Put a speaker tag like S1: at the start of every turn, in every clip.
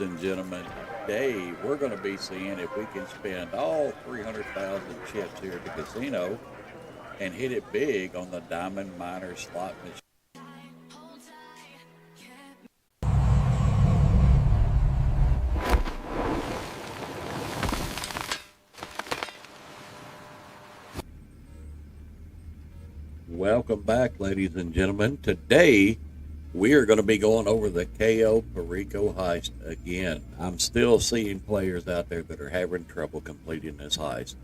S1: ladies and gentlemen. Today we're going to be seeing if we can spend all 300,000 chips here at the casino and hit it big on the Diamond Miner slot machine. Welcome back, ladies and gentlemen. Today we are going to be going over the KO Perico heist again. I'm still seeing players out there that are having trouble completing this heist.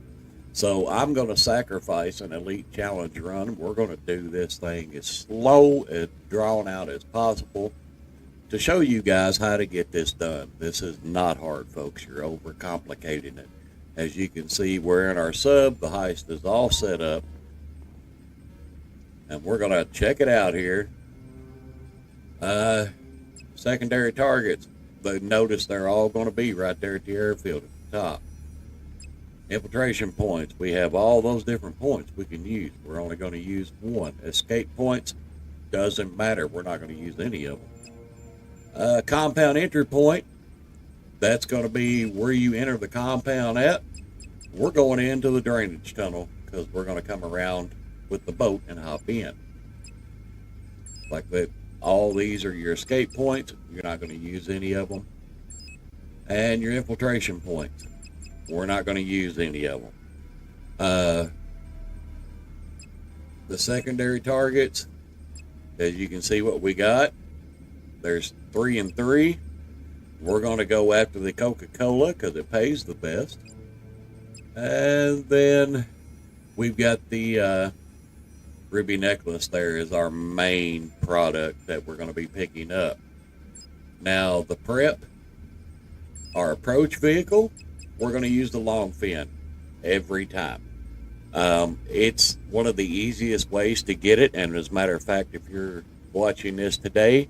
S1: So I'm going to sacrifice an elite challenge run. We're going to do this thing as slow and drawn out as possible to show you guys how to get this done. This is not hard, folks. You're overcomplicating it. As you can see, we're in our sub. The heist is all set up. And we're going to check it out here. Secondary targets. But notice they're all going to be right there at the airfield at the top. Infiltration points. We have all those different points we can use. We're only going to use one. Escape points. Doesn't matter. We're not going to use any of them. Compound entry point. That's going to be where you enter the compound at. We're going into the drainage tunnel because we're going to come around with the boat and hop in. Like that. All these are your escape points. You're not going to use any of them. And your infiltration points. We're not going to use any of them. The secondary targets, as you can see what we got, there's 3 and 3. We're going to go after the Coca-Cola because it pays the best. And then we've got the ruby necklace. There is our main product that we're going to be picking up. Now the prep, our approach vehicle, we're going to use the long fin every time. It's one of the easiest ways to get it, and as a matter of fact, if you're watching this today,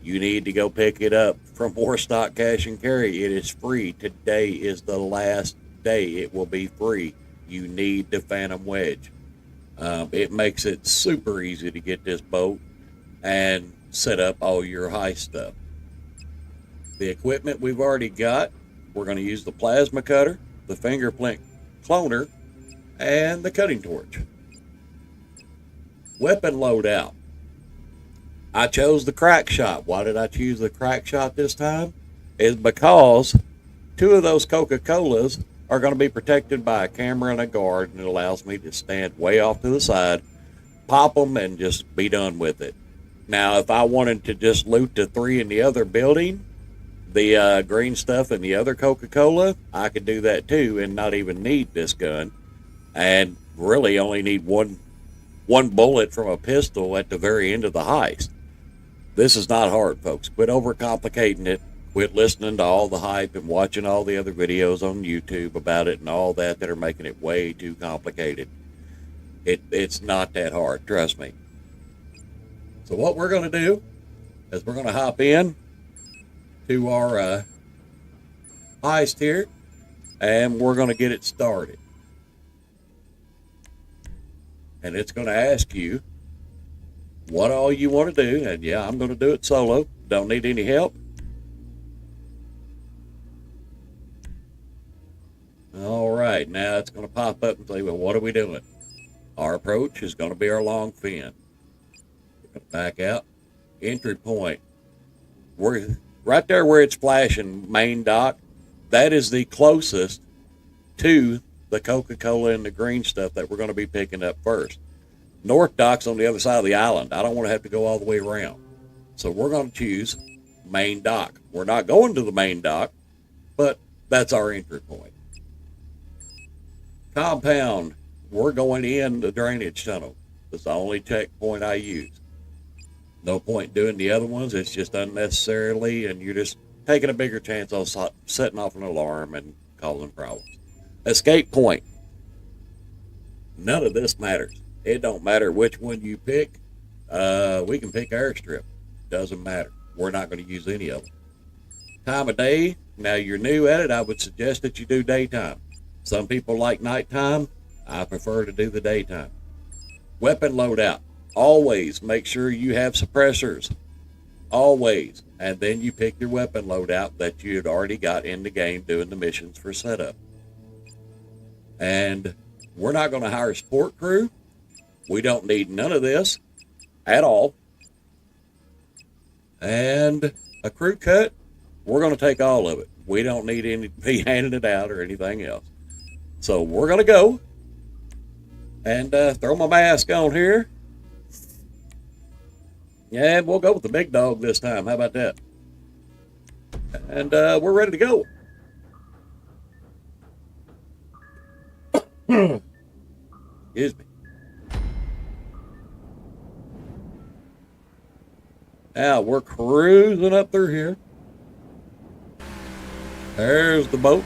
S1: you need to go pick it up from Warstock Cash and Carry. It is free. Today is the last day it will be free. You need the Phantom Wedge. It makes it super easy to get this boat and set up all your heist stuff. The equipment we've already got, we're going to use the plasma cutter, the fingerprint cloner, and the cutting torch. Weapon loadout. I chose the crack shot. Why did I choose the crack shot this time? Is because 2 of those Coca-Colas are going to be protected by a camera and a guard, and it allows me to stand way off to the side, pop them, and just be done with it. Now, if I wanted to just loot the 3 in the other building, the green stuff in the other Coca-Cola, I could do that too and not even need this gun, and really only need one bullet from a pistol at the very end of the heist. This is not hard, folks. Quit overcomplicating it. Quit listening to all the hype and watching all the other videos on YouTube about it and all that are making it way too complicated. It's not that hard, trust me. So what we're going to do is we're going to hop in to our heist here, and we're going to get it started. And it's going to ask you what all you want to do, and yeah, I'm going to do it solo. Don't need any help. All right, now it's going to pop up and say, well, what are we doing? Our approach is going to be our long fin. We're going to back out. Entry point. We're right there where it's flashing, main dock. That is the closest to the Coca-Cola and the green stuff that we're going to be picking up first. North dock's on the other side of the island. I don't want to have to go all the way around. So we're going to choose main dock. We're not going to the main dock, but that's our entry point. Compound, we're going in the drainage tunnel. That's the only checkpoint I use. No point doing the other ones. It's just unnecessarily, and you're just taking a bigger chance on setting off an alarm and causing problems. Escape point. None of this matters. It don't matter which one you pick. We can pick airstrip. Doesn't matter. We're not going to use any of them. Time of day. Now you're new at it. I would suggest that you do daytime. Some people like nighttime. I prefer to do the daytime. Weapon loadout. Always make sure you have suppressors. always. And then you pick your weapon loadout that you had already got in the game doing the missions for setup. And we're not going to hire a support crew. We don't need none of this at all. And a crew cut, we're going to take all of it. We don't need any be handing it out or anything else. So we're going to go and throw my mask on here. Yeah, we'll go with the big dog this time. How about that? And we're ready to go. Excuse me. Now we're cruising up through here. There's the boat.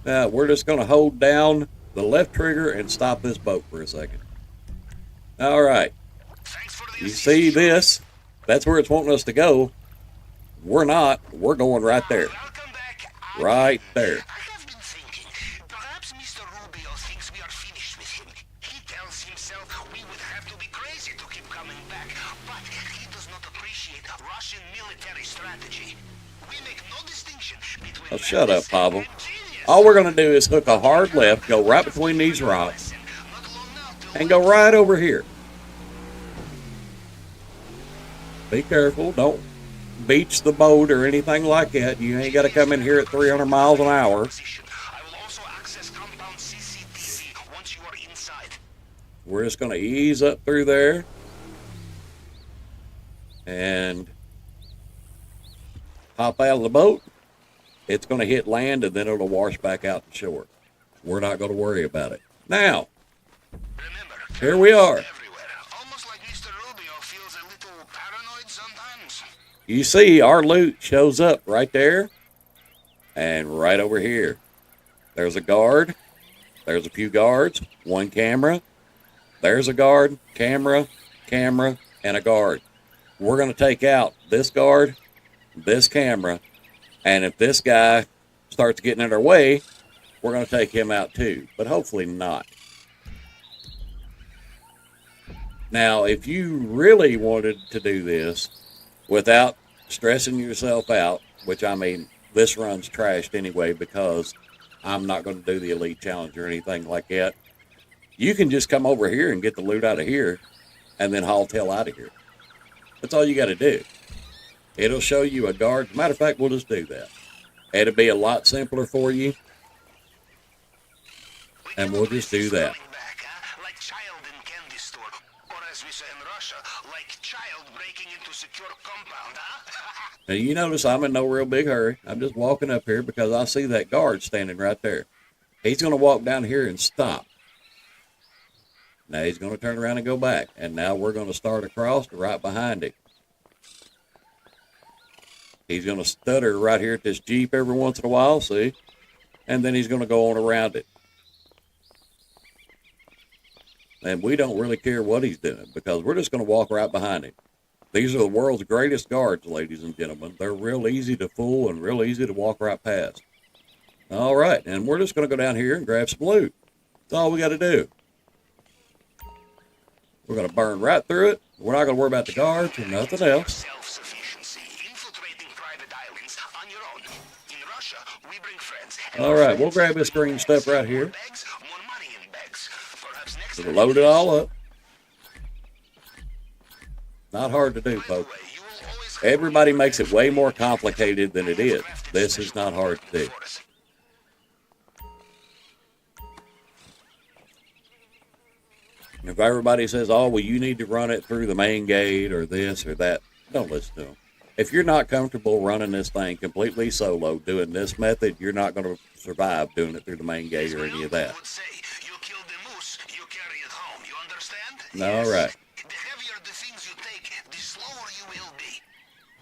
S1: Now we're just going to hold down the left trigger and stop this boat for a second. All right. You see this? That's where it's wanting us to go. We're not. We're going right there. Right there.
S2: I have been thinking, perhaps Mr. Rubio thinks we are finished with him. He tells himself we would have to be crazy to keep coming back, but he does not appreciate Russian military strategy. We make no distinction between...
S1: Oh, shut up, Pavel. All we're going to do is hook a hard left, go right between these rocks, and go right over here. Be careful. Don't beach the boat or anything like that. You ain't got to come in here at 300 miles an hour. We're just going to ease up through there and hop out of the boat. It's going to hit land and then it'll wash back out to shore. We're not going to worry about it. Now, here we are. You see our loot shows up right there and right over here. There's a guard. There's a few guards. One camera. There's a guard, camera, and a guard. We're going to take out this guard, this camera, and if this guy starts getting in our way, we're going to take him out too, but hopefully not. Now, if you really wanted to do this without stressing yourself out, which I mean, this run's trashed anyway because I'm not going to do the Elite Challenge or anything like that, you can just come over here and get the loot out of here and then haul tail out of here. That's all you got to do. It'll show you a guard. As a matter of fact, we'll just do that. It'll be a lot simpler for you. And we'll just do that.
S2: Like child in candy store, or as we say in Russia, like child breaking into secure compound, huh?
S1: Now you notice I'm in no real big hurry. I'm just walking up here because I see that guard standing right there. He's going to walk down here and stop. Now he's going to turn around and go back. And now we're going to start across right behind him. He's going to stutter right here at this Jeep every once in a while, see? And then he's going to go on around it. And we don't really care what he's doing because we're just going to walk right behind him. These are the world's greatest guards, ladies and gentlemen. They're real easy to fool and real easy to walk right past. All right, and we're just going to go down here and grab some loot. That's all we got to do. We're going to burn right through it. We're not going to worry about the guards or nothing else. All right, we'll grab this green stuff right here. We'll load it all up. Not hard to do, folks. Everybody makes it way more complicated than it is. This is not hard to do. If everybody says, oh, well, you need to run it through the main gate or this or that, don't listen to them. If you're not comfortable running this thing completely solo, doing this method, you're not going to survive doing it through the main gate or any of that. All right.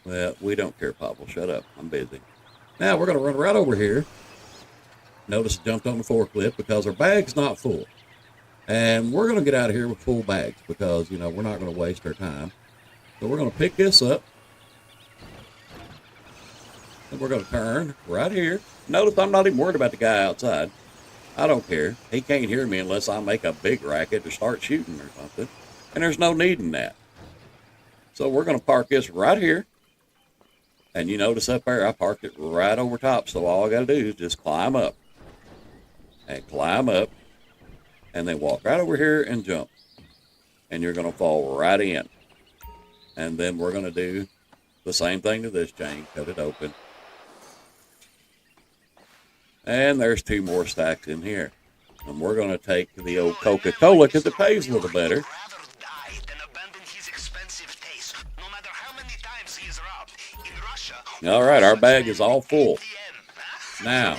S1: Well, we don't care, Pavel. Shut up. I'm busy. Now, we're going to run right over here. Notice I jumped on the forklift because our bag's not full. And we're going to get out of here with full bags because, you know, we're not going to waste our time. So we're going to pick this up. And we're going to turn right here. Notice I'm not even worried about the guy outside. I don't care. He can't hear me unless I make a big racket to start shooting or something. And there's no need in that. So we're going to park this right here. And you notice up there, I parked it right over top. So all I got to do is just climb up. And climb up. And then walk right over here and jump. And you're going to fall right in. And then we're going to do the same thing to this chain. Cut it open. And there's 2 more stacks in here. And we're going to take the old Coca-Cola because it pays a little better. All right, our bag is all full. Now,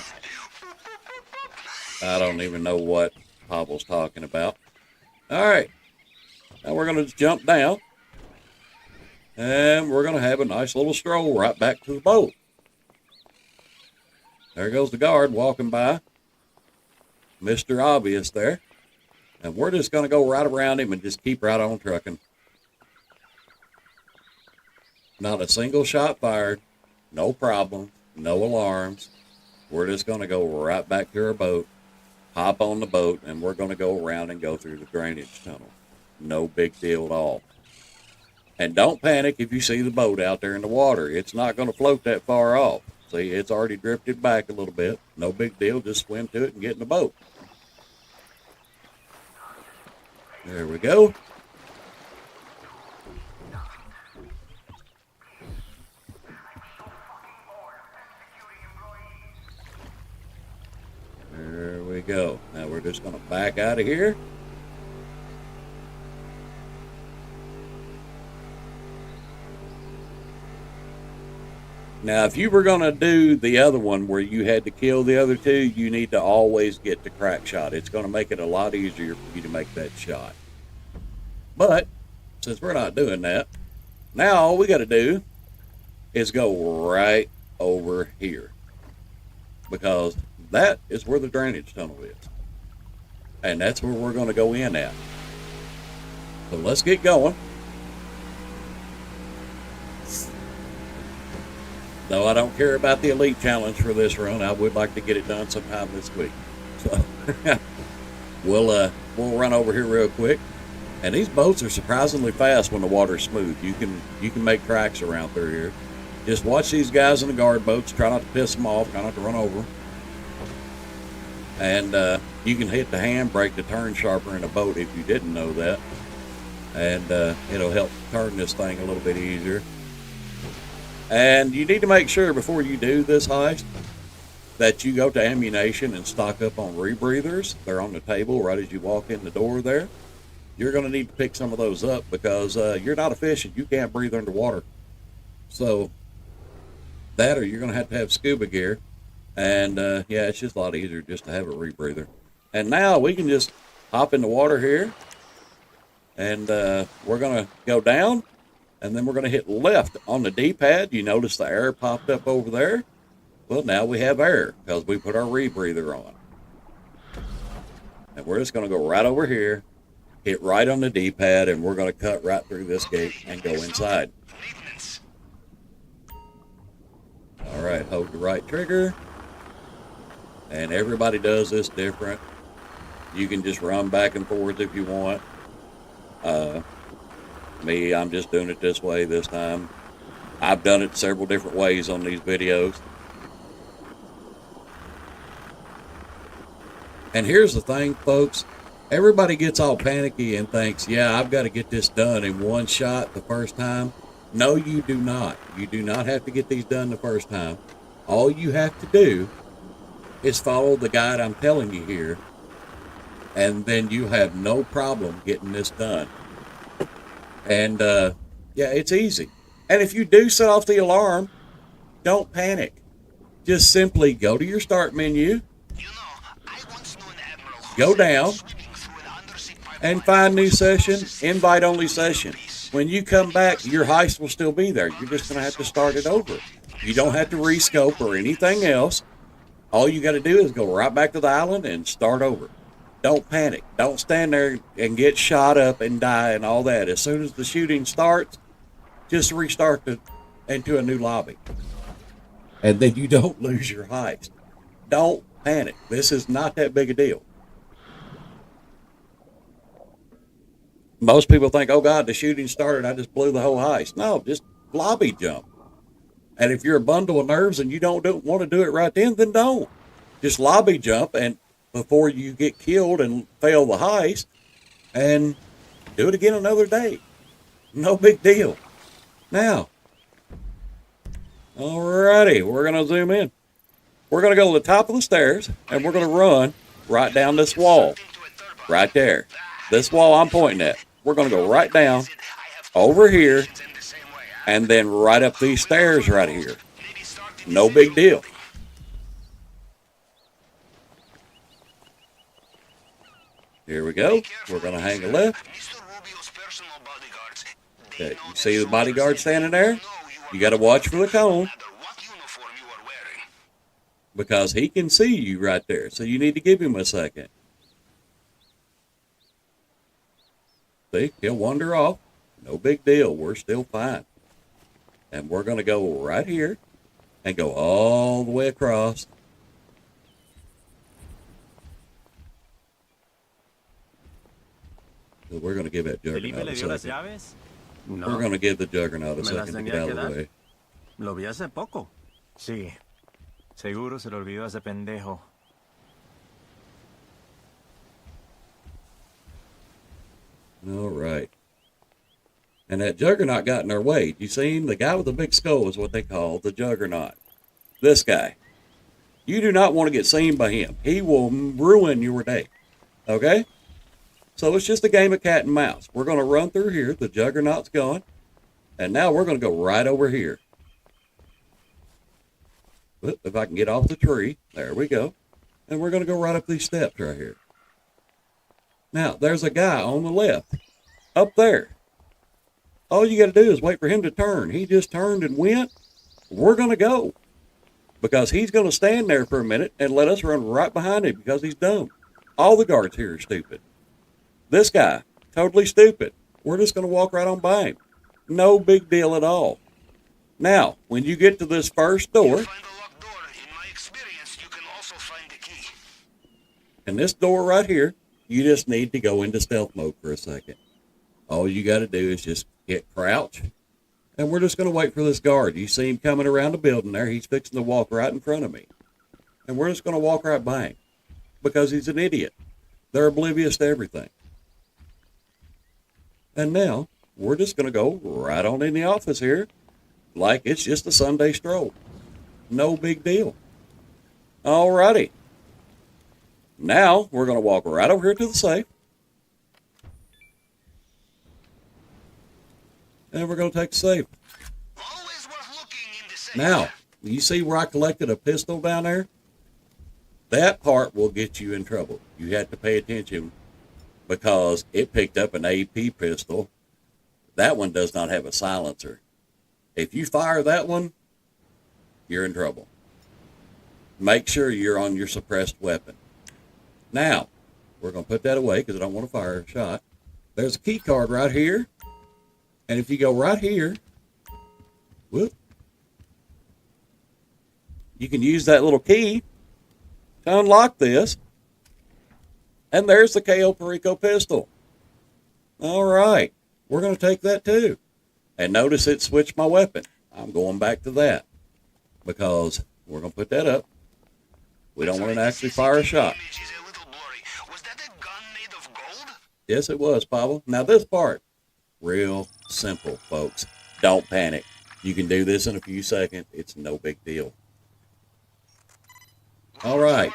S1: I don't even know what Pavel's talking about. All right, now we're going to just jump down. And we're going to have a nice little stroll right back to the boat. There goes the guard walking by. Mr. Obvious there. And we're just going to go right around him and just keep right on trucking. Not a single shot fired. No problem. No alarms. We're just going to go right back to our boat. Hop on the boat. And we're going to go around and go through the drainage tunnel. No big deal at all. And don't panic if you see the boat out there in the water. It's not going to float that far off. See, it's already drifted back a little bit. No big deal. Just swim to it and get in the boat. There we go. There we go. Now we're just going to back out of here. Now, if you were going to do the other one where you had to kill the other 2, you need to always get the crack shot. It's going to make it a lot easier for you to make that shot. But, since we're not doing that, now all we got to do is go right over here. Because that is where the drainage tunnel is. And that's where we're going to go in at. So let's get going. Though I don't care about the Elite Challenge for this run, I would like to get it done sometime this week. So we'll run over here real quick. And these boats are surprisingly fast when the water's smooth. You can make tracks around through here. Just watch these guys in the guard boats. Try not to piss them off. Try not to run over them. And you can hit the handbrake to turn sharper in a boat if you didn't know that. And it'll help turn this thing a little bit easier. And you need to make sure before you do this heist that you go to ammunition and stock up on rebreathers. They're on the table right as you walk in the door there. You're going to need to pick some of those up because you're not efficient. You can't breathe underwater. So that or you're going to have scuba gear. And yeah, it's just a lot easier just to have a rebreather. And now we can just hop in the water here. And we're going to go down. And then we're going to hit left on the D-pad. You notice the air popped up over there. Well, now we have air because we put our rebreather on. And we're just going to go right over here, hit right on the D-pad, and we're going to cut right through this gate and go inside. All right, hold the right trigger. And everybody does this different. You can just run back and forth if you want. Me, I'm just doing it this way this time. I've done it several different ways on these videos. And here's the thing, folks. Everybody gets all panicky and thinks, yeah, I've got to get this done in one shot the first time. No, you do not. You do not have to get these done the first time. All you have to do is follow the guide I'm telling you here. And then you have no problem getting this done. And, yeah, it's easy. And if you do set off the alarm, don't panic. Just simply go to your start menu, go down, and find new session, invite only session. When you come back, your heist will still be there. You're just going to have to start it over. You don't have to rescope or anything else. All you got to do is go right back to the island and start over. Don't panic. Don't stand there and get shot up and die and all that. As soon as the shooting starts, just restart into a new lobby. And then you don't lose your heist. Don't panic. This is not that big a deal. Most people think, oh God, the shooting started, I just blew the whole heist. No, just lobby jump. And if you're a bundle of nerves and you don't want to do it right then don't. Just lobby jump and before you get killed and fail the heist, and do it again another day. No big deal. Now, alrighty, we're going to zoom in. We're going to go to the top of the stairs, and we're going to run right down this wall. Right there. This wall I'm pointing at. We're going to go right down, over here, and then right up these stairs right here. No big deal. Here we go. We're going to hang a left. Okay, you see the bodyguard standing there? You got to watch for the cone. Because he can see you right there. So you need to give him a second. See, he'll wander off. No big deal. We're still fine. And we're going to go right here and go all the way across. So we're going to give that Juggernaut a second. We're going to give the Juggernaut a second to get out of the way.
S3: Lo vi hace poco.
S4: Sí. Seguro se lo olvidó a ese pendejo.
S1: All right. And that Juggernaut got in our way. You see him? The guy with the big skull is what they call the Juggernaut. This guy. You do not want to get seen by him. He will ruin your day. Okay? So it's just a game of cat and mouse. We're going to run through here. The Juggernaut's gone. And now we're going to go right over here. If I can get off the tree. There we go. And we're going to go right up these steps right here. Now, there's a guy on the left. Up there. All you got to do is wait for him to turn. He just turned and went. We're going to go. Because he's going to stand there for a minute and let us run right behind him because he's dumb. All the guards here are stupid. This guy, totally stupid. We're just going to walk right on by him. No big deal at all. Now, when you get to this first door, and this door right here, you just need to go into stealth mode for a second. All you got to do is just hit crouch, and we're just going to wait for this guard. You see him coming around the building there. He's fixing to walk right in front of me. And we're just going to walk right by him because he's an idiot. They're oblivious to everything. And now, we're just going to go right on in the office here like it's just a Sunday stroll. No big deal. Alrighty. Now, we're going to walk right over here to the safe. And we're going to take the safe. Now, you see where I collected a pistol down there? That part will get you in trouble. You have to pay attention because it picked up an AP pistol. That one does not have a silencer. If you fire that one, you're in trouble. Make sure you're on your suppressed weapon. Now, we're going to put that away because I don't want to fire a shot. There's a key card right here. And if you go right here, whoop, you can use that little key to unlock this. And there's the KO Perico pistol. All right. We're going to take that too. And notice it switched my weapon. I'm going back to that because we're going to put that up. We don't want to actually fire a shot. Yes, it was, Pablo. Now this part, real simple, folks. Don't panic. You can do this in a few seconds. It's no big deal. All right.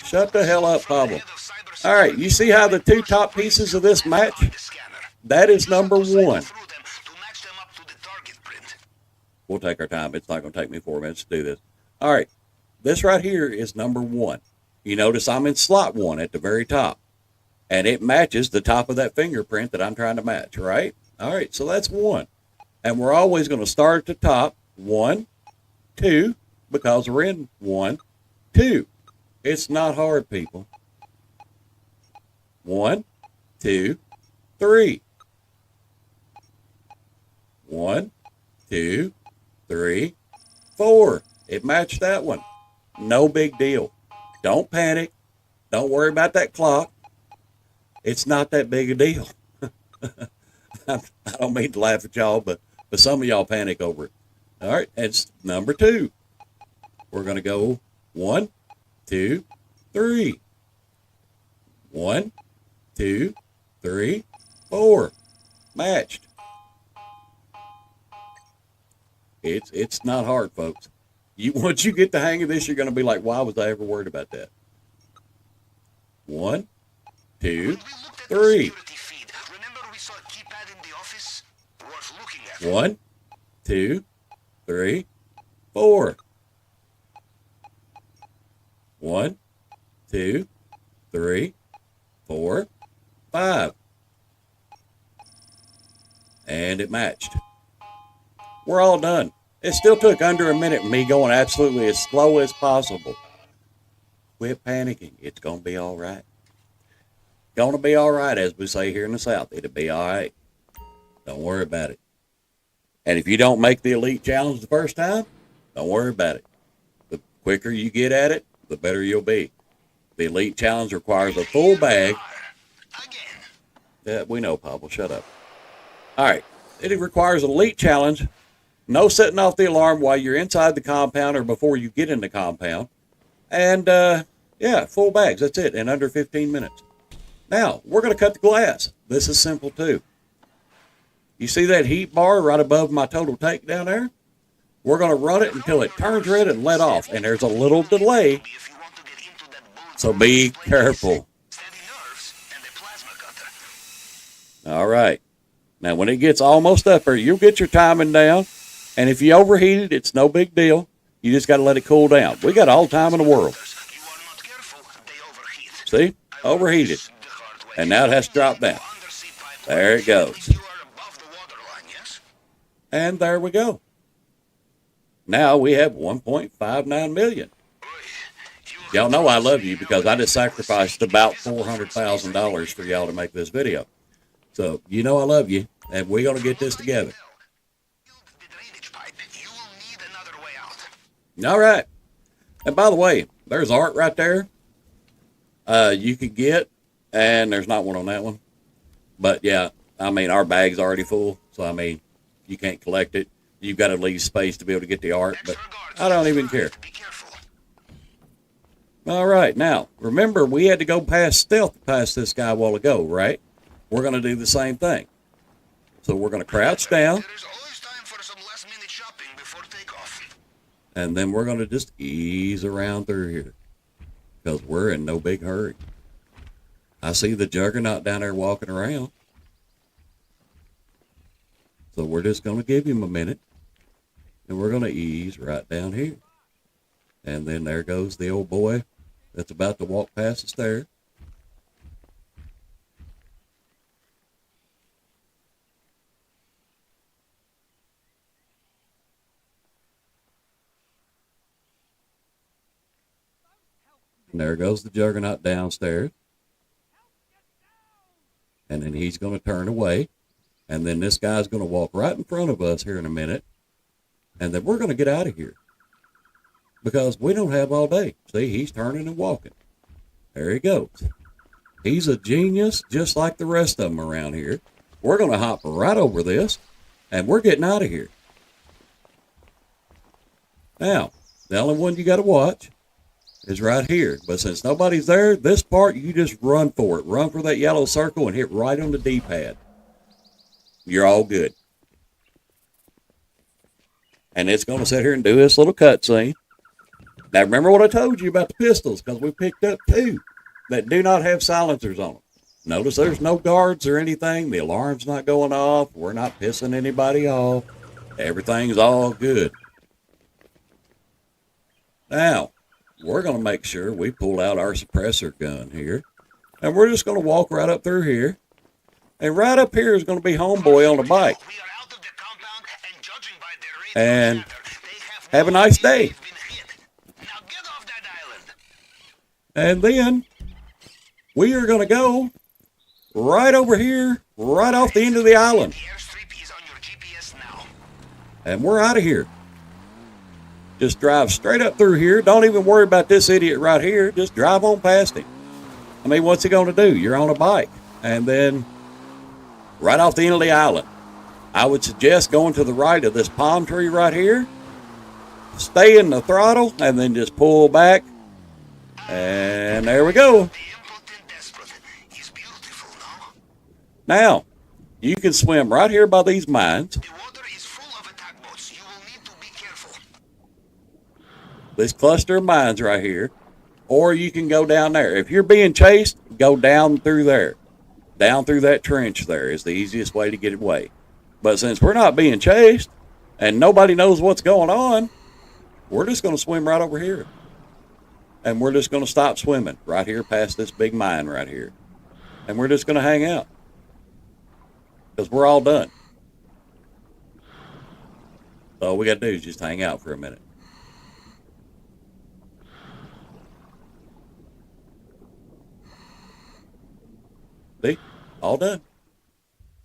S1: Shut the hell up, Pablo. All right, you see how the two top pieces of this match? That is number one. We'll take our time. It's not going to take me 4 minutes to do this. All right, this right here is number one. You notice I'm in slot one at the very top. And it matches the top of that fingerprint that I'm trying to match, right? All right, so that's one. And we're always going to start at the top. 1, 2, because we're in 1, 2. It's not hard, people. 1, 2, 3. 1, 2, 3, 4. It matched that one. No big deal. Don't panic. Don't worry about that clock. It's not that big a deal. I don't mean to laugh at y'all, but some of y'all panic over it. All right, it's number 2. We're going to go 1, 2, 3. 1, 2, 3, 4. Matched. It's not hard, folks. Once you get the hang of this, you're going to be like, why was I ever worried about that? 1, 2, 3. 1, 2, 3, 4. 1, 2, 3, 4, 5. And it matched. We're all done. It still took under a minute, me going absolutely as slow as possible. Quit panicking. It's going to be all right. Going to be all right, as we say here in the South. It'll be all right. Don't worry about it. And if you don't make the Elite Challenge the first time, don't worry about it. The quicker you get at it, the better you'll be. The Elite Challenge requires a full bag. Yeah, we know, Pablo. Shut up. All right. It requires an Elite Challenge. No setting off the alarm while you're inside the compound or before you get in the compound. And, yeah, full bags. That's it. In under 15 minutes. Now, we're going to cut the glass. This is simple, too. You see that heat bar right above my total take down there? We're going to run it until it turns red and let off. And there's a little delay. So be careful. All right. Now, when it gets almost up there, you'll get your timing down. And if you overheat it, it's no big deal. You just got to let it cool down. We got all the time in the world. See? Overheated. And now it has to drop down. There it goes. And there we go. Now we have 1.59 million. Y'all know I love you because I just sacrificed about $400,000 for y'all to make this video. So, you know I love you, and we're going to get this together. All right. And by the way, there's art right there you could get, and there's not one on that one. But, yeah, I mean, our bag's already full, so, I mean, you can't collect it. You've got to leave space to be able to get the art, but I don't even care. All right. Now, remember, we had to go past stealth past this guy a while ago, right? We're going to do the same thing. So we're going to crouch down. And then we're going to just ease around through here. Because we're in no big hurry. I see the Juggernaut down there walking around. So we're just going to give him a minute. And we're going to ease right down here. And then there goes the old boy that's about to walk past the stairs. And there goes the Juggernaut downstairs. And then he's going to turn away. And then this guy's going to walk right in front of us here in a minute. And then we're going to get out of here. Because we don't have all day. See, he's turning and walking. There he goes. He's a genius just like the rest of them around here. We're going to hop right over this. And we're getting out of here. Now, the only one you got to watch is right here. But since nobody's there, this part, you just run for it. Run for that yellow circle and hit right on the D-pad. You're all good. And it's going to sit here and do this little cutscene. Now, remember what I told you about the pistols, because we picked up 2 that do not have silencers on them. Notice there's no guards or anything. The alarm's not going off. We're not pissing anybody off. Everything's all good. Now, we're going to make sure we pull out our suppressor gun here. And we're just going to walk right up through here. And right up here is going to be Homeboy on a bike. And have a nice day. And then we are going to go right over here, right off the end of the island. And we're out of here. Just drive straight up through here. Don't even worry about this idiot right here. Just drive on past him. I mean, what's he going to do? You're on a bike. And then right off the end of the island, I would suggest going to the right of this palm tree right here. Stay in the throttle and then just pull back. And there we go. Now, you can swim right here by these mines.
S2: The water is full of attack boats. You will need to be careful.
S1: This cluster of mines right here. Or you can go down there. If you're being chased, go down through there. Down through that trench there is the easiest way to get away. But since we're not being chased and nobody knows what's going on, we're just going to swim right over here. And we're just going to stop swimming right here past this big mine right here. And we're just going to hang out. Because we're all done. So all we got to do is just hang out for a minute. See? All done.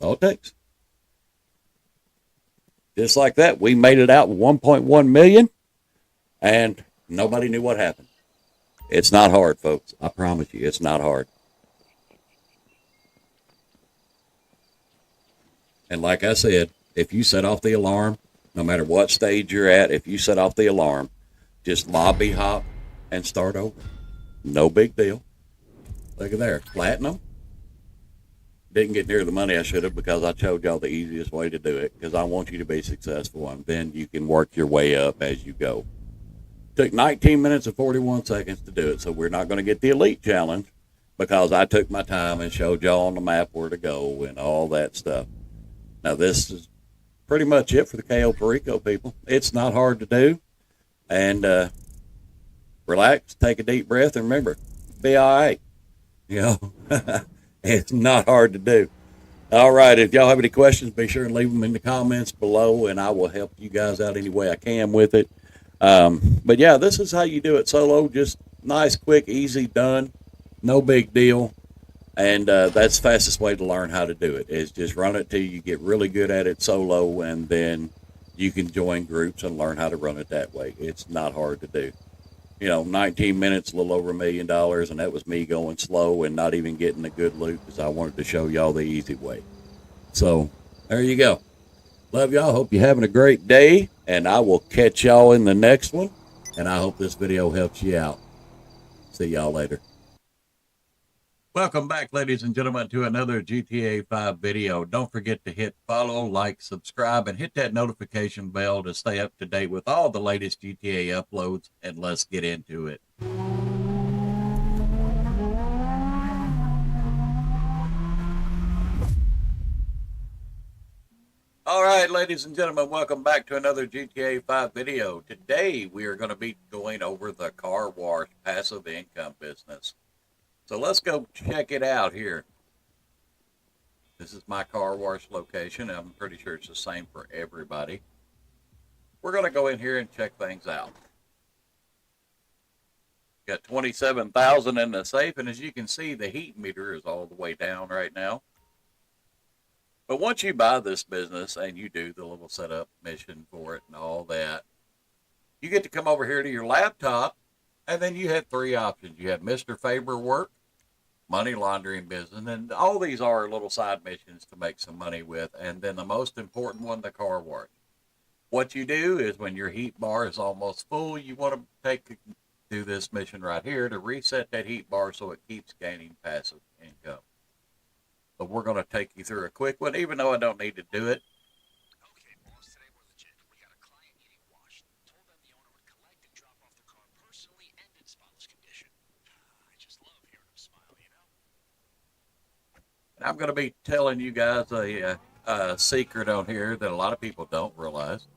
S1: All it takes. Just like that, we made it out with 1.1 million. And nobody knew what happened. It's not hard, folks. I promise you, it's not hard. And like I said, if you set off the alarm, no matter what stage you're at, if you set off the alarm, just lobby hop and start over. No big deal. Look at there, platinum. Didn't get near the money I should have because I showed y'all the easiest way to do it because I want you to be successful and then you can work your way up as you go. Took 19 minutes and 41 seconds to do it, so we're not going to get the elite challenge because I took my time and showed y'all on the map where to go and all that stuff. Now this is pretty much it for the Cayo Perico people. It's not hard to do. And relax, take a deep breath, and remember, be all right. You know, it's not hard to do. All right, if y'all have any questions, be sure and leave them in the comments below, and I will help you guys out any way I can with it. But yeah, this is how you do it solo. Just nice, quick, easy, done. No big deal. And that's the fastest way to learn how to do it is just run it till you get really good at it solo, and then you can join groups and learn how to run it that way. It's not hard to do. You know, 19 minutes, a little over $1 million, and that was me going slow and not even getting a good loot because I wanted to show y'all the easy way. So there you go. Love y'all. Hope you're having a great day, and I will catch y'all in the next one. And I hope this video helps you out. See y'all later. Welcome back, ladies and gentlemen, to another GTA 5 video. Don't forget to hit follow, like, subscribe, and hit that notification bell to stay up to date with all the latest GTA uploads, and let's get into it. All right, ladies and gentlemen, welcome back to another GTA 5 video. Today, we are going to be going over the car wash passive income business. So let's go check it out here. This is my car wash location. I'm pretty sure it's the same for everybody. We're going to go in here and check things out. Got 27,000 in the safe, and as you can see, the heat meter is all the way down right now. But once you buy this business and you do the little setup mission for it and all that, you get to come over here to your laptop, and then you have three options. You have Mr. Faber work, money laundering business, and all these are little side missions to make some money with. And then the most important one, the car wash. What you do is when your heat bar is almost full, you want to do this mission right here to reset that heat bar so it keeps gaining passive income. So we're going to take you through a quick one, even though I don't need to do it.
S2: Okay, boss, today we're legit. We got a client needing washed. Told them the owner would collect and drop off the car personally and in spotless condition. I just love hearing him smile, you know?
S1: And I'm going to be telling you guys a secret on here that a lot of people don't realize.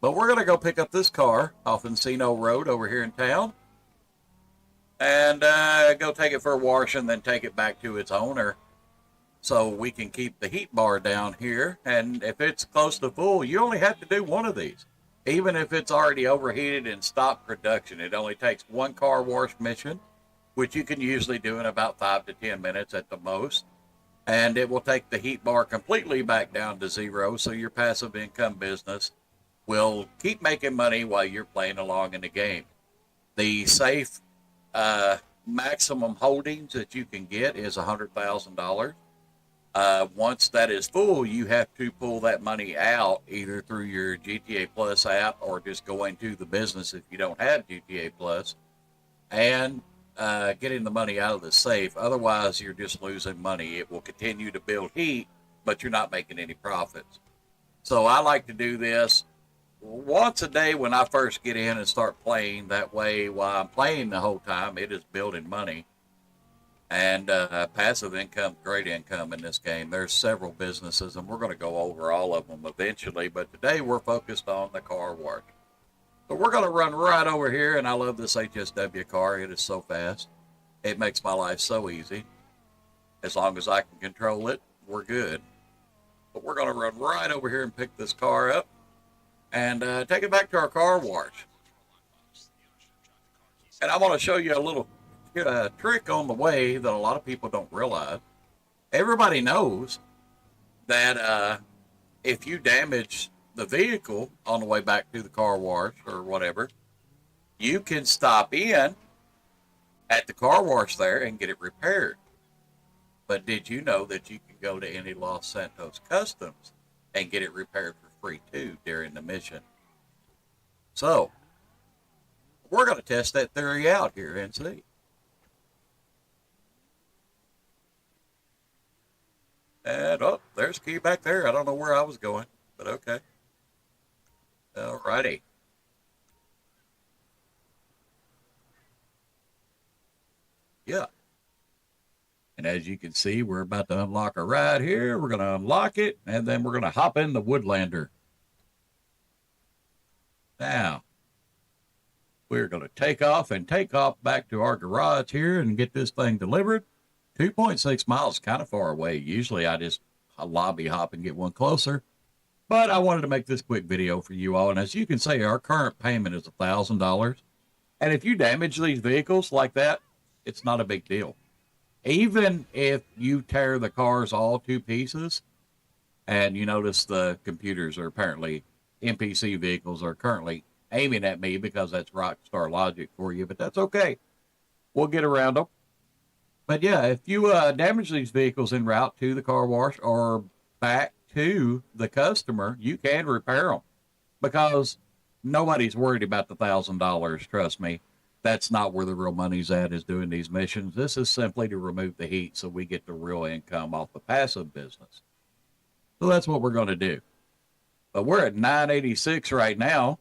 S1: But we're going to go pick up this car off Encino Road over here in town. And go take it for a wash and then take it back to its owner. So we can keep the heat bar down here. And if it's close to full, you only have to do one of these. Even if it's already overheated and stopped production, it only takes one car wash mission, which you can usually do in about 5 to 10 minutes at the most. And it will take the heat bar completely back down to zero. So your passive income business will keep making money while you're playing along in the game. The safe maximum holdings that you can get is $100,000. Once that is full, you have to pull that money out either through your GTA Plus app or just go into the business if you don't have GTA Plus and getting the money out of the safe. Otherwise, you're just losing money. It will continue to build heat, but you're not making any profits. So I like to do this once a day when I first get in and start playing. That way, while I'm playing the whole time, it is building money. And passive income, great income in this game. There's several businesses, and we're going to go over all of them eventually. But today we're focused on the car wash. So we're going to run right over here, and I love this HSW car. It is so fast. It makes my life so easy. As long as I can control it, we're good. But we're going to run right over here and pick this car up and take it back to our car wash. And I want to show you a little trick on the way that a lot of people don't realize. Everybody knows that if you damage the vehicle on the way back to the car wash or whatever, you can stop in at the car wash there and get it repaired. But did you know that you can go to any Los Santos Customs and get it repaired for free too during the mission? So we're going to test that theory out here and see. And, oh, there's a key back there. I don't know where I was going, but okay. Alrighty. Yeah. And as you can see, we're about to unlock a ride here. We're going to unlock it, and then we're going to hop in the Woodlander. Now, we're going to take off back to our garage here and get this thing delivered. 2.6 miles, kind of far away. Usually I just lobby hop and get one closer. But I wanted to make this quick video for you all. And as you can see, our current payment is $1,000. And if you damage these vehicles like that, it's not a big deal. Even if you tear the cars all to pieces, and you notice the computers are apparently, NPC vehicles are currently aiming at me because that's Rockstar logic for you. But that's okay. We'll get around them. But yeah, if you damage these vehicles en route to the car wash or back to the customer, you can repair them because nobody's worried about the $1,000. Trust me, that's not where the real money's at, is doing these missions. This is simply to remove the heat so we get the real income off the passive business. So that's what we're going to do. But we're at $986 right now.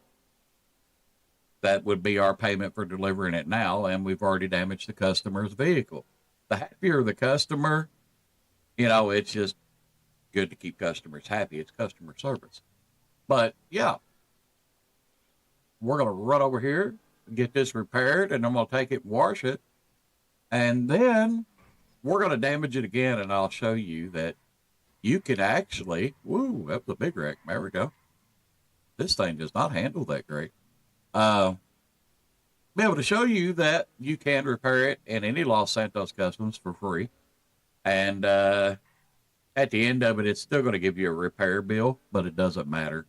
S1: That would be our payment for delivering it now, and we've already damaged the customer's vehicle. The happier the customer, you know, it's just good to keep customers happy. It's customer service. But yeah, we're going to run over here, get this repaired, and I'm going to take it and wash it. And then we're going to damage it again, and I'll show you that you can actually, woo, that was a big wreck. There we go. This thing does not handle that great. Be able to show you that you can repair it in any Los Santos Customs for free. And at the end of it, it's still going to give you a repair bill, but it doesn't matter.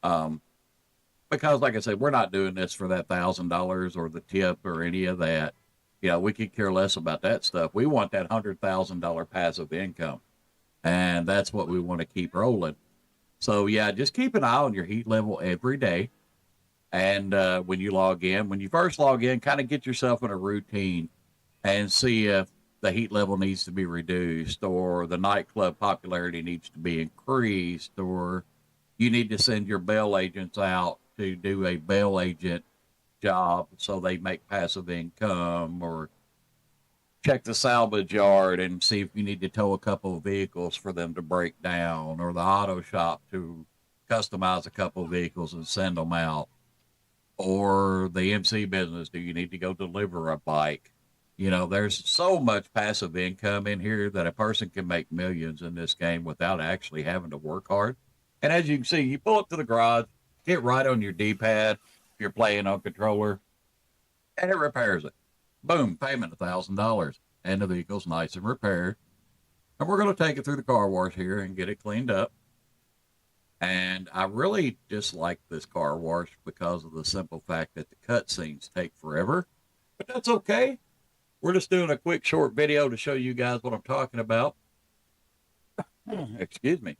S1: Because, like I said, we're not doing this for that $1,000 or the tip or any of that. You know, we could care less about that stuff. We want that $100,000 passive income. And that's what we want to keep rolling. So, yeah, just keep an eye on your heat level every day. And when you log in, when you first log in, kind of get yourself in a routine and see if the heat level needs to be reduced or the nightclub popularity needs to be increased or you need to send your bail agents out to do a bail agent job so they make passive income, or check the salvage yard and see if you need to tow a couple of vehicles for them to break down, or the auto shop to customize a couple of vehicles and send them out. Or the MC business, do you need to go deliver a bike? You know, there's so much passive income in here that a person can make millions in this game without actually having to work hard. And as you can see, you pull up to the garage, hit right on your D-pad if you're playing on controller, and it repairs it. Boom, payment $1,000. And the vehicle's nice and repaired. And we're going to take it through the car wash here and get it cleaned up. And I really dislike this car wash because of the simple fact that the cutscenes take forever. But that's okay. We're just doing a quick short video to show you guys what I'm talking about. Excuse me.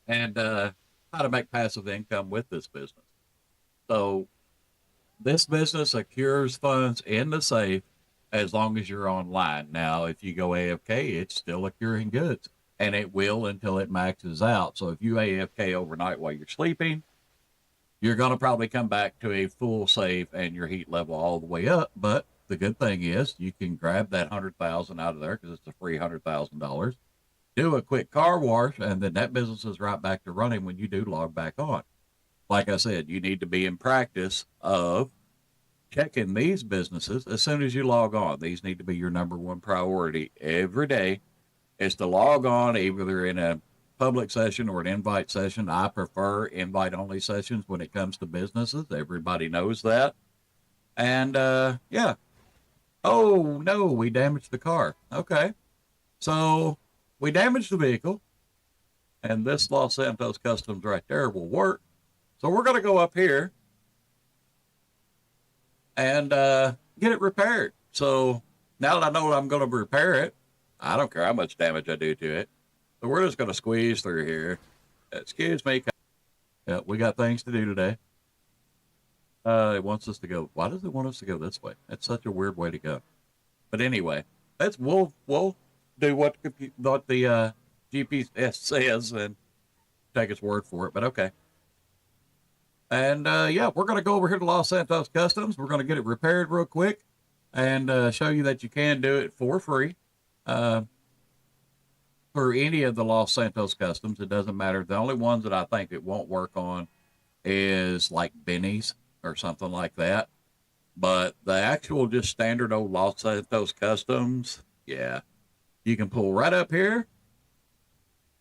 S1: And how to make passive income with this business. So this business accrues funds in the safe as long as you're online. Now, if you go AFK, it's still accruing goods. And it will until it maxes out. So if you AFK overnight while you're sleeping, you're going to probably come back to a full safe and your heat level all the way up. But the good thing is you can grab that 100,000 out of there because it's a free $100,000. Do a quick car wash, and then that business is right back to running when you do log back on. Like I said, you need to be in practice of checking these businesses as soon as you log on. These need to be your number one priority every day. Is to log on either in a public session or an invite session. I prefer invite-only sessions when it comes to businesses. Everybody knows that. And, yeah. Oh, no, we damaged the car. Okay. So, we damaged the vehicle. And this Los Santos Customs right there will work. So, we're going to go up here and get it repaired. So, now that I know I'm going to repair it, I don't care how much damage I do to it. So we're just going to squeeze through here. Excuse me. Yeah, we got things to do today. It wants us to go. Why does it want us to go this way? That's such a weird way to go. But anyway, we'll do what the GPS says and take its word for it. But okay. And yeah, we're going to go over here to Los Santos Customs. We're going to get it repaired real quick and show you that you can do it for free. For any of the Los Santos Customs, it doesn't matter. The only ones that I think it won't work on is like Benny's or something like that. But the actual just standard old Los Santos Customs, yeah, you can pull right up here.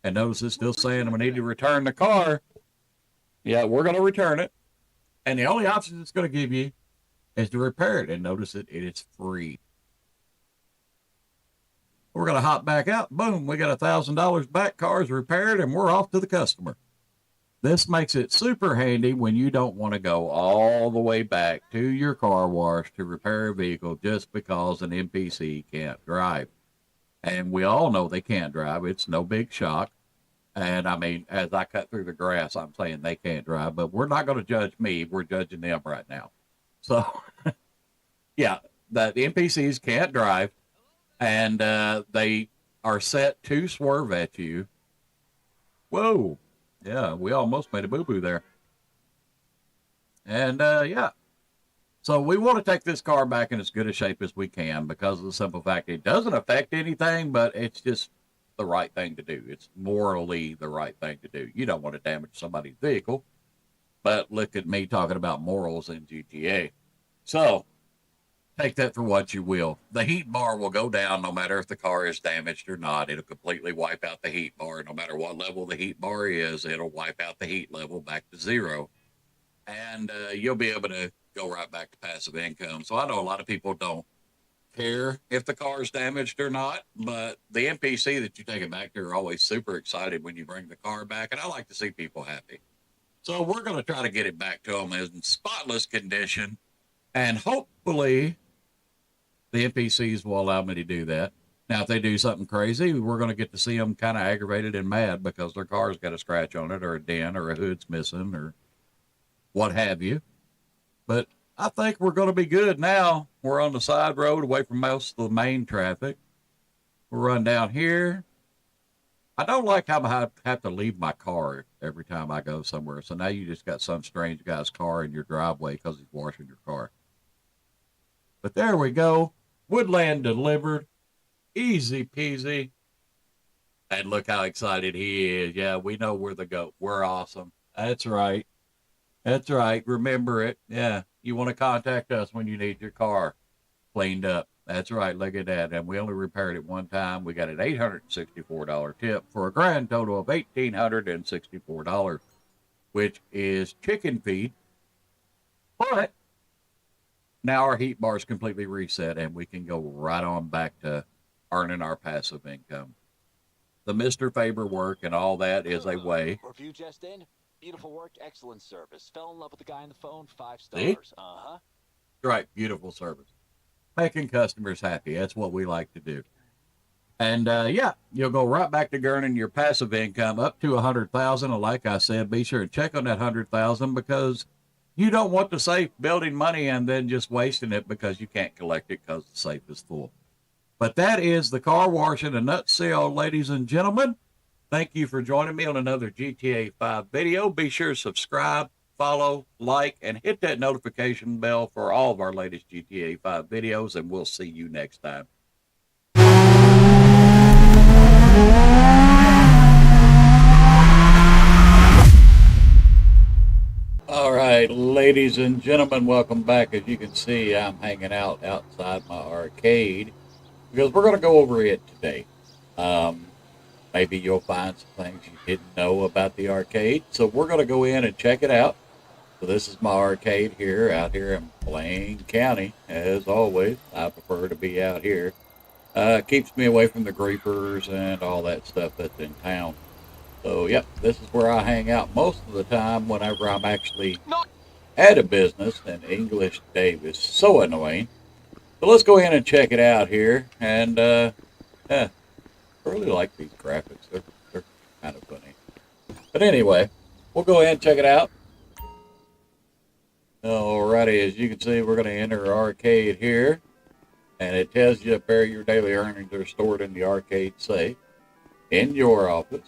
S1: And notice it's still saying we need to return the car. Yeah, we're going to return it. And the only option it's going to give you is to repair it. And notice it is free. We're going to hop back out. Boom, we got $1,000 back. Car's repaired, and we're off to the customer. This makes it super handy when you don't want to go all the way back to your car wash to repair a vehicle just because an NPC can't drive. And we all know they can't drive. It's no big shock. And I mean, as I cut through the grass, I'm saying they can't drive, but we're not going to judge me. We're judging them right now. So, yeah, the NPCs can't drive. And they are set to swerve at you. Whoa. Yeah, we almost made a boo-boo there. And, yeah. So we want to take this car back in as good a shape as we can because of the simple fact it doesn't affect anything, but it's just the right thing to do. It's morally the right thing to do. You don't want to damage somebody's vehicle. But look at me talking about morals in GTA. So, take that for what you will. The heat bar will go down no matter if the car is damaged or not. It'll completely wipe out the heat bar. No matter what level the heat bar is, it'll wipe out the heat level back to zero. And you'll be able to go right back to passive income. So I know a lot of people don't care if the car is damaged or not, but the NPC that you take it back to are always super excited when you bring the car back, and I like to see people happy. So we're going to try to get it back to them in spotless condition, and hopefully the NPCs will allow me to do that. Now, if they do something crazy, we're going to get to see them kind of aggravated and mad because their car's got a scratch on it or a dent or a hood's missing or what have you. But I think we're going to be good now. We're on the side road away from most of the main traffic. We'll run down here. I don't like how I have to leave my car every time I go somewhere. So now you just got some strange guy's car in your driveway because he's washing your car. But there we go. Woodland delivered. Easy peasy. And look how excited he is. Yeah, we know we're the GOAT. We're awesome. That's right. That's right. Remember it. Yeah. You want to contact us when you need your car cleaned up. That's right. Look at that. And we only repaired it one time. We got an $864 tip for a grand total of $1,864, which is chicken feed. But now our heat bar is completely reset and we can go right on back to earning our passive income. the Mr. Faber work and all that is a way.
S5: Review just in. Beautiful work, excellent service. Fell in love with the guy on the phone, 5
S1: See?
S5: stars. Uh-huh.
S1: Right, beautiful service. Making customers happy. That's what we like to do. And yeah, you'll go right back to earning your passive income up to 100,000. And like I said, be sure to check on that 100,000 because you don't want the safe building money and then just wasting it because you can't collect it because the safe is full. But that is the car wash in a nutshell, ladies and gentlemen. Thank you for joining me on another GTA 5 video. Be sure to subscribe, follow, like, and hit that notification bell for all of our latest GTA 5 videos, and we'll see you next time. All right, ladies and gentlemen, welcome back. As you can see, I'm hanging out outside my arcade because we're going to go over it today. Maybe you'll find some things you didn't know about the arcade. So we're going to go in and check it out. So this is my arcade here, out here in Blaine County. As always, I prefer to be out here. Keeps me away from the griefers and all that stuff that's in town. So, yep, this is where I hang out most of the time whenever I'm actually at a business. And English Dave is so annoying. So let's go in and check it out here. And, yeah. I really like these graphics. They're kind of funny. But anyway, we'll go ahead and check it out. Alrighty, as you can see, we're going to enter arcade here. And it tells you up there your daily earnings are stored in the arcade safe in your office.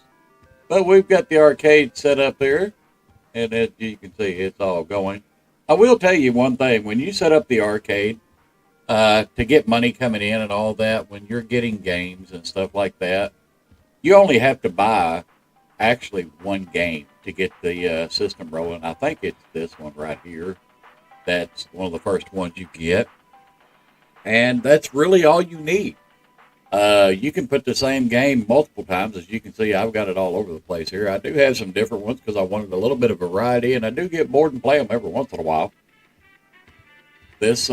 S1: But we've got the arcade set up here. And as you can see, it's all going. I will tell you one thing. When you set up the arcade, to get money coming in and all that, when you're getting games and stuff like that, you only have to buy actually one game to get the system rolling. I think it's this one right here. That's one of the first ones you get. And that's really all you need. You can put the same game multiple times. As you can see, I've got it all over the place here. I do have some different ones because I wanted a little bit of variety, and I do get bored and play them every once in a while. This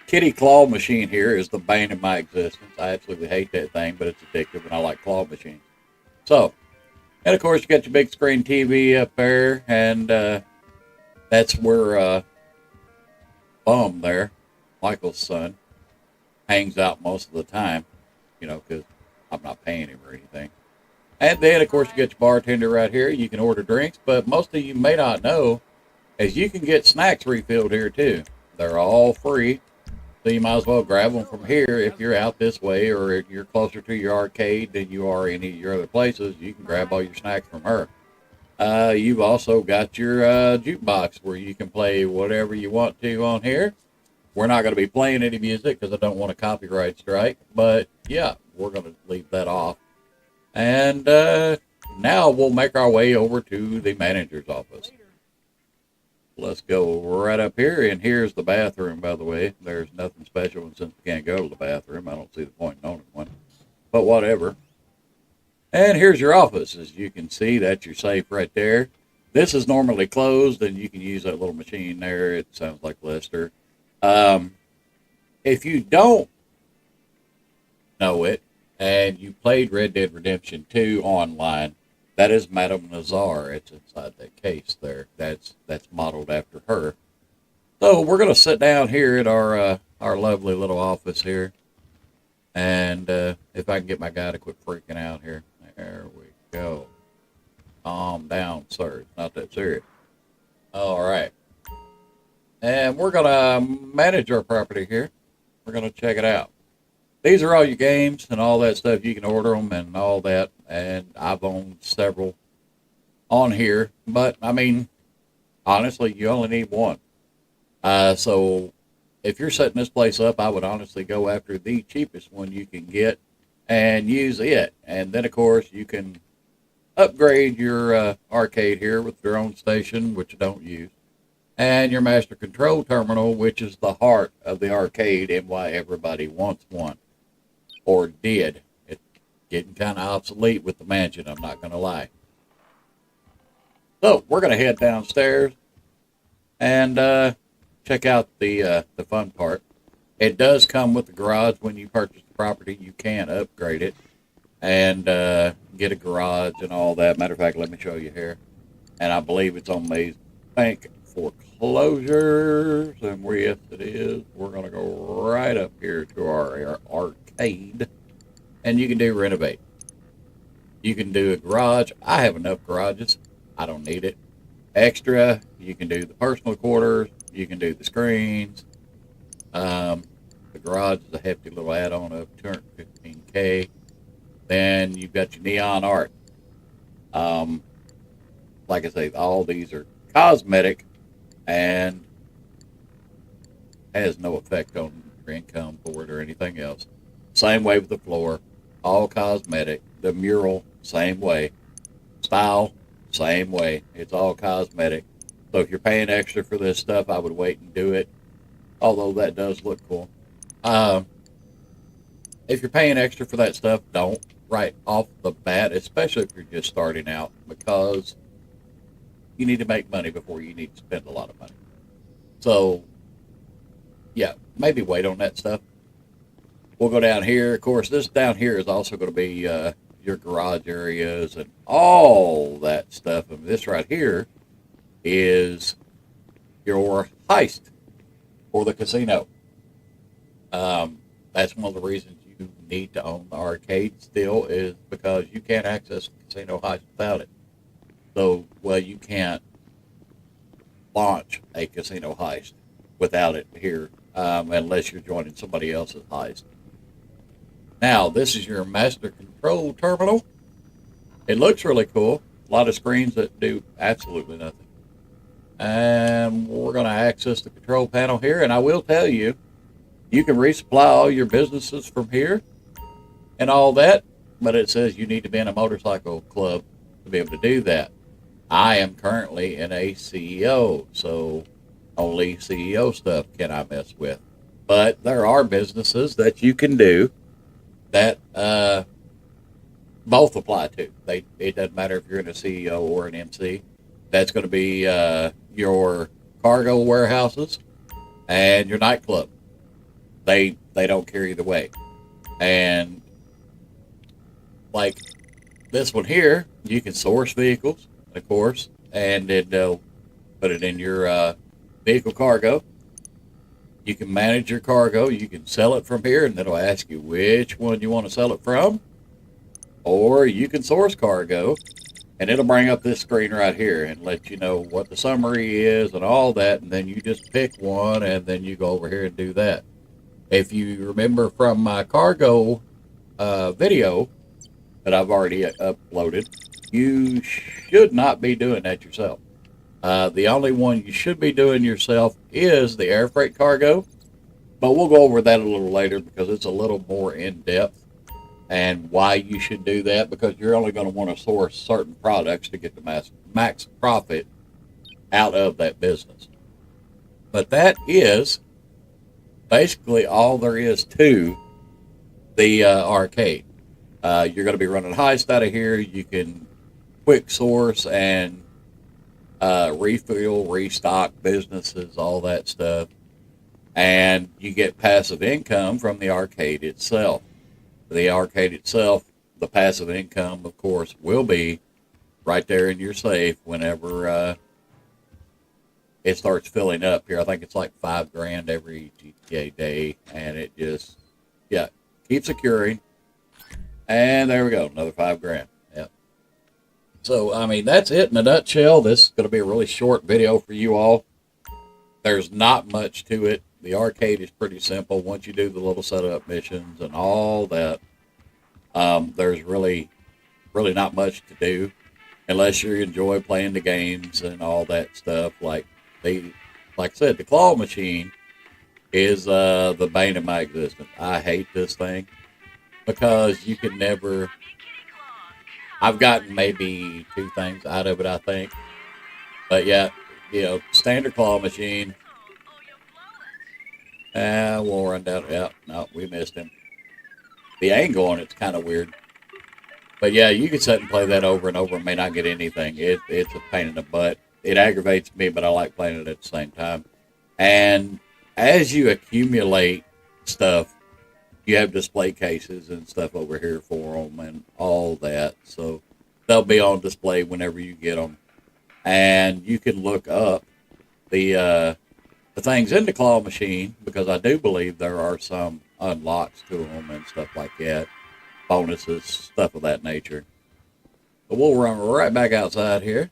S1: kitty claw machine here is the bane of my existence. I absolutely hate that thing, but it's addictive, and I like claw machines. So, and of course, you got your big screen TV up there, and that's where Bum there, Michael's son, hangs out most of the time, you know, because I'm not paying him or anything. And then, of course, you get your bartender right here. You can order drinks, but most of you may not know is you can get snacks refilled here, too. They're all free. So you might as well grab them from here if you're out this way, or if you're closer to your arcade than you are any of your other places. You can grab all your snacks from her. You've also got your jukebox where you can play whatever you want to on here. We're not going to be playing any music because I don't want a copyright strike. But yeah, we're going to leave that off. And now we'll make our way over to the manager's office. Let's go right up here, and here's the bathroom, by the way. There's nothing special, and since we can't go to the bathroom, I don't see the point in owning one. But whatever. And here's your office. As you can see, that's your safe right there. This is normally closed, and you can use that little machine there. It sounds like Lester. If you don't know it, and you played Red Dead Redemption 2 online, that is Madame Nazar. It's inside that case there. That's modeled after her. So we're going to sit down here at our lovely little office here. And if I can get my guy to quit freaking out here. There we go. Calm down, sir. It's not that serious. All right. And we're going to manage our property here. We're going to check it out. These are all your games and all that stuff. You can order them and all that. And I've owned several on here. But, I mean, honestly, you only need one. So if you're setting this place up, I would honestly go after the cheapest one you can get and use it. And then, of course, you can upgrade your arcade here with your own station, which you don't use, and your master control terminal, which is the heart of the arcade and why everybody wants one, or did. It's getting kind of obsolete with the mansion, I'm not going to lie. So we're going to head downstairs and check out the fun part. It does come with the garage. When you purchase the property, you can upgrade it. and get a garage and all that. Matter of fact, let me show you here. And I believe it's on Maze Bank foreclosures. And yes, it is. We're going to go right up here to our arcade. And you can do renovate. You can do a garage. I have enough garages. I don't need it. Extra, you can do the personal quarters. You can do the screens. The garage is a hefty little add-on of $215K. Then you've got your neon art. Like I say, all these are cosmetic and has no effect on your income for it or anything else. Same way with the floor, all cosmetic. The mural, same way. Style, same way. It's all cosmetic. So if you're paying extra for this stuff, I would wait and do it. Although that does look cool. If you're paying extra for that stuff, don't right off the bat, especially if you're just starting out, because you need to make money before you need to spend a lot of money. So, yeah, maybe wait on that stuff. We'll go down here. Of course, this down here is also going to be your garage areas and all that stuff. And this right here is your heist for the casino. That's one of the reasons you need to own the arcade still, is because you can't access the casino heist without it. So, well, you can't launch a casino heist without it here, unless you're joining somebody else's heist. Now, this is your master control terminal. It looks really cool. A lot of screens that do absolutely nothing. And we're going to access the control panel here, and I will tell you, you can resupply all your businesses from here and all that, but it says you need to be in a motorcycle club to be able to do that. I am currently in a CEO, so only CEO stuff can I mess with. But there are businesses that you can do that both apply to. It doesn't matter if you're in a CEO or an MC. That's going to be your cargo warehouses and your nightclub. They don't care either way. And like this one here, you can source vehicles, of course, and then they'll put it in your vehicle cargo. You can manage your cargo. You can sell it from here, and it'll ask you which one you want to sell it from. Or you can source cargo, and it'll bring up this screen right here and let you know what the summary is and all that, and then you just pick one, and then you go over here and do that. If you remember from my cargo video that I've already uploaded, you should not be doing that yourself. The only one you should be doing yourself is the air freight cargo, but we'll go over that a little later because it's a little more in-depth and why you should do that, because you're only going to want to source certain products to get the max profit out of that business. But that is basically all there is to the arcade. You're going to be running heist out of here. You can quick source and refill, restock businesses, all that stuff. And you get passive income from the arcade itself. The arcade itself, the passive income, of course, will be right there in your safe whenever it starts filling up here. I think it's like $5,000 every GTA day, and it just, yeah, keeps securing. And there we go, another $5,000. Yep. So, I mean, that's it in a nutshell. This is going to be a really short video for you all. There's not much to it. The arcade is pretty simple. Once you do the little setup missions and all that, there's really not much to do unless you enjoy playing the games and all that stuff. Like I said, the claw machine is the bane of my existence. I hate this thing because you can never. I've gotten maybe 2 things out of it, I think. But yeah, standard claw machine. We'll run down. Yeah, no, we missed him. The angle on it's kind of weird. But yeah, you can sit and play that over and over and may not get anything. It's a pain in the butt. It aggravates me, but I like playing it at the same time. And as you accumulate stuff, you have display cases and stuff over here for them and all that. So they'll be on display whenever you get them. And you can look up the things in the claw machine, because I do believe there are some unlocks to them and stuff like that, bonuses, stuff of that nature. But we'll run right back outside here.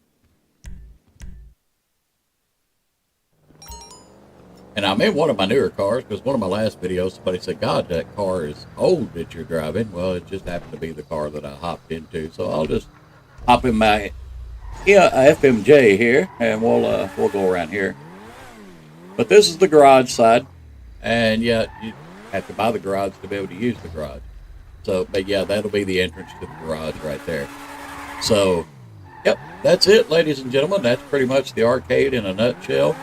S1: And I'm in one of my newer cars, because one of my last videos, somebody said, God, that car is old that you're driving. Well, it just happened to be the car that I hopped into. So I'll just hop in my FMJ here, and we'll go around here. But this is the garage side. And yeah, you have to buy the garage to be able to use the garage. So, but yeah, that'll be the entrance to the garage right there. So, yep, that's it, ladies and gentlemen. That's pretty much the arcade in a nutshell.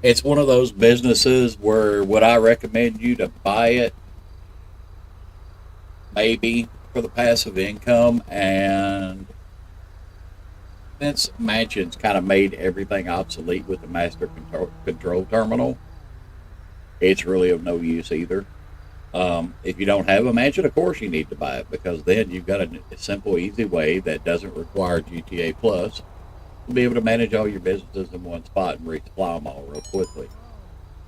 S1: It's one of those businesses where would I recommend you to buy it? Maybe for the passive income, and since Mansion's kind of made everything obsolete with the master control terminal, it's really of no use either. If you don't have a Mansion, of course you need to buy it, because then you've got a simple, easy way that doesn't require GTA Plus to be able to manage all your businesses in one spot and resupply them all real quickly.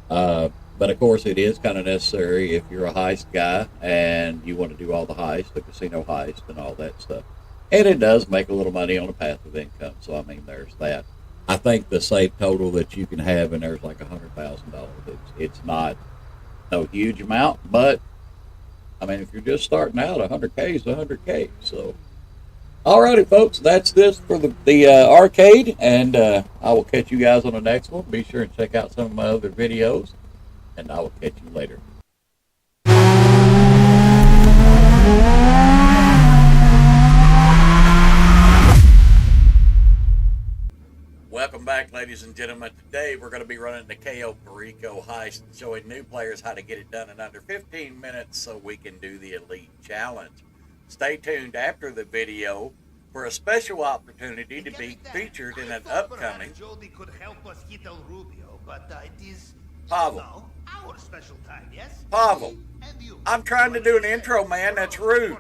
S1: But of course, it is kind of necessary if you're a heist guy and you want to do all the heists, the casino heist and all that stuff. And it does make a little money on a passive income. So, I mean, there's that. I think the safe total that you can have in there is like $100,000. It's not no huge amount, but I mean, if you're just starting out, 100K is 100K. So, alrighty, folks, that's this for the arcade, and I will catch you guys on the next one. Be sure and check out some of my other videos, and I will catch you later. Welcome back, ladies and gentlemen. Today we're going to be running the KO Perico heist and showing new players how to get it done in under 15 minutes so we can do the Elite Challenge. Stay tuned after the video for a special opportunity to be featured in an upcoming Pavel.
S2: Our special time, yes?
S1: Pavel, I'm trying to do an intro, man. That's rude.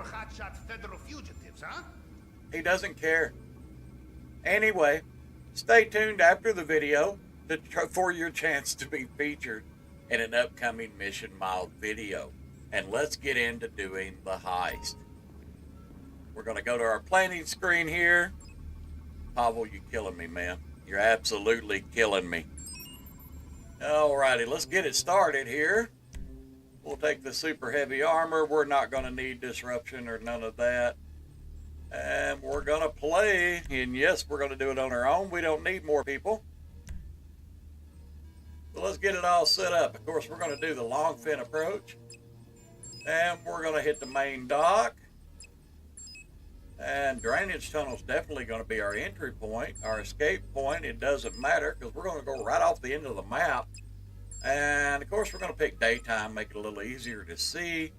S1: He doesn't care. Anyway, stay tuned after the video for your chance to be featured in an upcoming Mission Mild video. And let's get into doing the heist. We're going to go to our planning screen here. Pavel, you're killing me, man. You're absolutely killing me. Alrighty, let's get it started here. We'll take the super heavy armor. We're not going to need disruption or none of that. And we're going to play. And yes, we're going to do it on our own. We don't need more people. So let's get it all set up. Of course, we're going to do the long fin approach. And we're going to hit the main dock. And drainage tunnel is definitely going to be our entry point, our escape point. It doesn't matter because we're going to go right off the end of the map. And of course, we're going to pick daytime, make it a little easier to see.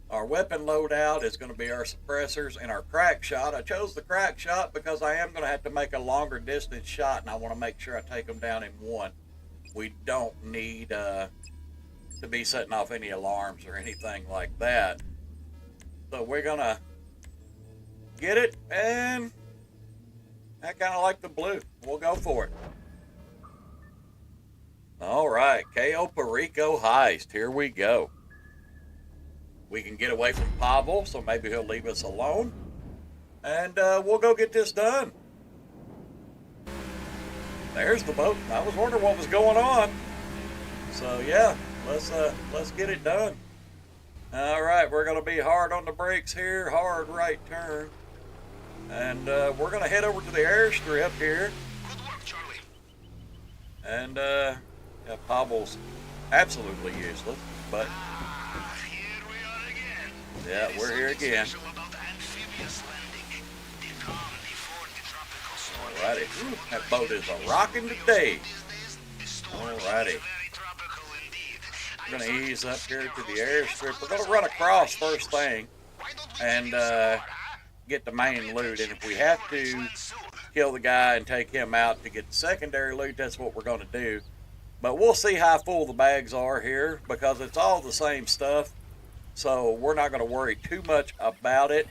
S1: Our weapon loadout is going to be our suppressors and our crack shot. I chose the crack shot because I am going to have to make a longer distance shot, and I want to make sure I take them down in one. We don't need to be setting off any alarms or anything like that. So we're going to get it, and I kind of like the blue. We'll go for it. All right, KO Perico heist. Here we go. We can get away from Pavel, so maybe he'll leave us alone, and we'll go get this done. There's the boat. I was wondering what was going on. So yeah, let's get it done. All right, we're gonna be hard on the brakes here, hard right turn. And we're going to head over to the airstrip here.
S2: Good work, Charlie.
S1: And yeah, Pavel's absolutely useless, but
S2: Here we are again.
S1: yeah, we're here again. Alrighty, that boat is a rockin' today. Alrighty. We're going to ease up here to the airstrip. We're going to run across first thing and get the main loot, and if we have to kill the guy and take him out to get the secondary loot, that's what we're going to do. But we'll see how full the bags are here because it's all the same stuff. So we're not going to worry too much about it.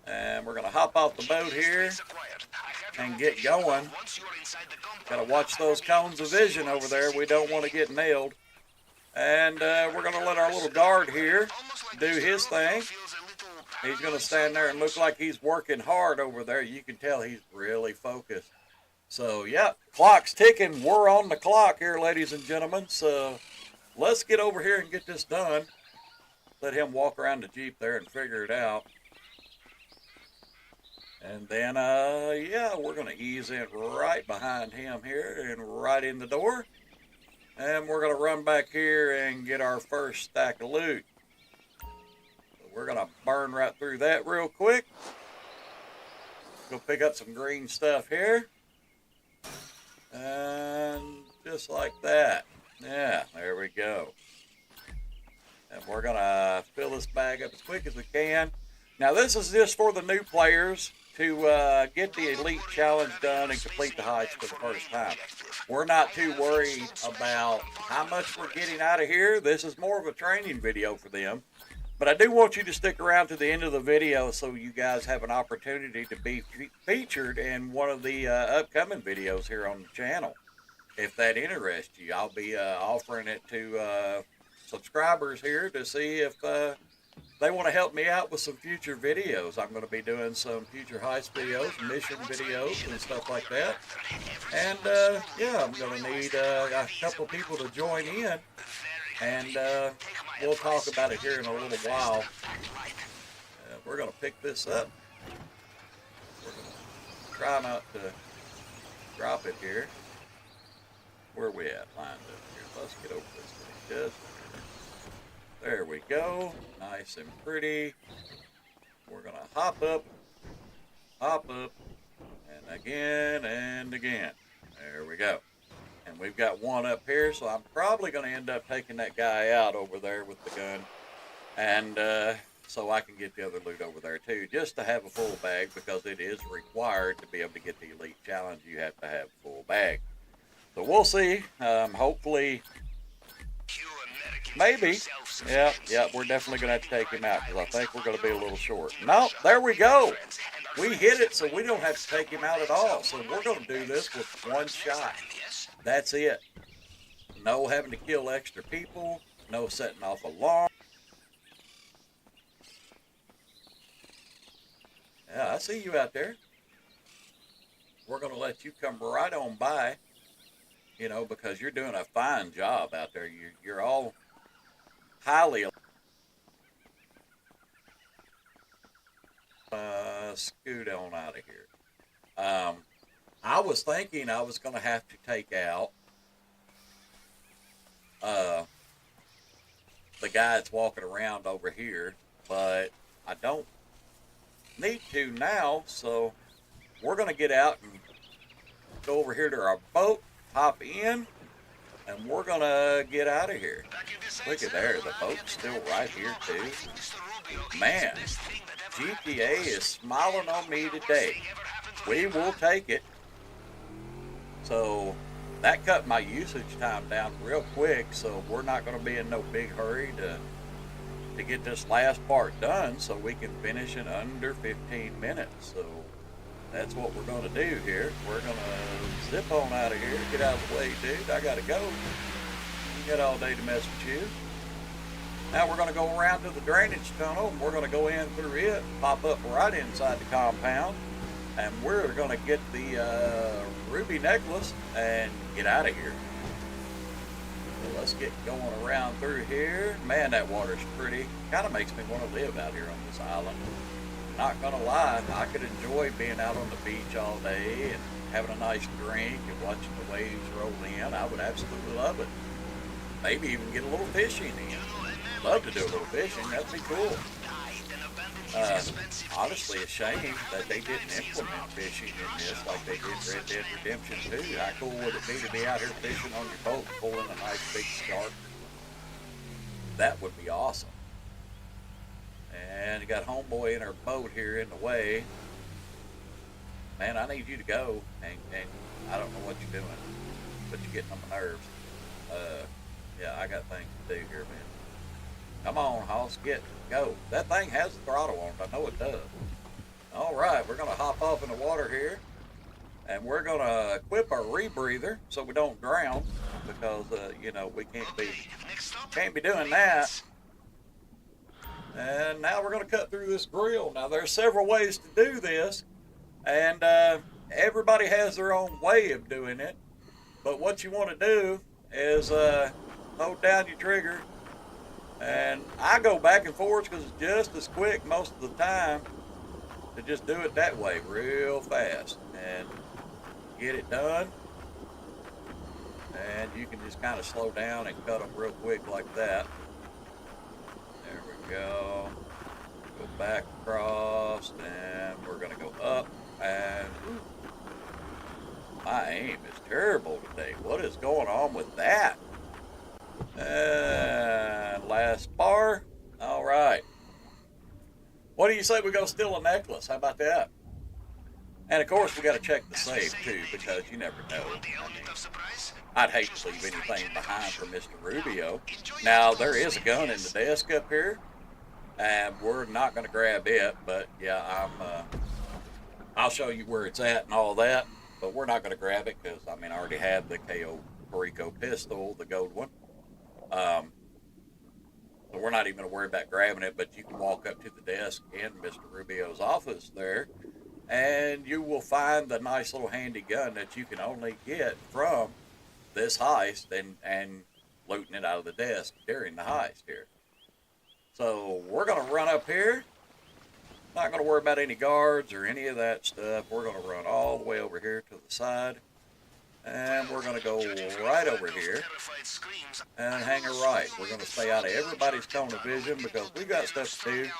S1: And we're going to hop off the boat here and get going. Got to watch those cones of vision over there. We don't want to get nailed. And we're going to let our little guard here do his thing. He's going to stand there and look like he's working hard over there. You can tell he's really focused. So, yeah, clock's ticking. We're on the clock here, ladies and gentlemen. So, let's get over here and get this done. Let him walk around the Jeep there and figure it out. And then, yeah, we're going to ease in right behind him here and right in the door. And we're going to run back here and get our first stack of loot. So we're going to burn right through that real quick. Go pick up some green stuff here. And just like that. Yeah, there we go. And we're going to fill this bag up as quick as we can. Now, this is just for the new players to get the Elite Challenge done and complete the heist for the first time. We're not too worried about how much we're getting out of here. This is more of a training video for them. But I do want you to stick around to the end of the video so you guys have an opportunity to be featured in one of the upcoming videos here on the channel. If that interests you, I'll be offering it to subscribers here to see if they want to help me out with some future videos. I'm going to be doing some future heist videos, mission videos, and stuff like that. And, yeah, I'm going to need a couple of people to join in. And we'll talk about it here in a little while. We're going to pick this up. We're going to try not to drop it here. Where are we at lined up here? Let's get over this way. Just there we go. Nice and pretty. We're going to hop up, and again and again. There we go. And we've got one up here, so I'm probably going to end up taking that guy out over there with the gun. And so I can get the other loot over there too, just to have a full bag, because it is required to be able to get the Elite Challenge. You have to have a full bag. So we'll see. Hopefully, maybe. Yeah, we're definitely going to have to take him out, because I think we're going to be a little short. No, there we go. We hit it, so we don't have to take him out at all. So we're going to do this with one shot. That's it. No having to kill extra people. No setting off alarm. Yeah, I see you out there. We're going to let you come right on by, you know, because you're doing a fine job out there. You're all highly scoot on out of here. I was thinking I was going to have to take out the guy that's walking around over here, but I don't need to now, so we're going to get out and go over here to our boat, hop in, and we're going to get out of here. Look at there, the boat's still right here too. Man, GTA is smiling on me today. We will take it. So that cut my usage time down real quick, so we're not going to be in no big hurry to get this last part done so we can finish in under 15 minutes. So that's what we're going to do here. We're going to zip on out of here, get out of the way, dude. I got to go. You got all day to mess with you. Now we're going to go around to the drainage tunnel, and we're going to go in through it, pop up right inside the compound, and we're going to get the ruby necklace and get out of here. So let's get going around through here. Man, that water's pretty. Kind of makes me want to live out here on this island. Not going to lie, I could enjoy being out on the beach all day and having a nice drink and watching the waves roll in. I would absolutely love it. Maybe even get a little fishing in. Love to do a little fishing. That'd be cool. Honestly, a shame that they didn't implement fishing in this like they did Red Dead Redemption 2. How cool would it be to be out here fishing on your boat, pulling a nice big shark? That would be awesome. And you got homeboy in our boat here in the way. Man, I need you to go, and I don't know what you're doing. but you're getting on my nerves. Yeah, I got things to do here, man. Come on, Hoss, go. That thing has the throttle on it. I know it does. All right, we're going to hop off in the water here, and we're going to equip our rebreather so we don't drown, because, you know, we can't be doing that. And now we're going to cut through this grill. Now, there's several ways to do this, and everybody has their own way of doing it. But what you want to do is hold down your trigger, and I go back and forth because it's just as quick most of the time to just do it that way real fast and get it done. And you can just kind of slow down and cut them real quick like that. There we go. Go back across, and we're going to go up, and my aim is terrible today. What is going on with that? And last bar. All right. What do you say we go steal a necklace? How about that? And of course, we got to check the safe too, because you never know. I'd hate to leave anything behind for Mr. Rubio. Now, there is a gun in the desk up here, and we're not going to grab it, but yeah, I'll show you where it's at and all that, but we're not going to grab it because, I mean, I already have the KO Perico pistol, the gold one. So we're not even going to worry about grabbing it, but you can walk up to the desk in Mr. Rubio's office there, and you will find the nice little handy gun that you can only get from this heist and looting it out of the desk during the heist here. So we're going to run up here. Not going to worry about any guards or any of that stuff. We're going to run all the way over here to the side. And we're going to go right over here and hang a right. We're going to stay out of everybody's cone of vision because we've got stuff to do.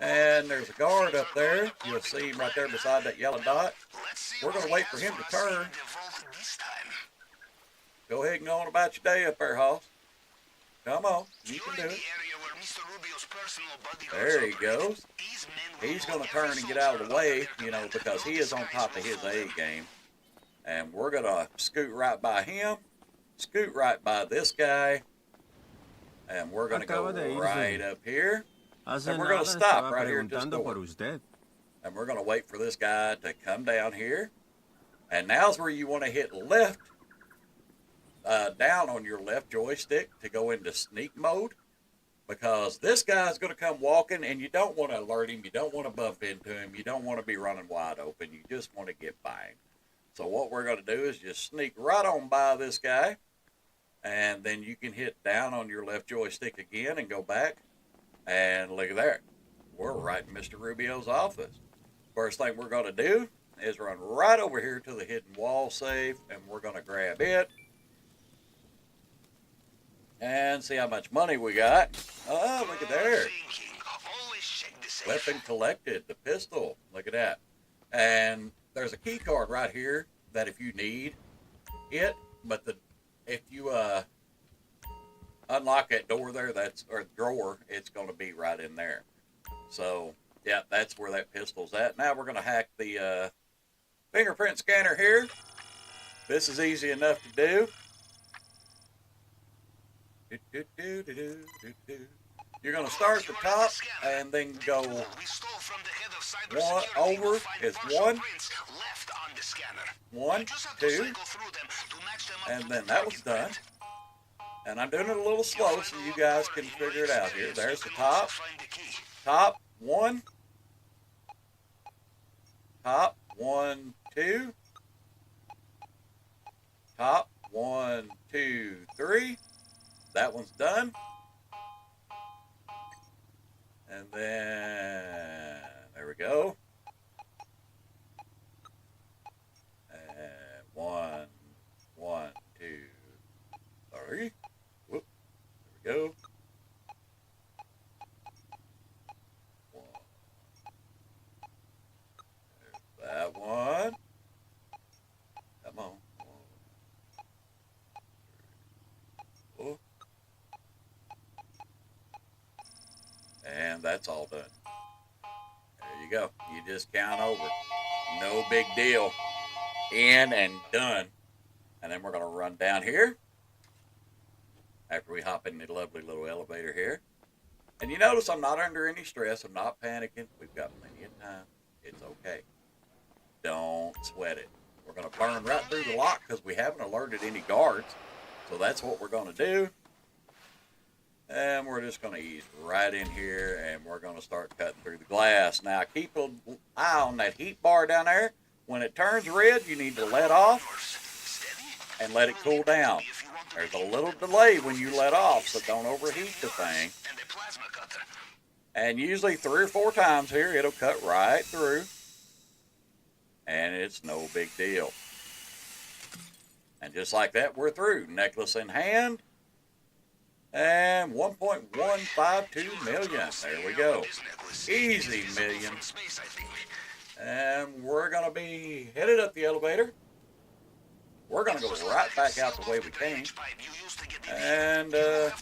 S1: And there's a guard up there. You'll see him right there beside that yellow dot. We're going to wait for him to turn. Go ahead and go on about your day up there, Hoss. Come on, you can do it. There he goes. He's going to turn and get out of the way, you know, because he is on top of his A game. And we're going to scoot right by him, scoot right by this guy, and we're going to go right up here. And we're going to stop right here at this door. And we're going to wait for this guy to come down here. And now's where you want to hit left, down on your left joystick to go into sneak mode. Because this guy's going to come walking, and you don't want to alert him. You don't want to bump into him. You don't want to be running wide open. You just want to get by him. So what we're going to do is just sneak right on by this guy, and then you can hit down on your left joystick again and go back, and look at there. We're right in Mr. Rubio's office. First thing we're going to do is run right over here to the hidden wall safe, and we're going to grab it and see how much money we got. Oh, look at there. Weapon collected, the pistol. Look at that. And there's a key card right here that if you need it, but if you unlock that door there, or drawer, it's going to be right in there. So yeah, that's where that pistol's at. Now we're going to hack the fingerprint scanner here. This is easy enough to do. You're going to start at the top and then go one over. It's 1, 1, 2, and then that was done. And I'm doing it a little slow so you guys can figure it out here. There's the top. Top 1. Top 1, 2. Top 1, 2, 3. That one's done. And then, there we go. And 1, 1, 2, 3. Whoop. There we go. 1. There's that one. Come on. 1, 2, 3, 4. And that's all done. There you go. You just count over. No big deal. In and done. And then we're going to run down here after we hop in the lovely little elevator here. And you notice I'm not under any stress. I'm not panicking. We've got plenty of time. It's okay. Don't sweat it. We're going to burn right through the lock because we haven't alerted any guards. So that's what we're going to do. And we're just going to ease right in here, and we're going to start cutting through the glass. Now, keep an eye on that heat bar down there. When it turns red, you need to let off and let it cool down. There's a little delay when you let off, so don't overheat the thing. And usually 3 or 4 times here, it'll cut right through. And it's no big deal. And just like that, we're through. Necklace in hand. And 1.152 million. There we go. Easy million. And we're going to be headed up the elevator. We're going to go right back out the way we came. And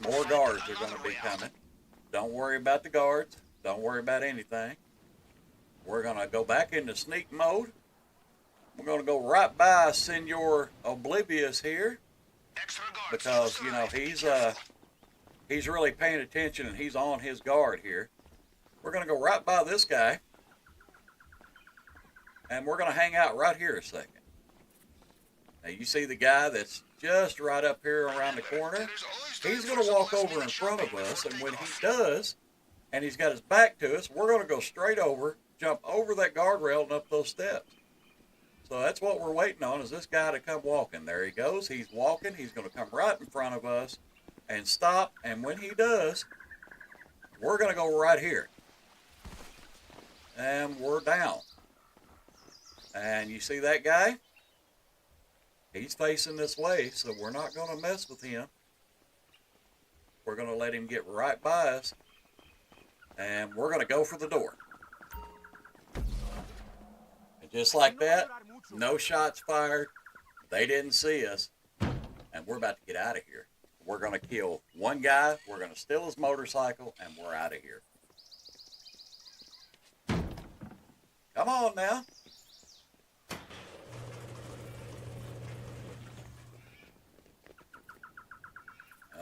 S1: more guards are going to be coming. Don't worry about the guards. Don't worry about anything. We're going to go back into sneak mode. We're going to go right by Senor Oblivious here. Because, you know, he's really paying attention and he's on his guard here. We're going to go right by this guy. And we're going to hang out right here a second. Now, you see the guy that's just right up here around the corner? He's going to walk over in front of us, and when he does, and he's got his back to us, we're going to go straight over, jump over that guardrail and up those steps. So that's what we're waiting on, is this guy to come walking. There he goes. He's walking. He's going to come right in front of us and stop, and when he does, we're going to go right here. And we're down. And you see that guy? He's facing this way, so we're not going to mess with him. We're going to let him get right by us. And we're going to go for the door. And just like that, no shots fired. They didn't see us. And we're about to get out of here. We're going to kill one guy. We're going to steal his motorcycle. And we're out of here. Come on now.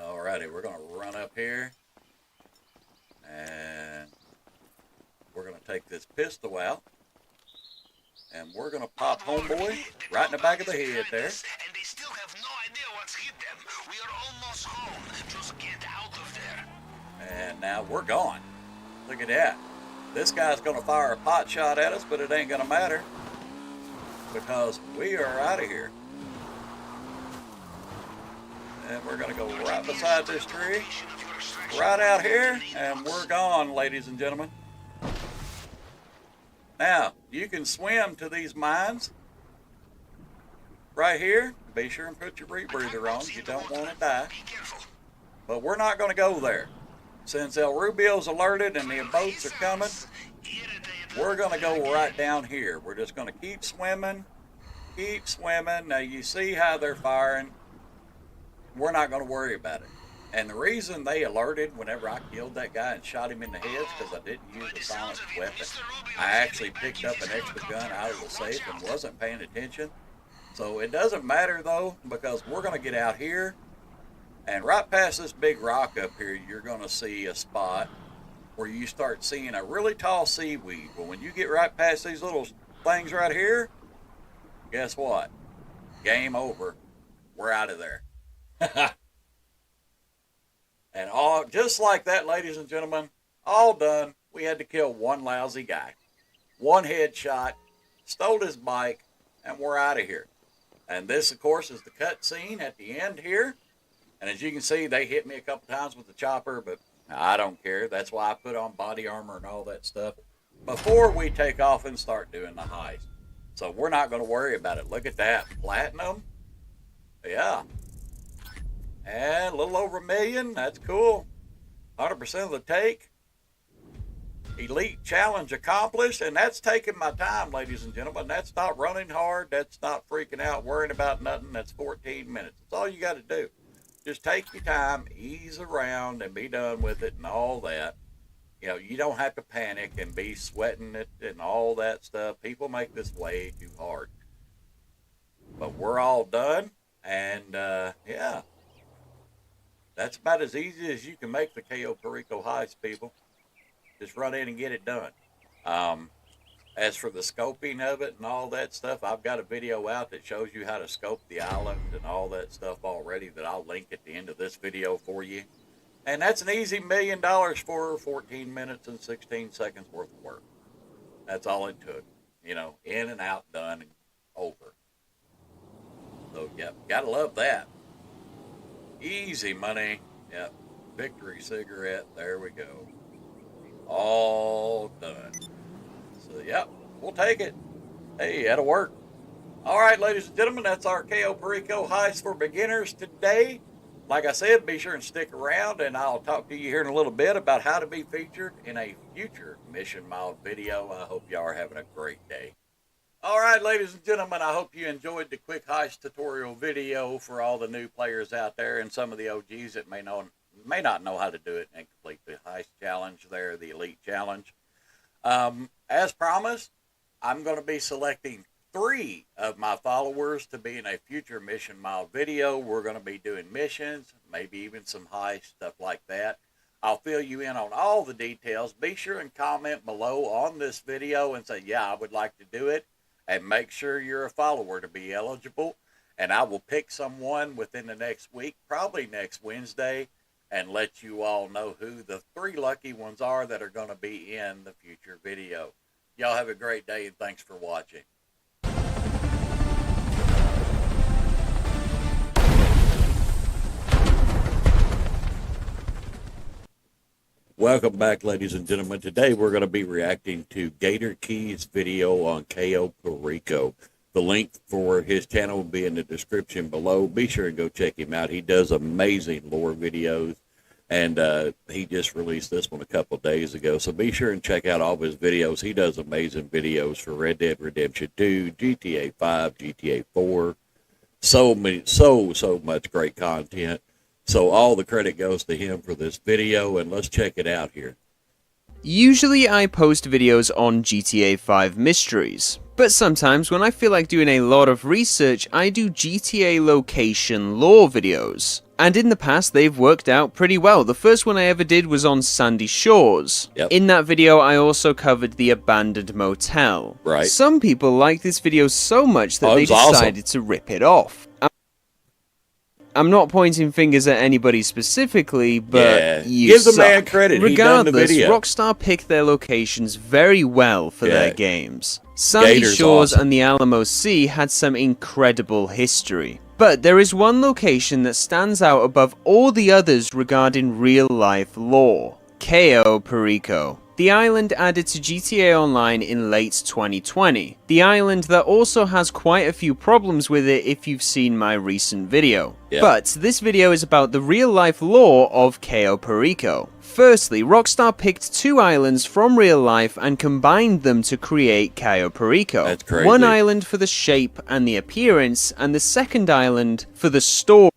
S1: Alrighty, we're going to run up here, and we're going to take this pistol out, and we're going to pop homeboy right in the back of the head there.
S2: And they still have no idea what's hit them. We are almost home. Just get out of there.
S1: And now we're gone. Look at that. This guy's going to fire a pot shot at us, but it ain't going to matter because we are out of here. And we're going to go right beside this tree, right out here, and we're gone, ladies and gentlemen. Now, you can swim to these mines right here. Be sure and put your rebreather on. You don't want to die. But we're not going to go there. Since El Rubio's alerted and the boats are coming, we're going to go right down here. We're just going to keep swimming, keep swimming. Now, you see how they're firing. We're not going to worry about it. And the reason they alerted whenever I killed that guy and shot him in the head is because I didn't use a silenced weapon. I actually picked up an extra gun out of the safe and wasn't paying attention. So it doesn't matter though, because we're going to get out here. And right past this big rock up here, you're going to see a spot where you start seeing a really tall seaweed. Well, when you get right past these little things right here, guess what? Game over. We're out of there. And all just like that, ladies and gentlemen, all done. We had to kill one lousy guy. One headshot, stole his bike, and we're out of here. And this, of course, is the cut scene at the end here. And as you can see, they hit me a couple times with the chopper, but I don't care. That's why I put on body armor and all that stuff before we take off and start doing the heist. So we're not going to worry about it. Look at that. Platinum. Yeah. And a little over $1 million. That's cool. 100% of the take. Elite challenge accomplished. And that's taking my time, ladies and gentlemen. That's not running hard. That's not freaking out, worrying about nothing. That's 14 minutes. That's all you got to do. Just take your time, ease around, and be done with it and all that. You know, you don't have to panic and be sweating it and all that stuff. People make this way too hard. But we're all done. And yeah, that's about as easy as you can make the Cayo Perico heist, people. Just run in and get it done. As for the scoping of it and all that stuff, I've got a video out that shows you how to scope the island and all that stuff already that I'll link at the end of this video for you. And that's an easy $1 million for 14 minutes and 16 seconds worth of work. That's all it took. You know, in and out, done, and over. So, yeah, gotta love that. Easy money. Yep. Victory cigarette. There we go. All done. So, yep, we'll take it. Hey, that'll work. All right, ladies and gentlemen, that's our Cayo Perico heist for beginners today. Like I said, be sure and stick around, and I'll talk to you here in a little bit about how to be featured in a future Mission Mod video. I hope y'all are having a great day. All right, ladies and gentlemen, I hope you enjoyed the quick heist tutorial video for all the new players out there and some of the OGs that may not know how to do it and complete the heist challenge there, the elite challenge. As promised, I'm going to be selecting 3 of my followers to be in a future Mission Mod video. We're going to be doing missions, maybe even some heist, stuff like that. I'll fill you in on all the details. Be sure and comment below on this video and say, yeah, I would like to do it. And make sure you're a follower to be eligible. And I will pick someone within the next week, probably next Wednesday, and let you all know who the 3 lucky ones are that are going to be in the future video. Y'all have a great day, and thanks for watching. Welcome back, ladies and gentlemen. Today we're going to be reacting to Gator Key's video on Cayo Perico. The link for his channel will be in the description below. Be sure and go check him out. He does amazing lore videos, and he just released this one a couple days ago. So be sure and check out all of his videos. He does amazing videos for Red Dead Redemption 2, GTA 5, GTA 4. So much great content. So all the credit goes to him for this video, and let's check it out here.
S6: Usually I post videos on GTA 5 mysteries, but sometimes when I feel like doing a lot of research, I do GTA location lore videos. And in the past, they've worked out pretty well. The first one I ever did was on Sandy Shores.
S1: Yep.
S6: In that video, I also covered the abandoned motel.
S1: Right.
S6: Some people liked this video so much that they decided to rip it off. I'm not pointing fingers at anybody specifically, but you
S1: give the
S6: suck.
S1: man credit.
S6: Regardless,
S1: he done the video.
S6: Rockstar picked their locations very well for their games. Sandy
S1: Gator's
S6: Shores
S1: awesome.
S6: and the Alamo Sea had some incredible history. But there is one location that stands out above all the others regarding real-life lore: Cayo Perico. The island added to GTA Online in late 2020. The island that also has quite a few problems with it if you've seen my recent video.
S1: Yep.
S6: But this video is about the real-life lore of Cayo Perico. Firstly, Rockstar picked 2 islands from real life and combined them to create Cayo Perico.
S1: That's crazy.
S6: One island for the shape and the appearance, and the second island for the story.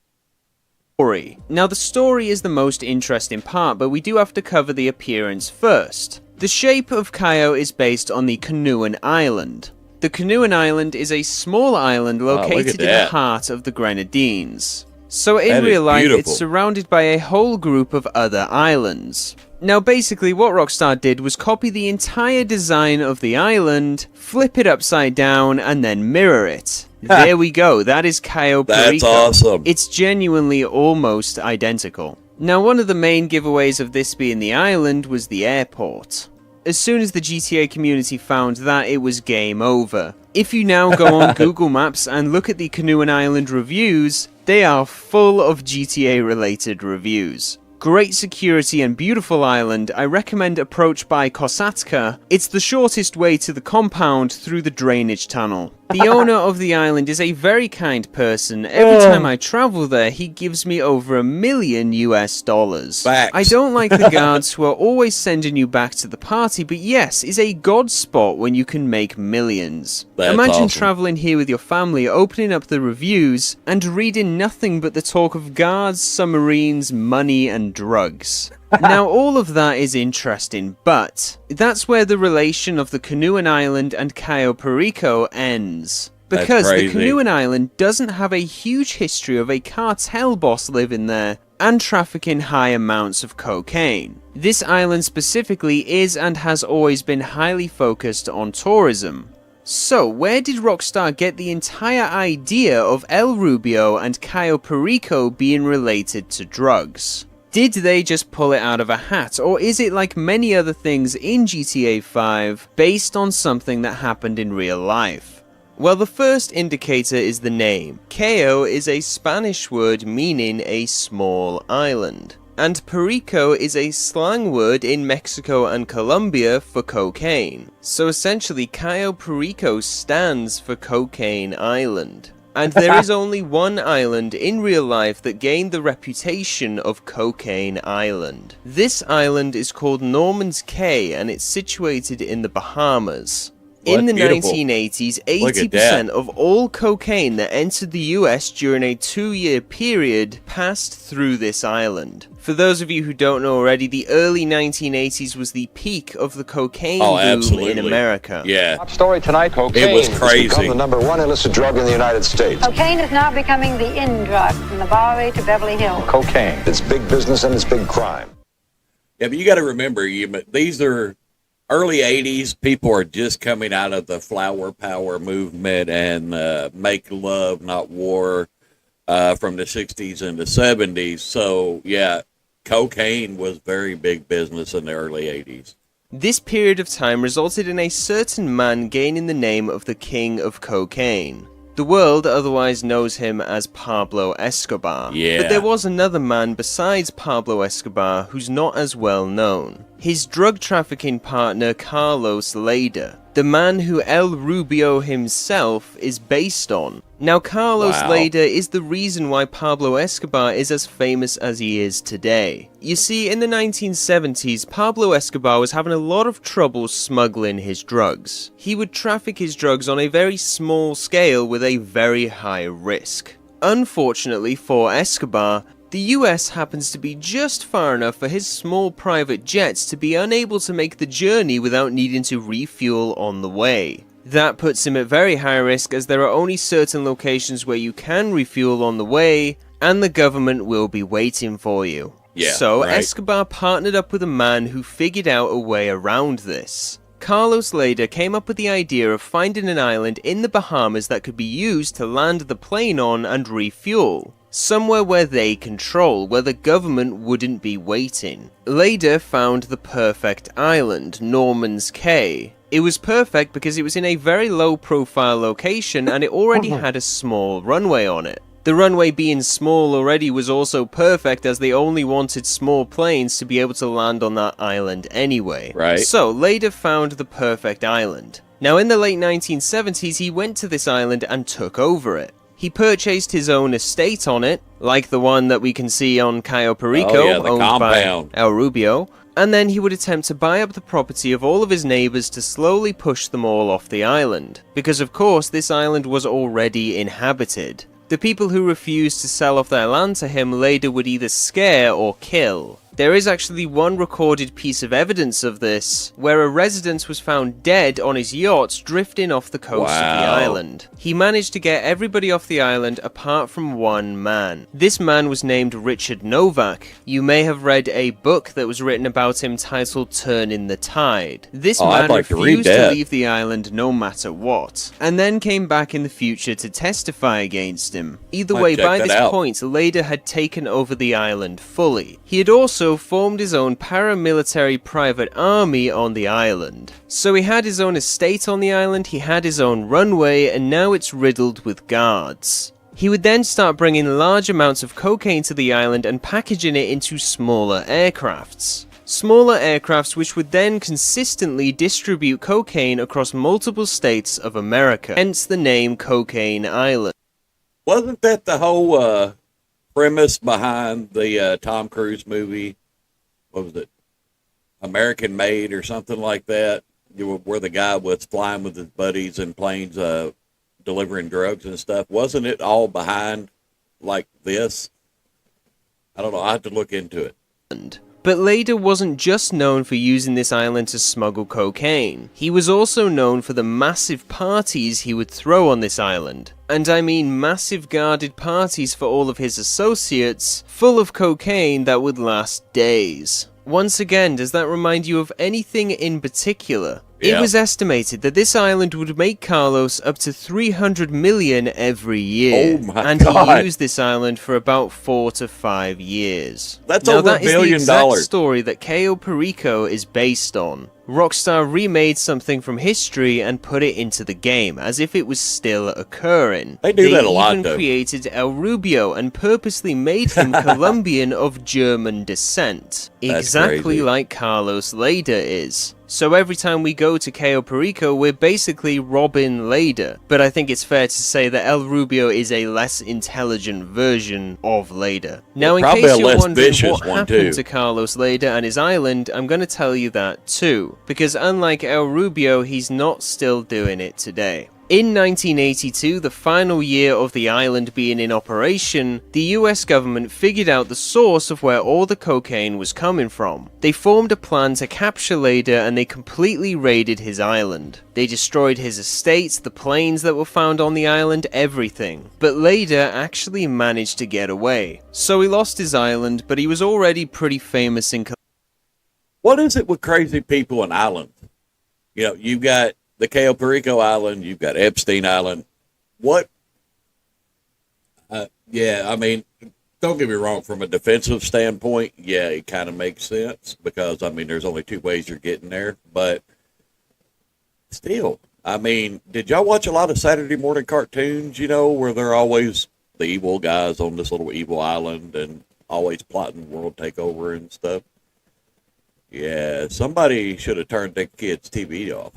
S6: Now, the story is the most interesting part, but we do have to cover the appearance first. The shape of Cayo is based on the Canoan Island. The Canoan Island is a small island located in the heart of the Grenadines. So in real life, it's surrounded by a whole group of other islands. Now basically what Rockstar did was copy the entire design of the island, flip it upside down, and then mirror it. There we go, that is Cayo Perico.
S1: That's awesome.
S6: It's genuinely almost identical. Now one of the main giveaways of this being the island was the airport. As soon as the GTA community found that, it was game over. If you now go on Google Maps and look at the Canoan Island reviews, they are full of GTA related reviews. Great security and beautiful island. I recommend approach by Kosatka. It's the shortest way to the compound through the drainage tunnel. The owner of the island is a very kind person. Every time I travel there, he gives me over $1 million US.
S1: Facts.
S6: I don't like the guards who are always sending you back to the party, but yes, is a god spot when you can make millions.
S1: That's
S6: Imagine
S1: awesome.
S6: traveling here with your family, opening up the reviews, and reading nothing but the talk of guards, submarines, money, and drugs. Now, all of that is interesting, but that's where the relation of the Canoan Island and Cayo Perico ends. because the Canoan Island doesn't have a huge history of a cartel boss living there and trafficking high amounts of cocaine. This island specifically is and has always been highly focused on tourism. So, where did Rockstar get the entire idea of El Rubio and Cayo Perico being related to drugs? Did they just pull it out of a hat, or is it like many other things in GTA 5, based on something that happened in real life? Well, the first indicator is the name. Cayo is a Spanish word meaning a small island, and Perico is a slang word in Mexico and Colombia for cocaine. So essentially, Cayo Perico stands for Cocaine Island. And there is only one island in real life that gained the reputation of Cocaine Island. This island is called Norman's Cay, and it's situated in the Bahamas. In the 1980s, 80% of all cocaine that entered the US during a 2-year period passed through this island. For those of you who don't know already, the early 1980s was the peak of the cocaine boom in America.
S1: Yeah.
S7: Top story tonight, cocaine
S1: it was crazy.
S7: Has become the number 1 illicit drug in the United States.
S8: Cocaine is now becoming the in drug from the Bowery to Beverly Hills.
S7: Cocaine. It's big business and it's big crime.
S1: Yeah, but you got to remember, these are early 80s. People are just coming out of the flower power movement and make love, not war, from the 60s and the 70s. So, yeah, cocaine was very big business in the early 80s.
S6: This period of time resulted in a certain man gaining the name of the King of Cocaine. The world otherwise knows him as Pablo Escobar.
S1: Yeah.
S6: But there was another man besides Pablo Escobar who's not as well known. His drug trafficking partner Carlos Leyder, the man who El Rubio himself is based on. Now Carlos Leyder is the reason why Pablo Escobar is as famous as he is today. You see, in the 1970s, Pablo Escobar was having a lot of trouble smuggling his drugs. He would traffic his drugs on a very small scale with a very high risk. Unfortunately for Escobar, the US happens to be just far enough for his small private jets to be unable to make the journey without needing to refuel on the way. That puts him at very high risk, as there are only certain locations where you can refuel on the way, and the government will be waiting for you.
S1: Yeah,
S6: so
S1: right.
S6: Escobar partnered up with a man who figured out a way around this. Carlos Leyder came up with the idea of finding an island in the Bahamas that could be used to land the plane on and refuel. Somewhere where they control, where the government wouldn't be waiting. Leyder found the perfect island, Norman's Cay. It was perfect because it was in a very low profile location and it already had a small runway on it. The runway being small already was also perfect, as they only wanted small planes to be able to land on that island anyway.
S1: Right.
S6: So Leyder found the perfect island. Now in the late 1970s he went to this island and took over it. He purchased his own estate on it, like the one that we can see on Cayo Perico, owned
S1: compound
S6: by El Rubio, and then he would attempt to buy up the property of all of his neighbors to slowly push them all off the island. Because of course this island was already inhabited. The people who refused to sell off their land to him Leyder would either scare or kill. There is actually one recorded piece of evidence of this, where a resident was found dead on his yacht drifting off the coast of the island. He managed to get everybody off the island apart from one man. This man was named Richard Novak. You may have read a book that was written about him titled Turning the Tide. This man refused to leave the island no matter what, and then came back in the future to testify against him. Either way, by this point, Leyder had taken over the island fully. He had also formed his own paramilitary private army on the island. So he had his own estate on the island, he had his own runway, and now it's riddled with guards. He would then start bringing large amounts of cocaine to the island and packaging it into smaller aircrafts. Smaller aircrafts which would then consistently distribute cocaine across multiple states of America, hence the name Cocaine Island.
S1: Wasn't that the whole premise behind the Tom Cruise movie? What was it? American Made or something like that? Where the guy was flying with his buddies in planes delivering drugs and stuff. Wasn't it all behind like this? I don't know. I have to look into it.
S6: But Leda wasn't just known for using this island to smuggle cocaine. He was also known for the massive parties he would throw on this island. And I mean massive guarded parties for all of his associates, full of cocaine that would last days. Once again, does that remind you of anything in particular?
S1: Yeah.
S6: It was estimated that this island would make Carlos up to 300 million every year.
S1: Oh my
S6: and
S1: God.
S6: he used this island for about 4 to 5 years.
S1: That's
S6: now,
S1: over
S6: that
S1: $1
S6: is the
S1: billion.
S6: exact story that Cayo Perico is based on. Rockstar remade something from history and put it into the game, as if it was still occurring.
S1: They do that a lot,
S6: even
S1: though.
S6: created El Rubio and purposely made him Colombian of German descent.
S1: That's
S6: Exactly
S1: crazy.
S6: like Carlos Leda is. So every time we go to Cayo Perico, we're basically Robin Leda. But I think it's fair to say that El Rubio is a less intelligent version of Leda. Now, in
S1: Probably
S6: case
S1: a
S6: you're
S1: less
S6: wondering
S1: vicious
S6: what
S1: one,
S6: happened
S1: too.
S6: to Carlos Leda and his island, I'm going to tell you that too. Because unlike El Rubio, he's not still doing it today. In 1982, the final year of the island being in operation, the US government figured out the source of where all the cocaine was coming from. They formed a plan to capture Leda and they completely raided his island. They destroyed his estates, the planes that were found on the island, everything. But Leda actually managed to get away. So he lost his island, but he was already pretty famous in
S1: What is it with crazy people and islands? You know, you've got the Cayo Perico Island, you've got Epstein Island. What? Yeah, I mean, don't get me wrong, from a defensive standpoint, yeah, it kind of makes sense because, I mean, there's only two ways you're getting there. But still, I mean, did y'all watch a lot of Saturday morning cartoons, you know, where they're always the evil guys on this little evil island and always plotting world takeover and stuff? Yeah, somebody should have turned their kids' TV off.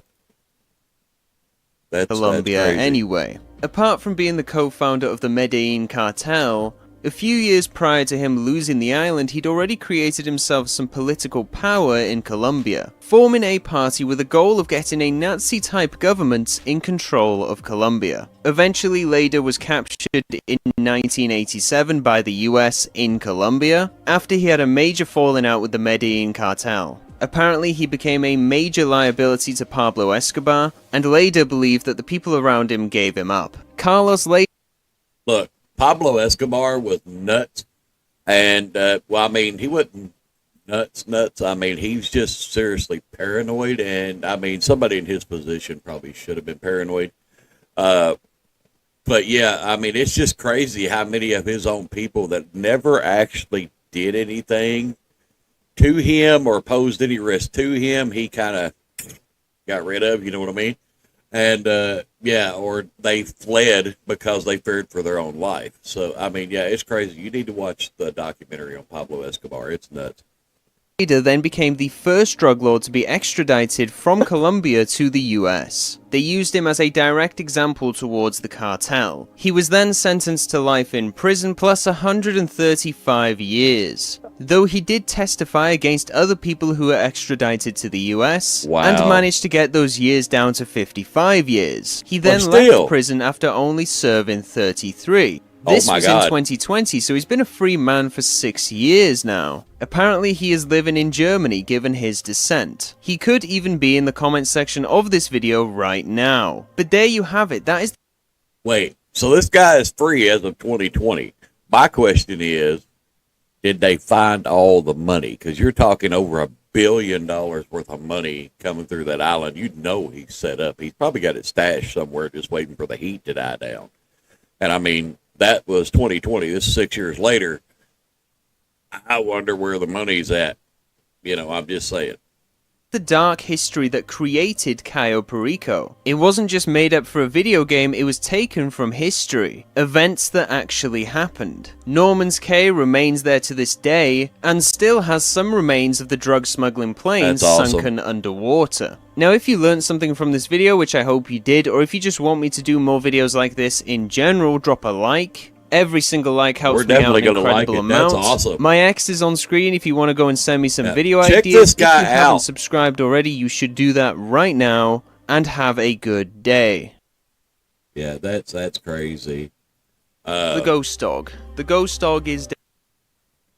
S1: That's
S6: Colombia
S1: crazy.
S6: anyway. Apart from being the co-founder of the Medellin cartel, a few years prior to him losing the island, he'd already created himself some political power in Colombia, forming a party with the goal of getting a Nazi-type government in control of Colombia. Eventually, Leda was captured in 1987 by the US in Colombia, after he had a major falling out with the Medellin cartel. Apparently, he became a major liability to Pablo Escobar, and Leda believed that the people around him gave him up. Carlos Leda...
S1: Look, Pablo Escobar was nuts. And, well, I mean, he wasn't nuts. I mean, he was just seriously paranoid. And, I mean, somebody in his position probably should have been paranoid. But, yeah, I mean, it's just crazy how many of his own people that never actually did anything to him or posed any risk to him, he kind of got rid of, you know what I mean? And, yeah, or they fled because they feared for their own life. So, I mean, yeah, it's crazy. You need to watch the documentary on Pablo Escobar. It's nuts.
S6: Leda then became the first drug lord to be extradited from Colombia to the US. They used him as a direct example towards the cartel. He was then sentenced to life in prison plus 135 years. Though he did testify against other people who were extradited to the US,
S1: Wow.
S6: and managed to get those years down to 55 years. He then
S1: Well, still.
S6: left prison after only serving 33.
S1: Oh
S6: This
S1: my
S6: was
S1: God.
S6: in 2020, so he's been a free man for 6 years now. Apparently he is living in Germany given his descent. He could even be in the comment section of this video right now. But there you have it, that is...
S1: Wait, so this guy is free as of 2020. My question is, did they find all the money? Because you're talking over $1 billion worth of money coming through that island. You know he's set up. He's probably got it stashed somewhere just waiting for the heat to die down. And I mean, that was 2020. This is 6 years later. I wonder where the money's at. You know, I'm just saying.
S6: the dark history that created Cayo Perico. It wasn't just made up for a video game, it was taken from history. Events that actually happened. Norman's Cay remains there to this day, and still has some remains of the drug smuggling planes
S1: That's awesome.
S6: sunken underwater. Now, if you learned something from this video, which I hope you did, or if you just want me to do more videos like this in general, drop a like. Every single like helps
S1: We're
S6: me out
S1: definitely
S6: an
S1: gonna like
S6: incredible
S1: it. That's
S6: amount.
S1: awesome.
S6: My ex is on screen if you want to go and send me some
S1: Yeah.
S6: video
S1: Check
S6: ideas.
S1: this guy
S6: if you haven't
S1: out.
S6: subscribed already, you should do that right now, and have a good day.
S1: Yeah, that's crazy.
S6: The Ghost Dog. The Ghost Dog is...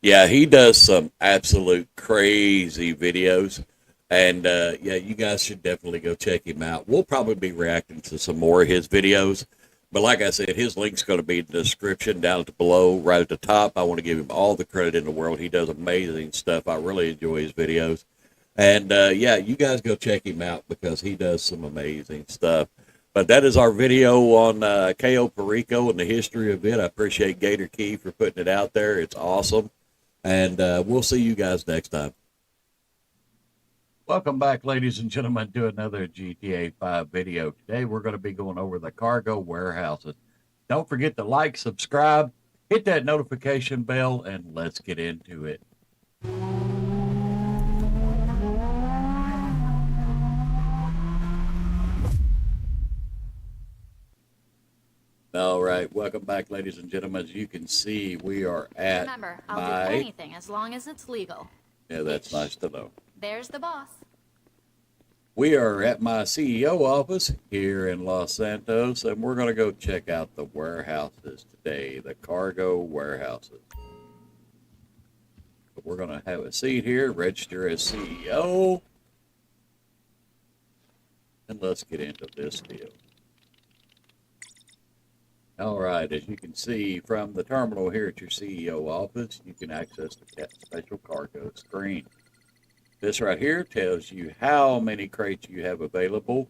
S1: Yeah, he does some absolute crazy videos. And yeah, you guys should definitely go check him out. We'll probably be reacting to some more of his videos. But like I said, his link's going to be in the description down at the below, right at the top. I want to give him all the credit in the world. He does amazing stuff. I really enjoy his videos. And yeah, you guys go check him out because he does some amazing stuff. But that is our video on Cayo Perico and the history of it. I appreciate Gator Key for putting it out there. It's awesome. And we'll see you guys next time. Welcome back, ladies and gentlemen, to another GTA 5 video. Today we're going to be going over the cargo warehouses. Don't forget to like, subscribe, hit that notification bell, and let's get into it. All right, welcome back, ladies and gentlemen. As you can see, we are at
S9: Remember, I'll do anything as long as it's legal.
S1: Yeah, that's nice to know.
S9: There's the boss.
S1: We are at my CEO office here in Los Santos, and we're going to go check out the warehouses today, the cargo warehouses. We're going to have a seat here, register as CEO, and let's get into this deal. All right, as you can see from the terminal here at your CEO office, you can access the special cargo screen. This right here tells you how many crates you have available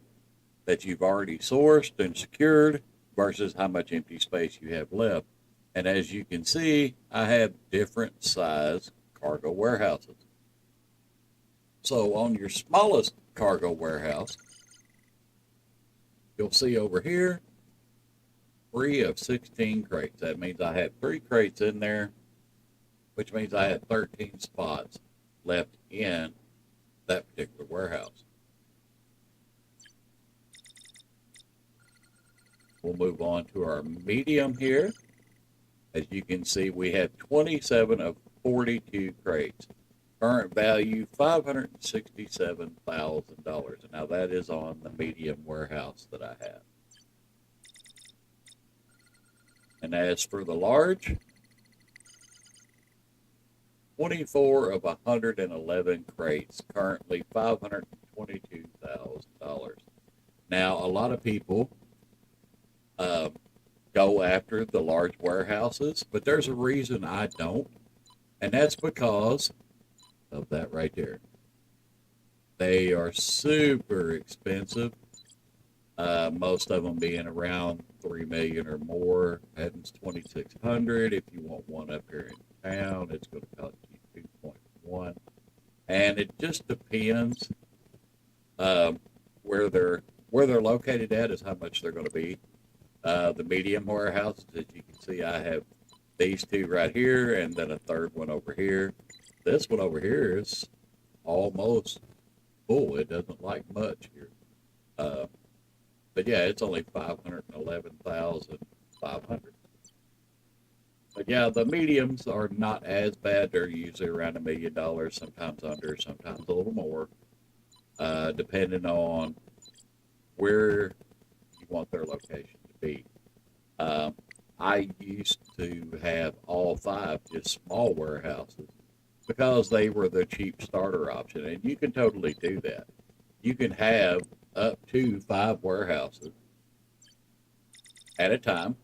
S1: that you've already sourced and secured versus how much empty space you have left. And as you can see, I have different size cargo warehouses. So on your smallest cargo warehouse, you'll see over here, 3 of 16 crates. That means I have 3 crates in there, which means I have 13 spots left in that particular warehouse. We'll move on to our medium here. As you can see, we have 27 of 42 crates. Current value, $567,000. Now that is on the medium warehouse that I have. And as for the large, 24 of 111 crates, currently $522,000. Now, a lot of people go after the large warehouses, but there's a reason I don't, and that's because of that right there. They are super expensive. Most of them being around $3 million or more. Heading's $2,600. If you want one up here in town, it's going to cost you $2.1. And it just depends where they're located at is how much they're going to be. The medium warehouses, as you can see, I have these 2 right here, and then a third one over here. This one over here is almost full. It doesn't like much here. But yeah, it's only $511,500. But yeah, the mediums are not as bad. They're usually around $1 million, sometimes under, sometimes a little more, depending on where you want their location to be. I used to have all 5 just small warehouses because they were the cheap starter option, and you can totally do that. You can have up to 5 warehouses at a time.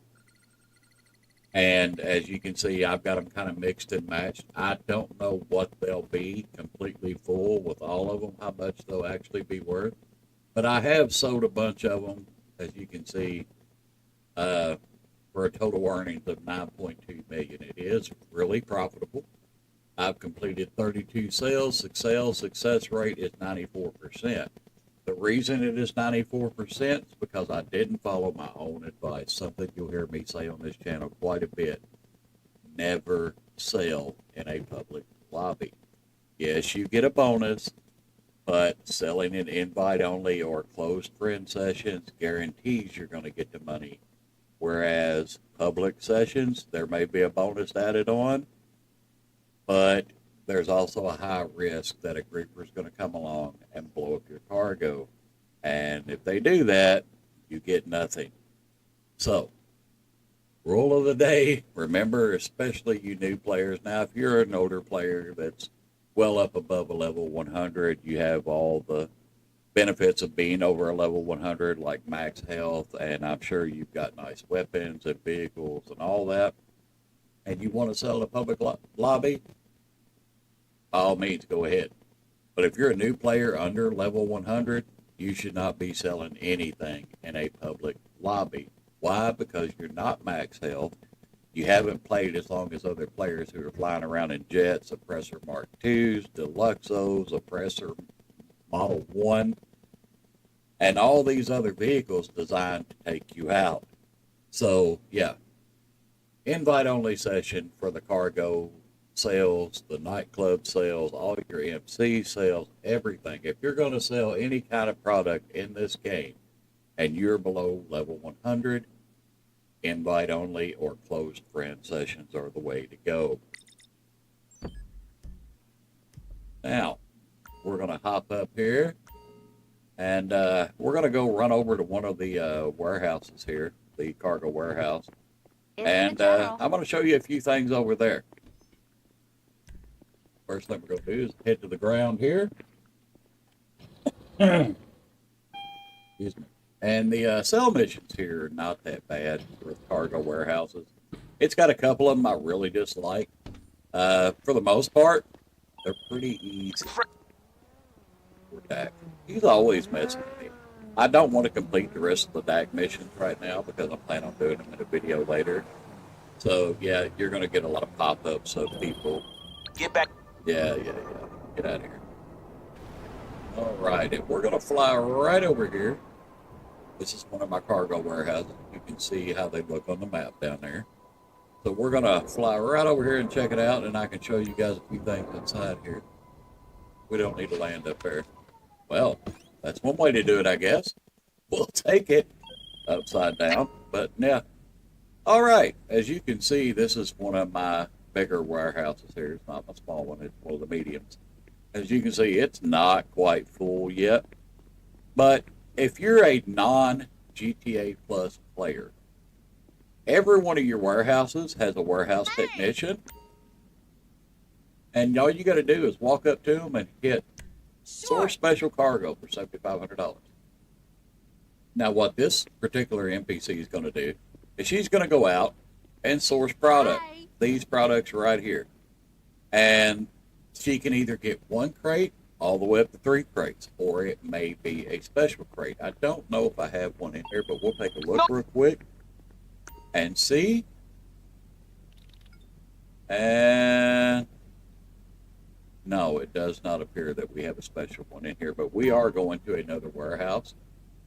S1: And as you can see, I've got them kind of mixed and matched. I don't know what they'll be completely full with all of them, how much they'll actually be worth. But I have sold a bunch of them, as you can see, for a total earnings of $9.2 million. It is really profitable. I've completed 32 sales. Success rate is 94%. The reason it is 94% is because I didn't follow my own advice. Something you'll hear me say on this channel quite a bit. Never sell in a public lobby. Yes, you get a bonus, but selling in invite only or closed friend sessions guarantees you're going to get the money. Whereas public sessions, there may be a bonus added on, but there's also a high risk that a grouper is going to come along and blow up your cargo. And if they do that, you get nothing. So, Rule of the day, remember, especially you new players. Now, if you're an older player that's well up above a level 100, you have all the benefits of being over a level 100, like max health, and I'm sure you've got nice weapons and vehicles and all that, and you want to sell in a public lobby, by all means, go ahead. But if you're a new player under level 100, you should not be selling anything in a public lobby. Why? Because you're not max health. You haven't played as long as other players who are flying around in jets, Oppressor Mark IIs, Deluxos, Oppressor Model 1, and all these other vehicles designed to take you out. So, yeah, invite-only session for the cargo sales, the nightclub sales, all your MC sales, everything. If you're going to sell any kind of product in this game and you're below level 100, invite only or closed friend sessions are the way to go. Now, we're going to hop up here and we're going to go run over to one of the warehouses here, the cargo warehouse. And I'm going to show you a few things over there. First thing we're going to do is head to the ground here. Excuse me. And the sell missions here are not that bad for cargo warehouses. It's got a couple of them I really dislike. For the most part, they're pretty easy. Dak. He's always messing with me. I don't want to complete the rest of the DAC missions right now because I plan on doing them in a video later. So, yeah, you're going to get a lot of pop-ups of people.
S2: Get back.
S1: Yeah. Get out of here. All right, and we're going to fly right over here. This is one of my cargo warehouses. You can see how they look on the map down there. So we're going to fly right over here and check it out, and I can show you guys a few things inside here. We don't need to land up there. Well, that's one way to do it, I guess. We'll take it upside down, but yeah. All right, as you can see, this is one of my bigger warehouses here. It's not my small one, it's one of the mediums. As you can see, it's not quite full yet, but if you're a non-GTA Plus player, every one of your warehouses has a warehouse technician, and all you got to do is walk up to them and hit source special cargo for $7,500. Now, what this particular NPC is going to do is she's going to go out and source product. These products right here. And she can either get one crate all the way up to 3 crates, or it may be a special crate. I don't know if I have one in here, but we'll take a look real quick and see. And no, it does not appear that we have a special one in here, but we are going to another warehouse,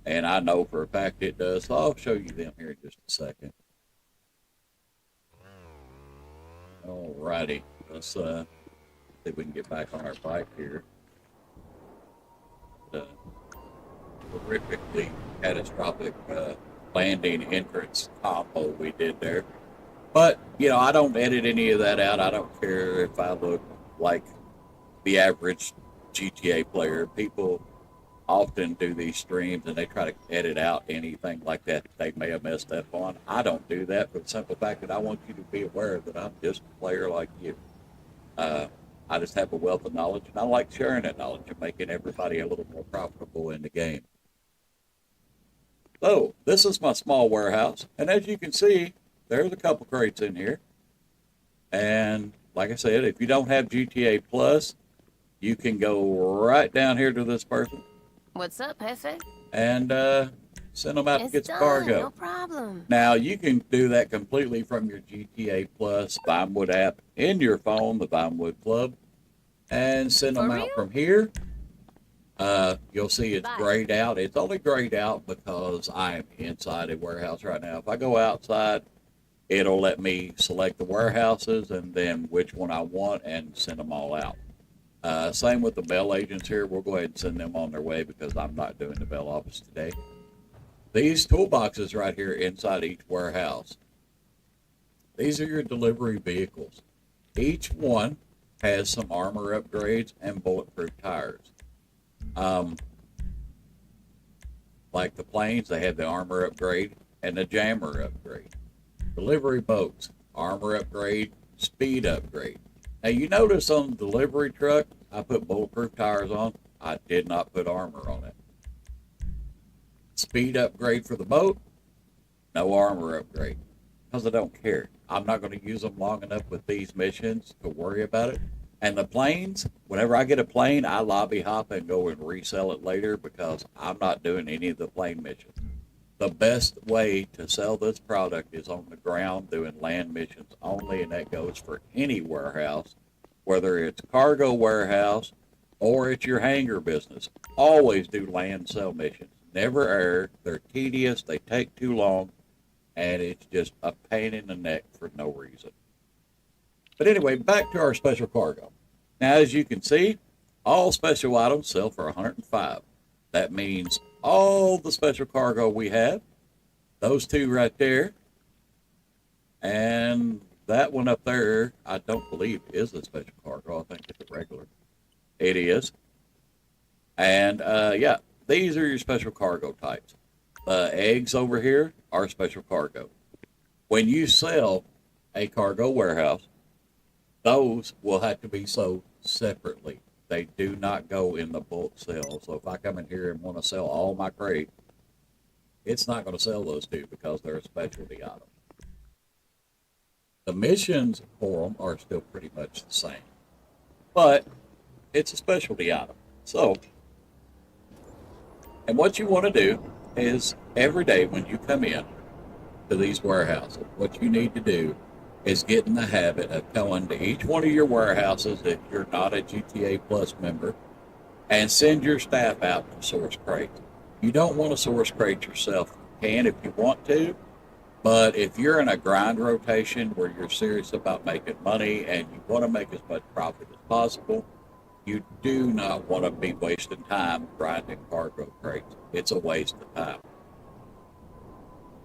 S1: and I know for a fact it does, so I'll show you them here in just a second. Alrighty, let's see if we can get back on our bike here. Horrifically catastrophic landing entrance combo we did there. But, you know, I don't edit any of that out. I don't care if I look like the average GTA player. People often do these streams and they try to edit out anything like that they may have messed up on. I don't do that for the simple fact that I want you to be aware that I'm just a player like you. I just have a wealth of knowledge, and I like sharing that knowledge and making everybody a little more profitable in the game. So, this is my small warehouse, and as you can see, there's a couple crates in here. And like I said, if you don't have GTA Plus, you can go right down here to this person.
S9: What's up, Jefe?
S1: And send them out to get some cargo.
S9: No problem.
S1: Now, you can do that completely from your GTA Plus Vinewood app in your phone, the Vinewood Club, and send them out from here. You'll see it's grayed out. It's only grayed out because I am inside a warehouse right now. If I go outside, it'll let me select the warehouses and then which one I want and send them all out. Same with the Bell agents here. We'll go ahead and send them on their way because I'm not doing the Bell office today. These toolboxes right here inside each warehouse, these are your delivery vehicles. Each one has some armor upgrades and bulletproof tires. Like the planes, they have the armor upgrade and the jammer upgrade. Delivery boats, armor upgrade, speed upgrade. Now you notice on the delivery truck, I put bulletproof tires on. I did not put armor on it. Speed upgrade for the boat, no armor upgrade. Because I don't care. I'm not going to use them long enough with these missions to worry about it. And the planes, whenever I get a plane, I lobby hop and go and resell it later because I'm not doing any of the plane missions. The best way to sell this product is on the ground doing land missions only, and that goes for any warehouse, whether it's cargo warehouse or it's your hangar business. Always do land sell missions. Never err. They're tedious. They take too long. And it's just a pain in the neck for no reason. But anyway, back to our special cargo. Now, as you can see, all special items sell for 105. That means all the special cargo we have, those two right there, and that one up there, I don't believe is a special cargo. I think it's a regular. It is. And, yeah, these are your special cargo types. The eggs over here are special cargo. When you sell a cargo warehouse, those will have to be sold separately. They do not go in the bulk sale. So if I come in here and want to sell all my crates, it's not going to sell those two because they're a specialty item. The missions for them are still pretty much the same, but it's a specialty item. So, and what you want to do is every day when you come in to these warehouses, what you need to do is get in the habit of going to each one of your warehouses if you're not a GTA Plus member and send your staff out to source crates. You don't want to source crates yourself. You can if you want to, but if you're in a grind rotation where you're serious about making money and you want to make as much profit as possible, you do not want to be wasting time grinding cargo crates. It's a waste of time.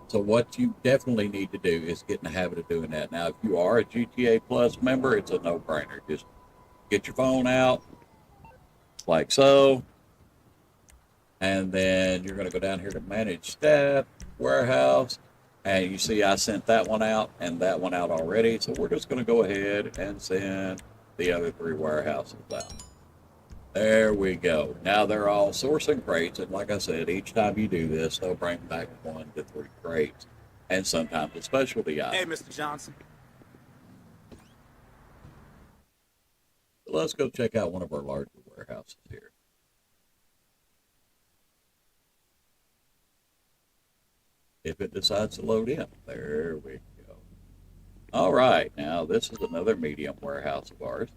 S1: So what you definitely need to do is get in the habit of doing that. Now, if you are a GTA Plus member, it's a no-brainer. Just get your phone out, like so, and then you're going to go down here to Manage Staff, Warehouse, and you see I sent that one out and that one out already. So we're just going to go ahead and send the other three warehouses out. There we go. Now they're all sourcing crates, and like I said, each time you do this, they'll bring back 1 to 3 crates, and sometimes a specialty item.
S3: Hey, Mr. Johnson.
S1: Let's go check out one of our larger warehouses here. If it decides to load in. There we go. All right, now this is another medium warehouse of ours.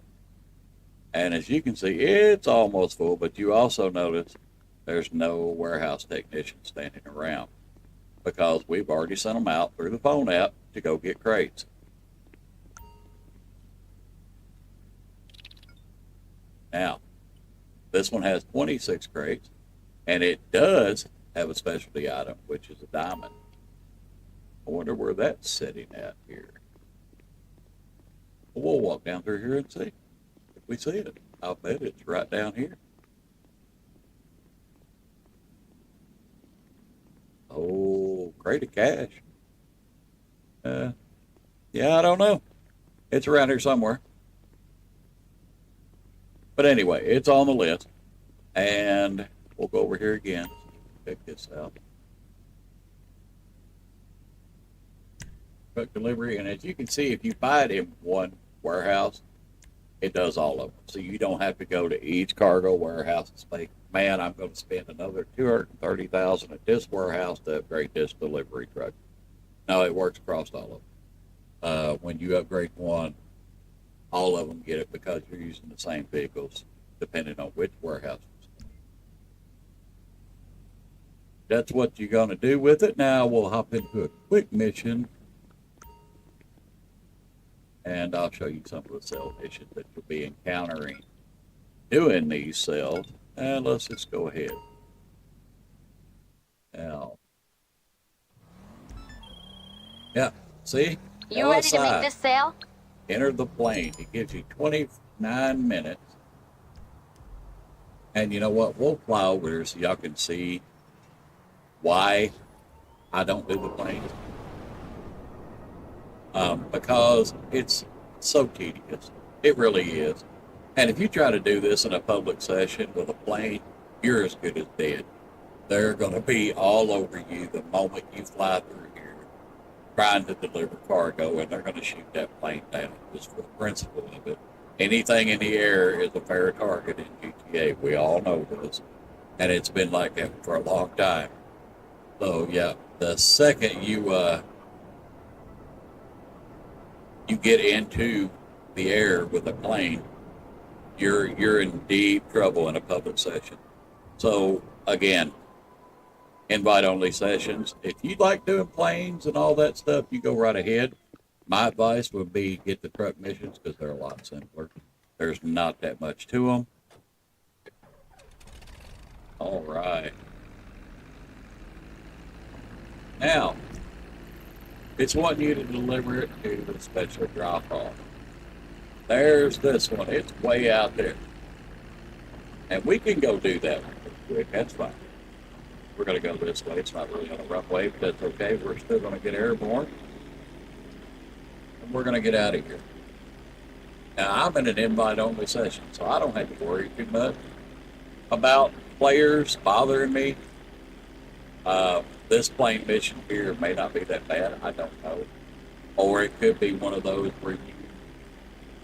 S1: And as you can see, it's almost full, but you also notice there's no warehouse technician standing around because we've already sent them out through the phone app to go get crates. Now, this one has 26 crates, and it does have a specialty item, which is a diamond. I wonder where that's sitting at here. Well, we'll walk down through here and see. We see it. I'll bet it's right down here. Oh, crate of cash. Yeah, I don't know. It's around here somewhere. But anyway, it's on the list. And we'll go over here again. Check this out. Truck delivery. And as you can see, if you buy it in one warehouse, it does all of them. So you don't have to go to each cargo warehouse and say, man, I'm going to spend another $230,000 at this warehouse to upgrade this delivery truck. No, it works across all of them. When you upgrade one, all of them get it because you're using the same vehicles, depending on which warehouse. That's what you're going to do with it. Now we'll hop into a quick mission. And I'll show you some of the cell missions that you'll be encountering doing these cells. And let's just go ahead. Now, yeah, see?
S9: You ready to make this sale?
S1: Enter the plane. It gives you 29 minutes. And you know what? We'll fly over there so y'all can see why I don't do the planes. because it's so tedious. It really is. And if you try to do this in a public session with a plane, you're as good as dead. They're going to be all over you the moment you fly through here trying to deliver cargo, and they're going to shoot that plane down just for the principle of it. Anything in the air is a fair target in GTA. We all know this. And it's been like that for a long time. So, yeah, the second you get into the air with a plane, you're in deep trouble in a public session. So again, invite only sessions. If you like doing planes and all that stuff, you go right ahead. My advice would be get the truck missions because they're a lot simpler. There's not that much to them. All right. Now, it's wanting you to deliver it to the special drop-off. There's this one. It's way out there. And we can go do that one real quick. That's fine. We're going to go this way. It's not really on a rough way, but that's okay. We're still going to get airborne. And we're going to get out of here. Now, I'm in an invite-only session, so I don't have to worry too much about players bothering me. This plane mission here may not be that bad. I don't know. Or it could be one of those where you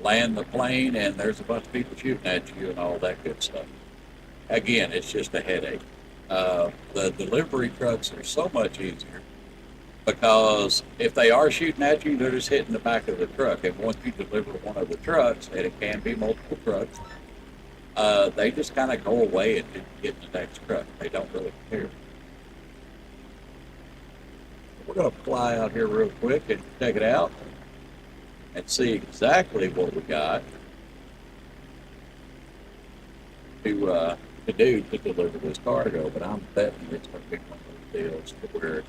S1: land the plane and there's a bunch of people shooting at you and all that good stuff. Again, it's just a headache. The delivery trucks are so much easier because if they are shooting at you, they're just hitting the back of the truck. And once you deliver one of the trucks, and it can be multiple trucks, they just kind of go away and get the next truck. They don't really care. We're going to fly out here real quick and check it out and see exactly what we got to do to deliver this cargo. But I'm betting it's going to be one of those deals where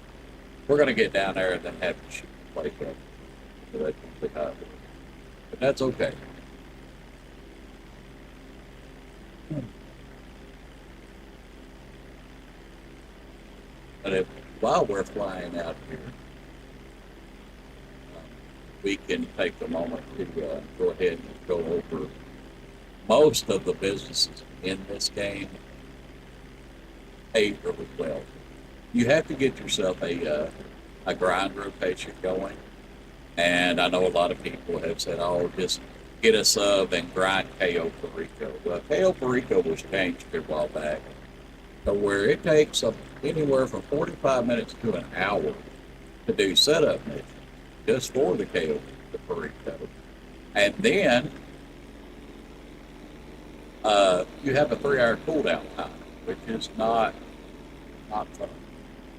S1: we're going to get down there and then have to shoot the place up. So that's usually how it works. But that's okay. But while we're flying out here, we can take a moment to go ahead and go over most of the businesses in this game paid really well. You have to get yourself a grind rotation going, and I know a lot of people have said, "Oh, just get a sub and grind KO Perico." Well, KO Perico was changed a while back, so where it takes anywhere from 45 minutes to an hour to do setup missions just for the KO Perico, and then you have a 3-hour cooldown time, which is not fun.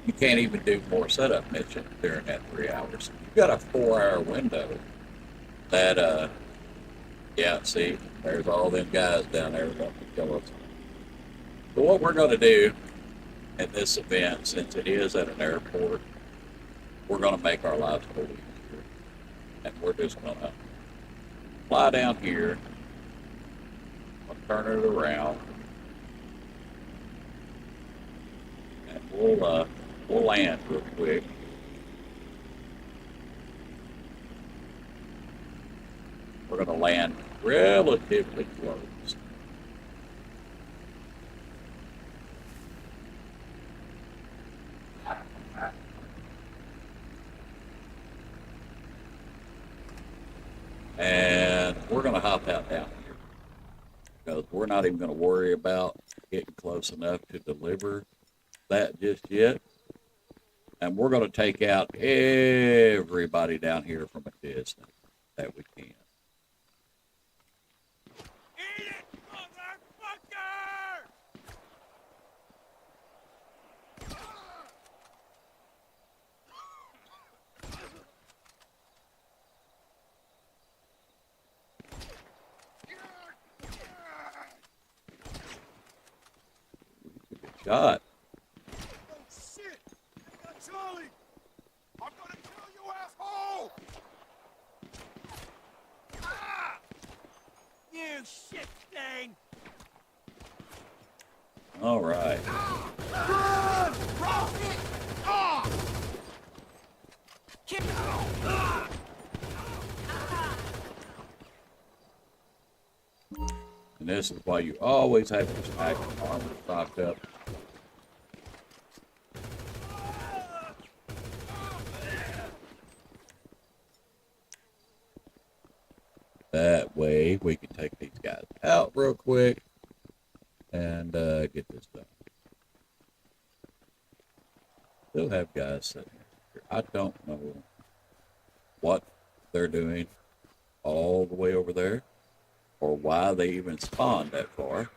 S1: You can't even do more setup missions during that 3 hours. You've got a 4-hour window that, yeah, see, there's all them guys down there wanting to kill us. So what we're going to do in this event, since it is at an airport, we're going to make our lives a little easier. And we're just going to fly down here, turn it around, and we'll land real quick. We're going to land relatively close. And we're going to hop out down here because we're not even going to worry about getting close enough to deliver that just yet. And we're going to take out everybody down here from a distance that we can.
S10: Eat it, motherfucker!
S1: Shot.
S10: Oh shit! Charlie! I'm gonna kill you, asshole! Ah! You shit stain!
S1: All right.
S10: Run! Rocket! Ah! Kick! Ah!
S1: this is why you always have your stack of armor stocked up. That way we can take these guys out real quick and get this done. Still have guys sitting here. I don't know what they're doing all the way over there or why they even spawned that far.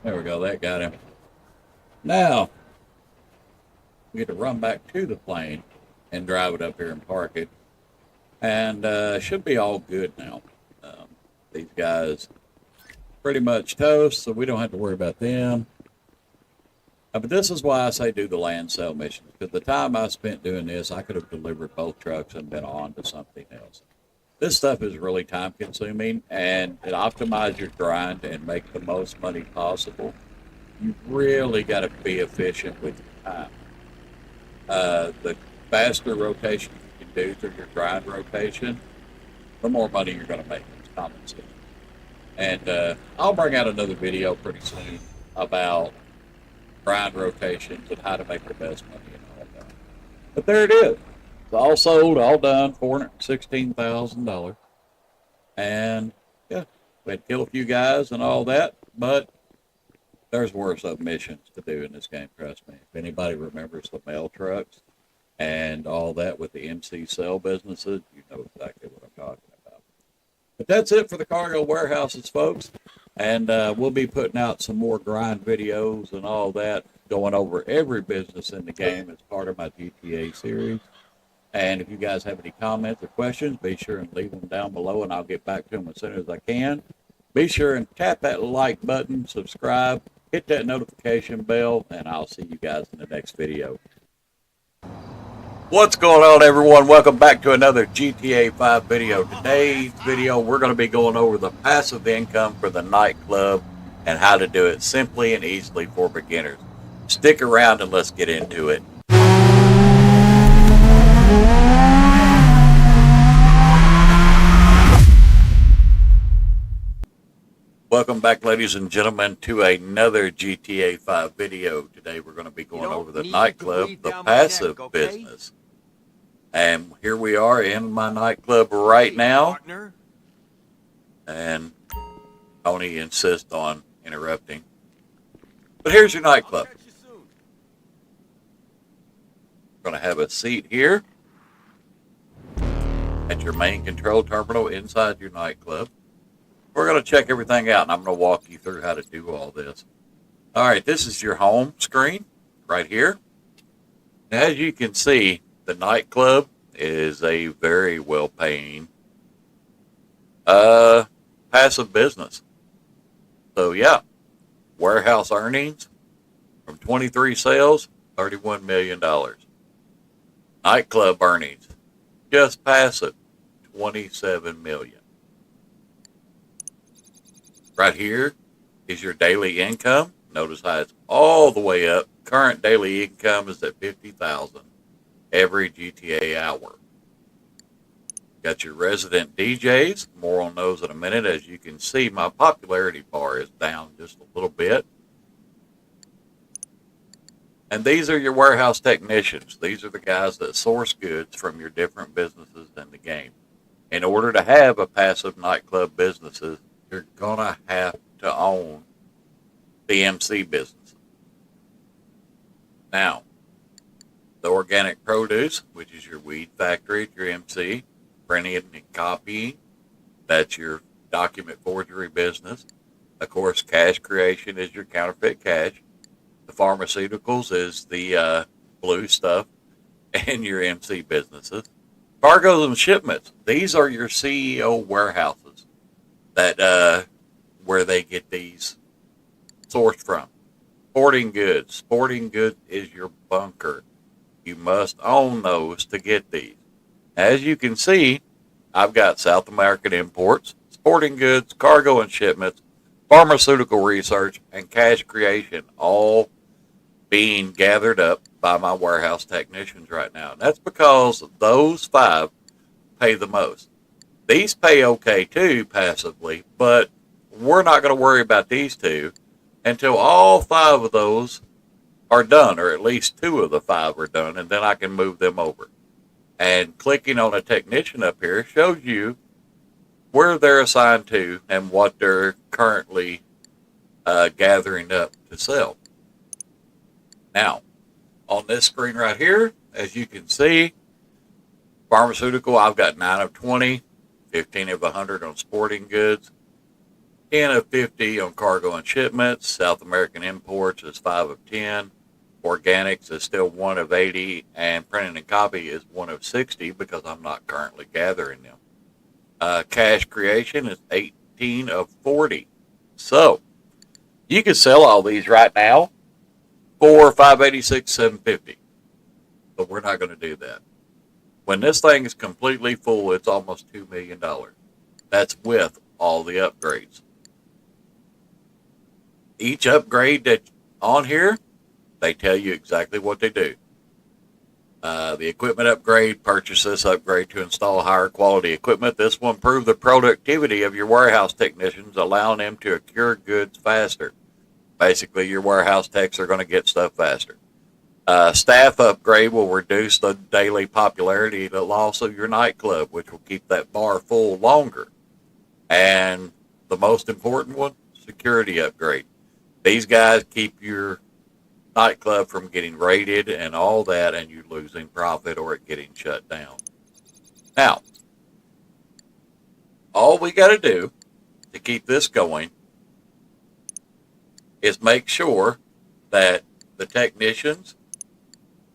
S1: There we go, that got him. Now, we get to run back to the plane and drive it up here and park it. And should be all good now. These guys pretty much toast, so we don't have to worry about them. But this is why I say do the land sale missions. Because the time I spent doing this, I could have delivered both trucks and been on to something else. This stuff is really time consuming, and to optimize your grind and make the most money possible, you really got to be efficient with your time. The faster rotation you can do through your grind rotation, the more money you're going to make. It's common sense. And I'll bring out another video pretty soon about grind rotations and how to make the best money and all that. But there it is. It's all sold, all done, $416,000. And yeah, we had to kill a few guys and all that, but there's worse missions to do in this game, trust me. If anybody remembers the mail trucks and all that with the MC cell businesses, you know exactly what I'm talking about. But that's it for the cargo warehouses, folks. And we'll be putting out some more grind videos and all that, going over every business in the game as part of my GTA series. And if you guys have any comments or questions, be sure and leave them down below, and I'll get back to them as soon as I can. Be sure and tap that like button, subscribe, hit that notification bell, and I'll see you guys in the next video. What's going on, everyone? Welcome back to another GTA 5 video. Today's video, we're going to be going over the passive income for the nightclub and how to do it simply and easily for beginners. Stick around and let's get into it. Welcome back, ladies and gentlemen, to another GTA 5 video. Today we're going to be going over the nightclub, the passive business. And here we are in my nightclub right now. And Tony insists on interrupting. But here's your nightclub. We're going to have a seat here at your main control terminal inside your nightclub. We're going to check everything out, and I'm going to walk you through how to do all this. All right, this is your home screen right here. As you can see, the nightclub is a very well-paying passive business. So, yeah, warehouse earnings from 23 sales, $31 million. Nightclub earnings, just passive, $27 million. Right here is your daily income. Notice how it's all the way up. Current daily income is at $50,000 every GTA hour. Got your resident DJs. More on those in a minute. As you can see, my popularity bar is down just a little bit. And these are your warehouse technicians. These are the guys that source goods from your different businesses in the game. In order to have a passive nightclub businesses, you're going to have to own the MC business. Now, the organic produce, which is your weed factory, your MC, printing and copying, that's your document forgery business. Of course, cash creation is your counterfeit cash. The pharmaceuticals is the blue stuff and your MC businesses. Cargoes and shipments, these are your CEO warehouses. That where they get these sourced from. Sporting goods. Sporting goods is your bunker. You must own those to get these. As you can see, I've got South American imports, sporting goods, cargo and shipments, pharmaceutical research, and cash creation all being gathered up by my warehouse technicians right now. And that's because those 5 pay the most. These pay okay too, passively, but we're not going to worry about these 2 until all 5 of those are done, or at least 2 of the 5 are done, and then I can move them over. And clicking on a technician up here shows you where they're assigned to and what they're currently gathering up to sell. Now, on this screen right here, as you can see, pharmaceutical, I've got 9 of 20, 15 of 100 on sporting goods, 10 of 50 on cargo and shipments. South American imports is 5 of 10. Organics is still 1 of 80, and printing and copy is 1 of 60 because I'm not currently gathering them. Cash creation is 18 of 40. So, you can sell all these right now for $586, $750. But we're not going to do that. When this thing is completely full, it's almost $2 million. That's with all the upgrades. Each upgrade that's on here, they tell you exactly what they do. The equipment upgrade, purchase this upgrade to install higher quality equipment. This will improve the productivity of your warehouse technicians, allowing them to accrue goods faster. Basically, your warehouse techs are going to get stuff faster. Staff upgrade will reduce the daily popularity loss of your nightclub, which will keep that bar full longer. And the most important one, security upgrade. These guys keep your nightclub from getting raided and all that, and you losing profit or it getting shut down. Now, all we got to do to keep this going is make sure that the technicians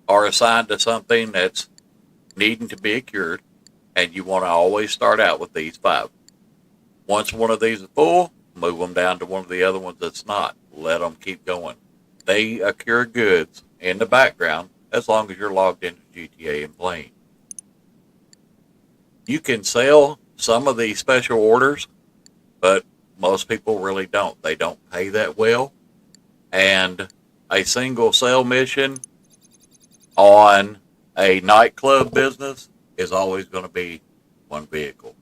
S1: are assigned to something that's needing to be cured, and you want to always start out with these 5. Once one of these is full, move them down to one of the other ones that's not. Let them keep going. They accrue goods in the background as long as you're logged into GTA and playing. You can sell some of these special orders, but most people really don't. They don't pay that well. And a single sale mission on a nightclub business is always going to be one vehicle.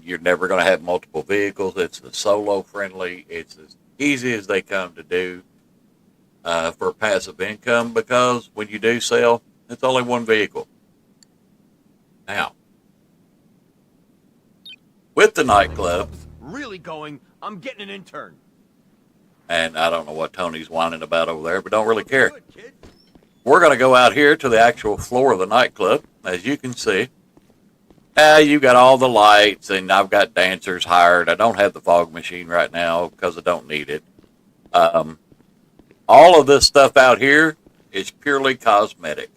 S1: You're never going to have multiple vehicles. It's a solo friendly. It's as easy as they come to do for passive income, because when you do sell, it's only one vehicle. Now, with the nightclub,
S10: Really going, I'm getting an intern.
S1: and I don't know what Tony's whining about over there, but don't really care. We're going to go out here to the actual floor of the nightclub. As you can see, you got all the lights, and I've got dancers hired. I don't have the fog machine right now because I don't need it. All of this stuff out here is purely cosmetic.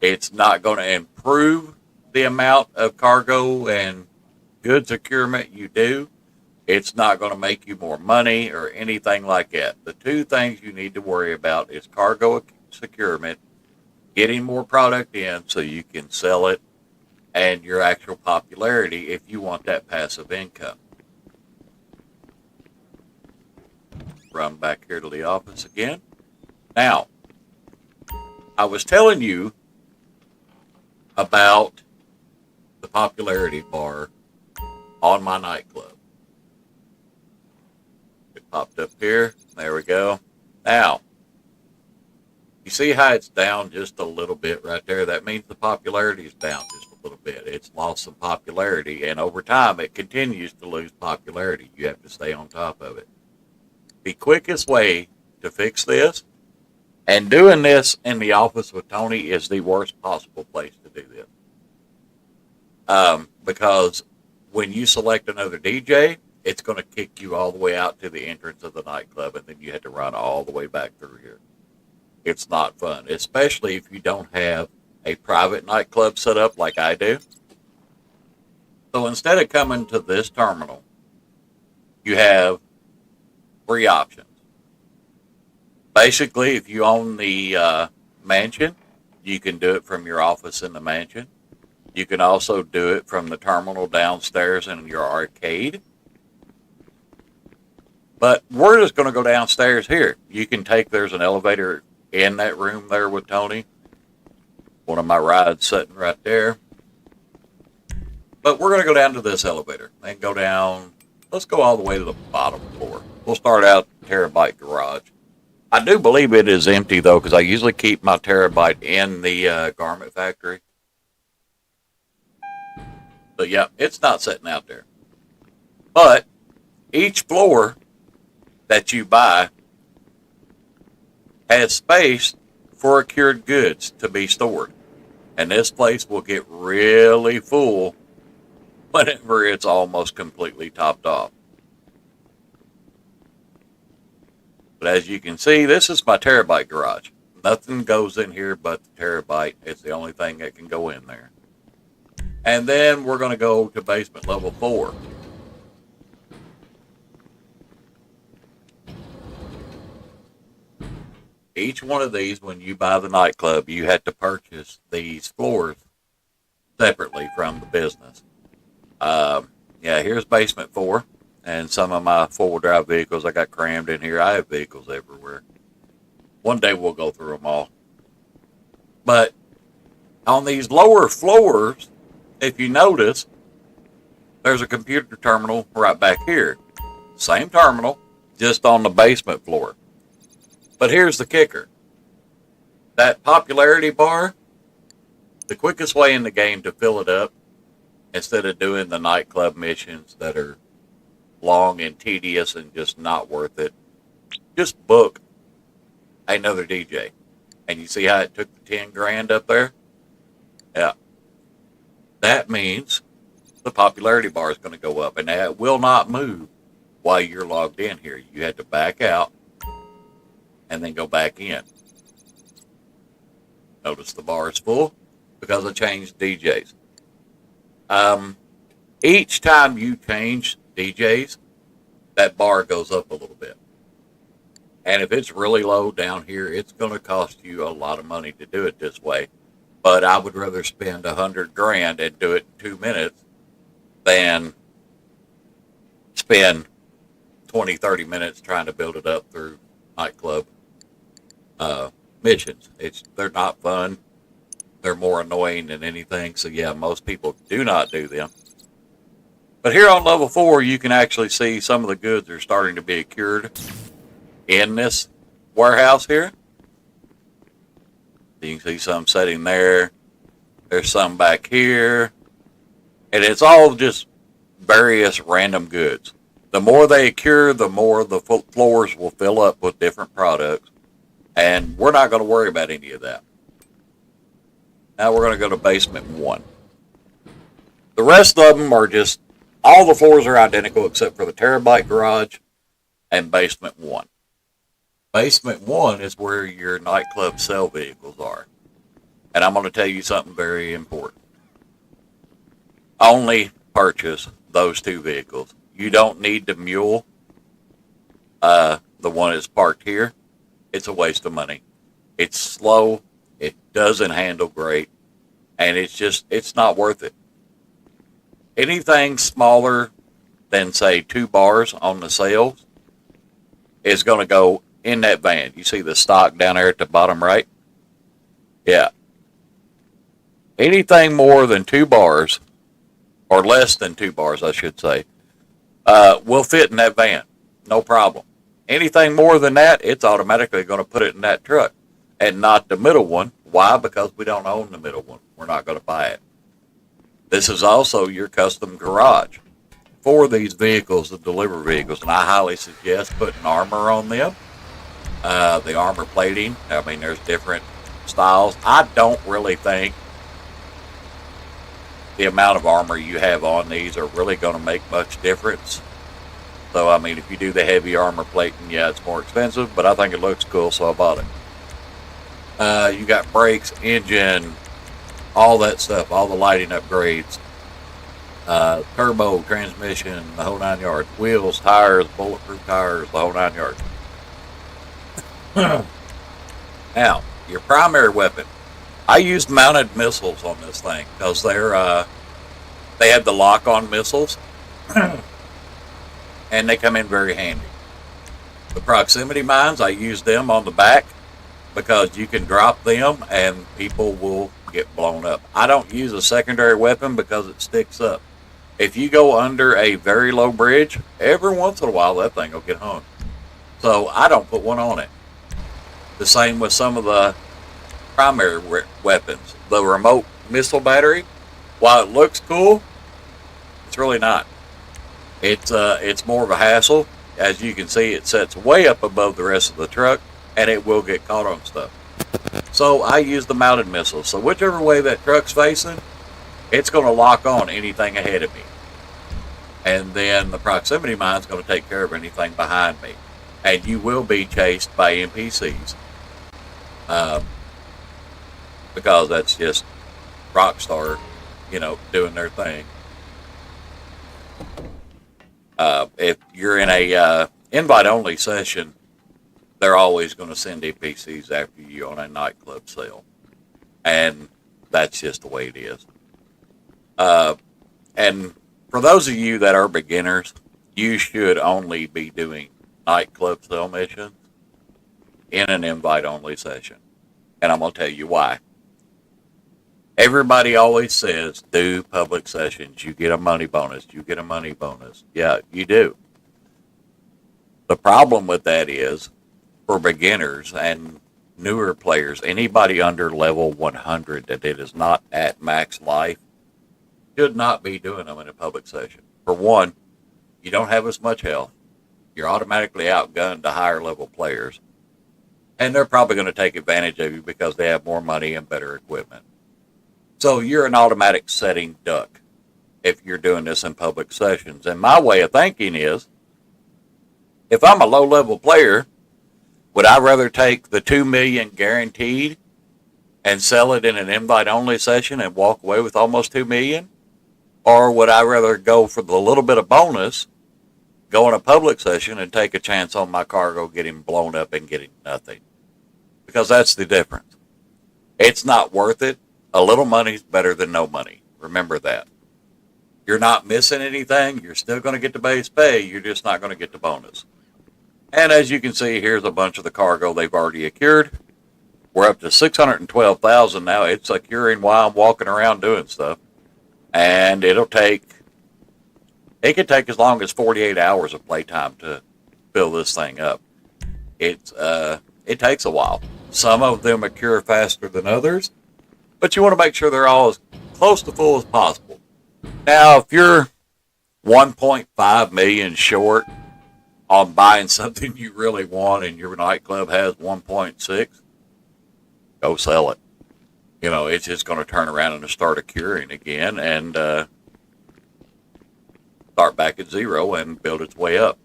S1: It's not going to improve the amount of cargo and goods procurement you do. It's not going to make you more money or anything like that. The 2 things you need to worry about is cargo securement, getting more product in so you can sell it, and your actual popularity if you want that passive income. Run back here to the office again. Now, I was telling you about the popularity bar on my nightclub. It popped up here. There we go. Now, you see how it's down just a little bit right there? That means the popularity is down just a little bit. It's lost some popularity, and over time it continues to lose popularity. You have to stay on top of it. The quickest way to fix this, and doing this in the office with Tony is the worst possible place to do this. Because when you select another DJ, it's going to kick you all the way out to the entrance of the nightclub, and then you have to run all the way back through here. It's not fun, especially if you don't have a private nightclub set up like I do. So instead of coming to this terminal, you have 3 options. Basically, if you own the mansion, You can do it from your office in the mansion. You can also do it from the terminal downstairs in your arcade. But we're just going to go downstairs here. You can there's an elevator in that room there with Tony. One of my rides sitting right there. But we're going to go down to this elevator and go down. Let's go all the way to the bottom floor. We'll start out Terabyte Garage. I do believe it is empty, though, because I usually keep my Terabyte in the garment factory. But, yeah, it's not sitting out there. But each floor that you buy has space for cured goods to be stored. And this place will get really full whenever it's almost completely topped off. But as you can see, this is my Terabyte Garage. Nothing goes in here but the Terabyte. It's the only thing that can go in there. And then we're going to go to basement level 4. Each one of these, when you buy the nightclub, you have to purchase these floors separately from the business. Yeah, here's basement 4. And some of my four-wheel drive vehicles, I got crammed in here. I have vehicles everywhere. One day we'll go through them all. But on these lower floors, if you notice, there's a computer terminal right back here. Same terminal, just on the basement floor. But here's the kicker. That popularity bar, the quickest way in the game to fill it up, instead of doing the nightclub missions that are long and tedious and just not worth it, just book another DJ. And you see how it took the 10 grand up there? Yeah. That means the popularity bar is going to go up, and that will not move while you're logged in here. You had to back out and then go back in. Notice the bar is full because I changed DJs. Each time you change DJs, that bar goes up a little bit. And if it's really low down here, it's going to cost you a lot of money to do it this way. But I would rather spend 100 grand and do it in 2 minutes than spend 20, 30 minutes trying to build it up through nightclub missions. They're not fun. They're more annoying than anything. So yeah, most people do not do them. But here on level 4, you can actually see some of the goods are starting to be cured in this warehouse here. You can see some sitting there. There's some back here. And it's all just various random goods. The more they cure, the more the floors will fill up with different products. And we're not going to worry about any of that. Now we're going to go to basement 1. The rest of them are just, all the floors are identical except for the Terabyte Garage and basement 1. Basement 1 is where your nightclub sell vehicles are. And I'm going to tell you something very important. Only purchase those 2 vehicles. You don't need the mule, the one that's parked here. It's a waste of money. It's slow. It doesn't handle great. And it's not worth it. Anything smaller than, say, 2 bars on the sales is going to go in that van. You see the stock down there at the bottom right? Yeah. Anything more than 2 bars, or less than 2 bars, I should say, will fit in that van. No problem. Anything more than that, it's automatically going to put it in that truck. And not the middle one. Why? Because we don't own the middle one. We're not going to buy it. This is also your custom garage for these vehicles, the delivery vehicles. And I highly suggest putting armor on them. The armor plating. I mean, there's different styles. I don't really think the amount of armor you have on these are really going to make much difference. So, I mean, if you do the heavy armor plating, yeah, it's more expensive, but I think it looks cool, so I bought it. You got brakes, engine, all that stuff, all the lighting upgrades, turbo, transmission, the whole 9 yards, wheels, tires, bulletproof tires, the whole 9 yards. Now, your primary weapon I used mounted missiles on this thing because they have the lock-on missiles, and they come in very handy. The proximity mines, I use them on the back because you can drop them and people will get blown up. I don't use a secondary weapon because it sticks up. If you go under a very low bridge, every once in a while that thing will get hung. So I don't put one on it. The same with some of the primary weapons. The remote missile battery, while it looks cool, it's really not. It's more of a hassle. As you can see, it sets way up above the rest of the truck, and it will get caught on stuff. So I use the mounted missiles. So whichever way that truck's facing, it's going to lock on anything ahead of me. And then the proximity mine's going to take care of anything behind me. And you will be chased by NPCs. Because that's just Rockstar, doing their thing. If you're in a invite-only session, they're always going to send NPCs after you on a nightclub sale. And that's just the way it is. And for those of you that are beginners, you should only be doing nightclub sale missions in an invite-only session. And I'm going to tell you why. Everybody always says, do public sessions. You get a money bonus. You get a money bonus. Yeah, you do. The problem with that is, for beginners and newer players, anybody under level 100 that it is not at max life should not be doing them in a public session. For one, you don't have as much health. You're automatically outgunned to higher level players. And they're probably going to take advantage of you because they have more money and better equipment. So you're an automatic setting duck if you're doing this in public sessions. And my way of thinking is, if I'm a low-level player, would I rather take the $2 million guaranteed and sell it in an invite-only session and walk away with almost $2 million? Or would I rather go for the little bit of bonus, go in a public session and take a chance on my cargo getting blown up and getting nothing? Because that's the difference. It's not worth it. A little money's better than no money. Remember that. You're not missing anything. You're still going to get the base pay. You're just not going to get the bonus. And as you can see, here's a bunch of the cargo they've already secured. We're up to 612,000 now. It's securing while I'm walking around doing stuff. And it could take as long as 48 hours of playtime to fill this thing up. It takes a while. Some of them occur faster than others. But you want to make sure they're all as close to full as possible. Now, if you're 1.5 million short on buying something you really want and your nightclub has 1.6, go sell it. It's just going to turn around and start accruing again and start back at zero and build its way up.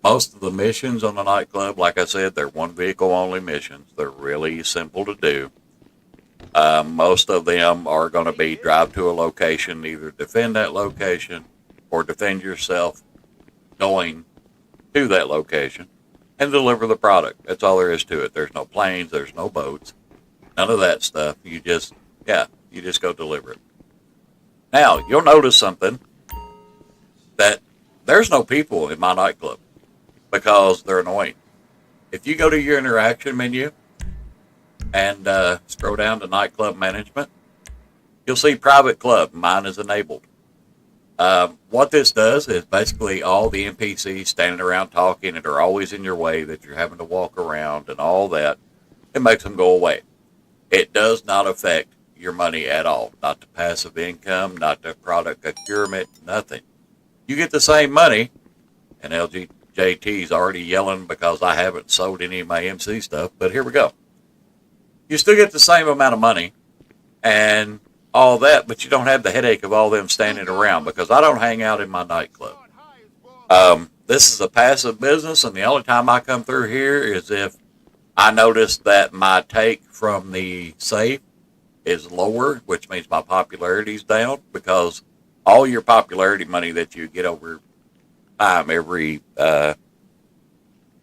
S1: Most of the missions on the nightclub, like I said, they're one vehicle only missions. They're really simple to do. Most of them are going to be drive to a location, either defend that location or defend yourself going to that location and deliver the product. That's all there is to it. There's no planes, there's no boats, none of that stuff. You just go deliver it. Now, you'll notice something, that there's no people in my nightclub because they're annoying. If you go to your interaction menu and scroll down to nightclub management, you'll see private club. Mine is enabled. What this does is basically all the NPCs standing around talking and are always in your way that you're having to walk around and all that, it makes them go away. It does not affect your money at all. Not the passive income, not the product procurement, nothing. You get the same money, and LGJT's already yelling because I haven't sold any of my MC stuff, but here we go. You still get the same amount of money and all that, but you don't have the headache of all them standing around because I don't hang out in my nightclub. This is a passive business, and the only time I come through here is if I notice that my take from the safe is lower, which means my popularity is down, because all your popularity money that you get over time every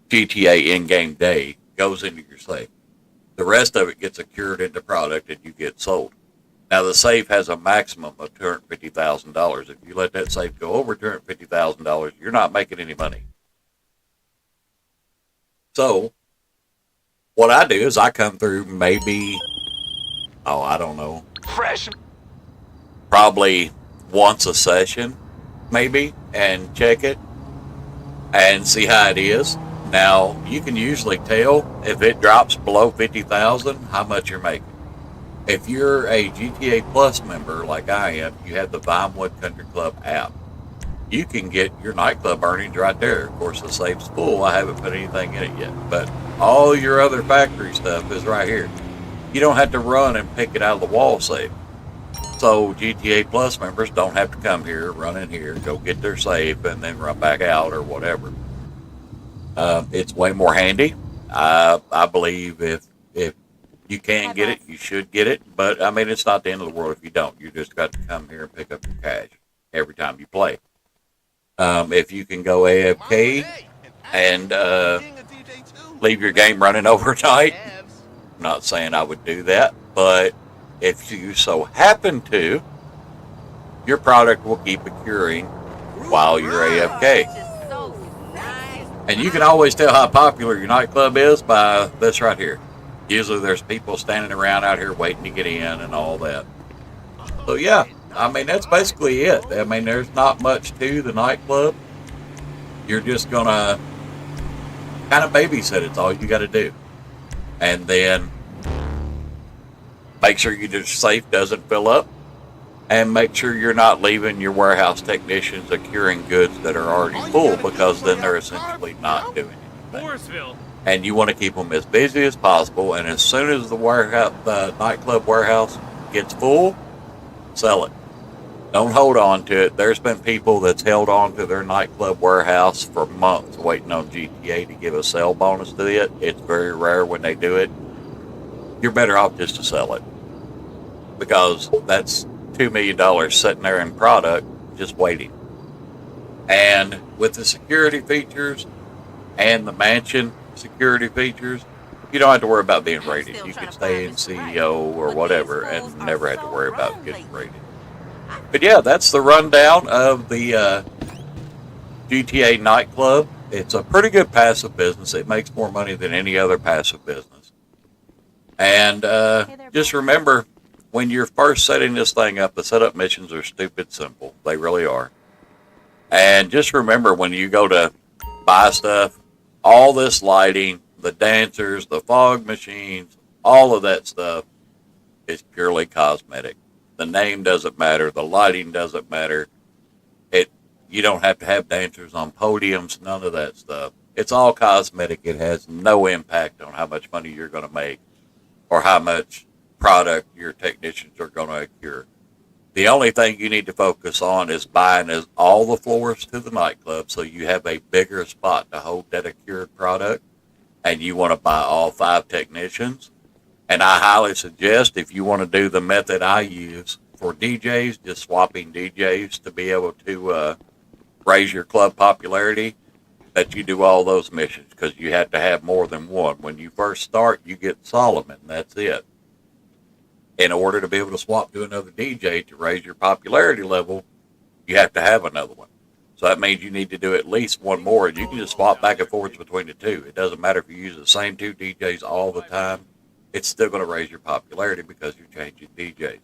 S1: GTA in-game day goes into your safe. The rest of it gets secured into product and you get sold. Now, the safe has a maximum of $250,000. If you let that safe go over $250,000, you're not making any money. So, what I do is I come through maybe, I don't know, probably once a session, maybe, and check it and see how it is. Now, you can usually tell if it drops below 50,000 how much you're making. If you're a GTA Plus member like I am, you have the Vinewood Country Club app. You can get your nightclub earnings right there. Of course, the safe's full. I haven't put anything in it yet. But all your other factory stuff is right here. You don't have to run and pick it out of the wall safe. So GTA Plus members don't have to come here, run in here, go get their safe, and then run back out or whatever. It's way more handy. I believe if you can get it, you should get it. But, I mean, it's not the end of the world if you don't. You just got to come here and pick up your cash every time you play. If you can go AFK and leave your game running overnight, I'm not saying I would do that, but if you so happen to, your product will keep accruing while you're AFK. And you can always tell how popular your nightclub is by this right here. Usually there's people standing around out here waiting to get in and all that. So yeah, I mean, that's basically it. I mean, there's not much to the nightclub. You're just going to kind of babysit. It's all you got to do. And then make sure your safe doesn't fill up. And make sure you're not leaving your warehouse technicians securing goods that are already full, because then they're essentially not doing anything. And you want to keep them as busy as possible. And as soon as the nightclub warehouse gets full, sell it. Don't hold on to it. There's been people that's held on to their nightclub warehouse for months waiting on GTA to give a sale bonus to it. It's very rare when they do it. You're better off just to sell it, because that's $2 million sitting there in product just waiting. And with the security features and the mansion security features, you don't have to worry about being raided. You can stay in CEO or whatever and never have to worry about getting raided. But yeah, that's the rundown of the GTA nightclub. It's a pretty good passive business. It makes more money than any other passive business. And just remember, when you're first setting this thing up, the setup missions are stupid simple. They really are. And just remember, when you go to buy stuff, all this lighting, the dancers, the fog machines, all of that stuff is purely cosmetic. The name doesn't matter. The lighting doesn't matter. You don't have to have dancers on podiums, none of that stuff. It's all cosmetic. It has no impact on how much money you're going to make or how much product your technicians are going to accrue. The only thing you need to focus on is buying all the floors to the nightclub, so you have a bigger spot to hold that accrued product, and you want to buy all 5 technicians. And I highly suggest, if you want to do the method I use for DJs, just swapping DJs to be able to raise your club popularity, that you do all those missions, because you have to have more than one. When you first start, you get Solomon. That's it. In order to be able to swap to another DJ to raise your popularity level, you have to have another one. So that means you need to do at least one more, and you can just swap back and forth between the two. It doesn't matter if you use the same 2 DJs all the time. It's still going to raise your popularity because you're changing DJs.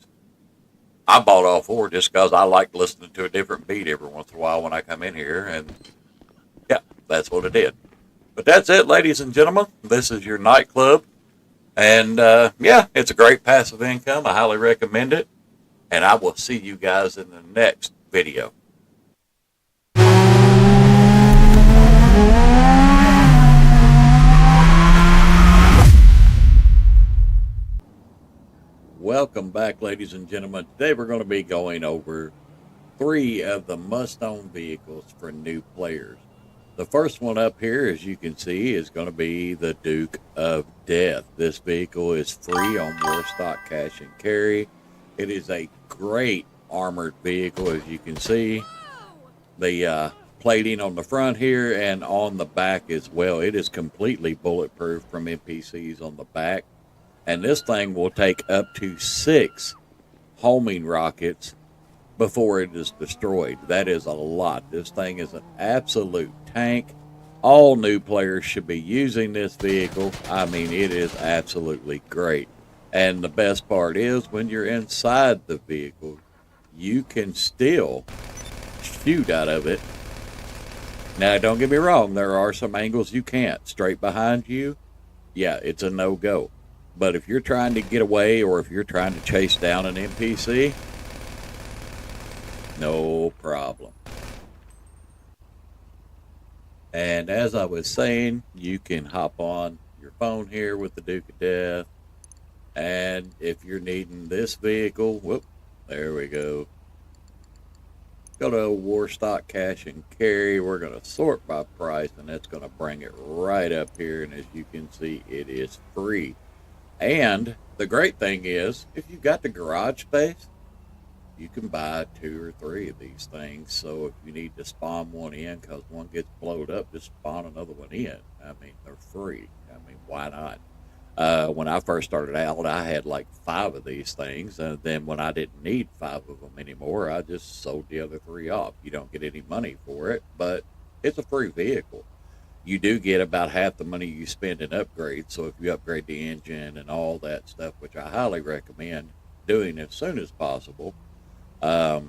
S1: I bought all 4 just because I like listening to a different beat every once in a while when I come in here, and yeah, that's what it did. But that's it, ladies and gentlemen. This is your nightclub. And, yeah, it's a great passive income. I highly recommend it. And I will see you guys in the next video. Welcome back, ladies and gentlemen. Today we're going to be going over 3 of the must-own vehicles for new players. The first one up here, as you can see, is going to be the Duke of Death. This vehicle is free on Warstock Cash and Carry. It is a great armored vehicle, as you can see. The plating on the front here and on the back as well. It is completely bulletproof from NPCs on the back. And this thing will take up to 6 homing rockets before it is destroyed. That is a lot. This thing is an absolute tank. All new players should be using this vehicle. I mean, it is absolutely great. And the best part is, when you're inside the vehicle, you can still shoot out of it. Now, don't get me wrong, there are some angles you can't. Straight behind you, yeah, it's a no-go. But if you're trying to get away, or if you're trying to chase down an NPC, no problem. And as I was saying, you can hop on your phone here with the Duke of Death. And if you're needing this vehicle, whoop, there we go. Go to War Stock Cash and Carry. We're going to sort by price, and that's going to bring it right up here. And as you can see, it is free. And the great thing is, if you've got the garage space, you can buy 2 or 3 of these things. So if you need to spawn one in because one gets blowed up, just spawn another one in. I mean, they're free. I mean, why not? When I first started out, I had like 5 of these things. And then when I didn't need 5 of them anymore, I just sold the other 3 off. You don't get any money for it, but it's a free vehicle. You do get about half the money you spend in upgrades. So if you upgrade the engine and all that stuff, which I highly recommend doing as soon as possible, yeah,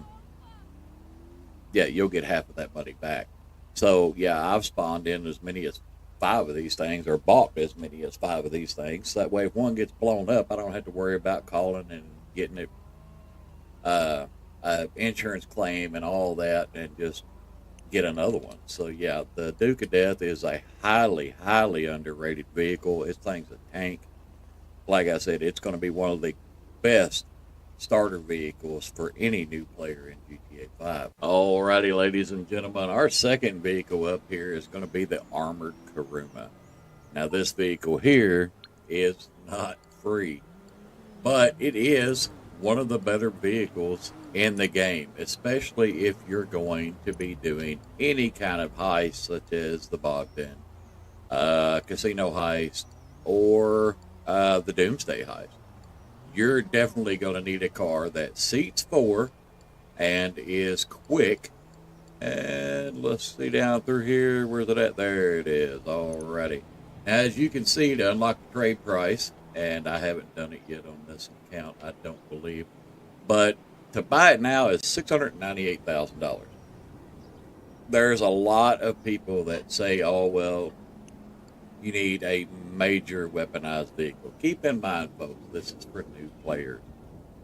S1: you'll get half of that money back. So yeah, I've spawned in as many as 5 of these things, or bought as many as 5 of these things. That way, if one gets blown up, I don't have to worry about calling and getting it, insurance claim and all that, and just get another one. So yeah, the Duke of Death is a highly, highly underrated vehicle. This thing's a tank. Like I said, it's going to be one of the best starter vehicles for any new player in GTA 5. Alrighty, ladies and gentlemen, our second vehicle up here is going to be the Armored Kuruma. Now, this vehicle here is not free, but it is one of the better vehicles in the game, especially if you're going to be doing any kind of heist, such as the Bogdan, casino heist, or the Doomsday heist. You're definitely going to need a car that seats 4 and is quick. And let's see down through here. Where's it at? There it is. Alrighty. As you can see, to unlock the trade price, and I haven't done it yet on this account, I don't believe, but to buy it now is $698,000. There's a lot of people that say, oh, well, you need a major weaponized vehicle. Keep in mind, folks, this is for new players.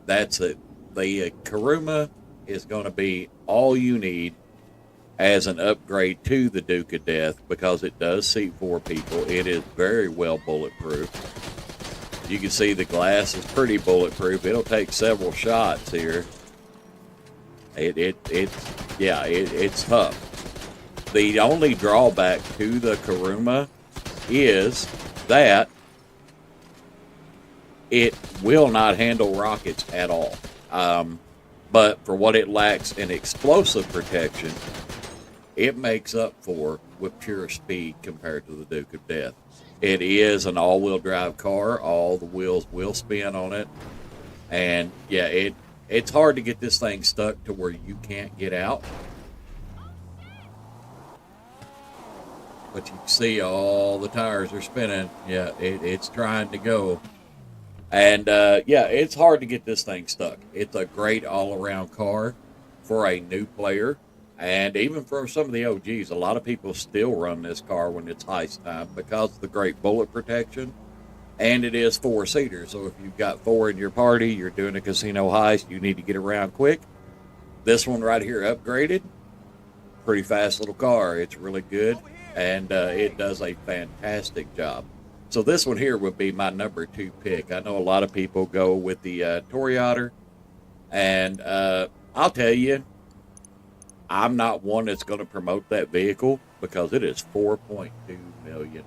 S1: That's it. The Kuruma is going to be all you need as an upgrade to the Duke of Death, because it does seat 4 people. It is very well bulletproof. You can see the glass is pretty bulletproof. It'll take several shots here. It's tough. The only drawback to the Kuruma is that it will not handle rockets at all. But for what it lacks in explosive protection, it makes up for with pure speed compared to the Duke of Death. It is an all-wheel drive car. All the wheels will spin on it. And yeah, it's hard to get this thing stuck to where you can't get out. But you can see all the tires are spinning. Yeah, it's trying to go. And yeah, it's hard to get this thing stuck. It's a great all-around car for a new player. And even for some of the OGs, a lot of people still run this car when it's heist time because of the great bullet protection. And it is 4-seater. So if you've got 4 in your party, you're doing a casino heist, you need to get around quick. This one right here, upgraded. Pretty fast little car. It's really good. And it does a fantastic job. So this one here would be my number 2 pick. I know a lot of people go with the Toreador. And I'll tell you, I'm not one that's going to promote that vehicle because it is $4.2 million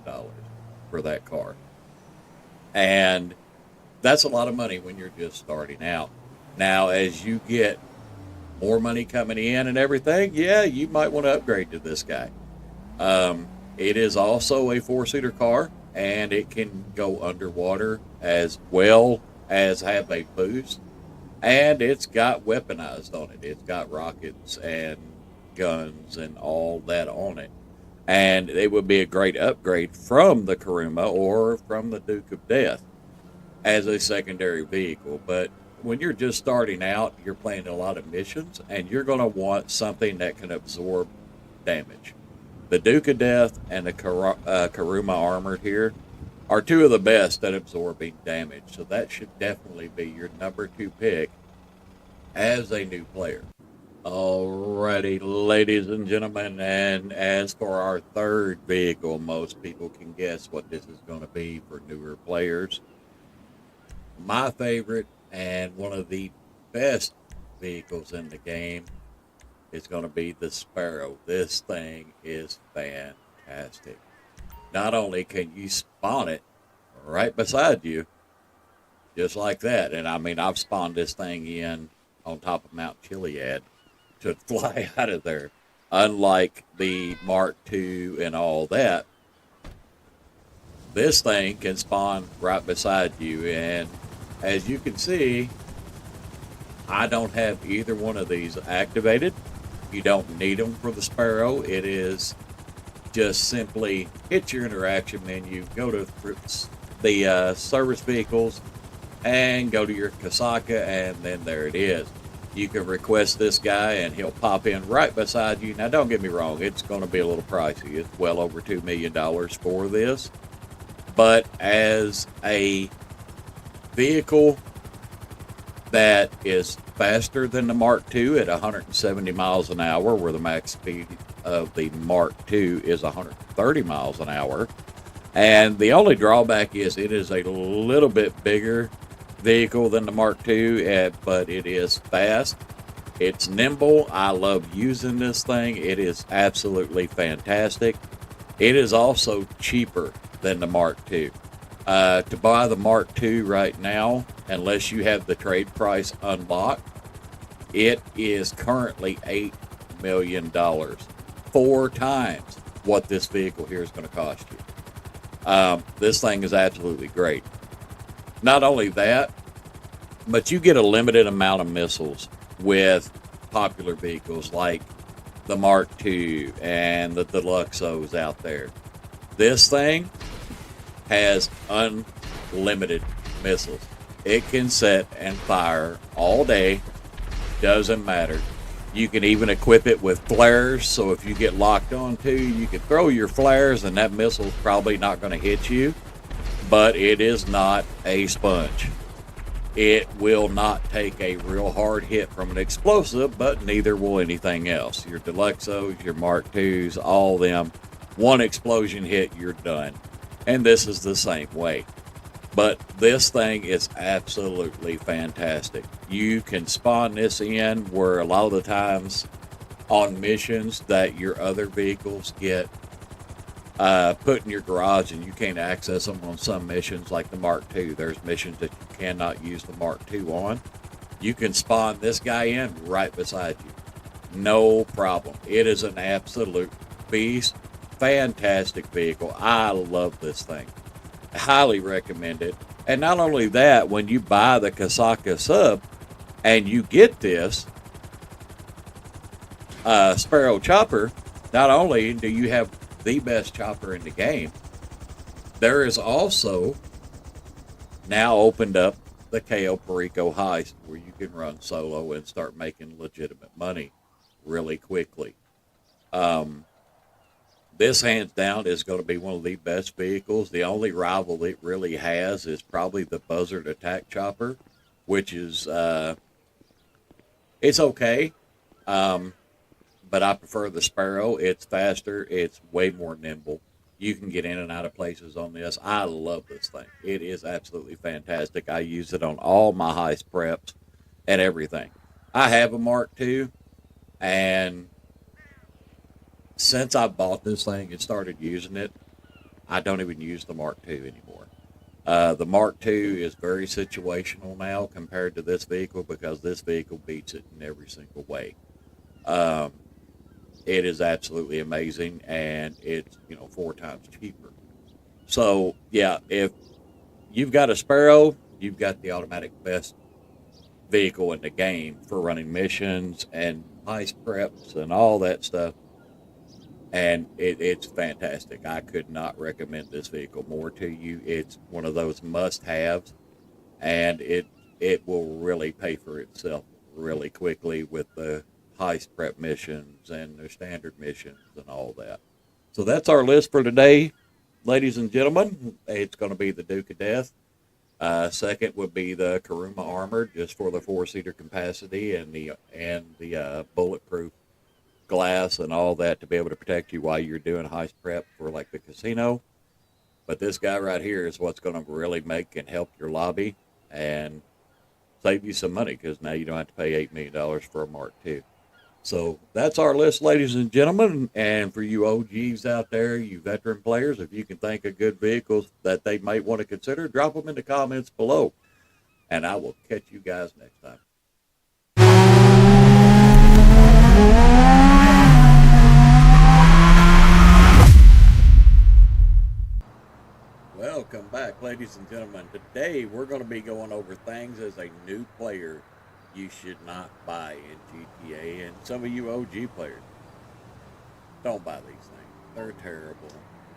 S1: for that car. And that's a lot of money when you're just starting out. Now, as you get more money coming in and everything, yeah, you might want to upgrade to this guy. It is also a 4-seater car, and it can go underwater as well as have a boost. And it's got weaponized on it. It's got rockets and guns and all that on it. And it would be a great upgrade from the Kuruma or from the Duke of Death as a secondary vehicle. But when you're just starting out, you're playing a lot of missions, and you're going to want something that can absorb damage. The Duke of Death and the Kuruma Armored here are two of the best at absorbing damage. So that should definitely be your number 2 pick as a new player. Alrighty, ladies and gentlemen, and as for our third vehicle, most people can guess what this is going to be for newer players. My favorite and one of the best vehicles in the game is going to be the Sparrow. This thing is fantastic. Not only can you spawn it right beside you, just like that, and I mean, I've spawned this thing in on top of Mount Chiliad to fly out of there. Unlike the Mark II and all that, this thing can spawn right beside you. And as you can see, I don't have either one of these activated. You don't need them for the Sparrow. It is just simply hit your interaction menu, go to the service vehicles, and go to your Kasaka, and then there it is. You can request this guy, and he'll pop in right beside you. Now, don't get me wrong, it's going to be a little pricey. It's well over $2 million for this. But as a vehicle that is faster than the Mark II at 170 miles an hour, where the max speed of the Mark II is 130 miles an hour. And the only drawback is it is a little bit bigger vehicle than the Mark II, but it is fast. It's nimble. I love using this thing. It is absolutely fantastic. It is also cheaper than the Mark II. To buy the Mark II right now, unless you have the trade price unlocked, it is currently $8 million. 4 times what this vehicle here is going to cost you. This thing is absolutely great. Not only that, but you get a limited amount of missiles with popular vehicles like the Mark II and the Deluxos out there. This thing has unlimited missiles. It can set and fire all day. Doesn't matter. You can even equip it with flares, so if you get locked onto, you can throw your flares and that missile's probably not going to hit you. But it is not a sponge. It will not take a real hard hit from an explosive, but neither will anything else. Your Deluxos, your Mark IIs, all them, one explosion hit, you're done. And this is the same way. But this thing is absolutely fantastic. You can spawn this in where a lot of the times on missions that your other vehicles get put in your garage and you can't access them on some missions like the Mark II. There's missions that you cannot use the Mark II on. You can spawn this guy in right beside you. No problem. It is an absolute beast. Fantastic vehicle. I love this thing. I highly recommend it. And not only that, when you buy the Kasaka sub and you get this Sparrow chopper, not only do you have the best chopper in the game, there is also now opened up the Cayo Perico heist where you can run solo and start making legitimate money really quickly. This, hands down, is going to be one of the best vehicles. The only rival it really has is probably the Buzzard Attack Chopper, which is, it's okay, but I prefer the Sparrow. It's faster. It's way more nimble. You can get in and out of places on this. I love this thing. It is absolutely fantastic. I use it on all my heist preps and everything. I have a Mark II, and since I bought this thing and started using it, I don't even use the Mark II anymore. The Mark II is very situational now compared to this vehicle because this vehicle beats it in every single way. It is absolutely amazing, and it's 4 times cheaper. So, yeah, if you've got a Sparrow, you've got the automatic best vehicle in the game for running missions and heist preps and all that stuff. And it's fantastic. I could not recommend this vehicle more to you. It's one of those must-haves, and it will really pay for itself really quickly with the heist prep missions and the standard missions and all that. So that's our list for today, ladies and gentlemen. It's going to be the Duke of Death. Second would be the Kuruma Armored, just for the 4-seater capacity and the bulletproof glass and all that to be able to protect you while you're doing heist prep for like the casino. But this guy right here is what's going to really make and help your lobby and save you some money, because now you don't have to pay $8 million for a Mark II. So that's our list, ladies and gentlemen. And for you OGs out there, you veteran players, if you can think of good vehicles that they might want to consider, drop them in the comments below. And I will catch you guys next time. Welcome back, ladies and gentlemen. Today we're going to be going over things as a new player you should not buy in GTA, and some of you OG players, don't buy these things. They're terrible.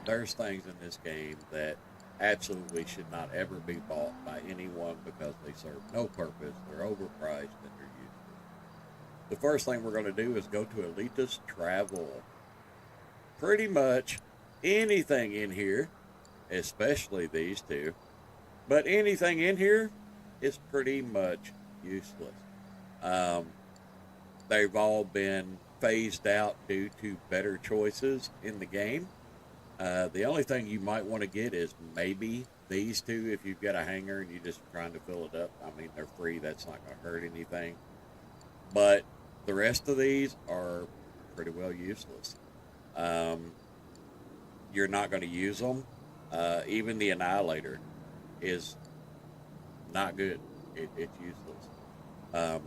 S1: There's things in this game that absolutely should not ever be bought by anyone because they serve no purpose, they're overpriced, and they're useless. The first thing we're going to do is go to Elitist Travel. Pretty much anything in here, especially these two, but anything in here is pretty much useless. They've all been phased out due to better choices in the game. The only thing you might want to get is maybe these two if you've got a hangar and you're just trying to fill it up. I mean, they're free. That's not going to hurt anything. But the rest of these are pretty well useless. You're not going to use them. Even the Annihilator is not good. It's useless.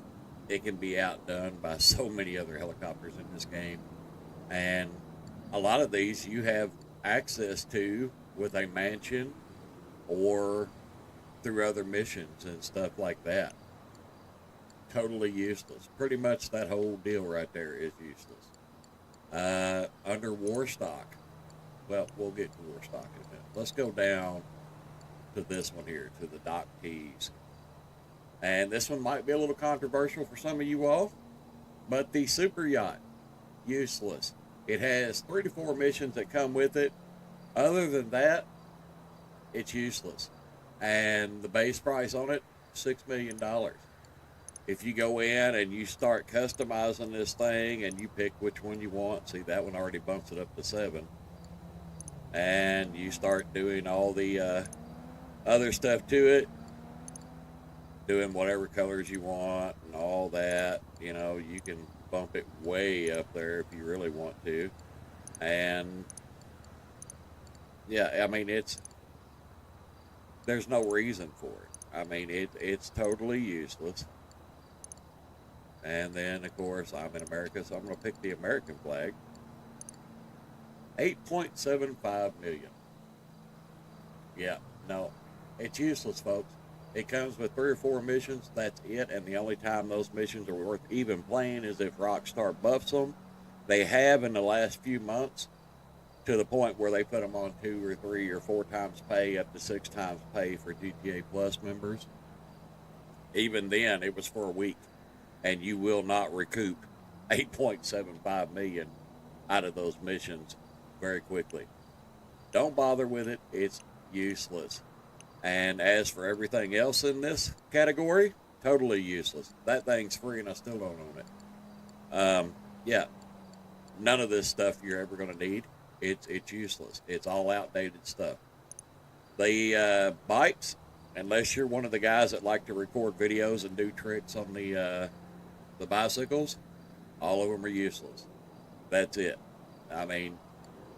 S1: It can be outdone by so many other helicopters in this game. And a lot of these you have access to with a mansion or through other missions and stuff like that. Totally useless. Pretty much that whole deal right there is useless. Under Warstock. Well, we'll get to Warstock in a minute. Let's go down to this one here, to the Dock Keys. And this one might be a little controversial for some of you all, but the Super Yacht, useless. It has 3 to 4 missions that come with it. Other than that, it's useless. And the base price on it, $6 million. If you go in and you start customizing this thing and you pick which one you want, see that one already bumps it up to 7. And you start doing all the other stuff to it, doing whatever colors you want and all that, you know, you can bump it way up there if you really want to. And yeah, I mean, there's no reason for it. I mean, it's totally useless. And then of course I'm in America, so I'm going to pick the American flag. 8.75 million. Yeah, no, it's useless, folks. It comes with 3 or 4 missions, that's it, and the only time those missions are worth even playing is if Rockstar buffs them. They have in the last few months, to the point where they put them on 2 or 3 or 4 times pay, up to 6 times pay for GTA Plus members. Even then, it was for a week, and you will not recoup 8.75 million out of those missions very quickly. Don't bother with it, it's useless. And as for everything else in this category, totally useless. That thing's free and I still don't own it. Yeah, none of this stuff you're ever going to need. It's useless. It's all outdated stuff. The bikes, unless you're one of the guys that like to record videos and do tricks on the bicycles, all of them are useless. That's it. I mean,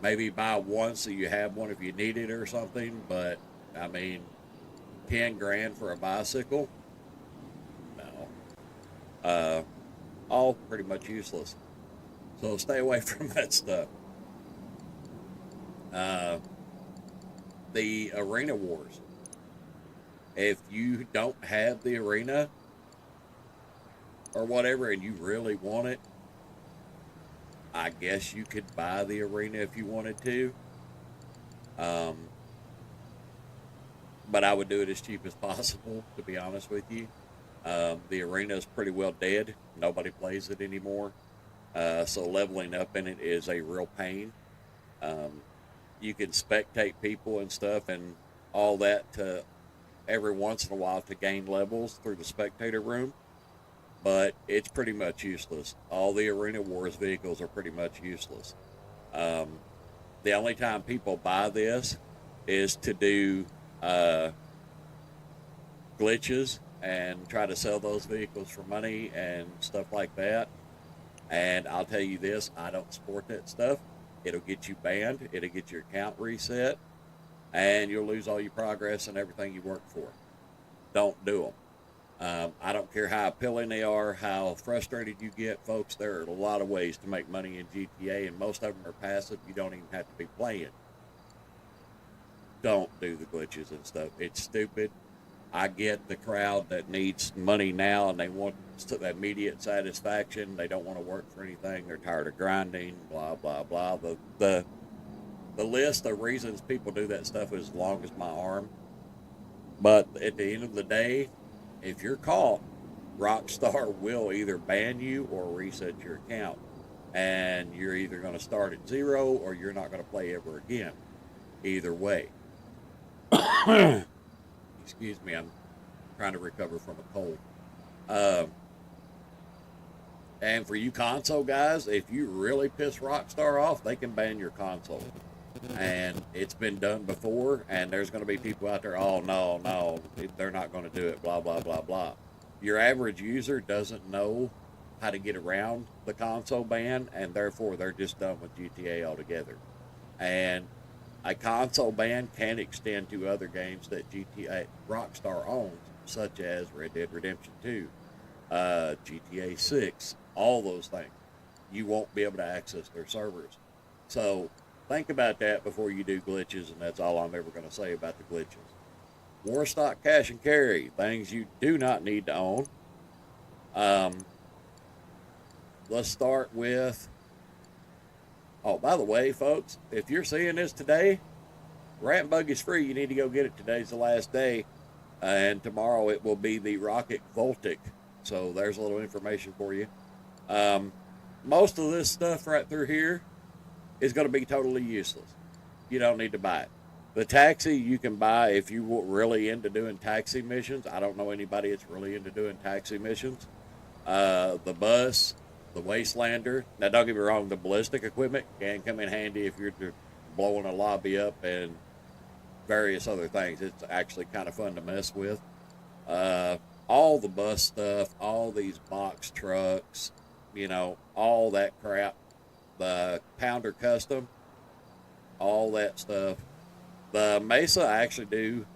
S1: maybe buy one so you have one if you need it or something, but I mean, 10 grand for a bicycle? No. All pretty much useless. So stay away from that stuff. the Arena Wars. If you don't have the arena or whatever and you really want it, I guess you could buy the arena if you wanted to. But I would do it as cheap as possible, to be honest with you. The arena is pretty well dead. Nobody plays it anymore. So leveling up in it is a real pain. You can spectate people and stuff and all that to every once in a while to gain levels through the spectator room, but it's pretty much useless. All the Arena Wars vehicles are pretty much useless. The only time people buy this is to do glitches and try to sell those vehicles for money and stuff like that. And I'll tell you this, I don't support that stuff. It'll get you banned, it'll get your account reset, and you'll lose all your progress and everything you worked for. Don't do them. I don't care how appealing they are, how frustrated you get, folks. There are a lot of ways to make money in GTA, and most of them are passive. You don't even have to be playing. Don't do the glitches and stuff. It's stupid. I get the crowd that needs money now and they want immediate satisfaction. They don't want to work for anything. They're tired of grinding, blah, blah, blah. The list of reasons people do that stuff is as long as my arm. But at the end of the day, if you're caught, Rockstar will either ban you or reset your account. And you're either going to start at zero or you're not going to play ever again. Either way. Excuse me, I'm trying to recover from a cold. And for you console guys, if you really piss Rockstar off, they can ban your console. And it's been done before, and there's going to be people out there, oh, no, they're not going to do it, blah, blah, blah, blah. Your average user doesn't know how to get around the console ban, and therefore they're just done with GTA altogether. And a console ban can extend to other games that Rockstar owns, such as Red Dead Redemption 2, GTA 6, all those things. You won't be able to access their servers. So think about that before you do glitches, and that's all I'm ever going to say about the glitches. Warstock cash and carry, things you do not need to own. Let's start with... Oh, by the way, folks, if you're seeing this today, Rat Bug is free. You need to go get it. Today's the last day, and tomorrow it will be the Rocket Voltic. So there's a little information for you. Most of this stuff right through here is going to be totally useless. You don't need to buy it. The taxi you can buy if you're really into doing taxi missions. I don't know anybody that's really into doing taxi missions. The bus, the Wastelander. Now, don't get me wrong, the ballistic equipment can come in handy if you're blowing a lobby up and various other things. It's actually kind of fun to mess with. All the bus stuff, all these box trucks, you know, all that crap. The Pounder Custom, all that stuff. The Mesa, I actually do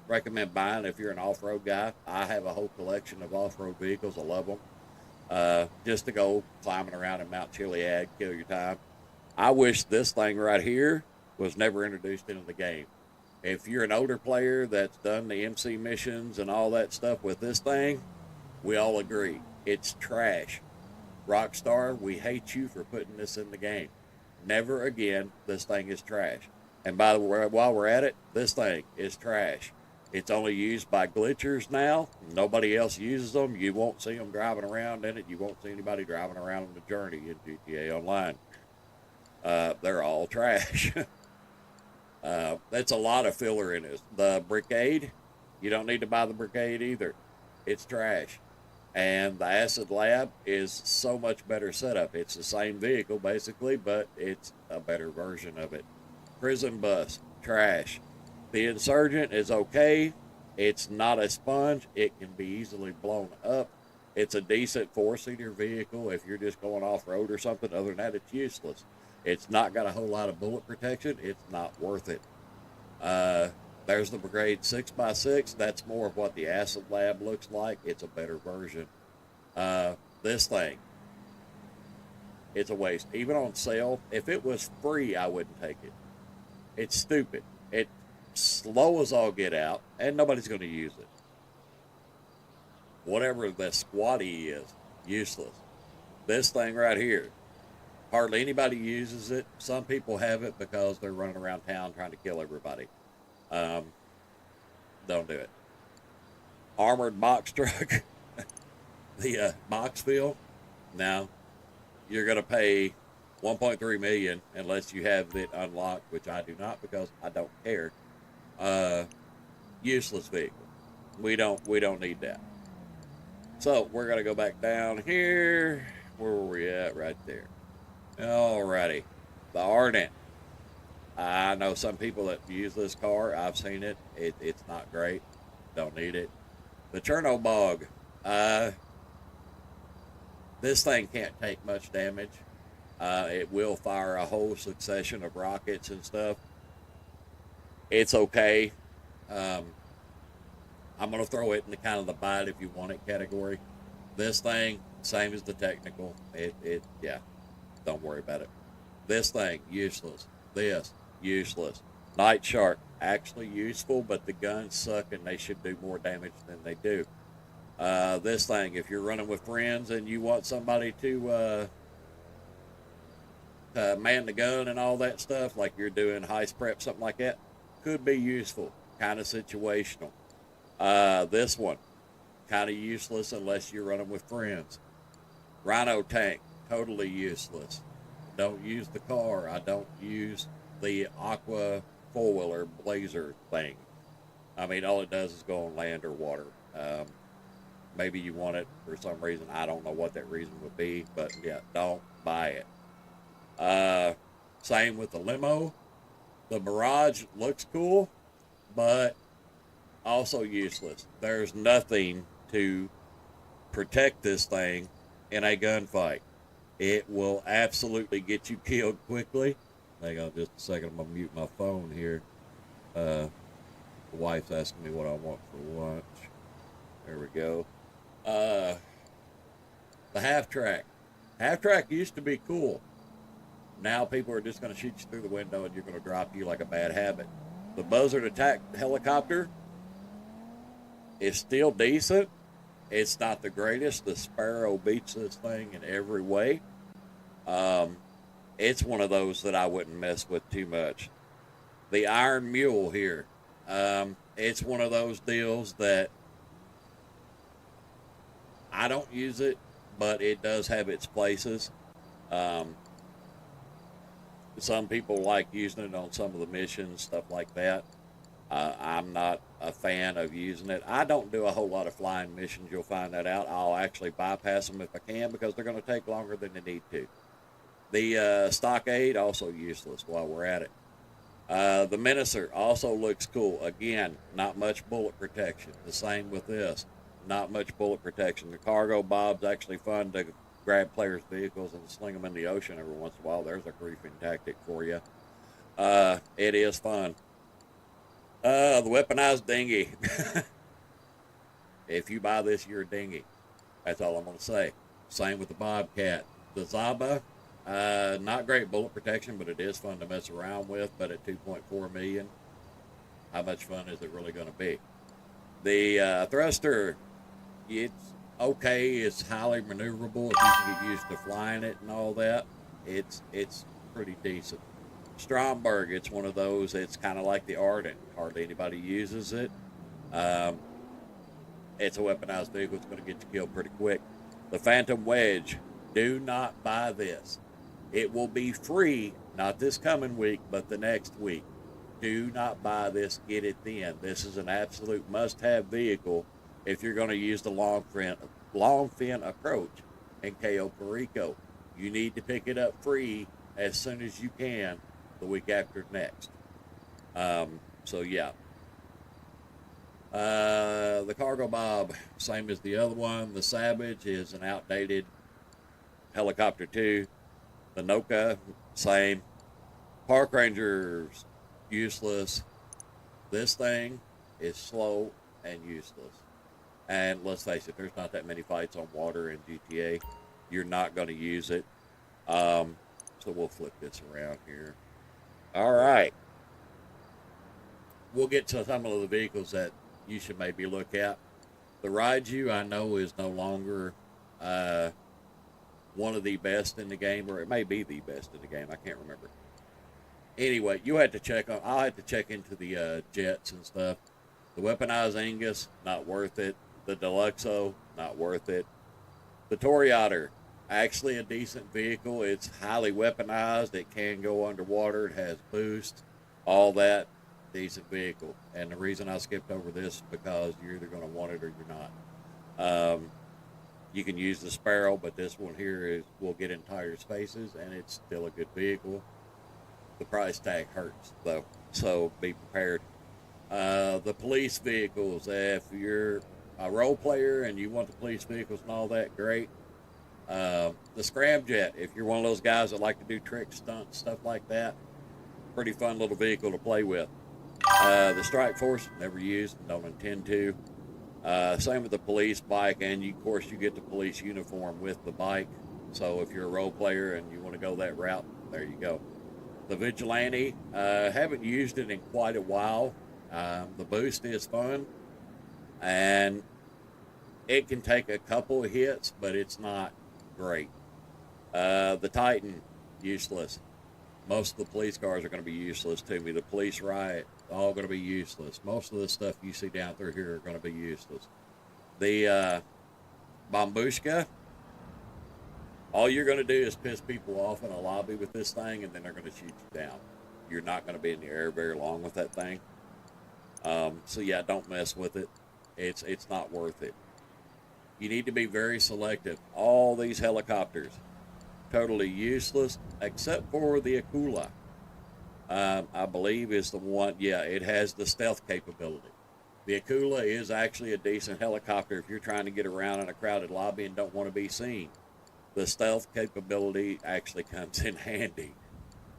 S1: recommend buying if you're an off-road guy. I have a whole collection of off-road vehicles. I love them. Just to go climbing around in Mount Chiliad, kill your time. I wish this thing right here was never introduced into the game. If you're an older player that's done the MC missions and all that stuff with this thing, we all agree. It's trash. Rockstar, we hate you for putting this in the game. Never again, this thing is trash. And by the way, while we're at it, this thing is trash. It's only used by glitchers now. Nobody else uses them. You won't see them driving around in it. You won't see anybody driving around on the Journey in GTA Online. They're all trash. That's a lot of filler in it. The Brigade, you don't need to buy the Brigade either. It's trash. And the Acid Lab is so much better setup. It's the same vehicle, basically, but it's a better version of it. Prison Bus, trash. The Insurgent is okay. It's not a sponge. It can be easily blown up. It's a decent four-seater vehicle if you're just going off-road or something. Other than that, it's useless. It's not got a whole lot of bullet protection. It's not worth it. There's the Brigade 6x6. That's more of what the Acid Lab looks like. It's a better version. This thing, it's a waste. Even on sale, if it was free, I wouldn't take it. It's stupid. It's slow as all get out, and nobody's going to use it. Whatever the squatty is, useless. This thing right here, hardly anybody uses it. Some people have it because they're running around town trying to kill everybody. Don't do it. Armored box truck. The Boxville. Now, you're going to pay $1.3 million unless you have it unlocked, which I do not because I don't care. Useless vehicle. We don't need that. So we're gonna go back down here. Where were we at? Right there. Alrighty. The Ardent. I know some people that use this car. I've seen it. It's not great. Don't need it. The Chernobog. This thing can't take much damage. It will fire a whole succession of rockets and stuff. It's okay. I'm going to throw it in the kind of the bite if you want it category. This thing, same as the technical. Yeah, don't worry about it. This thing, useless. This, useless. Night Shark, actually useful, but the guns suck and they should do more damage than they do. This thing, if you're running with friends and you want somebody to man the gun and all that stuff, like you're doing heist prep, something like that, could be useful. Kind of situational. This one, kind of useless unless you're running with friends. Rhino tank, totally useless. Don't use the car. I don't use the Aqua four-wheeler Blazer thing. I mean, all it does is go on land or water. Maybe you want it for some reason. I don't know what that reason would be, but yeah, don't buy it. Same with the limo. The Mirage looks cool, but also useless. There's nothing to protect this thing in a gunfight. It will absolutely get you killed quickly. Hang on just a second. I'm going to mute my phone here. The wife's asking me what I want for lunch. There we go. The half track. Half track used to be cool. Now people are just going to shoot you through the window and you're going to drop you like a bad habit. The Buzzard attack helicopter is still decent. It's not the greatest. The Sparrow beats this thing in every way. It's one of those that I wouldn't mess with too much. The Iron Mule here. It's one of those deals that I don't use it, but it does have its places. Some people like using it on some of the missions, stuff like that. I'm not a fan of using it. I don't do a whole lot of flying missions. You'll find that out. I'll actually bypass them if I can because they're going to take longer than they need to. The Stockade, also useless while we're at it. The Menacer also looks cool. Again, not much bullet protection. The same with this. Not much bullet protection. The Cargo Bob's actually fun to grab players' vehicles and sling them in the ocean every once in a while. There's a griefing tactic for you. It is fun. The weaponized dinghy. If you buy this, you're a dinghy. That's all I'm going to say. Same with the Bobcat. The Zaba, not great bullet protection, but it is fun to mess around with. But at $2.4 million, how much fun is it really going to be? The Thruster, it's okay. It's highly maneuverable. If you can get used to flying it and all that, it's pretty decent. Stromberg, it's one of those. It's kind of like the Ardent. Hardly anybody uses it. It's a weaponized vehicle. It's going to get you killed pretty quick. The Phantom Wedge, do not buy this. It will be free, not this coming week, but the next week. Do not buy this. Get it then. This is an absolute must-have vehicle if you're going to use the long fin approach in Cayo Perico. You need to pick it up free as soon as you can the week after next. So yeah. The Cargo Bob, same as the other one. The Savage is an outdated helicopter too. The Noka, same. Park Rangers, useless. This thing is slow and useless. And let's face it, there's not that many fights on water in GTA. You're not going to use it. So we'll flip this around here. All right. we'll get to some of the vehicles that you should maybe look at. The Raiju, I know, is no longer one of the best in the game, or it may be the best in the game. I can't remember. Anyway, you have to check on. I'll have to check into the jets and stuff. The weaponized Angus, not worth it. The Deluxo, not worth it. The Toreador, actually a decent vehicle. It's highly weaponized. It can go underwater. It has boost, all that. Decent vehicle. And the reason I skipped over this is because you're either going to want it or you're not. You can use the Sparrow, but this one here will get entire spaces, and it's still a good vehicle. The price tag hurts, though, so be prepared. The police vehicles, if you're a role player and you want the police vehicles and all that, great. The Scramjet, if you're one of those guys that like to do tricks, stunts, stuff like that, pretty fun little vehicle to play with. The Strike Force, never used, don't intend to. Same with the police bike, and of course you get the police uniform with the bike. So if you're a role player and you want to go that route, there you go. The Vigilante, haven't used it in quite a while. The boost is fun, and it can take a couple of hits, but it's not great. The Titan, useless. Most of the police cars are going to be useless to me. The Police Riot, all going to be useless. Most of the stuff you see down through here are going to be useless. The Bombushka, all you're going to do is piss people off in a lobby with this thing, and then they're going to shoot you down. You're not going to be in the air very long with that thing. So yeah, don't mess with it. It's not worth it. You need to be very selective. All these helicopters, totally useless, except for the Akula. I believe is the one, yeah, it has the stealth capability. The Akula is actually a decent helicopter if you're trying to get around in a crowded lobby and don't want to be seen. The stealth capability actually comes in handy.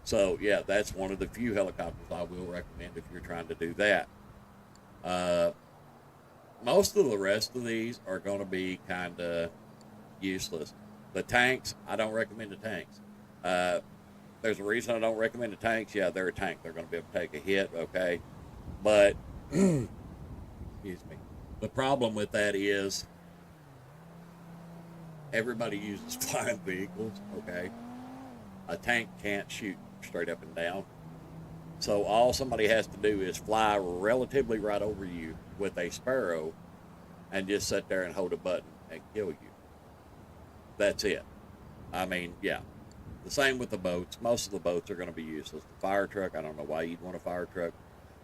S1: So, yeah, that's one of the few helicopters I will recommend if you're trying to do that. Most of the rest of these are going to be kind of useless. The tanks, I don't recommend the tanks. There's a reason I don't recommend the tanks. Yeah, they're a tank. They're going to be able to take a hit, okay? But, excuse me, the problem with that is everybody uses flying vehicles, okay? A tank can't shoot straight up and down. So all somebody has to do is fly relatively right over you with a Sparrow and just sit there and hold a button and kill you. That's it. I mean, yeah. The same with the boats. Most of the boats are going to be useless. The fire truck, I don't know why you'd want a fire truck.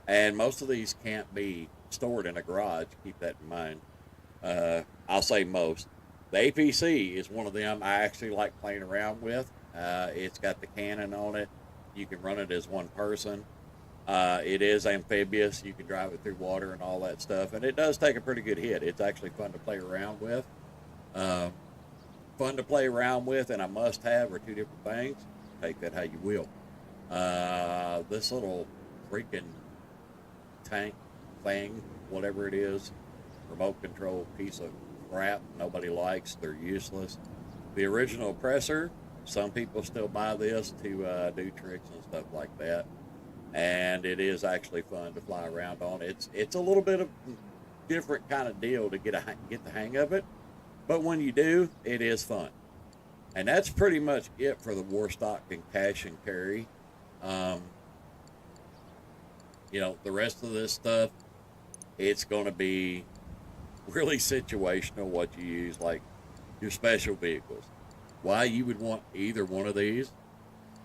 S1: And most of these can't be stored in a garage. Keep that in mind. I'll say most. The APC is one of them I actually like playing around with. It's got the cannon on it. You can run it as one person. It is amphibious. You can drive it through water and all that stuff. And it does take a pretty good hit. It's actually fun to play around with. Fun to play around with and a must-have are two different things. Take that how you will. This little freaking tank thing, whatever it is, remote control piece of crap nobody likes. They're useless. The original Oppressor, some people still buy this to do tricks and stuff like that. And it is actually fun to fly around on. It's a little bit of different kind of deal to get the hang of it. But when you do, it is fun. And that's pretty much it for the Warstock and Cash and Carry. The rest of this stuff, it's going to be really situational what you use, like your special vehicles. Why you would want either one of these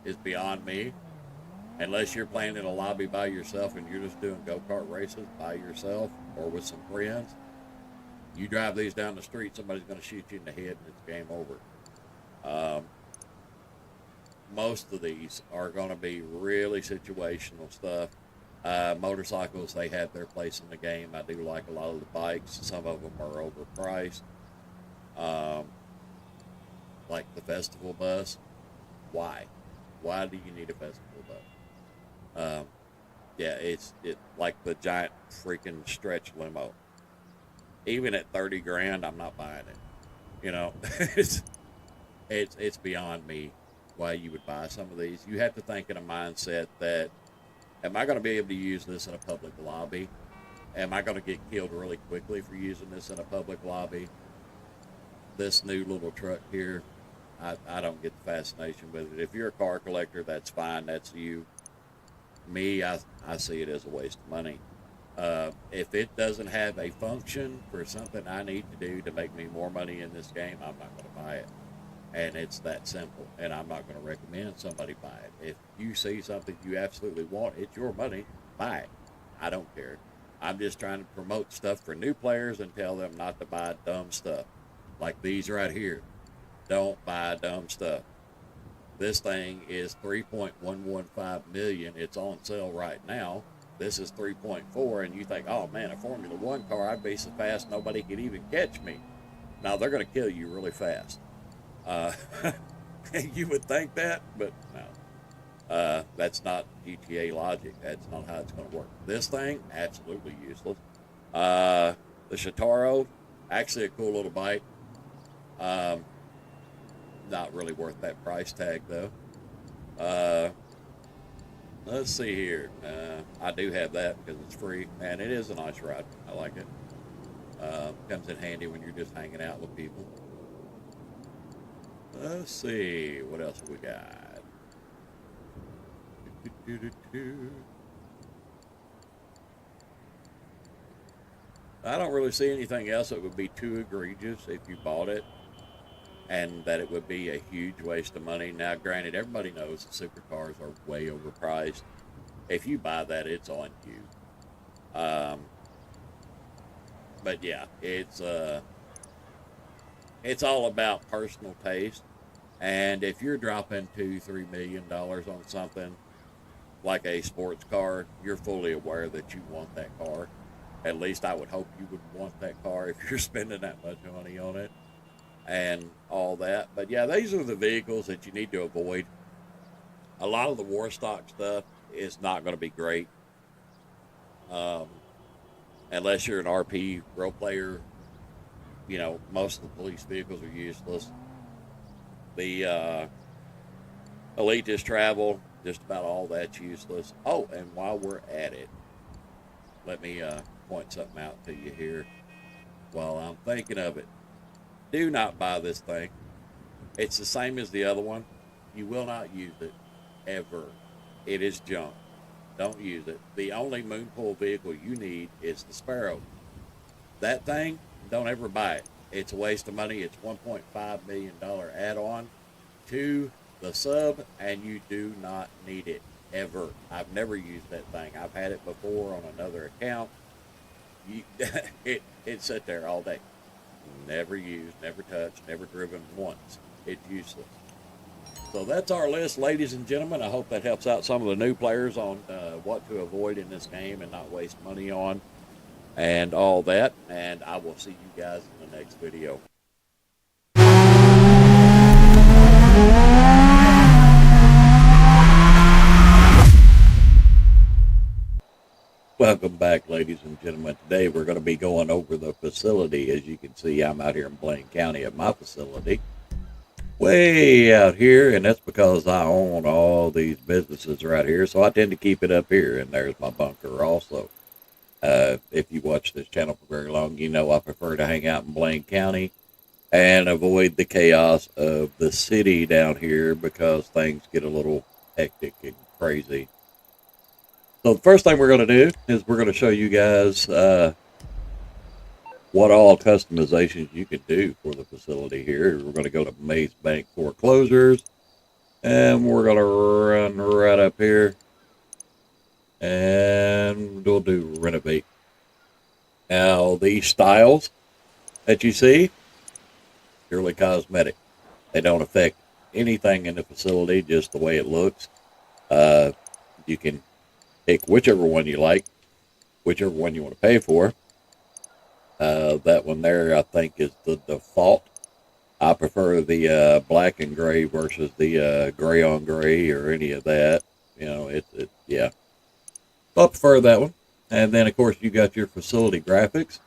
S1: is beyond me. Unless you're playing in a lobby by yourself and you're just doing go-kart races by yourself or with some friends. You drive these down the street, somebody's going to shoot you in the head and it's game over. Most of these are going to be really situational stuff. Motorcycles, they have their place in the game. I do like a lot of the bikes. Some of them are overpriced. Like the festival bus. Why? Why do you need a festival bus? Yeah, it's like the giant freaking stretch limo. Even at 30 grand, I'm not buying it. It's beyond me why you would buy some of these. You have to think in a mindset that Am I going to be able to use this in a public lobby? Am I going to get killed really quickly for using this in a public lobby? This new little truck here, I don't get the fascination with it. If you're a car collector, that's fine. That's you. Me, I see it as a waste of money. If it doesn't have a function for something I need to do to make me more money in this game, I'm not going to buy it. And it's that simple. And I'm not going to recommend somebody buy it. If you see something you absolutely want, it's your money, buy it. I don't care. I'm just trying to promote stuff for new players and tell them not to buy dumb stuff. Like these right here. Don't buy dumb stuff. This thing is 3.115 million. It's on sale right now. This is 3.4, and you think, oh man, a Formula One car, I'd be so fast nobody could even catch me. Now they're going to kill you really fast. You would think that, but no. That's not GTA logic. That's not how it's going to work. This thing, absolutely useless. The Shitaro, actually a cool little bike. Not really worth that price tag though. Let's see here. I do have that because it's free, and it is a nice ride. I like it. Comes in handy when you're just hanging out with people. Let's see, what else have we got? I don't really see anything else that would be too egregious if you bought it, and that it would be a huge waste of money. Now, granted, everybody knows that supercars are way overpriced. If you buy that, it's on you. But yeah, it's all about personal taste. And if you're dropping $2-3 million on something like a sports car, you're fully aware that you want that car. At least I would hope you would want that car if you're spending that much money on it and all that. But yeah, these are the vehicles that you need to avoid. A lot of the war stock stuff is not going to be great. Unless you're an RP role player, you know, most of the police vehicles are useless. The elitist travel, just about all that's useless. Oh, and while we're at it, let me point something out to you here while I'm thinking of it. Do not buy this thing. It's the same as the other one. You will not use it ever. It is junk. Don't use it. The only moon pool vehicle you need is the Sparrow. That thing, don't ever buy it. It's a waste of money. It's $1.5 million add-on to the sub, and you do not need it ever. I've never used that thing. I've had it before on another account. It sat there all day. Never used, never touched, never driven once. It's useless. So that's our list, ladies and gentlemen. I hope that helps out some of the new players on what to avoid in this game and not waste money on and all that. And I will see you guys in the next video. Welcome back, ladies and gentlemen. Today we're going to be going over the facility. As you can see, I'm out here in Blaine County at my facility. Way out here, and that's because I own all these businesses right here, so I tend to keep it up here, and there's my bunker also. If you watch this channel for very long, you know I prefer to hang out in Blaine County and avoid the chaos of the city down here because things get a little hectic and crazy. So the first thing we're going to do is we're going to show you guys what all customizations you can do for the facility here. We're going to go to Maze Bank Foreclosures, and we're going to run right up here, and we'll do Renovate. Now, these styles that you see, purely cosmetic. They don't affect anything in the facility, just the way it looks. You can pick whichever one you like, whichever one you want to pay for. That one there, I think, is the default. I prefer the black and gray versus the gray on gray or any of that. You know, yeah. I prefer that one. And then, of course, you got your facility graphics.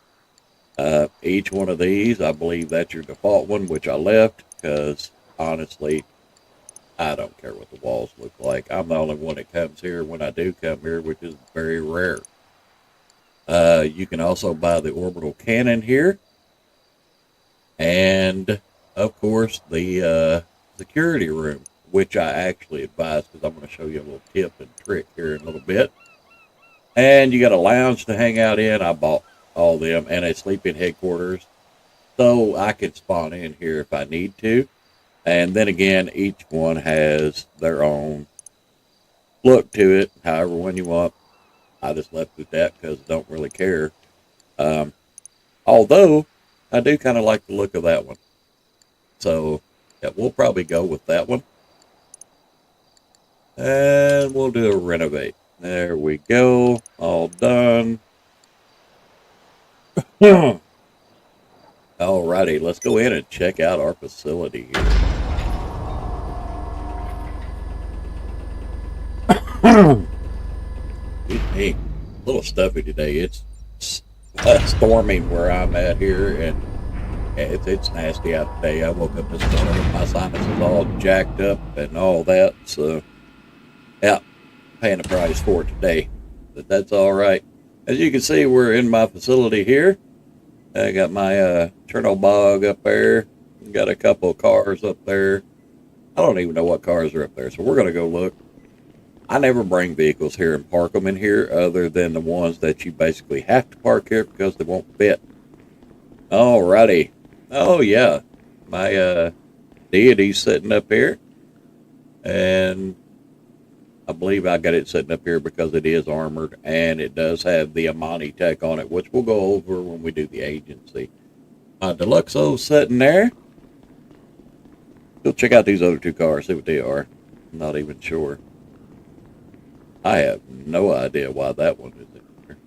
S1: Each one of these, I believe that's your default one, which I left because, honestly, I don't care what the walls look like. I'm the only one that comes here when I do come here, which is very rare. You can also buy the orbital cannon here. And, of course, the security room, which I actually advise because I'm going to show you a little tip and trick here in a little bit. And you got a lounge to hang out in. I bought all them, and a sleeping headquarters, so I can spawn in here if I need to. And then again, each one has their own look to it, however one you want. I just left with that because I don't really care. Although, I do kind of like the look of that one. So, yeah, we'll probably go with that one. And we'll do a renovate. There we go. All done. Alrighty, let's go in and check out our facility here. Excuse me. A little stuffy today. It's storming where I'm at here, and it's nasty out today. I woke up this morning with my sinuses all jacked up and all that, so yeah, paying the price for it today, but that's all right. As you can see, we're in my facility here. I got my Chernobog up there. Got a couple of cars up there. I don't even know what cars are up there, so we're going to go look. I never bring vehicles here and park them in here other than the ones that you basically have to park here because they won't fit. Alrighty. Oh, yeah. My deity's sitting up here. And I believe I got it sitting up here because it is armored. And it does have the Amani tech on it, which we'll go over when we do the agency. My Deluxo's sitting there. Go check out these other two cars, see what they are. I'm not even sure. I have no idea why that one is in here.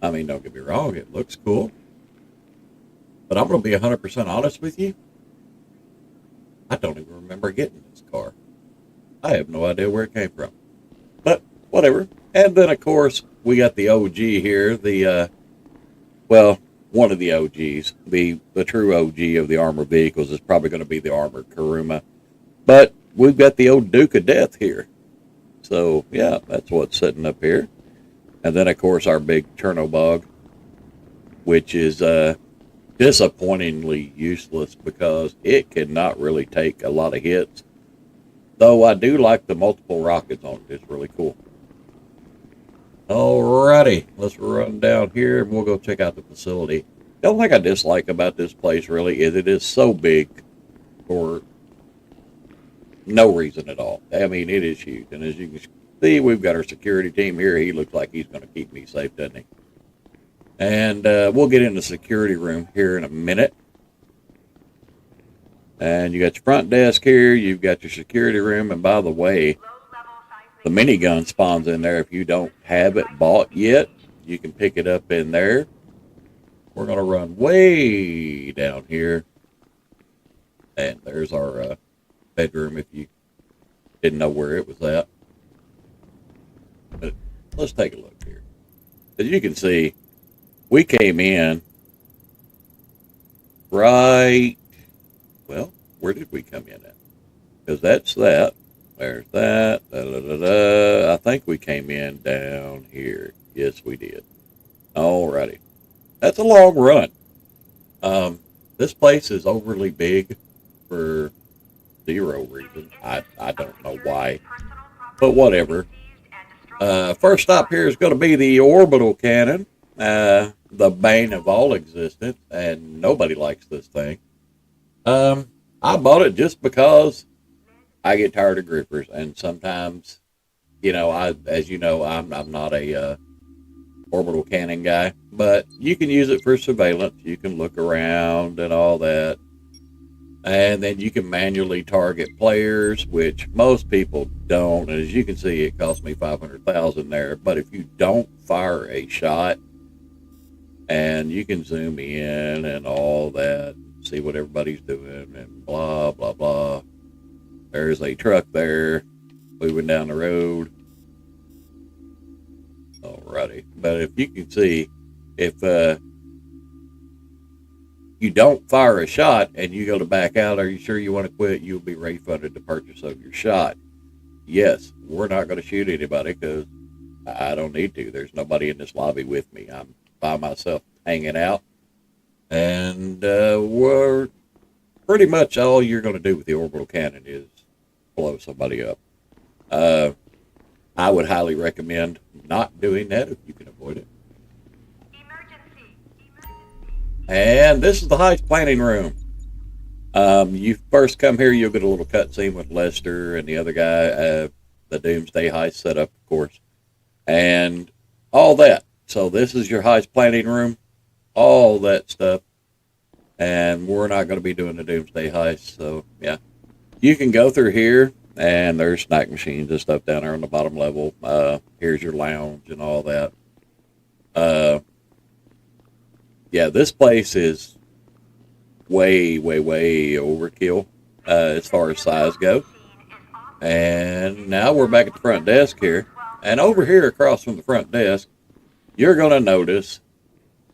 S1: I mean, don't get me wrong, it looks cool. But I'm going to be 100% honest with you. I don't even remember getting this car. I have no idea where it came from. But, whatever. And then, of course, we got the OG here. The, well, one of the OGs. The true OG of the armored vehicles is probably going to be the armored Kuruma. But we've got the old Duke of Death here. So, yeah, that's what's sitting up here. And then, of course, our big Chernobog, which is disappointingly useless because it cannot really take a lot of hits. Though I do like the multiple rockets on it. It's really cool. Alrighty, let's run down here and we'll go check out the facility. The only thing I dislike about this place really is it is so big for no reason at all. I mean, it is huge. And as you can see, we've got our security team here. He looks like he's going to keep me safe, doesn't he? And we'll get in the security room here in a minute. And you got your front desk here. You've got your security room. And by the way, the minigun spawns in there. If you don't have it bought yet, you can pick it up in there. We're going to run way down here. And there's our bedroom if you didn't know where it was at. But let's take a look here. As you can see, we came in right, well, where did we come in at? Because that's that. There's that. I think we came in down here. Yes, we did. Alrighty. That's a long run. This place is overly big for zero reason. I don't know why. But whatever. First stop here is going to be the orbital cannon. The bane of all existence. And nobody likes this thing. I bought it just because I get tired of grippers. And sometimes, you know, as you know, I'm not a orbital cannon guy. But you can use it for surveillance. You can look around and all that. And then you can manually target players, which most people don't. And as you can see, it cost me $500,000 there. But if you don't fire a shot, and you can zoom in and all that, see what everybody's doing, and blah, blah, blah. There's a truck there moving down the road. Alrighty. But if you can see, if you don't fire a shot and you go to back out, are you sure you want to quit? You'll be refunded the purchase of your shot. Yes, we're not going to shoot anybody because I don't need to. There's nobody in this lobby with me. I'm by myself hanging out. And we're pretty much all you're going to do with the orbital cannon is blow somebody up. I would highly recommend not doing that if you can avoid it. And this is the heist planning room. You first come here, you'll get a little cutscene with Lester and the other guy, the Doomsday heist setup, of course, and all that. So this is your heist planning room, all that stuff. And we're not going to be doing the Doomsday heist, so yeah. You can go through here, and there's snack machines and stuff down there on the bottom level. Here's your lounge and all that. Yeah, this place is way overkill as far as size goes. And now we're back at the front desk here. And over here across from the front desk, you're going to notice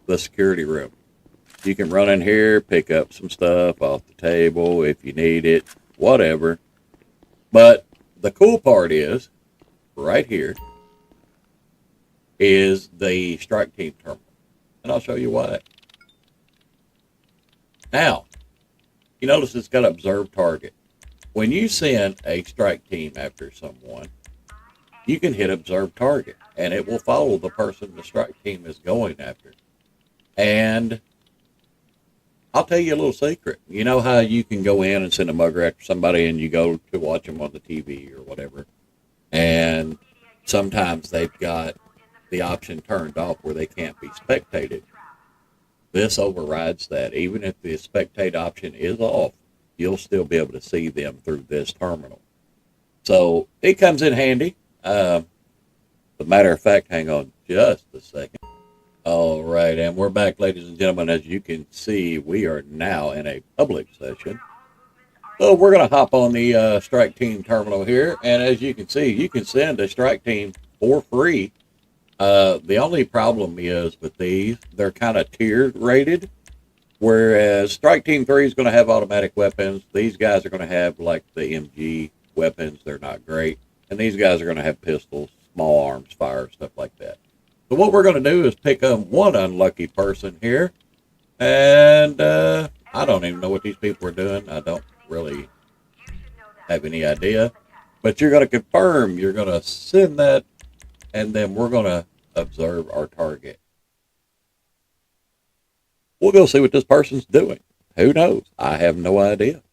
S1: the security room. You can run in here, pick up some stuff off the table if you need it, whatever. But the cool part is, right here, is the strike team terminal. And I'll show you why. Now, you notice it's got observe target. When you send a strike team after someone, you can hit observe target, and it will follow the person the strike team is going after. And I'll tell you a little secret. You know how you can go in and send a mugger after somebody and you go to watch them on the TV or whatever, and sometimes they've got the option turned off where they can't be spectated. This overrides that. Even if the spectate option is off, you'll still be able to see them through this terminal. So it comes in handy. As a matter of fact, hang on just a second. All right, and we're back, ladies and gentlemen. As you can see, we are now in a public session. So we're going to hop on the strike team terminal here, and as you can see, you can send a strike team for free. The only problem is with these, they're kind of tiered rated, whereas Strike Team 3 is going to have automatic weapons. These guys are going to have like the MG weapons. They're not great. And these guys are going to have pistols, small arms, fire, stuff like that. So what we're going to do is pick up one unlucky person here. And I don't even know what these people are doing. I don't really have any idea. But you're going to confirm. You're going to send that. And then we're going to observe our target. We'll go see what this person's doing. Who knows? I have no idea.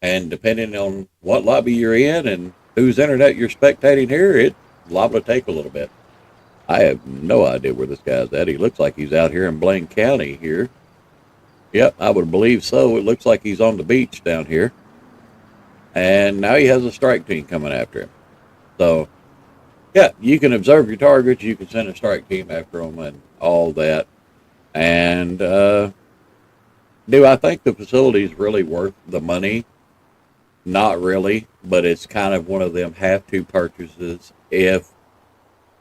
S1: And depending on what lobby you're in and whose internet you're spectating here, it's liable to take a little bit. I have no idea where this guy's at. He looks like he's out here in Blaine County here. Yep, I would believe so. It looks like he's on the beach down here. And now he has a strike team coming after him. So, yeah, you can observe your targets. You can send a strike team after them and all that. And do I think the facility is really worth the money? Not really, but it's kind of one of them have-to purchases if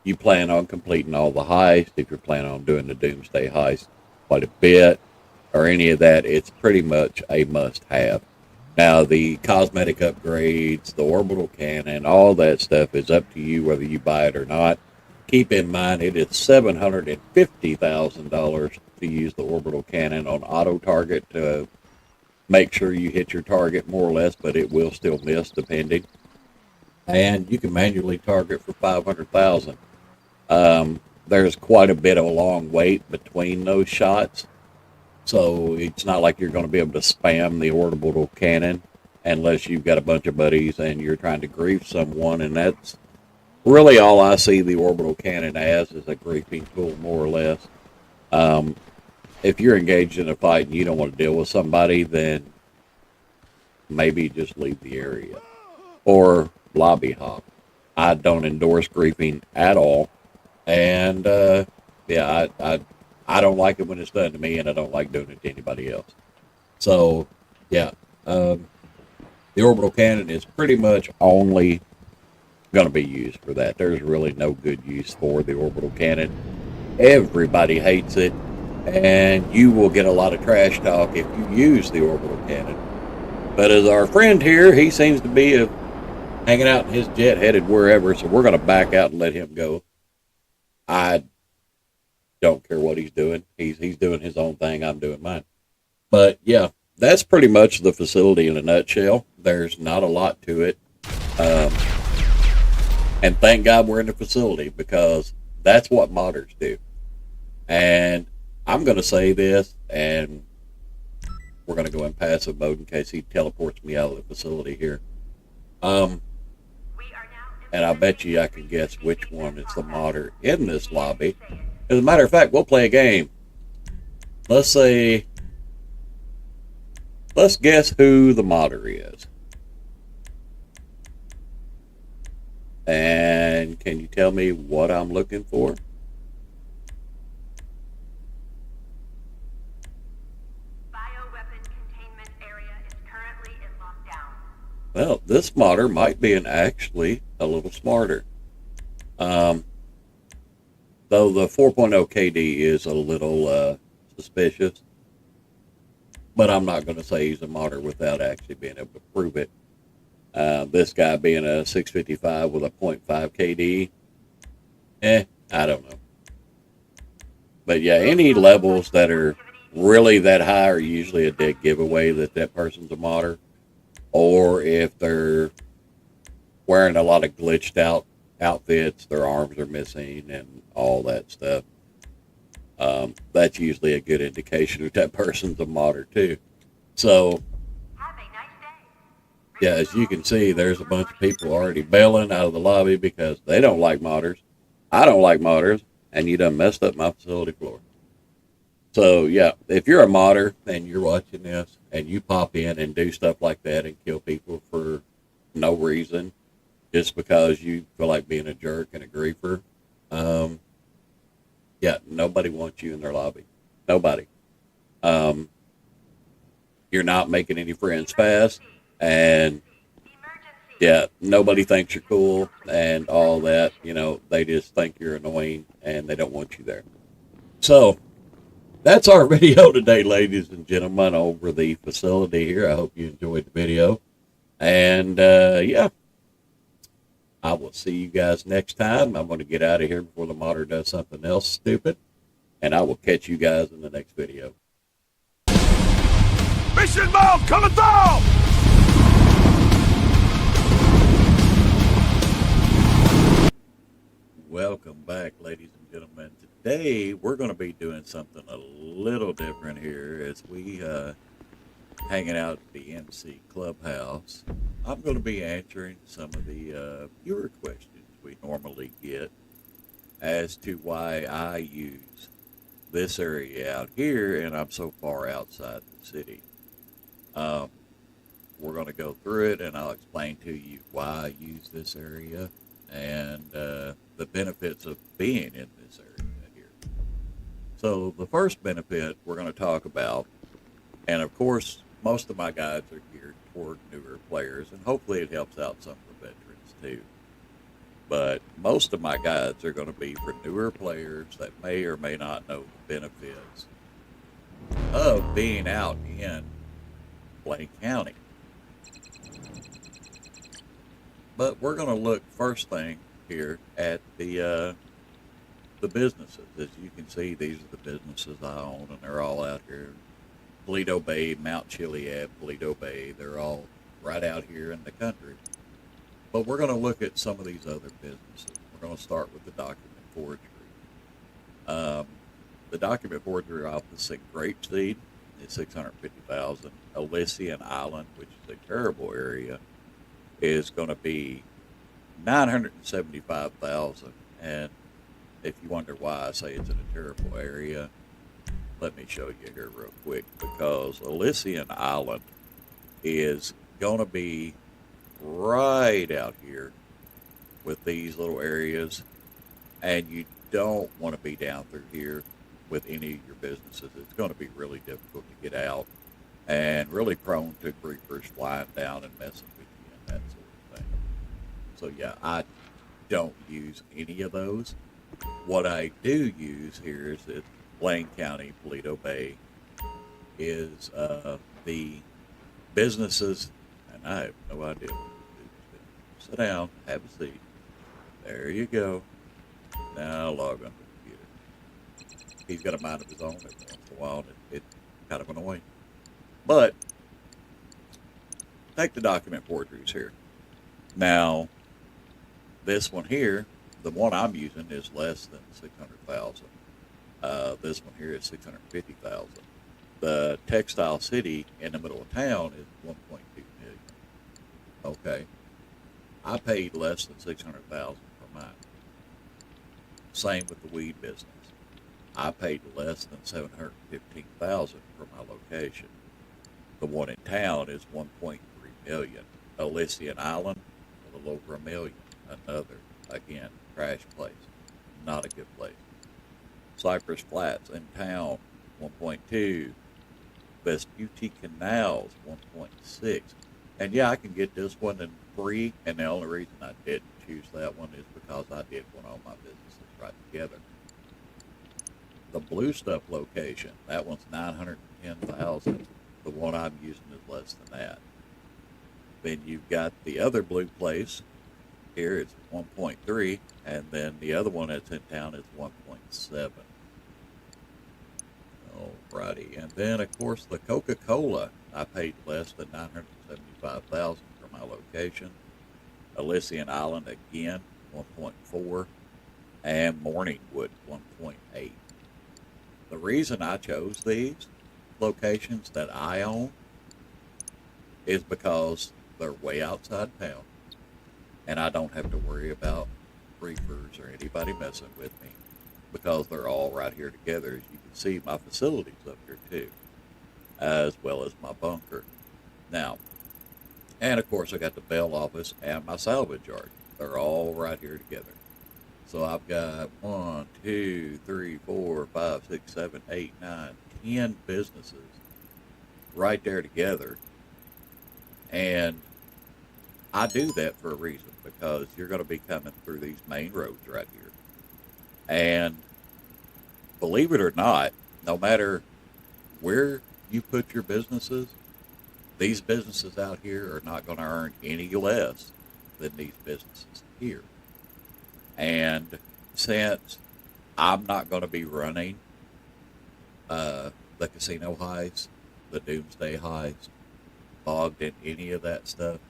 S1: you plan on completing all the heists, if you're planning on doing the Doomsday heist quite a bit, or any of that. It's pretty much a must-have. Now, the cosmetic upgrades, the orbital cannon, all that stuff is up to you whether you buy it or not. Keep in mind, it is $750,000 to use the orbital cannon on auto target to make sure you hit your target more or less, but it will still miss depending. And you can manually target for $500,000. There's quite a bit of a long wait between those shots. So it's not like you're going to be able to spam the orbital cannon unless you've got a bunch of buddies and you're trying to grief someone. And that's really all I see the orbital cannon as, is a griefing tool, more or less. If you're engaged in a fight and you don't want to deal with somebody, then maybe just leave the area or lobby hop. I don't endorse griefing at all. And yeah, I don't like it when it's done to me, and I don't like doing it to anybody else. So, yeah, the orbital cannon is pretty much only going to be used for that. There's really no good use for the orbital cannon. Everybody hates it. and you will get a lot of trash talk if you use the orbital cannon. But as our friend here, he seems to be hanging out in his jet headed wherever, so we're going to back out and let him go. I don't care what he's doing. He's doing his own thing. I'm doing mine. But yeah, that's pretty much the facility in a nutshell. There's not a lot to it. And thank God we're in the facility, because that's what modders do. And I'm going to say this, and we're going to go in passive mode in case he teleports me out of the facility here. And I bet you I can guess which one is the modder in this lobby. As a matter of fact, we'll play a game. Let's guess who the modder is. And can you tell me what I'm looking for?
S11: Bioweapon containment area is currently in lockdown.
S1: Well, this modder might be actually a little smarter. Though the 4.0 KD is a little suspicious. But I'm not going to say he's a modder without actually being able to prove it. This guy being a 655 with a 0.5 KD, I don't know. But yeah, any levels that are really that high are usually a dead giveaway that person's a modder. Or if they're wearing a lot of glitched out outfits, their arms are missing and all that stuff. That's usually a good indication that person's a modder too. So, yeah, as you can see, there's a bunch of people already bailing out of the lobby because they don't like modders. I don't like modders, and you done messed up my facility floor. So, yeah, if you're a modder and you're watching this and you pop in and do stuff like that and kill people for no reason, just because you feel like being a jerk and a griefer, yeah, nobody wants you in their lobby. Nobody. You're not making any friends fast. And yeah, nobody thinks you're cool and all that. You know, they just think you're annoying and they don't want you there. So that's our video today, ladies and gentlemen, over the facility here. I hope you enjoyed the video. And yeah, I will see you guys next time. I'm going to get out of here before the modder does something else stupid. And I will catch you guys in the next video.
S10: Mission mode coming down!
S1: Welcome back, ladies and gentlemen. Today we're going to be doing something a little different here as we hanging out at the MC Clubhouse. I'm going to be answering some of the viewer questions we normally get as to why I use this area out here and I'm so far outside the city. We're going to go through it and I'll explain to you why I use this area and the benefits of being in this area here. So the first benefit we're going to talk about, and of course most of my guides are geared toward newer players, and hopefully it helps out some of the veterans too. But most of my guides are going to be for newer players that may or may not know the benefits of being out in Blaine County. But we're going to look first thing here at the businesses. As you can see, these are the businesses I own, and they're all out here. Toledo Bay, Mount Chiliad, Toledo Bay, they're all right out here in the country. But we're going to look at some of these other businesses. We're going to start with the document forgery. The document forgery office at Grapeseed is $650,000. Elysian Island, which is a terrible area, is going to be $975,000. And if you wonder why I say it's in a terrible area, let me show you here real quick, because Elysian Island is going to be right out here with these little areas, and you don't want to be down through here with any of your businesses. It's going to be really difficult to get out and really prone to creepers flying down and messing with you and that sort of thing. So yeah, I don't use any of those. What I do use here is that Blaine County, Paleto Bay, is the businesses, and I have no idea what to do. Sit down, have a seat. There you go. Now log on to the computer. He's got a mind of his own every once in a while, and it's kind of annoying. But take the document forgeries here. Now, this one here, the one I'm using is less than 600,000. This one here is 650,000. The textile city in the middle of town is 1.2 million. Okay, I paid less than 600,000 for mine. Same with the weed business. I paid less than 715,000 for my location. The one in town is 1.3 million. Elysian Island, a little over $1 million. Another, again, trash place. Not a good place. Cypress Flats in town, 1.2. Vespucci Canals, 1.6. And yeah, I can get this one in free, and the only reason I didn't choose that one is because I did want all my businesses right together. The Blue Stuff location, that one's 910,000. The one I'm using is less than that. Then you've got the other blue place. Here it's 1.3, and then the other one that's in town is 1.7. Alrighty, and then of course the Coca-Cola, I paid less than 975,000 for my location. Elysian Island again, 1.4, and Morningwood, 1.8. The reason I chose these locations that I own is because they're way outside town, and I don't have to worry about reefers or anybody messing with me because they're all right here together. As you can see, my facilities up here too, as well as my bunker. Now, and of course I got the bail office and my salvage yard. They're all right here together. So I've got 1, 2, 3, 4, 5, 6, 7, 8, 9, 10 businesses right there together. And I do that for a reason, because you're going to be coming through these main roads right here. And believe it or not, no matter where you put your businesses, these businesses out here are not going to earn any less than these businesses here. And since I'm not going to be running the casino heist, the doomsday heist, bogged in any of that stuff,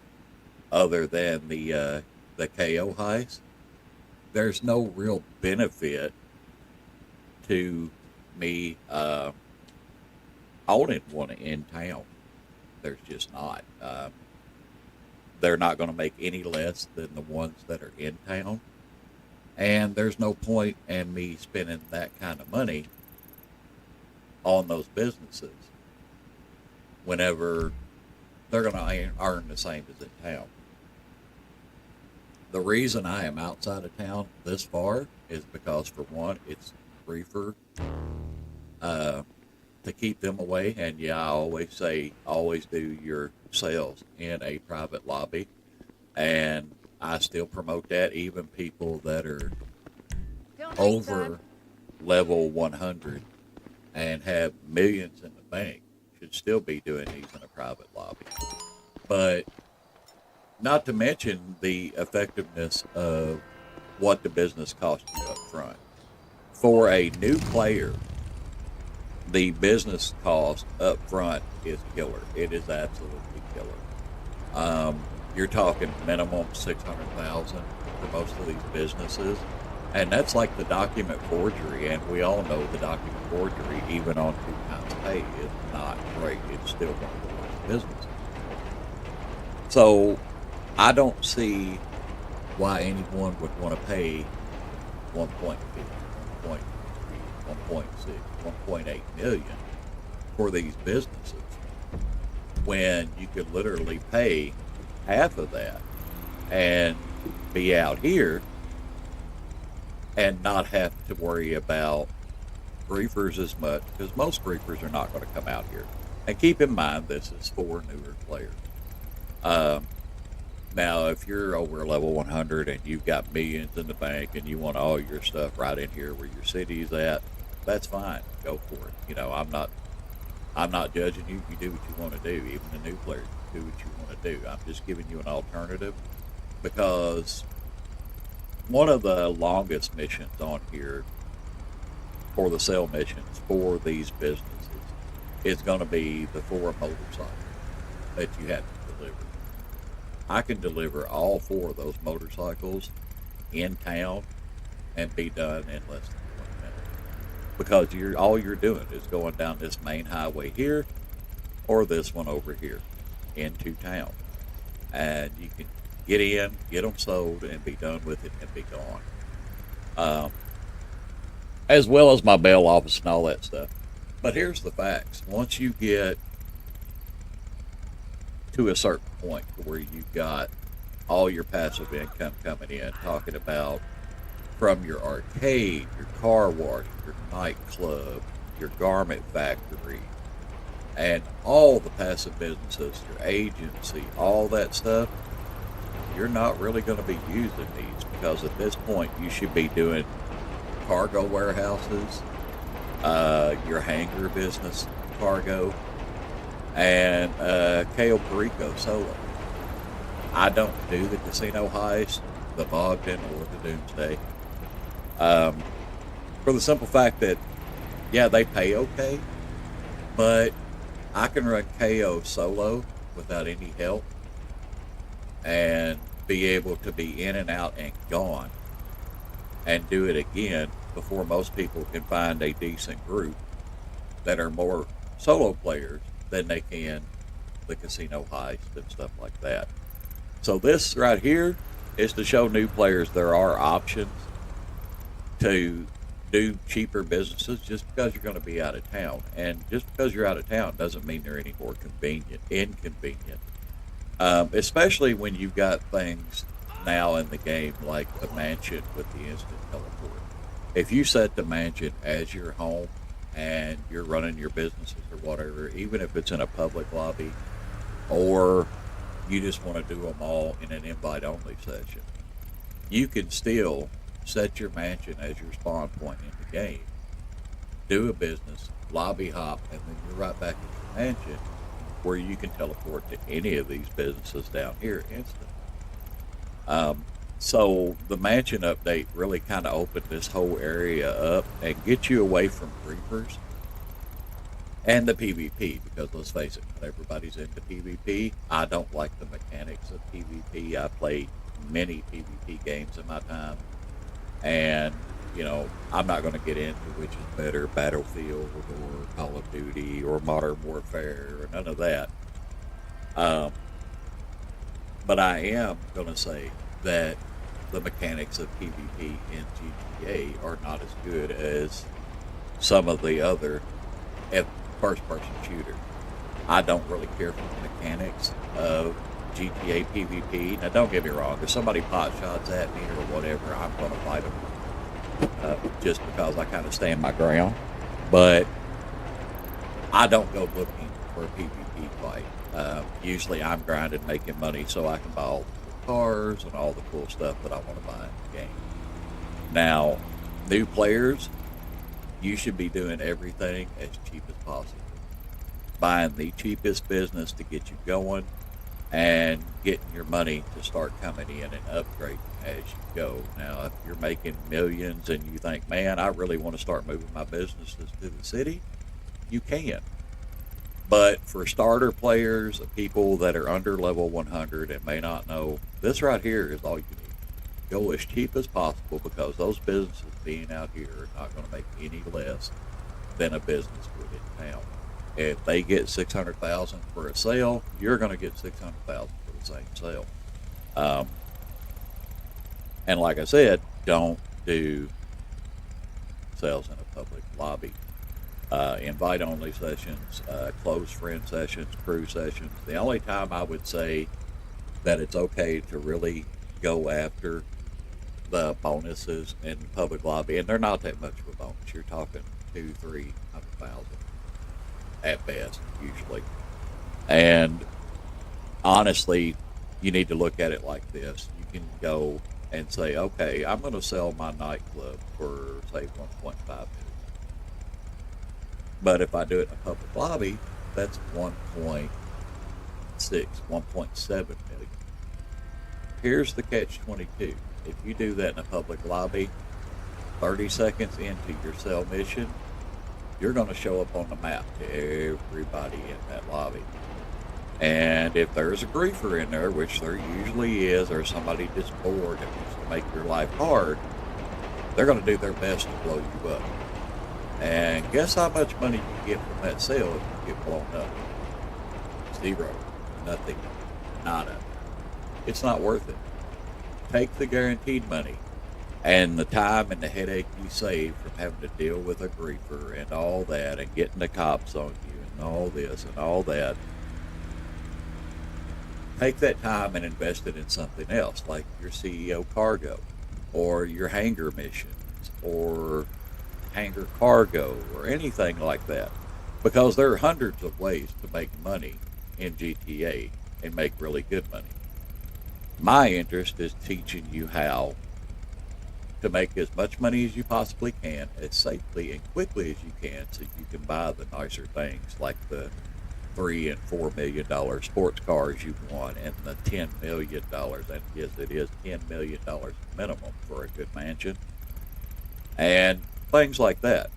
S1: other than the KO heist, there's no real benefit to me owning one in town. There's just not. They're not going to make any less than the ones that are in town. And there's no point in me spending that kind of money on those businesses whenever they're going to earn the same as in town. The reason I am outside of town this far is because, for one, it's reefer to keep them away. And yeah, I always say, always do your sales in a private lobby. And I still promote that. Even people that are over level 100 and have millions in the bank should still be doing these in a private lobby. But not to mention the effectiveness of what the business costs you up front. For a new player, the business cost up front is killer. It is absolutely killer. You're talking minimum 600,000 for most of these businesses, and that's like the document forgery. And we all know the document forgery, even on 2 times pay, is not great. It's still one of the worst businesses. So I don't see why anyone would want to pay 1.2, 1.3, 1.6, 1.8 million for these businesses when you could literally pay half of that and be out here and not have to worry about griefers as much, because most griefers are not going to come out here. And keep in mind, this is for newer players. Now, if you're over level 100 and you've got millions in the bank and you want all your stuff right in here where your city's at, that's fine. Go for it. You know, I'm not judging you. You do what you want to do. Even the new players do what you want to do. I'm just giving you an alternative, because one of the longest missions on here for the sale missions for these businesses is going to be the 4 motorcycles that you have to deliver. I can deliver all 4 of those motorcycles in town and be done in less than 20 minutes, because all you're doing is going down this main highway here or this one over here into town, and you can get in, get them sold, and be done with it and be gone. As well as my bail office and all that stuff. But here's the facts. Once you get to a certain point where you've got all your passive income coming in, talking about from your arcade, your car wash, your nightclub, your garment factory, and all the passive businesses, your agency, all that stuff, you're not really going to be using these, because at this point you should be doing cargo warehouses, your hangar business cargo, and Cayo Perico solo. I don't do the casino heist, the Bogdan, or the Doomsday, for the simple fact that, yeah, they pay okay, but I can run KO solo without any help and be able to be in and out and gone and do it again before most people can find a decent group that are more solo players than they can the casino heist and stuff like that. So this right here is to show new players there are options to do cheaper businesses just because you're going to be out of town. And just because you're out of town doesn't mean they're any more inconvenient. Especially when you've got things now in the game like the mansion with the instant teleport. If you set the mansion as your home and you're running your businesses or whatever, even if it's in a public lobby, or you just want to do them all in an invite-only session, you can still set your mansion as your spawn point in the game, do a business, lobby hop, and then you're right back at your mansion where you can teleport to any of these businesses down here instantly. So the mansion update really kind of opened this whole area up and get you away from creepers and the PvP, because let's face it, not everybody's into PvP. I don't like the mechanics of PvP. I played many PvP games in my time, and you know, I'm not going to get into which is better, Battlefield or Call of Duty or Modern Warfare or none of that. But I am going to say that the mechanics of PvP in GTA are not as good as some of the other first-person shooters. I don't really care for the mechanics of GTA PvP. Now, don't get me wrong. If somebody pot shots at me or whatever, I'm going to fight them. Just because I kind of stand my ground. But I don't go looking for a PvP fight. Usually I'm grinding, making money so I can buy all the cars and all the cool stuff that I want to buy in the game. Now, new players, you should be doing everything as cheap as possible. Buying the cheapest business to get you going and getting your money to start coming in and upgrading as you go. Now, if you're making millions and you think, man, I really want to start moving my businesses to the city, you can. But for starter players, people that are under level 100 and may not know, this right here is all you need. Go as cheap as possible, because those businesses being out here are not going to make any less than a business would in town. If they get $600,000 for a sale, you're going to get $600,000 for the same sale. And like I said, don't do sales in a public lobby. Invite-only sessions, close friend sessions, crew sessions. The only time I would say that it's okay to really go after the bonuses in public lobby, and they're not that much of a bonus. You're talking 200,000-300,000 at best, usually. And honestly, you need to look at it like this. You can go and say, okay, I'm going to sell my nightclub for, say, 1.5 million. But if I do it in a public lobby, that's 1.6, 1.7 million. Here's the catch-22. If you do that in a public lobby, 30 seconds into your cell mission, you're going to show up on the map to everybody in that lobby. And if there's a griefer in there, which there usually is, or somebody just bored and wants to make your life hard, they're going to do their best to blow you up. And guess how much money you get from that sale if you get blown up? Zero. Nothing. Nada. It's not worth it. Take the guaranteed money and the time and the headache you save from having to deal with a griefer and all that and getting the cops on you and all this and all that. Take that time and invest it in something else, like your CEO cargo or your hangar missions or hangar cargo or anything like that, because there are hundreds of ways to make money in GTA and make really good money. My interest is teaching you how to make as much money as you possibly can, as safely and quickly as you can, so you can buy the nicer things like the $3 and $4 million sports cars you want, and the $10 million, and yes, it is $10 million minimum for a good mansion, and things like that.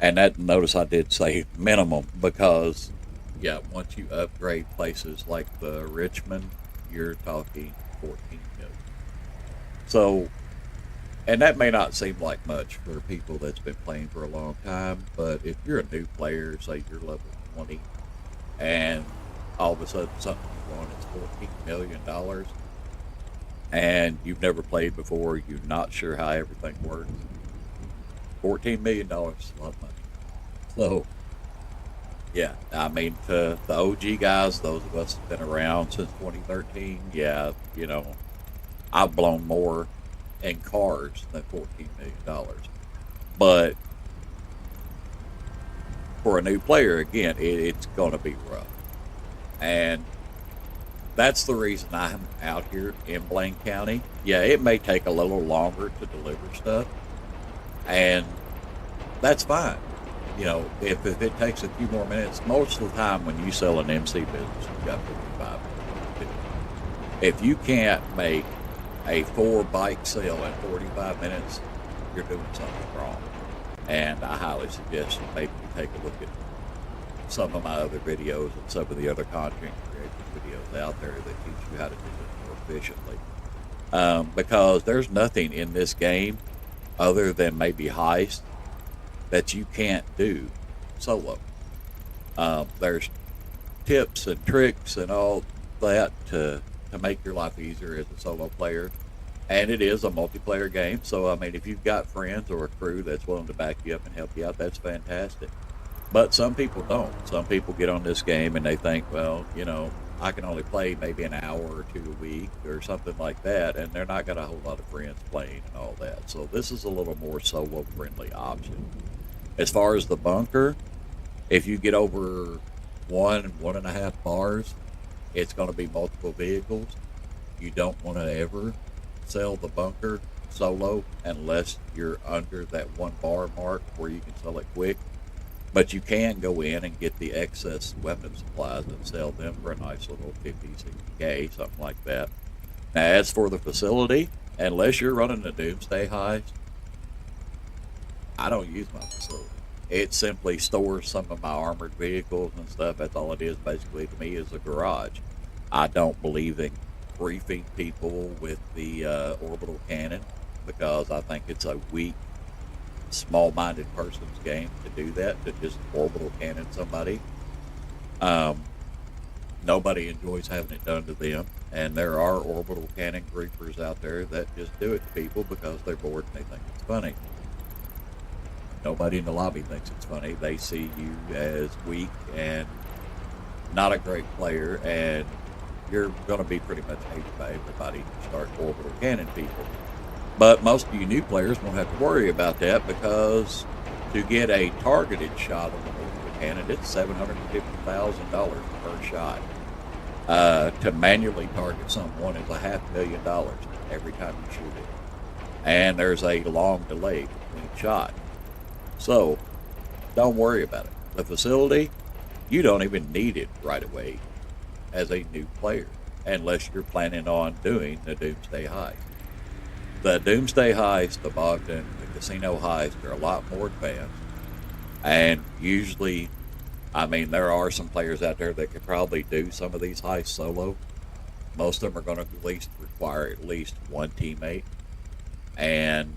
S1: And that, notice I did say minimum, because yeah, once you upgrade places like the Richmond, you're talking 14 million. So, and that may not seem like much for people that's been playing for a long time, but if you're a new player, say you're level 20, and all of a sudden something you want is $14 million, and you've never played before, you're not sure how everything works, $14 million is a lot of money. So, yeah, I mean, to the OG guys, those of us that have been around since 2013, yeah, you know, I've blown more in cars than $14 million. But for a new player, again, it's going to be rough. And that's the reason I'm out here in Blaine County. Yeah, it may take a little longer to deliver stuff, and that's fine. You know, if it takes a few more minutes, most of the time when you sell an MC business, you've got 45 minutes. If you can't make a 4-bike sale in 45 minutes, you're doing something wrong. And I highly suggest that maybe you take a look at some of my other videos and some of the other content creation videos out there that teach you how to do this more efficiently. Because there's nothing in this game other than maybe heist that you can't do solo. There's tips and tricks and all that to make your life easier as a solo player. And it is a multiplayer game, so I mean, if you've got friends or a crew that's willing to back you up and help you out, that's fantastic. But some people don't. Some people get on this game and they think, well, you know, I can only play maybe an hour or two a week or something like that, and they're not got a whole lot of friends playing and all that. So this is a little more solo-friendly option. As far as the bunker, if you get over 1.5 bars, it's going to be multiple vehicles. You don't want to ever sell the bunker solo unless you're under that 1 bar mark where you can sell it quick. But you can go in and get the excess weapon supplies and sell them for a nice little 50, 60K, something like that. Now, as for the facility, unless you're running a Doomsday heist, I don't use my facility. It simply stores some of my armored vehicles and stuff. That's all it is, basically, to me, is a garage. I don't believe in briefing people with the orbital cannon, because I think it's a weak, small-minded person's game to do that, to just orbital cannon somebody. Nobody enjoys having it done to them, and there are orbital cannon griefers out there that just do it to people because they're bored and they think it's funny. Nobody in the lobby thinks it's funny. They see you as weak and not a great player, and you're going to be pretty much hated by everybody to start orbital cannon people. But most of you new players won't have to worry about that, because to get a targeted shot on the orbital cannon, it's $750,000 per shot. To manually target someone is $500,000 every time you shoot it. And there's a long delay between shots. So, Don't worry about it. The facility, you don't even need it right away as a new player, unless you're planning on doing the Doomsday Heist. The Doomsday Heist, the Bogdan, the Casino Heist are a lot more advanced. And usually, I mean, there are some players out there that could probably do some of these heists solo. Most of them are going to at least require at least one teammate. And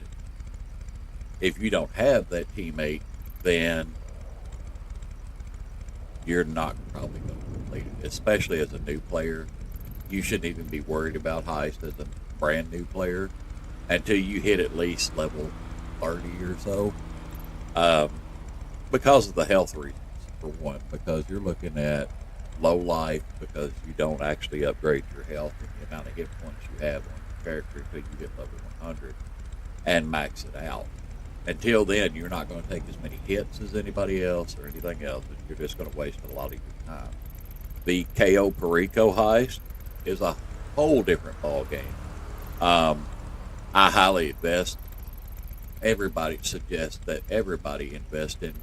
S1: if you don't have that teammate, then you're not probably going to complete it, especially as a new player. You shouldn't even be worried about heist as a brand new player until you hit at least level 30 or so, because of the health reasons, for one, because you're looking at low life, because you don't actually upgrade your health and the amount of hit points you have on your character until you get level 100 and max it out. Until then, you're not going to take as many hits as anybody else or anything else, and you're just going to waste a lot of your time. The KO Perico heist is a whole different ball game. I highly invest. Everybody suggests that everybody invest in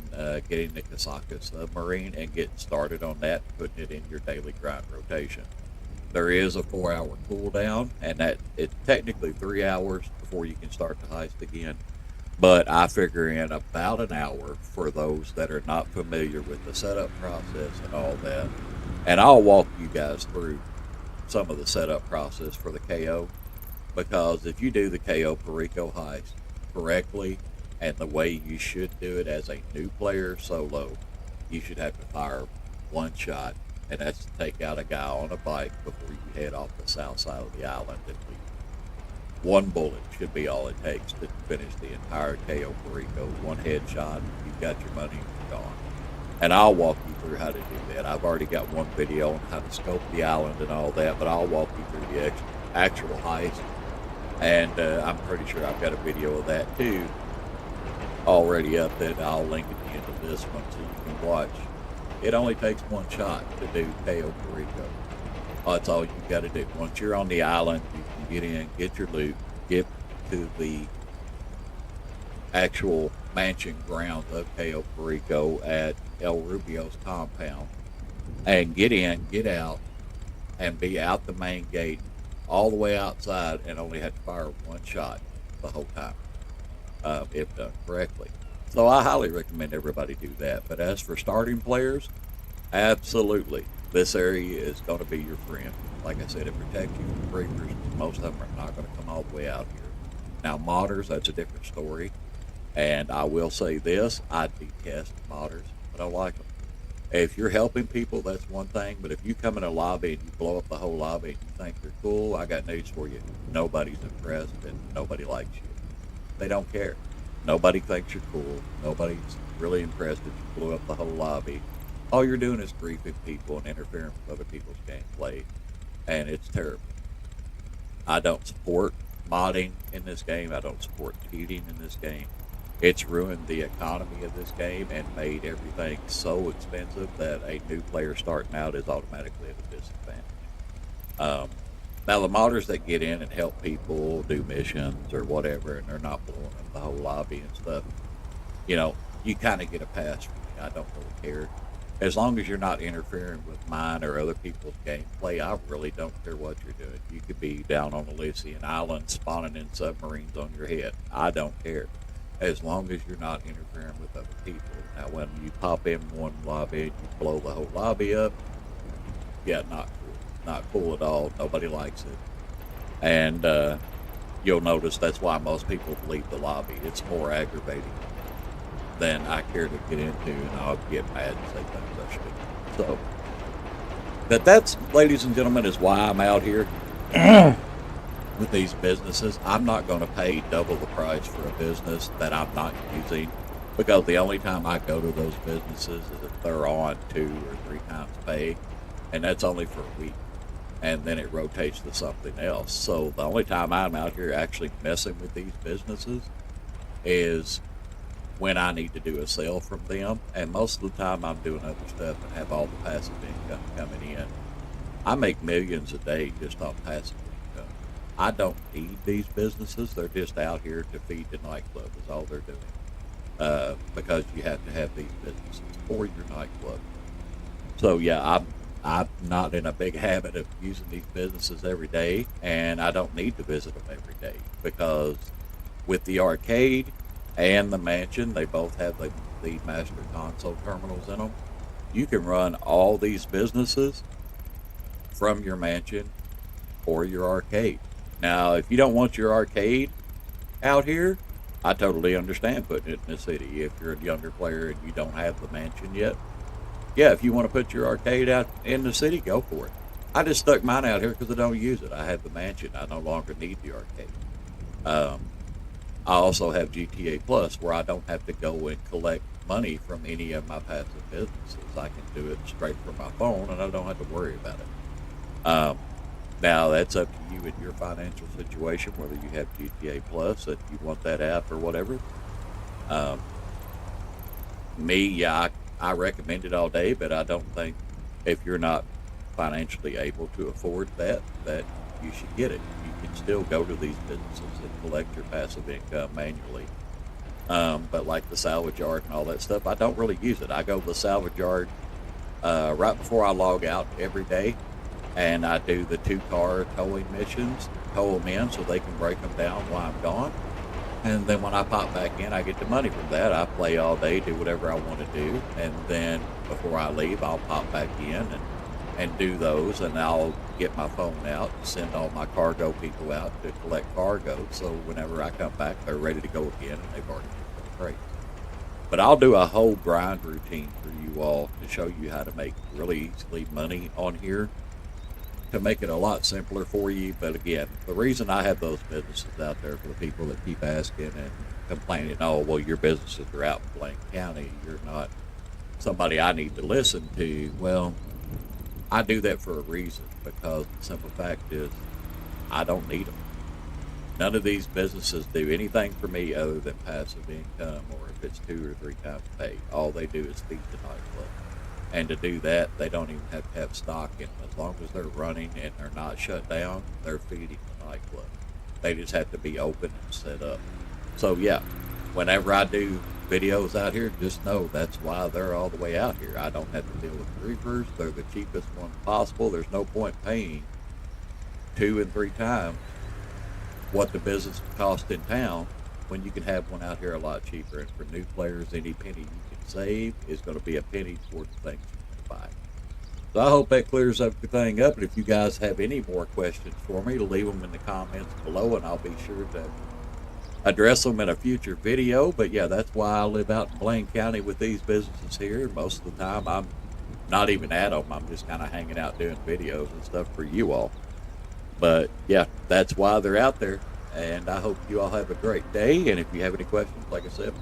S1: getting the Kasaka submarine and getting started on that, putting it in your daily grind rotation. There is a 4-hour cooldown, and that it's technically 3 hours before you can start the heist again. But I figure in about an hour for those that are not familiar with the setup process and all that. And I'll walk you guys through some of the setup process for the KO. Because if you do the KO Perico heist correctly and the way you should do it as a new player solo, you should have to fire one shot. And that's to take out a guy on a bike before you head off the south side of the island and leave. One bullet should be all it takes to finish the entire KO Perico. One headshot, you've got your money, you're gone. And I'll walk you through how to do that. I've already got one video on how to scope the island and all that, but I'll walk you through the actual heist. And I'm pretty sure I've got a video of that too already up that I'll link at the end of this one so you can watch. It only takes one shot to do KO Perico. That's all you got to do. Once you're on the island, you can get in, get your loot, get to the actual mansion grounds of KO Perico at El Rubio's compound, and get in, get out, and be out the main gate all the way outside and only have to fire one shot the whole time, if done correctly. So I highly recommend everybody do that. But as for starting players, absolutely, this area is going to be your friend. Like I said, it protects you from creepers. Most of them are not going to come all the way out here. Now, modders, that's a different story. And I will say this, I detest modders. I don't like them. If you're helping people, that's one thing. But if you come in a lobby and you blow up the whole lobby and you think they're cool, I got news for you. Nobody's impressed and nobody likes you. They don't care. Nobody thinks you're cool. Nobody's really impressed if you blew up the whole lobby. All you're doing is griefing people and interfering with other people's gameplay. And it's terrible. I don't support modding in this game. I don't support cheating in this game. It's ruined the economy of this game and made everything so expensive that a new player starting out is automatically at a disadvantage. Now, the modders that get in and help people do missions or whatever, and they're not blowing up the whole lobby and stuff, you know, you kind of get a pass from me. I don't really care. As long as you're not interfering with mine or other people's gameplay, I really don't care what you're doing. You could be down on Elysian Island spawning in submarines on your head. I don't care. As long as you're not interfering with other people. Now, when you pop in one lobby and you blow the whole lobby up, yeah, not cool. Not cool at all. Nobody likes it. And you'll notice that's why most people leave the lobby. It's more aggravating than I care to get into, and I'll get mad and say things I shouldn't. So, but that's, ladies and gentlemen, is why I'm out here with these businesses. I'm not going to pay double the price for a business that I'm not using, because the only time I go to those businesses is if they're on 2 or 3 times pay, and that's only for a week. And then it rotates to something else. So the only time I'm out here actually messing with these businesses is when I need to do a sale from them. And most of the time I'm doing other stuff and have all the passive income coming in. I make millions a day just on passive income. I don't need these businesses. They're just out here to feed the nightclub is all they're doing. because you have to have these businesses for your nightclub. So yeah, I'm not in a big habit of using these businesses every day, and I don't need to visit them every day because with the arcade and the mansion, they both have the master console terminals in them. You can run all these businesses from your mansion or your arcade. Now, if you don't want your arcade out here, I totally understand putting it in the city. If you're a younger player and you don't have the mansion yet, yeah, if you want to put your arcade out in the city, go for it. I just stuck mine out here because I don't use it. I have the mansion. I no longer need the arcade. I also have GTA Plus, where I don't have to go and collect money from any of my passive businesses. I can do it straight from my phone, and I don't have to worry about it. Now, that's up to you and your financial situation, whether you have GTA Plus, if you want that app or whatever. I recommend it all day, but I don't think if you're not financially able to afford that you should get it. You can still go to these businesses and collect your passive income manually. But like the salvage yard and all that stuff, I don't really use it. I go to the salvage yard right before I log out every day, and I do the 2-car towing missions, tow them in so they can break them down while I'm gone. And then when I pop back in, I get the money from that. I play all day, do whatever I want to do. And then before I leave, I'll pop back in and do those. And I'll get my phone out and send all my cargo people out to collect cargo. So whenever I come back, they're ready to go again and they've already been freight. But I'll do a whole grind routine for you all to show you how to make really easily money on here, to make it a lot simpler for you. But again, the reason I have those businesses out there for the people that keep asking and complaining, oh, well, your businesses are out in Blaine County, you're not somebody I need to listen to. Well, I do that for a reason, because the simple fact is I don't need them. None of these businesses do anything for me other than passive income, or if it's 2 or 3 times pay. All they do is feed the nightclub. And to do that, they don't even have to have stock in them. As long as they're running and they're not shut down, they're feeding the nightclub. They just have to be open and set up. So yeah, whenever I do videos out here, just know that's why they're all the way out here. I don't have to deal with reefers. They're the cheapest one possible. There's no point paying 2 and 3 times what the business costs in town when you can have one out here a lot cheaper. And for new players, any penny you can save is going to be a penny toward the things you can buy. So I hope that clears everything up. And if you guys have any more questions for me, leave them in the comments below, and I'll be sure to address them in a future video. But yeah, that's why I live out in Blaine County with these businesses here. Most of the time, I'm not even at them. I'm just kind of hanging out doing videos and stuff for you all. But yeah, that's why they're out there. And I hope you all have a great day. And if you have any questions, like I said,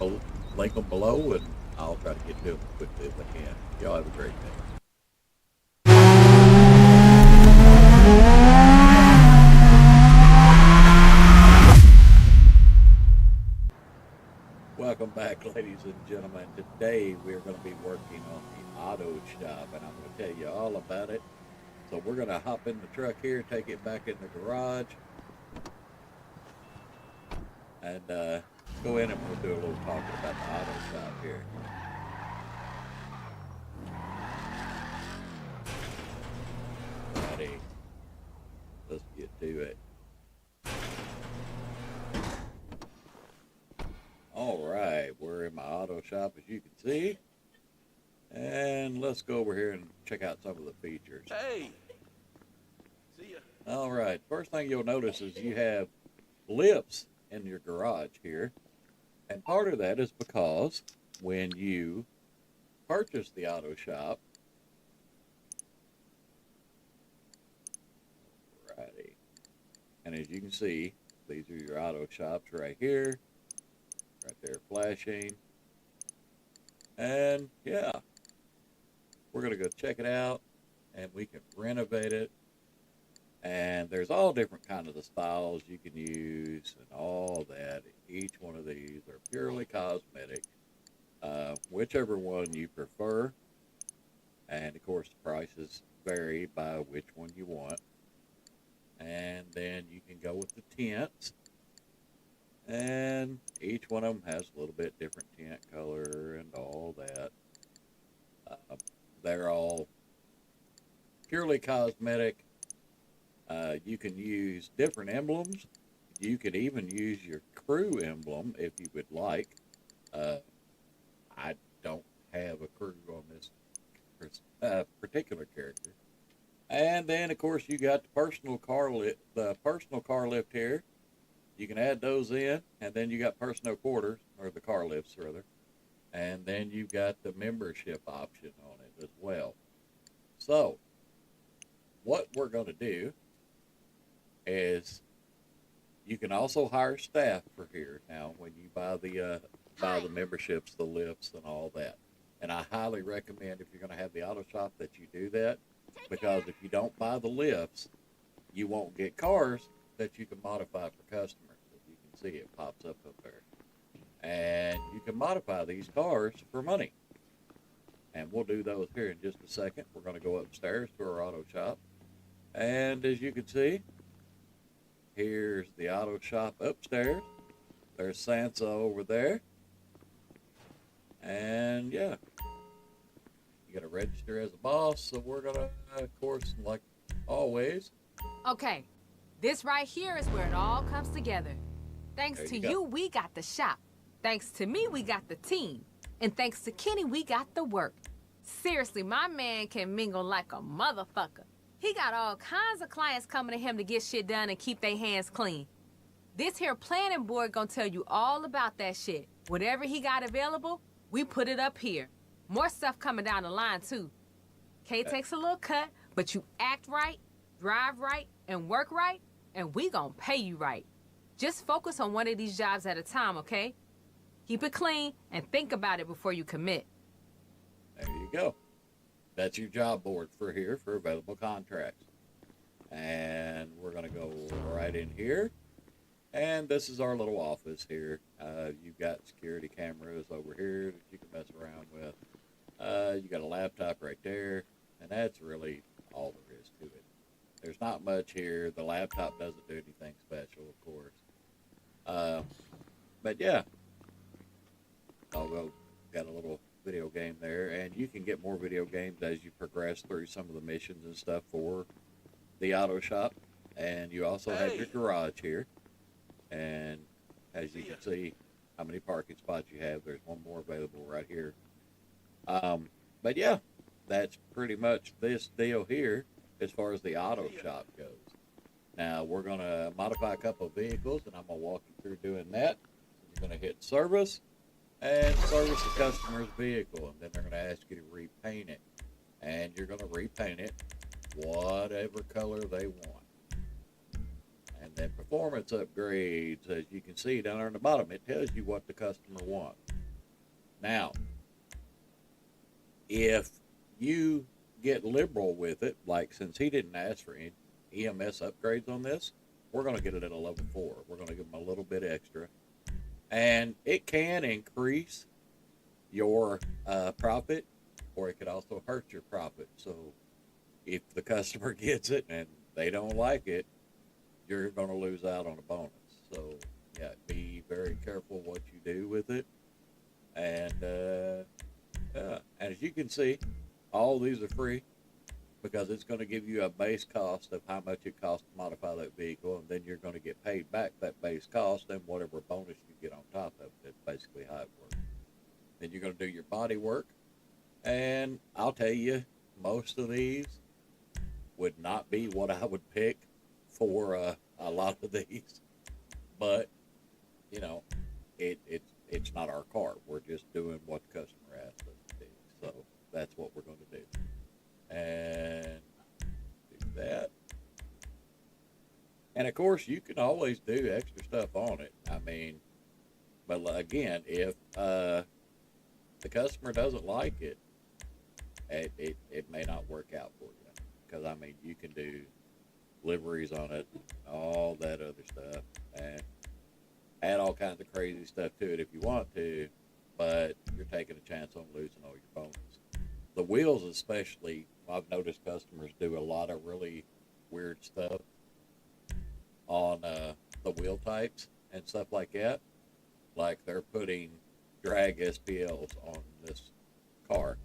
S1: link them below, and I'll try to get to them as quickly as I can. Y'all have a great day. Welcome back, ladies and gentlemen. Today we're going to be working on the auto shop, and I'm going to tell you all about it. So we're going to hop in the truck here, take it back in the garage, and go in and we'll do a little talking about the auto shop here. Alrighty, let's get to it. Alright, we're in my auto shop, as you can see. And let's go over here and check out some of the features.
S10: Hey! See ya.
S1: Alright, first thing you'll notice is you have lifts in your garage here. And part of that is because when you purchase the auto shop, alrighty, and as you can see, these are your auto shops right here. Right there flashing. And yeah, we're going to go check it out, and we can renovate it. And there's all different kinds of the styles you can use and all that. Each one of these are purely cosmetic, whichever one you prefer. And of course, the prices vary by which one you want. And then you can go with the tints. And each one of them has a little bit different tint color and all that. They're all purely cosmetic. You can use different emblems. You could even use your crew emblem if you would like. I don't have a crew on this particular character. And then, of course, you got the personal car lift here. You can add those in, and then you got personal quarters, or the car lifts rather. And then you've got the membership option on it as well. So, what we're going to do is you can also hire staff for here now when you buy the memberships, the lifts, and all that. And I highly recommend, if you're going to have the auto shop, that you do that, because if you don't buy the lifts, you won't get cars that you can modify for customers. As you can see, it pops up there. And you can modify these cars for money. And we'll do those here in just a second. We're going to go upstairs to our auto shop. And as you can see, here's the auto shop upstairs. There's Sansa over there. And yeah, you got to register as a boss. So we're going to, of course, like always.
S12: Okay, this right here is where it all comes together. Thanks to you, we got the shop. Thanks to me, we got the team. And thanks to Kenny, we got the work. Seriously, my man can mingle like a motherfucker. He got all kinds of clients coming to him to get shit done and keep their hands clean. This here planning board gonna tell you all about that shit. Whatever he got available, we put it up here. More stuff coming down the line, too. K takes a little cut, but you act right, drive right, and work right, and we gonna pay you right. Just focus on one of these jobs at a time, okay? Keep it clean and think about it before you commit.
S1: There you go. That's your job board for here for available contracts. And we're going to go right in here. And this is our little office here. You've got security cameras over here that you can mess around with. You got a laptop right there. And that's really all there is to it. There's not much here. The laptop doesn't do anything special, of course. But yeah. Although got a little video game there, and you can get more video games as you progress through some of the missions and stuff for the auto shop. And you also have your garage here, and as you can see how many parking spots you have, there's one more available right here. But yeah, that's pretty much this deal here as far as the auto shop goes. Now we're going to modify a couple of vehicles, and I'm going to walk you through doing that. You're going to hit service and service the customer's vehicle, and then they're going to ask you to repaint it, and you're going to repaint it whatever color they want. And then performance upgrades, as you can see down there on the bottom, it tells you what the customer wants. Now, if you get liberal with it, like since he didn't ask for any EMS upgrades on this, we're going to get it at a level 4. We're going to give him a little bit extra. And it can increase your profit, or it could also hurt your profit. So if the customer gets it and they don't like it, you're going to lose out on a bonus. So yeah, be very careful what you do with it. And as you can see, all these are free, because it's going to give you a base cost of how much it costs to modify that vehicle, and then you're going to get paid back that base cost and whatever bonus you get on top of it. That's basically how it works. Then you're going to do your body work, and I'll tell you, most of these would not be what I would pick for a lot of these, but you know, it's not our car. We're just doing what the customer asked us to do, so that's what we're going to do. And do that. And of course, you can always do extra stuff on it. I mean, but again, if the customer doesn't like it, it may not work out for you. Because I mean, you can do liveries on it, all that other stuff, and add all kinds of crazy stuff to it if you want to, but you're taking a chance on losing all your bonus. The wheels especially, I've noticed customers do a lot of really weird stuff on the wheel types, and stuff like that. Like they're putting drag SPLs on this car,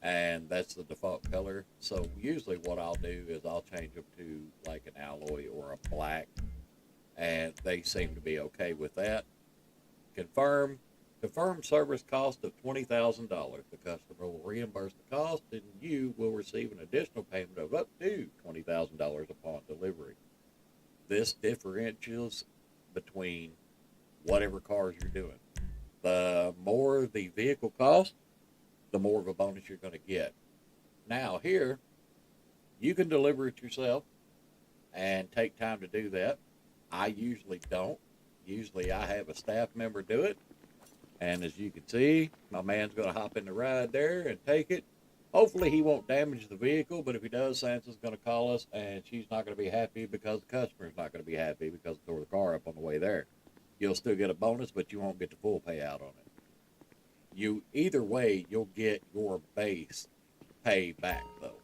S1: and that's the default color. So usually what I'll do is I'll change them to like an alloy or a black, and they seem to be okay with that. Confirm service cost of $20,000. The customer will reimburse the cost, and you will receive an additional payment of up to $20,000 upon delivery. This differentials between whatever cars you're doing. The more the vehicle costs, the more of a bonus you're going to get. Now here, you can deliver it yourself and take time to do that. I usually don't. Usually I have a staff member do it. And as you can see, my man's going to hop in the ride there and take it. Hopefully he won't damage the vehicle, but if he does, Sansa's going to call us, and she's not going to be happy because the customer's not going to be happy because it tore the car up on the way there. You'll still get a bonus, but you won't get the full payout on it. Either way, you'll get your base pay back, though.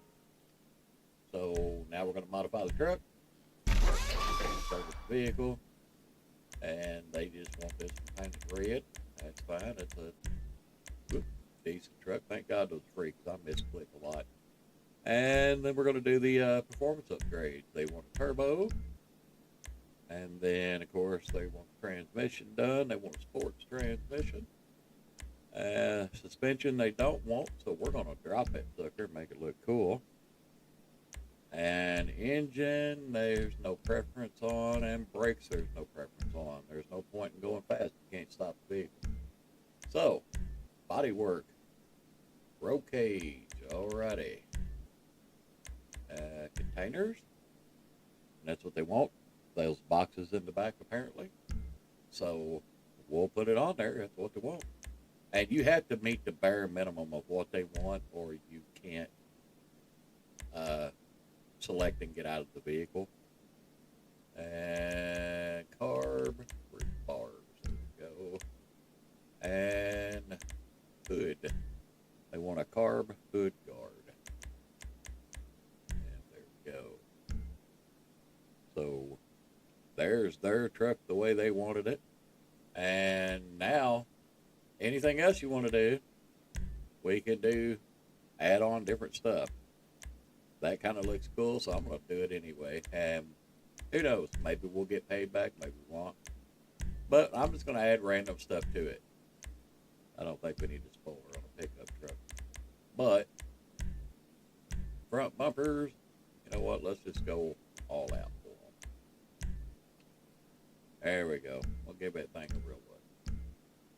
S1: So now we're going to modify the truck. Service the vehicle. And they just want this painted red. That's fine. It's a decent truck. Thank God it was free because I misclick a lot. And then we're going to do the performance upgrade. They want a turbo. And then, of course, they want the transmission done. They want a sports transmission. Suspension they don't want, so we're going to drop it sucker and make it look cool. And engine, there's no preference on, and brakes, there's no preference on. There's no point in going fast. You can't stop the vehicle. So, body work, roll cage, alrighty. Containers, and that's what they want. Those boxes in the back, apparently. So, we'll put it on there. That's what they want. And you have to meet the bare minimum of what they want, or you can't select and get out of the vehicle. And carb, bars, there we go. And hood. They want a carb hood guard. And there we go. So there's their truck the way they wanted it. And now, anything else you want to do, we can do, add on different stuff. That kind of looks cool, so I'm going to do it anyway. And who knows, maybe we'll get paid back, maybe we won't. But I'm just going to add random stuff to it. I don't think we need a spoiler on a pickup truck. But front bumpers, you know what, let's just go all out for them. There we go. We'll give that thing a real look.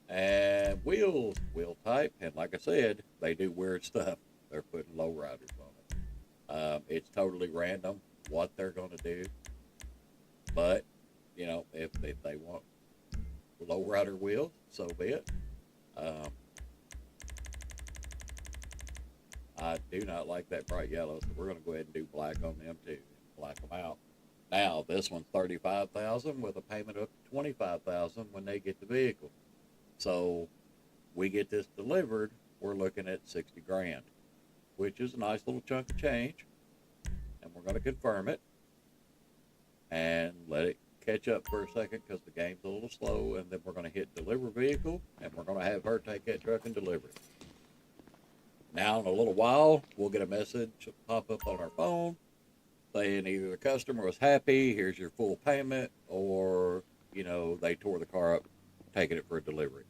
S1: And wheels, wheel type, and like I said, they do weird stuff. They're putting low riders on it. It's totally random what they're going to do. But, you know, if they want low rider wheels, so be it. I do not like that bright yellow, so we're going to go ahead and do black on them too. Black them out. Now, this one's $35,000 with a payment of $25,000 when they get the vehicle. So, we get this delivered, we're looking at $60,000, which is a nice little chunk of change. And we're going to confirm it and let it catch up for a second because the game's a little slow. And then we're going to hit deliver vehicle, and we're going to have her take that truck and deliver it. Now, in a little while, we'll get a message pop up on our phone saying either the customer was happy, here's your full payment, or, you know, they tore the car up, taking it for a delivery.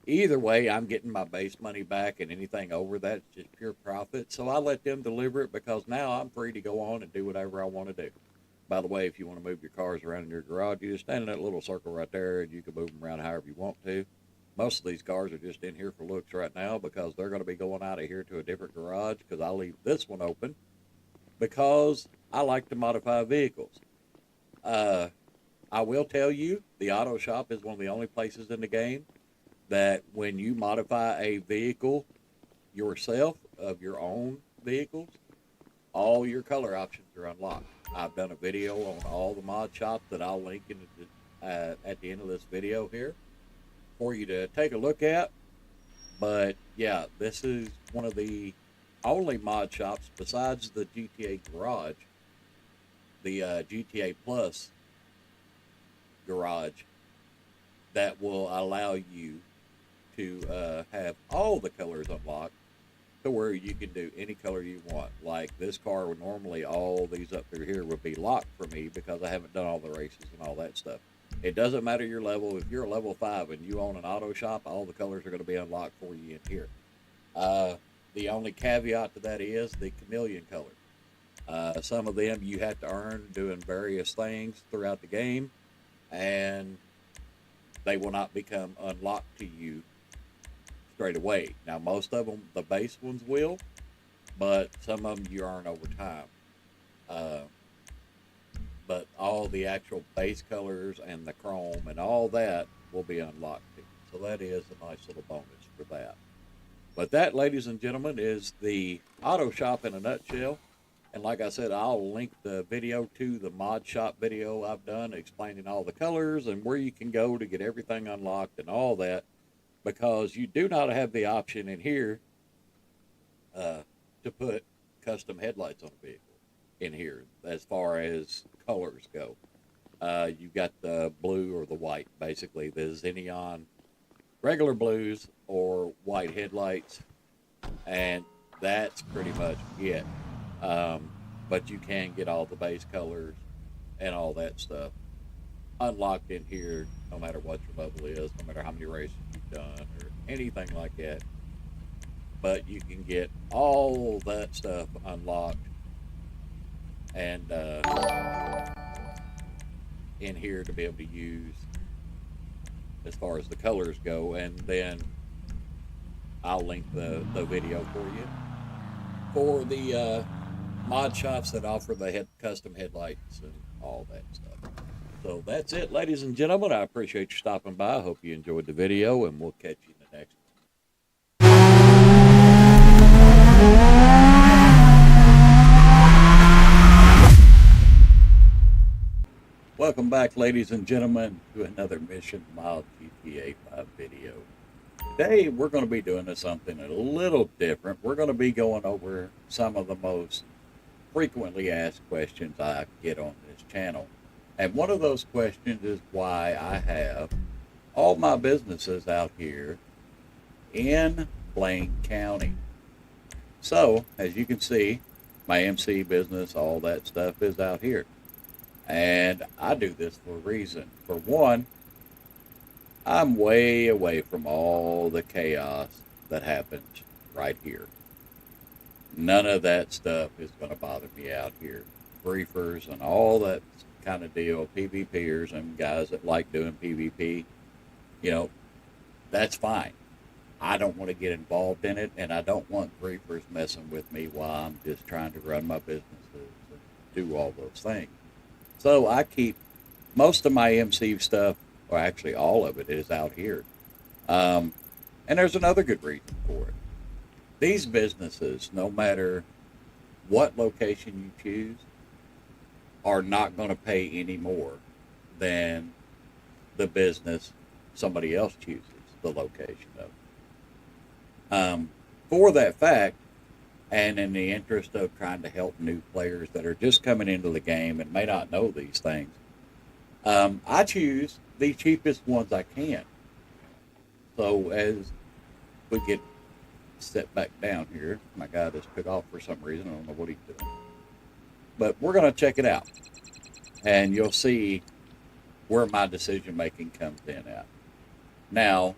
S1: Either way, I'm getting my base money back, and anything over that's just pure profit. So I let them deliver it because now I'm free to go on and do whatever I want to do. By the way, if you want to move your cars around in your garage, you just stand in that little circle right there, and you can move them around however you want to. Most of these cars are just in here for looks right now because they're going to be going out of here to a different garage because I leave this one open because I like to modify vehicles. I will tell you, the auto shop is one of the only places in the game that when you modify a vehicle yourself of your own vehicles, all your color options are unlocked. I've done a video on all the mod shops that I'll link in at the end of this video here for you to take a look at. But yeah, this is one of the only mod shops besides the GTA Garage, the GTA Plus Garage, that will allow you to have all the colors unlocked to where you can do any color you want. Like this car would normally, all these up through here would be locked for me because I haven't done all the races and all that stuff. It doesn't matter your level. If you're a level 5 and you own an auto shop, all the colors are going to be unlocked for you in here. The only caveat to that is the chameleon color. Some of them you have to earn doing various things throughout the game, and they will not become unlocked to you straight away. Now, most of them, the base ones will, but some of them you earn over time. But all the actual base colors and the chrome and all that will be unlocked to you. So that is a nice little bonus for that. But that, ladies and gentlemen, is the auto shop in a nutshell. And like I said, I'll link the video to the mod shop video I've done explaining all the colors and where you can go to get everything unlocked and all that, because you do not have the option in here to put custom headlights on a vehicle in here as far as colors go. You've got the blue or the white, basically. The Xeneon regular blues or white headlights, and that's pretty much it. But you can get all the base colors and all that stuff unlocked in here, no matter what your level is, no matter how many races you've done or anything like that. But you can get all that stuff unlocked and in here to be able to use as far as the colors go. And then I'll link the video for you for the mod shops that offer the custom headlights and all that stuff. So that's it, ladies and gentlemen. I appreciate you stopping by. I hope you enjoyed the video, and we'll catch you in the next one. Welcome back, ladies and gentlemen, to another Mission Mile GTA 5 video. Today, we're going to be doing something a little different. We're going to be going over some of the most frequently asked questions I get on this channel. And one of those questions is why I have all my businesses out here in Blaine County. So, as you can see, my MC business, all that stuff is out here. And I do this for a reason. For one, I'm way away from all the chaos that happens right here. None of that stuff is going to bother me out here. Briefers and all that kind of deal, PvPers and guys that like doing PvP, you know, that's fine. I don't want to get involved in it, and I don't want briefers messing with me while I'm just trying to run my businesses and do all those things. So I keep most of my MC stuff, or actually all of it, is out here. And there's another good reason for it. These businesses, no matter what location you choose, are not going to pay any more than the business somebody else chooses the location of. For that fact, and in the interest of trying to help new players that are just coming into the game and may not know these things, I choose the cheapest ones I can. So as we get set back down here, my guy just took off for some reason. I don't know what he's doing. But we're going to check it out. And you'll see where my decision making comes in at. Now,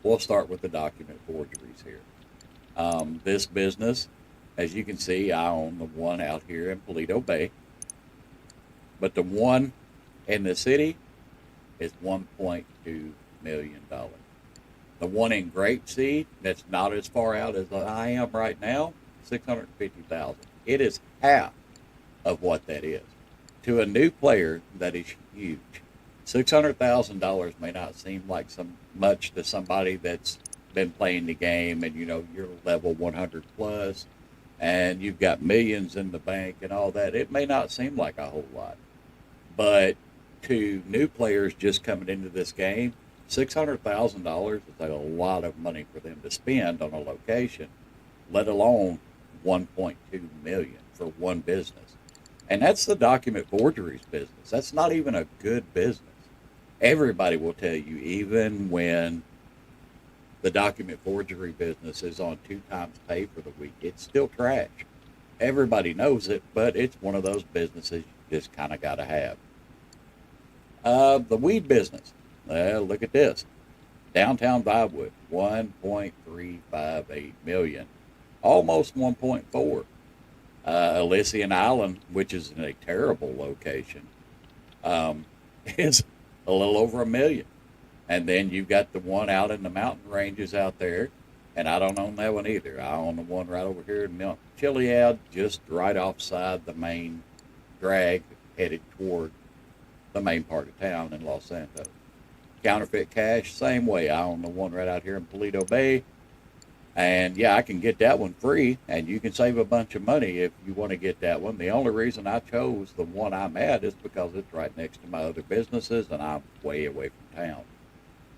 S1: we'll start with the document forgeries here. This business, as you can see, I own the one out here in Paleto Bay. But the one in the city is $1.2 million. The one in Grapeseed, that's not as far out as I am right now, $650,000. It is half of what that is. To a new player, that is huge. $600,000 may not seem like much to somebody that's been playing the game and, you know, you're level 100 plus and you've got millions in the bank and all that. It may not seem like a whole lot. But to new players just coming into this game, $600,000 is like a lot of money for them to spend on a location, let alone $1.2 million for one business. And that's the document forgeries business. That's not even a good business. everybody will tell you, even when the document forgery business is on 2 times pay for the week, it's still trash. Everybody knows it, but it's one of those businesses you just kind of got to have. The weed business. Look at this. Downtown Vibewood, $1.358 million. Almost 1.4. Elysian Island, which is in a terrible location, is a little over $1 million. And then you've got the one out in the mountain ranges out there, and I don't own that one either. I own the one right over here in Mount Chiliad, just right offside the main drag, headed toward the main part of town in Los Santos. Counterfeit cash, same way. I own the one right out here in Paleto Bay. And yeah, I can get that one free, and you can save a bunch of money if you want to get that one. The only reason I chose the one I'm at is because it's right next to my other businesses, and I'm way away from town.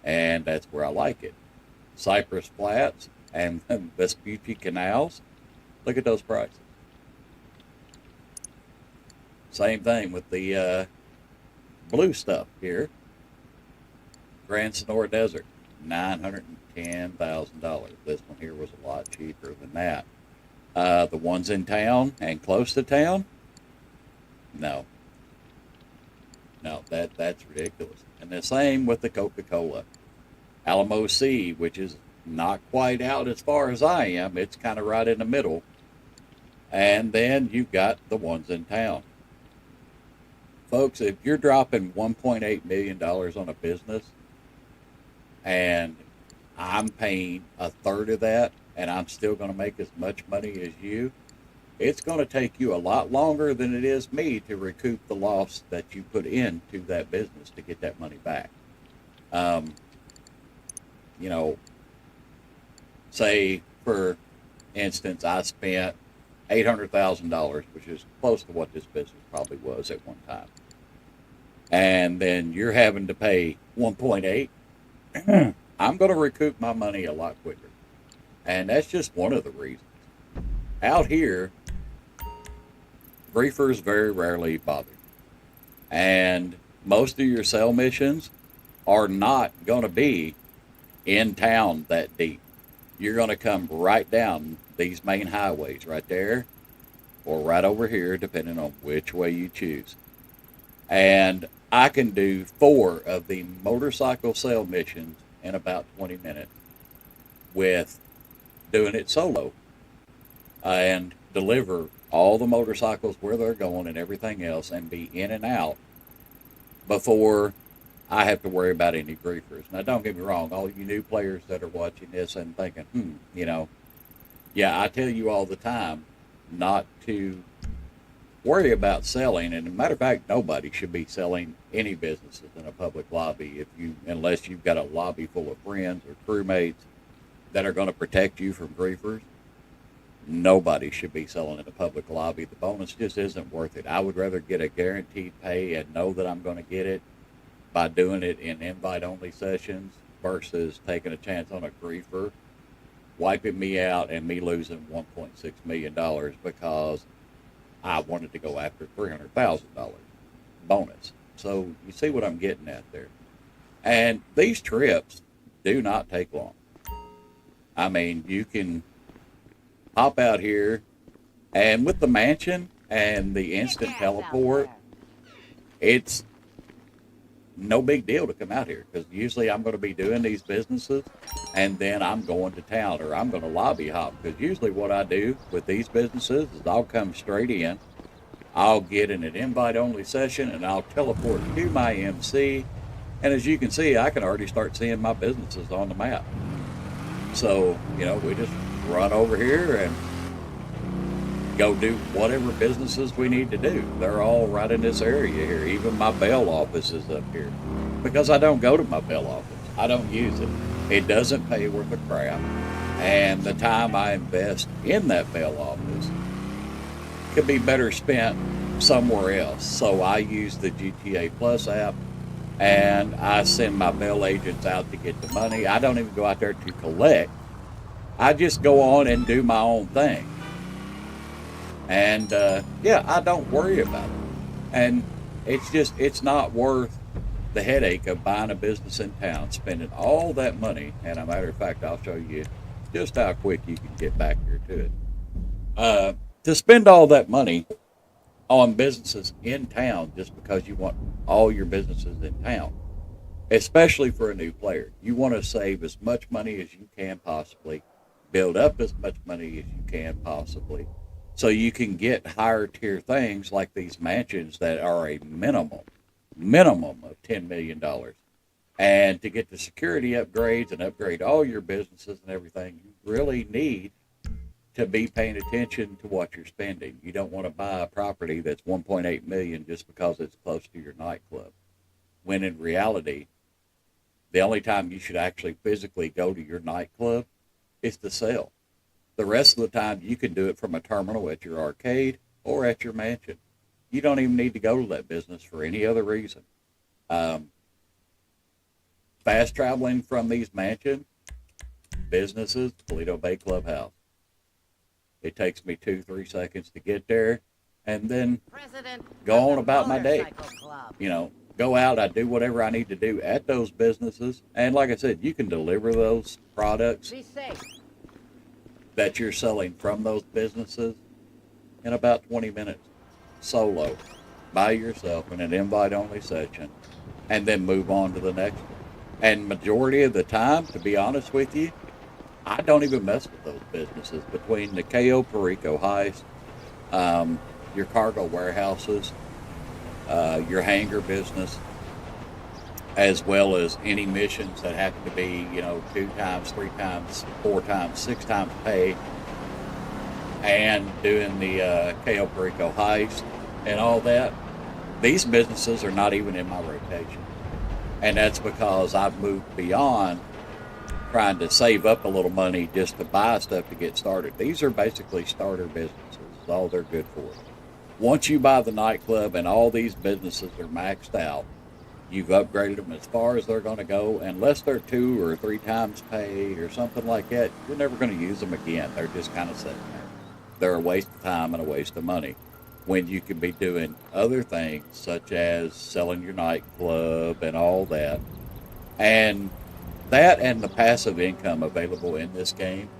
S1: And that's where I like it. Cypress Flats and Vespucci Canals. Look at those prices. Same thing with the blue stuff here. Grand Sonora Desert, $910,000. This one here was a lot cheaper than that. The ones in town and close to town, no, that's ridiculous. And the same with the Coca-Cola. Alamo Sea, which is not quite out as far as I am. It's kind of right in the middle. And then you've got the ones in town. Folks, if you're dropping $1.8 million on a business, and I'm paying a third of that, and I'm still going to make as much money as you, it's going to take you a lot longer than it is me to recoup the loss that you put into that business to get that money back. You know, say, for instance, I spent $800,000, which is close to what this business probably was at one time. And then you're having to pay 1.8. I'm going to recoup my money a lot quicker. And that's just one of the reasons. Out here, griefers very rarely bother. And most of your sale missions are not going to be in town that deep. You're going to come right down these main highways right there, or right over here, depending on which way you choose. And I can do 4 of the motorcycle sale missions in about 20 minutes with doing it solo, and deliver all the motorcycles where they're going and everything else, and be in and out before I have to worry about any griefers. Now, don't get me wrong, all you new players that are watching this and thinking, you know, yeah, I tell you all the time not to worry about selling. And as a matter of fact, nobody should be selling any businesses in a public lobby unless you've got a lobby full of friends or crewmates that are going to protect you from griefers. Nobody should be selling in a public lobby. The bonus just isn't worth it. I would rather get a guaranteed pay and know that I'm going to get it by doing it in invite-only sessions versus taking a chance on a griefer wiping me out and me losing $1.6 million because I wanted to go after $300,000 bonus. So you see what I'm getting at there. And these trips do not take long. I mean, you can hop out here, and with the mansion and the instant teleport, it's no big deal to come out here, because usually I'm going to be doing these businesses and then I'm going to town, or I'm going to lobby hop, because usually what I do with these businesses is I'll come straight in, I'll get in an invite-only session, and I'll teleport to my MC, and as you can see, I can already start seeing my businesses on the map. So, you know, we just run over here and go do whatever businesses we need to do. They're all right in this area here. Even my bail office is up here, because I don't go to my bail office. I don't use it. It doesn't pay worth a crap. And the time I invest in that bail office could be better spent somewhere else. So I use the GTA Plus app, and I send my bail agents out to get the money. I don't even go out there to collect. I just go on and do my own thing. And yeah, I don't worry about it. And it's not worth the headache of buying a business in town, spending all that money, and a matter of fact, I'll show you just how quick you can get back here to it. To spend all that money on businesses in town just because you want all your businesses in town, especially for a new player. You want to save as much money as you can possibly, build up as much money as you can possibly, so you can get higher tier things like these mansions that are a minimum of $10 million. And to get the security upgrades and upgrade all your businesses and everything, you really need to be paying attention to what you're spending. You don't want to buy a property that's $1.8 million just because it's close to your nightclub, when in reality, the only time you should actually physically go to your nightclub is to sell. The rest of the time, you can do it from a terminal at your arcade or at your mansion. You don't even need to go to that business for any other reason. Fast traveling from these mansion businesses to Toledo Bay Clubhouse. It takes me 2-3 seconds to get there and then go on about my day. You know, go out, I do whatever I need to do at those businesses. And like I said, you can deliver those products that you're selling from those businesses in about 20 minutes, solo, by yourself in an invite-only session, and then move on to the next one. And majority of the time, to be honest with you, I don't even mess with those businesses. Between the K.O. Perico heist, your cargo warehouses, your hangar business, as well as any missions that happen to be, 2 times, 3 times, 4 times, 6 times pay, and doing the K.O. Perico heist and all that, these businesses are not even in my rotation. And that's because I've moved beyond trying to save up a little money just to buy stuff to get started. These are basically starter businesses, is all they're good for. Once you buy the nightclub and all these businesses are maxed out, you've upgraded them as far as they're going to go. Unless they're 2 or 3 times pay or something like that, you're never going to use them again. They're just kind of sitting there. They're a waste of time and a waste of money, when you could be doing other things such as selling your nightclub and all that. And that and the passive income available in this game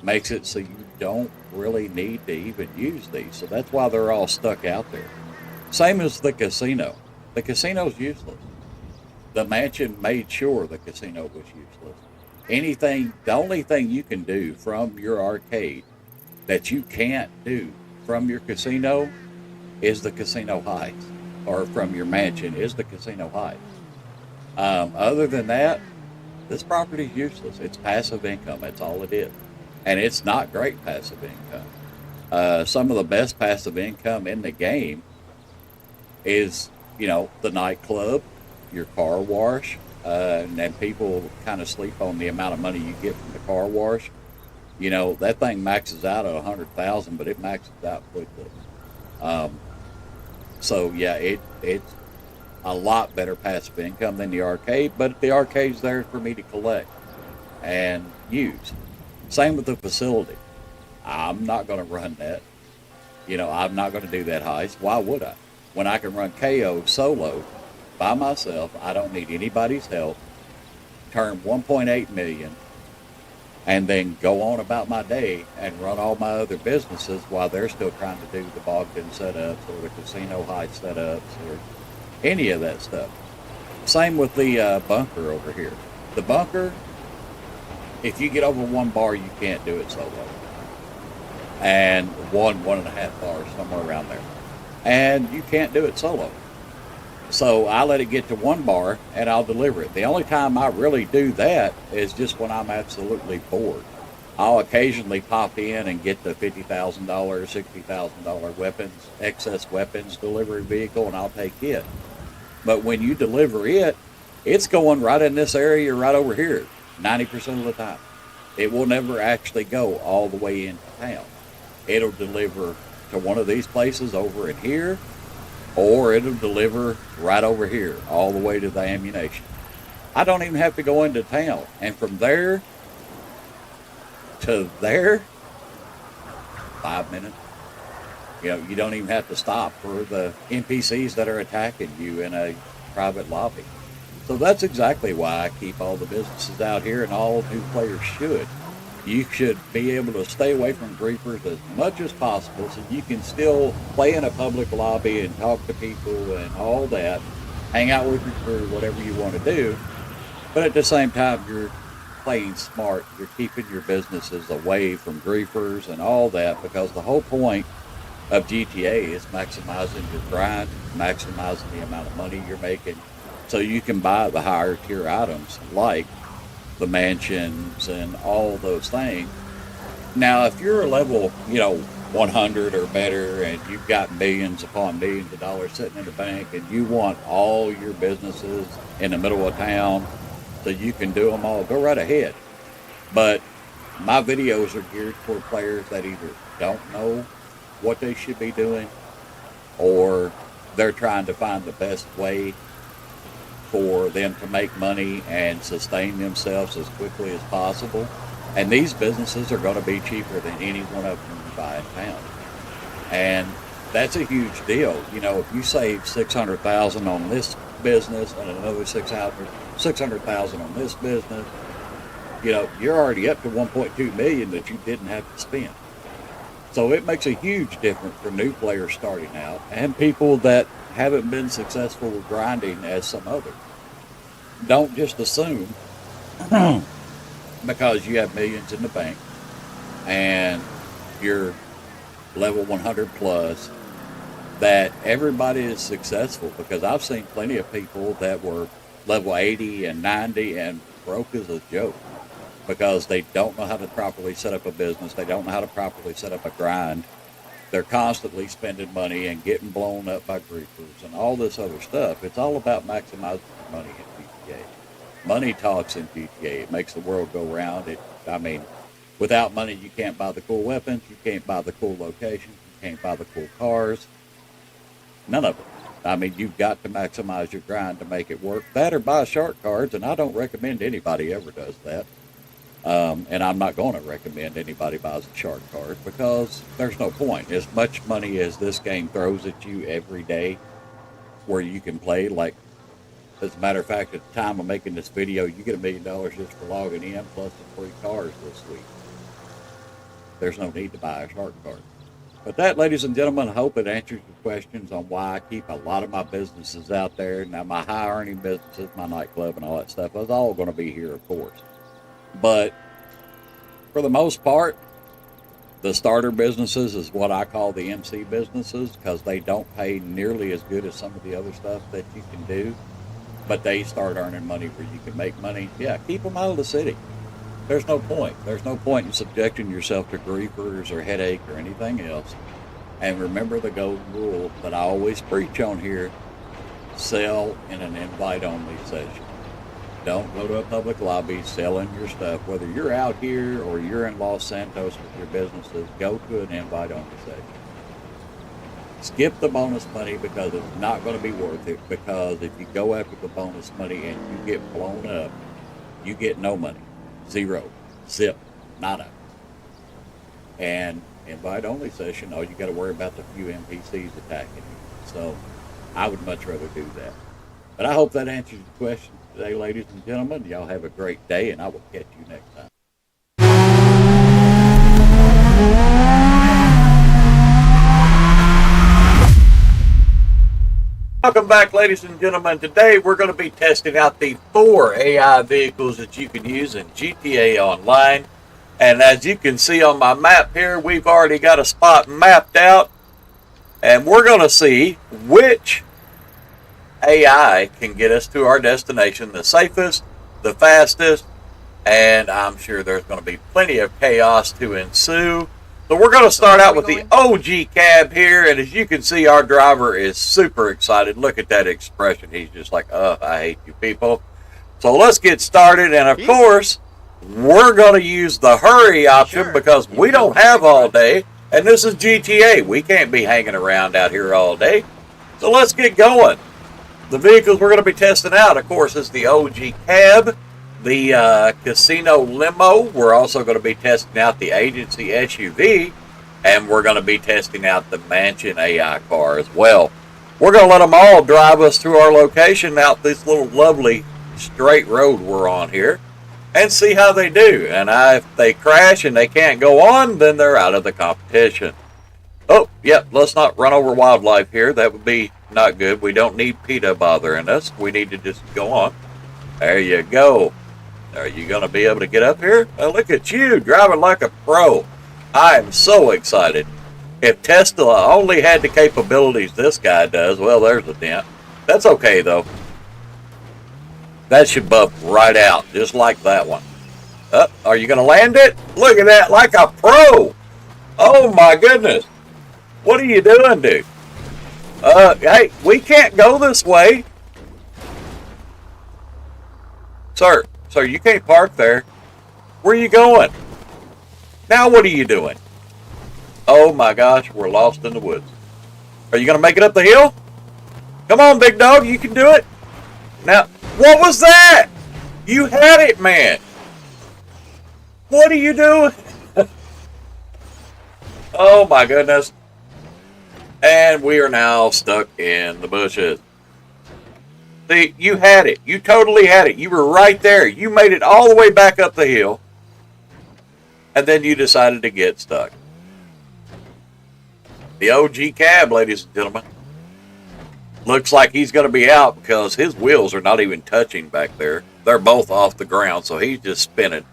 S1: makes it so you don't really need to even use these. So that's why they're all stuck out there. Same as the casino. The casino's useless. The mansion made sure the casino was useless. The only thing you can do from your arcade that you can't do from your casino is the casino heist, or from your mansion is the casino heist. Other than that, this property is useless. It's passive income. That's all it is. And it's not great passive income. Some of the best passive income in the game is, the nightclub, your car wash, and then people kind of sleep on the amount of money you get from the car wash. That thing maxes out at 100,000, but it maxes out quickly. So yeah, it's a lot better passive income than the arcade, but the arcade's there for me to collect and use. Same with the facility. I'm not going to run that. I'm not going to do that heist. Why would I? When I can run KO solo by myself, I don't need anybody's help, turn 1.8 million, and then go on about my day and run all my other businesses while they're still trying to do the Bogdan setups or the casino heist setups or any of that stuff. Same with the bunker over here. The bunker, if you get over 1 bar, you can't do it solo. And 1.5 bars, somewhere around there. And you can't do it solo. So I let it get to 1 bar and I'll deliver it. The only time I really do that is just when I'm absolutely bored. I'll occasionally pop in and get the $50,000, $60,000 weapons, excess weapons delivery vehicle, and I'll take it. But when you deliver it, it's going right in this area right over here 90% of the time. It will never actually go all the way into town. It'll deliver to one of these places over in here, or it'll deliver right over here all the way to the ammunition. I don't even have to go into town. And from there to there, 5 minutes. You don't even have to stop for the NPCs that are attacking you in a private lobby. So that's exactly why I keep all the businesses out here, and all new players should. You should be able to stay away from griefers as much as possible so you can still play in a public lobby and talk to people and all that, hang out with your crew, whatever you want to do. But at the same time, you're playing smart. You're keeping your businesses away from griefers and all that, because the whole point of GTA is maximizing your grind, maximizing the amount of money you're making, so you can buy the higher tier items like the mansions and all those things. Now, if you're a level, 100 or better, and you've got millions upon millions of dollars sitting in the bank, and you want all your businesses in the middle of town so you can do them all, go right ahead. But my videos are geared for players that either don't know what they should be doing, or they're trying to find the best way for them to make money and sustain themselves as quickly as possible. And these businesses are going to be cheaper than any one of them you buy in town. And that's a huge deal. If you save $600,000 on this business and another $600,000 on this business, you're already up to $1.2 million that you didn't have to spend. So it makes a huge difference for new players starting out and people that haven't been successful with grinding as some others. Don't just assume because you have millions in the bank and you're level 100 plus that everybody is successful, because I've seen plenty of people that were level 80 and 90 and broke as a joke because they don't know how to properly set up a business. They don't know how to properly set up a grind. They're constantly spending money and getting blown up by griefers and all this other stuff. It's all about maximizing your money in GTA. Money talks in GTA. It makes the world go round. Without money, you can't buy the cool weapons. You can't buy the cool locations. You can't buy the cool cars. None of it. You've got to maximize your grind to make it work. That or buy shark cards, and I don't recommend anybody ever does that. And I'm not going to recommend anybody buys a shark card because there's no point. As much money as this game throws at you every day where you can play, like, as a matter of fact, at the time of making this video, you get $1 million just for logging in, plus the free cars this week. There's no need to buy a shark card. But that, ladies and gentlemen, I hope it answers your questions on why I keep a lot of my businesses out there. Now, my high-earning businesses, my nightclub and all that stuff, is all going to be here, of course. But for the most part, the starter businesses is what I call the MC businesses, because they don't pay nearly as good as some of the other stuff that you can do. But they start earning money where you can make money. Yeah, keep them out of the city. There's no point. There's no point in subjecting yourself to griefers or headache or anything else. And remember the golden rule that I always preach on here: sell in an invite-only session. Don't go to a public lobby selling your stuff. Whether you're out here or you're in Los Santos with your businesses, go to an invite-only session. Skip the bonus money because it's not going to be worth it, because if you go after the bonus money and you get blown up, you get no money. Zero. Zip. Nada. And invite-only session, all you got to worry about the few NPCs attacking you. So I would much rather do that. But I hope that answers your question today, ladies and gentlemen. Y'all have a great day, and I will catch you next time. Welcome back, ladies and gentlemen. Today we're going to be testing out the 4 AI vehicles that you can use in GTA Online. And as you can see on my map here, we've already got a spot mapped out. And we're going to see which AI can get us to our destination the safest, the fastest, and I'm sure there's going to be plenty of chaos to ensue. So we're going to start out with the OG cab here, and as you can see, our driver is super excited. Look at that expression. He's just like, I hate you people. So let's get started, and of course, we're going to use the hurry option because we don't have all day, and this is GTA. We can't be hanging around out here all day. So let's get going. The vehicles we're going to be testing out, of course, is the OG cab, the casino limo. We're also going to be testing out the agency SUV, and we're going to be testing out the mansion AI car as well. we're going to let them all drive us to our location out this little lovely straight road we're on here and see how they do. And if they crash and they can't go on, then they're out of the competition. Oh, yep, let's not run over wildlife here. That would be not good. We don't need PETA bothering us. We need to just go on. There you go. Are you going to be able to get up here? Oh, look at you, driving like a pro. I am so excited. If Tesla only had the capabilities this guy does, well, there's a dent. That's okay, though. That should buff right out, just like that one. Are you going to land it? Look at that, like a pro. Oh, my goodness. What are you doing, dude? Hey, we can't go this way. Sir, you can't park there. Where are you going? Now what are you doing? Oh my gosh, we're lost in the woods. Are you going to make it up the hill? Come on, big dog, you can do it. Now, what was that? You had it, man. What are you doing? Oh my goodness. And we are now stuck in the bushes. See, you had it. You totally had it. You were right there. You made it all the way back up the hill. And then you decided to get stuck. The OG cab, ladies and gentlemen. Looks like he's going to be out because his wheels are not even touching back there. They're both off the ground, so he's just spinning.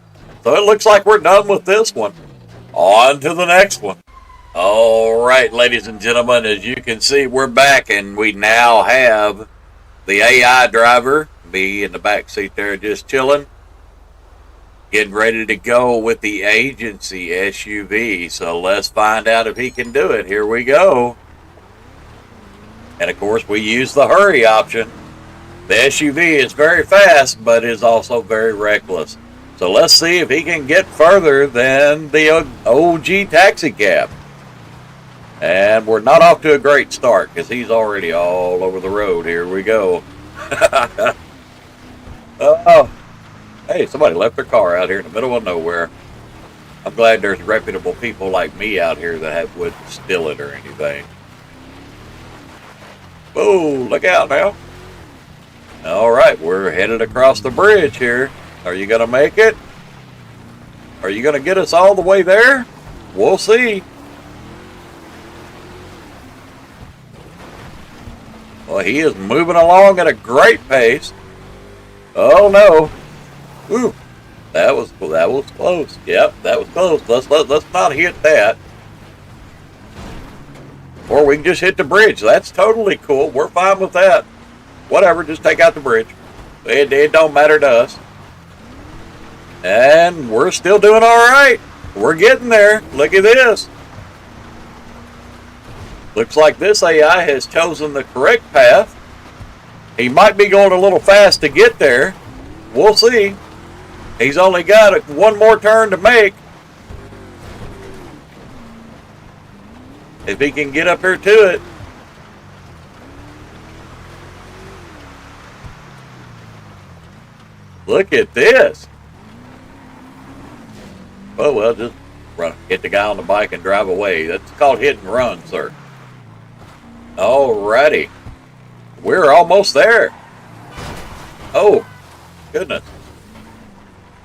S1: So it looks like we're done with this one. On to the next one. All right, ladies and gentlemen, as you can see, we're back, and we now have the AI driver, me in the back seat there just chilling, getting ready to go with the agency SUV. So let's find out if he can do it. Here we go. And of course, we use the hurry option. The SUV is very fast, but is also very reckless. So let's see if he can get further than the OG taxi cab. And we're not off to a great start because he's already all over the road. Here we go. Oh, hey, somebody left their car out here in the middle of nowhere. I'm glad there's reputable people like me out here that wouldn't steal it or anything. Whoa, look out now. All right, we're headed across the bridge here. Are you going to make it? Are you going to get us all the way there? We'll see. Well, he is moving along at a great pace. Oh no! Ooh, that was close. Yep, that was close. Let's not hit that. Or we can just hit the bridge. That's totally cool. We're fine with that. Whatever, just take out the bridge. It don't matter to us. And we're still doing all right. We're getting there. Look at this. Looks like this AI has chosen the correct path. He might be going a little fast to get there. We'll see. He's only got one more turn to make. If he can get up here to it. Look at this. Oh, well, just hit the guy on the bike and drive away. That's called hit and run, sir. Alrighty. We're almost there. Oh, goodness.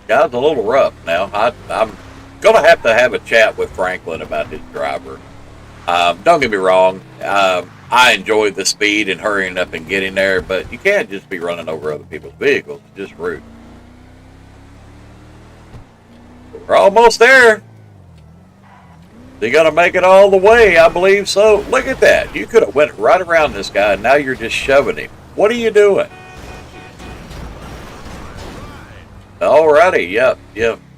S1: Guy's a little rough now. I'm going to have a chat with Franklin about his driver. Don't get me wrong. I enjoy the speed and hurrying up and getting there, but you can't just be running over other people's vehicles. It's just rude. We're almost there. Is he going to make it all the way? I believe so. Look at that. You could have went right around this guy, and now you're just shoving him. What are you doing? Alrighty, yep.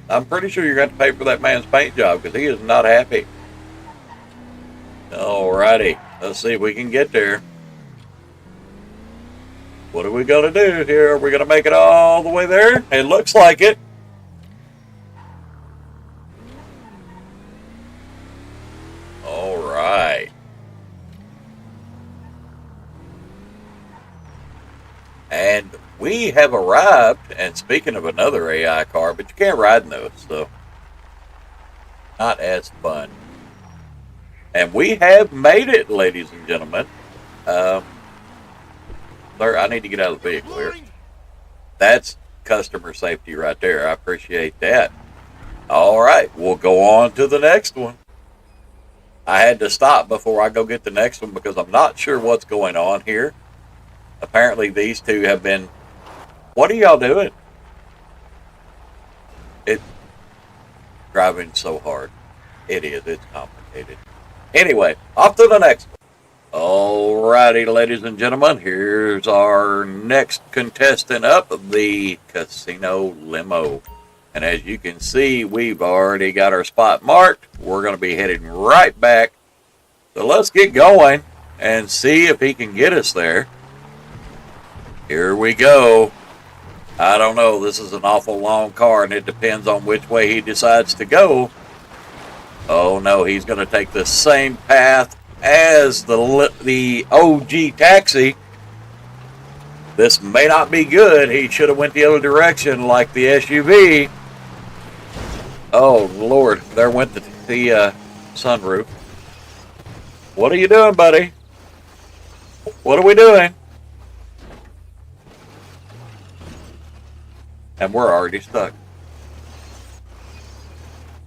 S1: I'm pretty sure you're going to pay for that man's paint job because he is not happy. Alrighty, let's see if we can get there. What are we going to do here? Are we going to make it all the way there? It looks like it. Alright. And we have arrived, and speaking of another AI car, but you can't ride in those, so not as fun. And we have made it, ladies and gentlemen. Sir, I need to get out of the vehicle here. That's customer safety right there. I appreciate that. All right, we'll go on to the next one. I had to stop before I go get the next one because I'm not sure what's going on here. Apparently these two have been... What are y'all doing? It's driving so hard. It is. It's complicated. Anyway, off to the next one. Alrighty, ladies and gentlemen, here's our next contestant up, the casino limo. And as you can see, we've already got our spot marked. We're going to be heading right back. So let's get going and see if he can get us there. Here we go. I don't know, this is an awful long car, and it depends on which way he decides to go. Oh no, he's going to take the same path as the OG taxi. This may not be good. He should have went the other direction like the SUV. Oh Lord, there went the sunroof. What are you doing, buddy? What are we doing? And we're already stuck.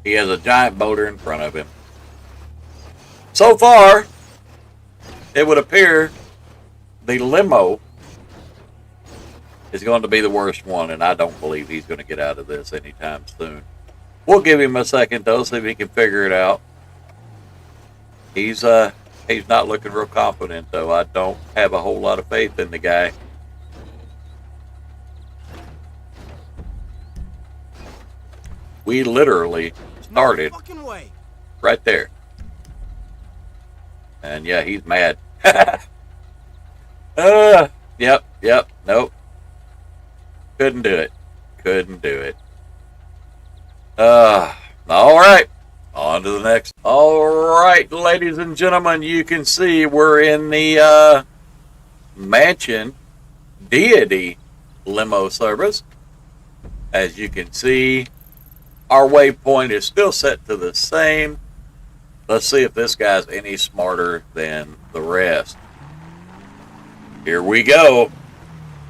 S1: He has a giant boulder in front of him. So far, it would appear the limo is going to be the worst one, and I don't believe he's going to get out of this anytime soon. We'll give him a second, though, see if he can figure it out. He's not looking real confident, though. I don't have a whole lot of faith in the guy. We literally started right there. And yeah, he's mad. Yep, nope. Couldn't do it. All right. On to the next. All right, ladies and gentlemen, you can see we're in the Mansion Deity limo service. As you can see, our waypoint is still set to the same. Let's see if this guy's any smarter than the rest. Here we go.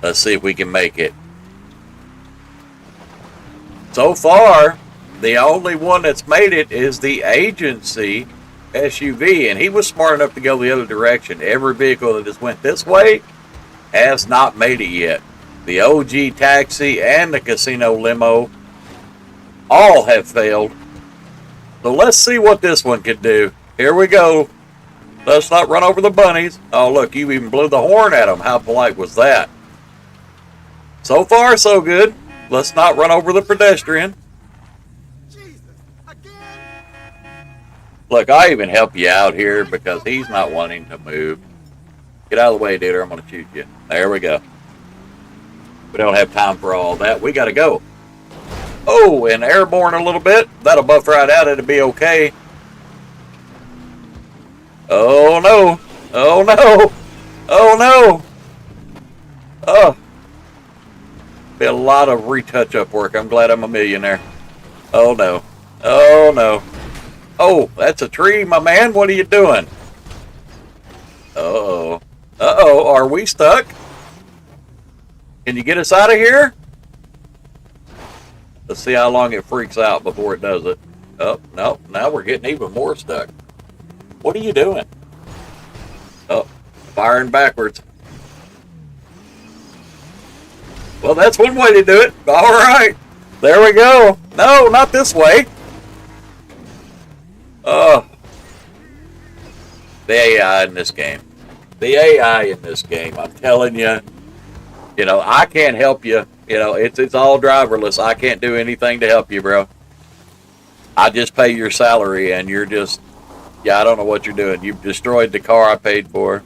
S1: Let's see if we can make it. So far, the only one that's made it is the agency SUV, and he was smart enough to go the other direction. Every vehicle that has went this way has not made it yet. The OG taxi and the casino limo all have failed. So let's see what this one can do. Here we go. Let's not run over the bunnies. Oh, look, you even blew the horn at them. How polite was that? So far, so good. Let's not run over the pedestrian. Look, I even help you out here because he's not wanting to move. Get out of the way, dude, or I'm going to shoot you. There we go. We don't have time for all that. We got to go. Oh, and airborne a little bit. That'll buff right out. It'll be okay. Oh, no. Oh, no. Oh, no. Oh. Be a lot of retouch-up work. I'm glad I'm a millionaire. Oh, no. Oh, no. Oh, that's a tree, my man. What are you doing? Uh-oh. Uh-oh. Are we stuck? Can you get us out of here? Let's see how long it freaks out before it does it. Oh, no. Now we're getting even more stuck. What are you doing? Oh, firing backwards. Well, that's one way to do it. All right. There we go. No, not this way. Oh. The AI in this game. The AI in this game. I'm telling you. You know, I can't help you. You know, it's all driverless. I can't do anything to help you, bro. I just pay your salary and you're just... Yeah, I don't know what you're doing. You've destroyed the car I paid for.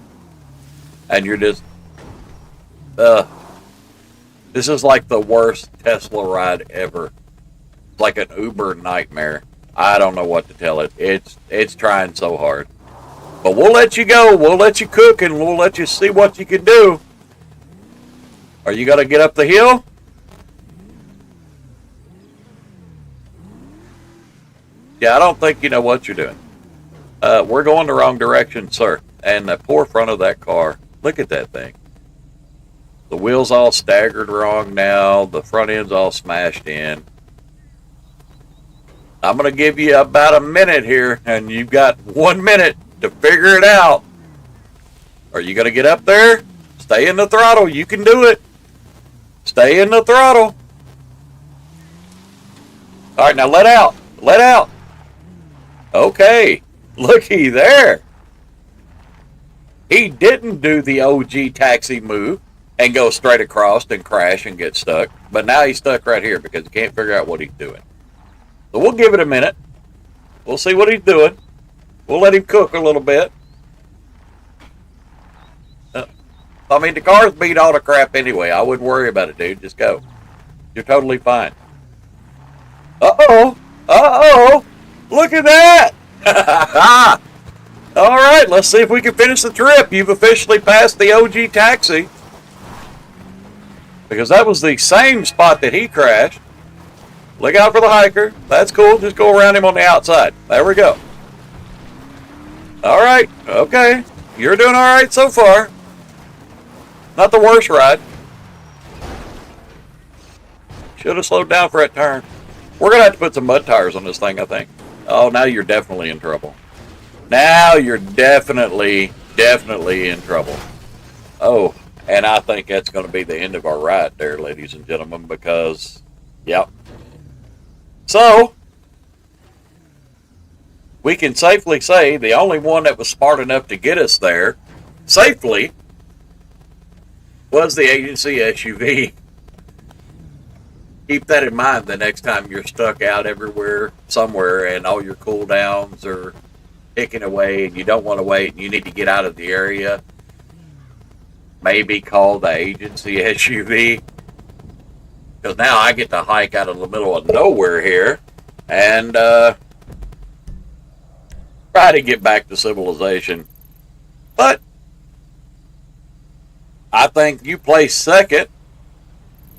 S1: And you're just... This is like the worst Tesla ride ever. It's like an Uber nightmare. I don't know what to tell it. It's trying so hard. But we'll let you go. We'll let you cook and we'll let you see what you can do. Are you going to get up the hill? Yeah, I don't think you know what you're doing. We're going the wrong direction, sir. And the poor front of that car. Look at that thing. The wheel's all staggered wrong now. The front end's all smashed in. I'm going to give you about a minute here, and you've got 1 minute to figure it out. Are you going to get up there? Stay in the throttle. You can do it. Stay in the throttle. All right, now let out. Let out. Okay. Looky there. He didn't do the OG taxi move and go straight across and crash and get stuck. But now he's stuck right here because he can't figure out what he's doing. So we'll give it a minute. We'll see what he's doing. We'll let him cook a little bit. I mean, the car's beat all the crap anyway. I wouldn't worry about it, dude. Just go. You're totally fine. Uh-oh. Uh-oh. Look at that. All right, let's see if we can finish the trip. You've officially passed the OG taxi. Because that was the same spot that he crashed. Look out for the hiker. That's cool. Just go around him on the outside. There we go. All right. Okay. You're doing all right so far. Not the worst ride. Should have slowed down for that turn. We're going to have to put some mud tires on this thing, I think. Oh, now you're definitely in trouble. Now you're definitely in trouble. Oh, and I think that's going to be the end of our ride there, ladies and gentlemen, because, yep. So, we can safely say the only one that was smart enough to get us there safely was the agency SUV. Keep that in mind the next time you're stuck out everywhere, somewhere, and all your cooldowns are ticking away and you don't want to wait and you need to get out of the area. Maybe call the agency SUV. Because now I get to hike out of the middle of nowhere here and try to get back to civilization. But I think you placed second.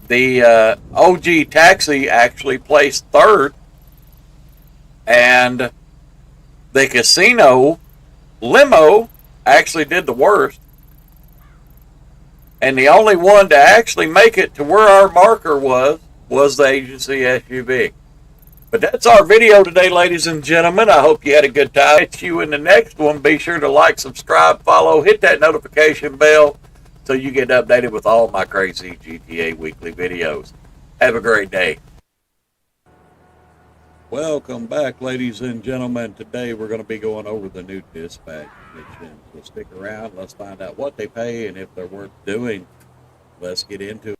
S1: The OG taxi actually placed third. And the casino limo actually did the worst. And the only one to actually make it to where our marker was the agency SUV. But that's our video today, ladies and gentlemen. I hope you had a good time. Catch you in the next one. Be sure to like, subscribe, follow, hit that notification bell so you get updated with all my crazy GTA weekly videos. Have a great day. Welcome back, ladies and gentlemen. Today we're going to be going over the new dispatch mission. So stick around. Let's find out what they pay and if they're worth doing. Let's get into it.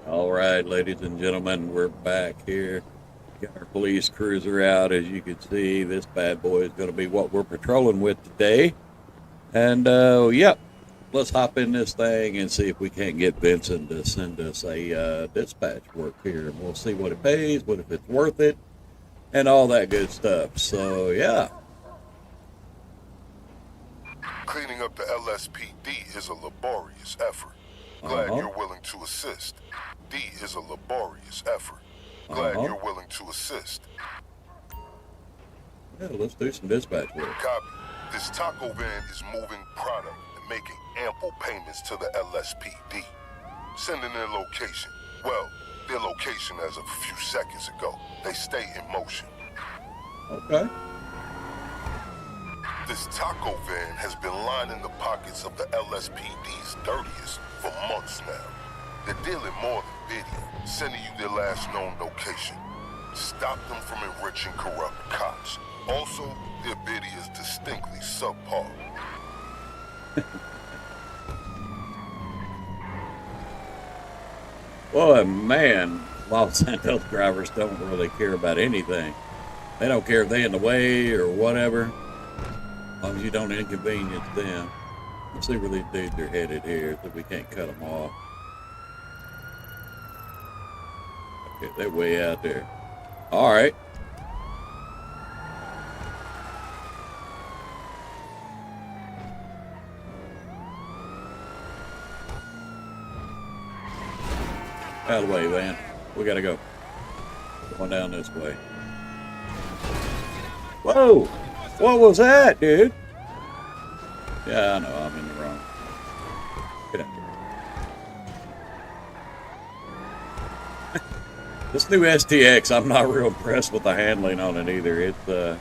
S1: All right, ladies and gentlemen, we're back here. Got our police cruiser out. As you can see, this bad boy is going to be what we're patrolling with today. And, yep. Let's hop in this thing and see if we can't get Vincent to send us a dispatch work here. And we'll see what it pays, what if it's worth it, and all that good stuff. So, yeah.
S13: Cleaning up the LSPD is a laborious effort. Glad you're willing to assist. D is a laborious effort. Glad you're willing to assist.
S1: Yeah, let's do some dispatch work.
S13: Copy. This taco van is moving product and making ample payments to the LSPD. Sending their location. Well, their location as of a few seconds ago. They stay in motion.
S1: Okay.
S13: This taco van has been lining the pockets of the LSPD's dirtiest for months now. They're dealing more than video, sending you their last known location. Stop them from enriching corrupt cops. Also, their bid is distinctly subpar.
S1: Boy, man, Los Santos drivers don't really care about anything. They don't care if they're in the way or whatever, as long as you don't inconvenience them. Let's see where these dudes are headed here, so we can't cut them off. Okay, they're way out there. All right. Out of the way, man. We gotta go. Going down this way. Whoa! What was that, dude? Yeah, I know, I'm in the wrong. Get out there. This new STX, I'm not real impressed with the handling on it either. It's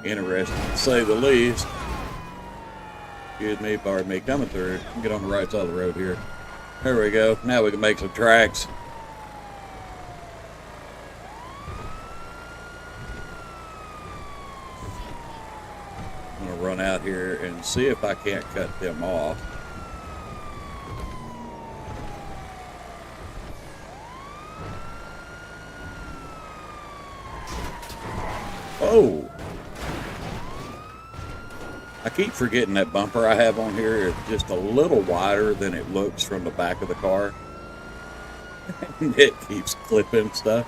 S1: interesting to say the least. Excuse me, pardon me, coming through. Get on the right side of the road here. There we go. Now we can make some tracks. I'm gonna run out here and see if I can't cut them off. Oh! I keep forgetting that bumper I have on here is just a little wider than it looks from the back of the car. And it keeps clipping stuff.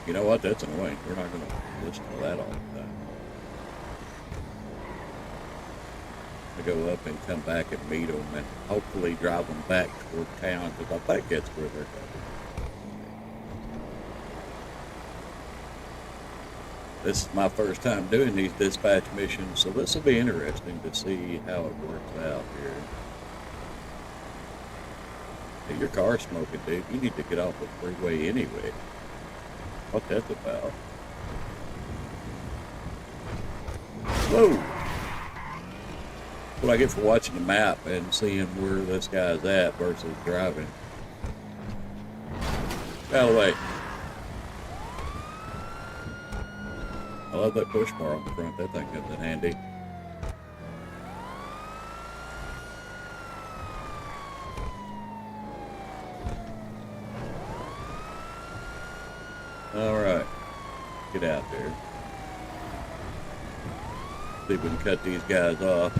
S1: You know what? That's annoying. We're not going to listen to that all the time. I go up and come back and meet them and hopefully drive them back toward town because I think that's where they're going. This is my first time doing these dispatch missions, so this will be interesting to see how it works out here. Hey, your car's smoking, dude. You need to get off the freeway anyway. What that's about. Whoa! What I get for watching the map and seeing where this guy's at versus driving. Out of the way. I love that push bar on the front. That thing comes in handy. All right, get out there. See if we can cut these guys off.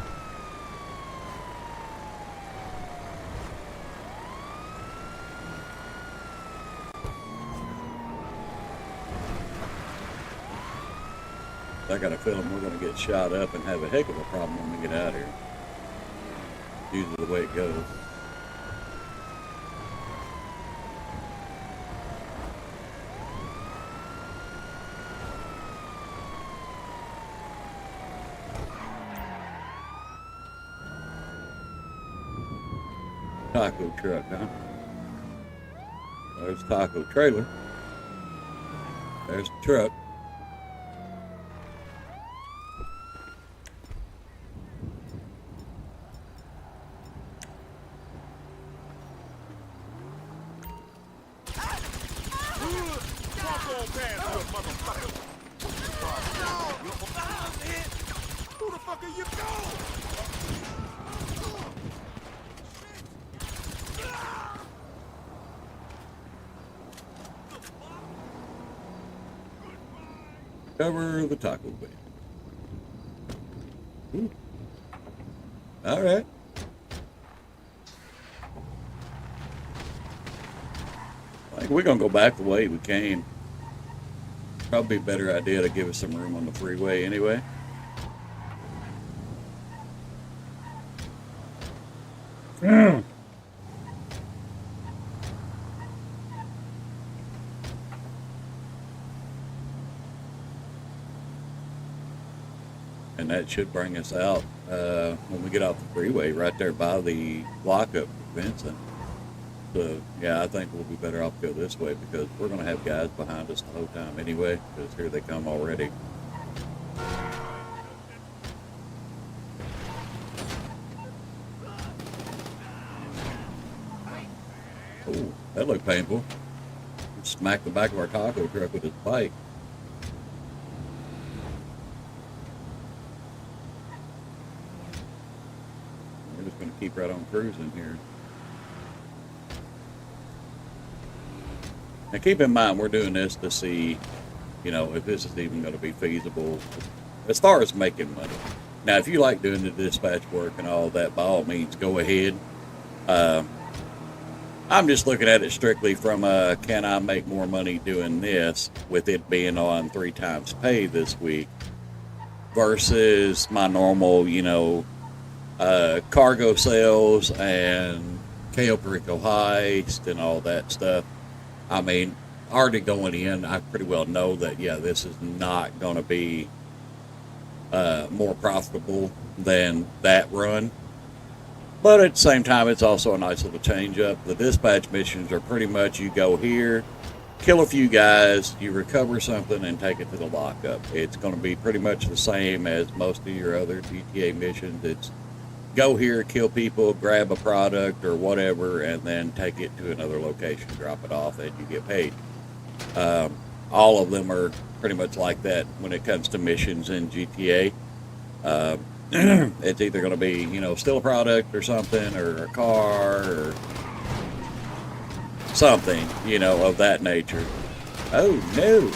S1: I got a feeling we're going to get shot up and have a heck of a problem when we get out here. Usually the way it goes. Taco truck, huh? There's the taco trailer. There's the truck.
S10: Who the fuck are you going?
S1: Cover the taco bed. Ooh. All right. I think we're gonna go back the way we came. Probably a better idea to give us some room on the freeway anyway. And that should bring us out when we get off the freeway right there by the lockup for Vincent. So, yeah, I think we'll be better off to go this way because we're going to have guys behind us the whole time anyway, because here they come already. Oh, that looked painful. Smacked the back of our taco truck with his bike. We're just going to keep right on cruising here. Now keep in mind, we're doing this to see, you know, if this is even going to be feasible as far as making money. Now, if you like doing the dispatch work and all that, by all means, go ahead. I'm just looking at it strictly from can I make more money doing this with it being on 3 times pay this week versus my normal, you know, cargo sales and Cayo Perico heist and all that stuff. I mean, already going in, I pretty well know that, yeah, this is not going to be more profitable than that run. But at the same time, it's also a nice little change up. The dispatch missions are pretty much you go here, kill a few guys, you recover something, and take it to the lockup. It's going to be pretty much the same as most of your other GTA missions. It's go here, kill people, grab a product or whatever, and then take it to another location, drop it off, and you get paid. All of them are pretty much like that when it comes to missions in GTA. It's either going to be, you know, steal a product or something, or a car, or something, you know, of that nature. Oh, no.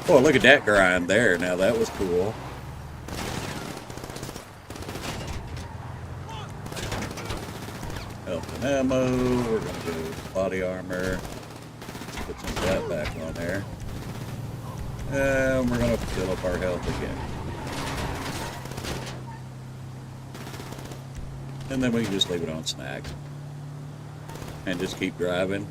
S1: Boy, look at that grind there. Now, that was cool. Health and ammo. We're going to do body armor. Put some of that back on there. And we're going to fill up our health again. And then we can just leave it on snack. And just keep driving.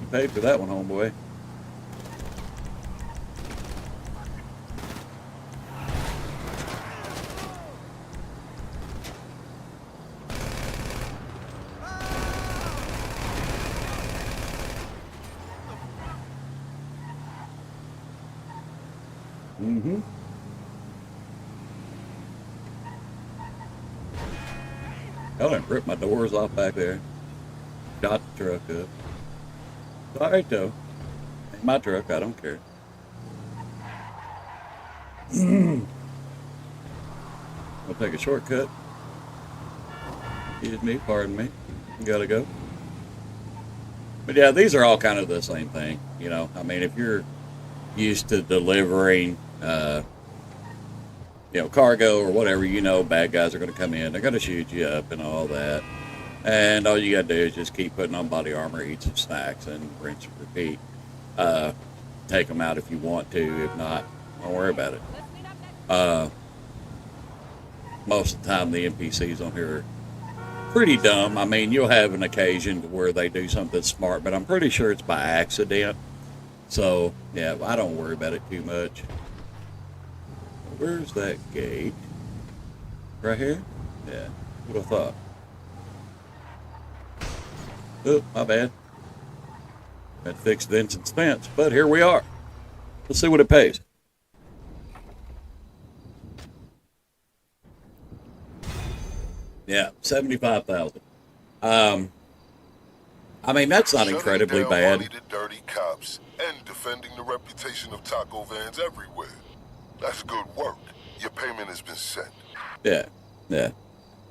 S1: You paid for that one, homeboy. Mm-hmm. I done ripped my doors off back there. Got the truck up. It's alright though. Ain't my truck, I don't care. I'll take a shortcut. Excuse me, pardon me. Gotta go. But yeah, these are all kind of the same thing. You know, I mean, if you're used to delivering, you know, cargo or whatever, you know, bad guys are going to come in. They're going to shoot you up and all that. And all you got to do is just keep putting on body armor, eat some snacks, and rinse and repeat. Take them out if you want to. If not, don't worry about it. Most of the time, the NPCs on here are pretty dumb. I mean, you'll have an occasion where they do something smart, but I'm pretty sure it's by accident. So, yeah, I don't worry about it too much. Where's that gate? Right here? Yeah, what I thought. Oh, my bad. Had to fix Vincent's fence, but here we are. Let's see what it pays. Yeah, 75,000. I mean, that's not incredibly bad.
S13: Dirty cops and defending the reputation of taco vans everywhere. That's good work. Your payment has been sent.
S1: Yeah, yeah.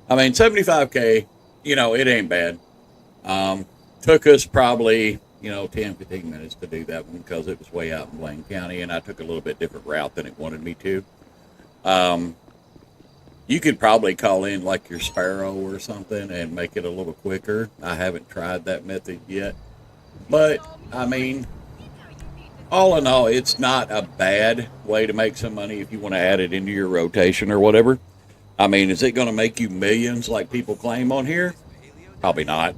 S1: I mean, 75K, you know, it ain't bad. Took us probably, you know, 10, 15 minutes to do that one because it was way out in Blaine County, and I took a little bit different route than it wanted me to. You could probably call in like your Sparrow or something and make it a little quicker. I haven't tried that method yet. But, I mean, all in all, it's not a bad way to make some money if you want to add it into your rotation or whatever. I mean, is it going to make you millions like people claim on here? Probably not.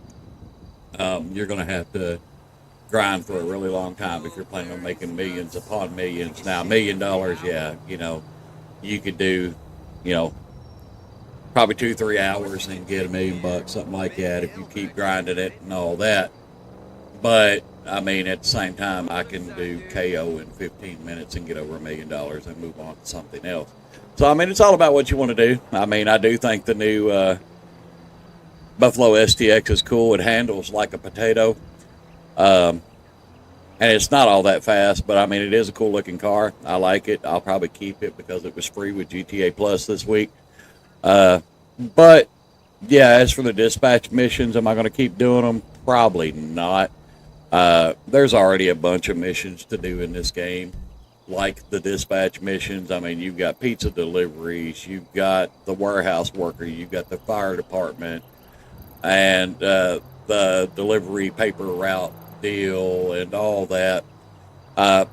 S1: You're going to have to grind for a really long time if you're planning on making millions upon millions. Now, $1 million, yeah, you know, you could do, you know, probably 2-3 hours and get $1 million, something like that, if you keep grinding it and all that. But, I mean, at the same time, I can do KO in 15 minutes and get over $1 million and move on to something else. So, I mean, it's all about what you want to do. I mean, I do think the new Buffalo STX is cool. It handles like a potato. And it's not all that fast, but, I mean, it is a cool-looking car. I like it. I'll probably keep it because it was free with GTA Plus this week. But, yeah, as for the dispatch missions, am I going to keep doing them? Probably not. There's already a bunch of missions to do in this game, like the dispatch missions. I mean, you've got pizza deliveries, you've got the warehouse worker, you've got the fire department, and the delivery paper route deal and all that.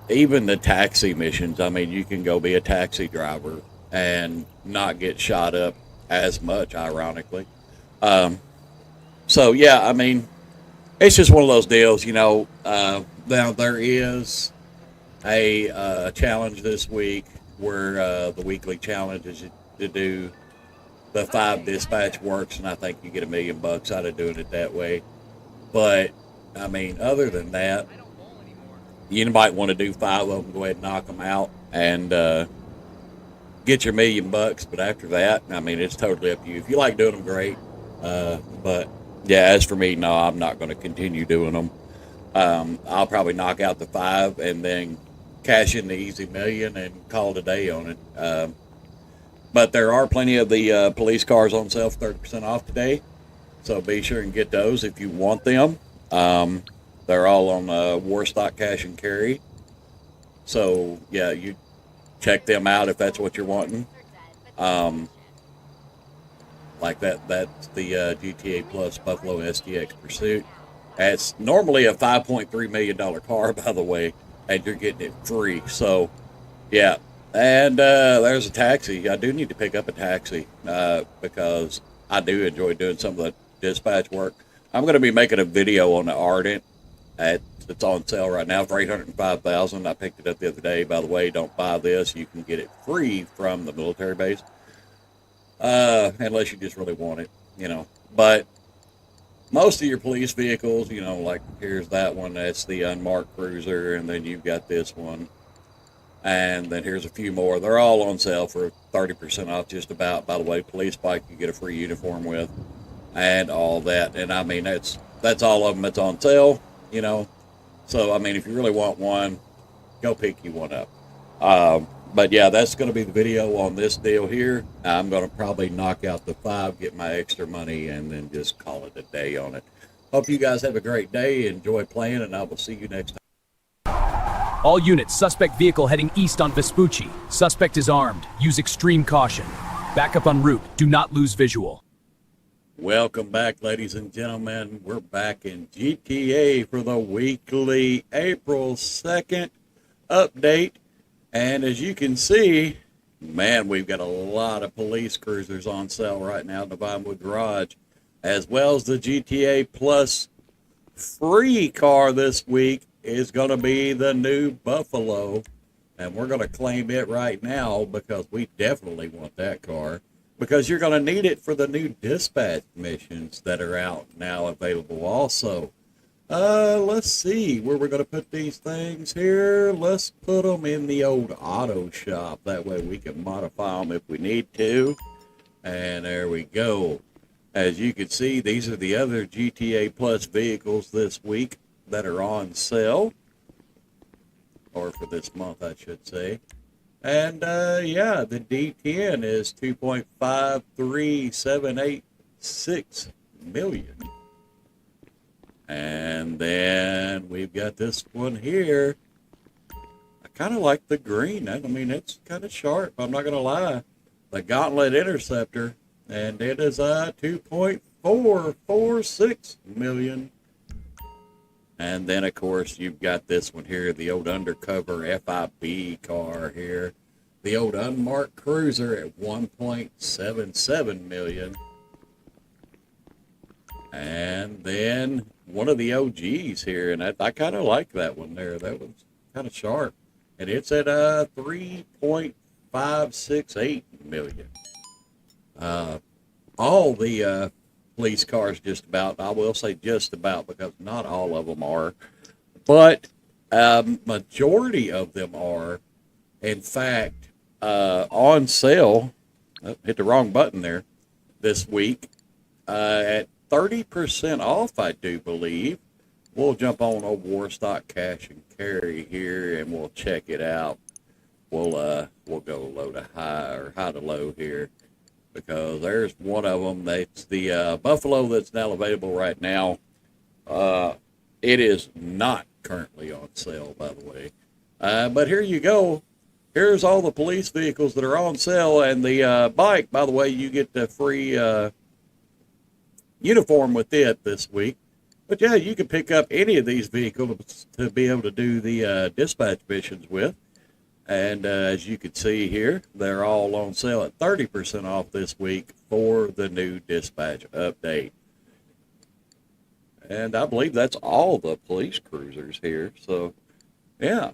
S1: Even the taxi missions, I mean, you can go be a taxi driver and not get shot up as much, ironically. So, yeah, I mean, it's just one of those deals, you know. Now, there is a challenge this week where the weekly challenge is to do the 5 dispatch works, and I think you get $1 million out of doing it that way. But, I mean, other than that, you might want to do 5 of them, go ahead and knock them out, and get your $1 million. But after that, I mean, it's totally up to you. If you like doing them, great. But yeah, as for me, no, I'm not going to continue doing them. I'll probably knock out the 5 and then cash in the easy $1 million and call it a day on it. But there are plenty of the police cars on sale for 30% off today, so be sure and get those if you want them. They're all on Warstock Cash and Carry. So yeah, you check them out if that's what you're wanting. Like that's the GTA Plus Buffalo STX Pursuit. It's normally a $5.3 million car, by the way, and you're getting it free. So yeah. And there's a taxi. I do need to pick up a taxi because I do enjoy doing some of the dispatch work. I'm going to be making a video on the Ardent. It's on sale right now for $805,000. I picked it up the other day. By the way, don't buy this. You can get it free from the military base, unless you just really want it, you know. But most of your police vehicles, you know, like here's that one. That's the unmarked cruiser, and then you've got this one. And then here's a few more. They're all on sale for 30% off just about. By the way, police bike you get a free uniform with and all that. And I mean, that's all of them that's on sale, you know. So, I mean, if you really want one, go pick you one up. But, yeah, that's going to be the video on this deal here. I'm going to probably knock out the 5, get my extra money, and then just call it a day on it. Hope you guys have a great day. Enjoy playing, and I will see you next time.
S14: All units, suspect vehicle heading east on Vespucci. Suspect is armed. Use extreme caution. Backup en route. Do not lose visual.
S1: Welcome back, ladies and gentlemen. We're back in GTA for the weekly April 2nd update. And as you can see, man, we've got a lot of police cruisers on sale right now in the Vinewood Garage, as well as the GTA Plus free car this week is going to be the new Buffalo, and we're going to claim it right now because we definitely want that car, because you're going to need it for the new dispatch missions that are out now available also. Let's see where we're going to put these things here. Let's put them in the old auto shop. That way we can modify them if we need to. And there we go. As you can see, these are the other GTA Plus vehicles this week that are on sale, or for this month, I should say. And yeah, the D10 is $2.53786 million. And then we've got this one here. I kind of like the green. I mean, it's kind of sharp, I'm not going to lie. The Gauntlet Interceptor, and it is $2.446 million. And then, of course, you've got this one here, the old undercover FIB car here. The old unmarked cruiser at $1.77 million. And then one of the OGs here, and I kind of like that one there. That was kind of sharp. And it's at $3.568 million. All the police cars just about, I will say just about, because not all of them are, but majority of them are, in fact, on sale. Hit the wrong button there this week at 30% off, I do believe. We'll jump on old Warstock Cash and Carry here and we'll check it out. We'll go low to high, or high to low here, because there's one of them. That's the Buffalo that's now available right now. It is not currently on sale, by the way. But here you go. Here's all the police vehicles that are on sale, and the bike, by the way, you get the free uniform with it this week. But yeah, you can pick up any of these vehicles to be able to do the dispatch missions with. And as you can see here, they're all on sale at 30% off this week for the new dispatch update. And I believe that's all the police cruisers here. So, yeah.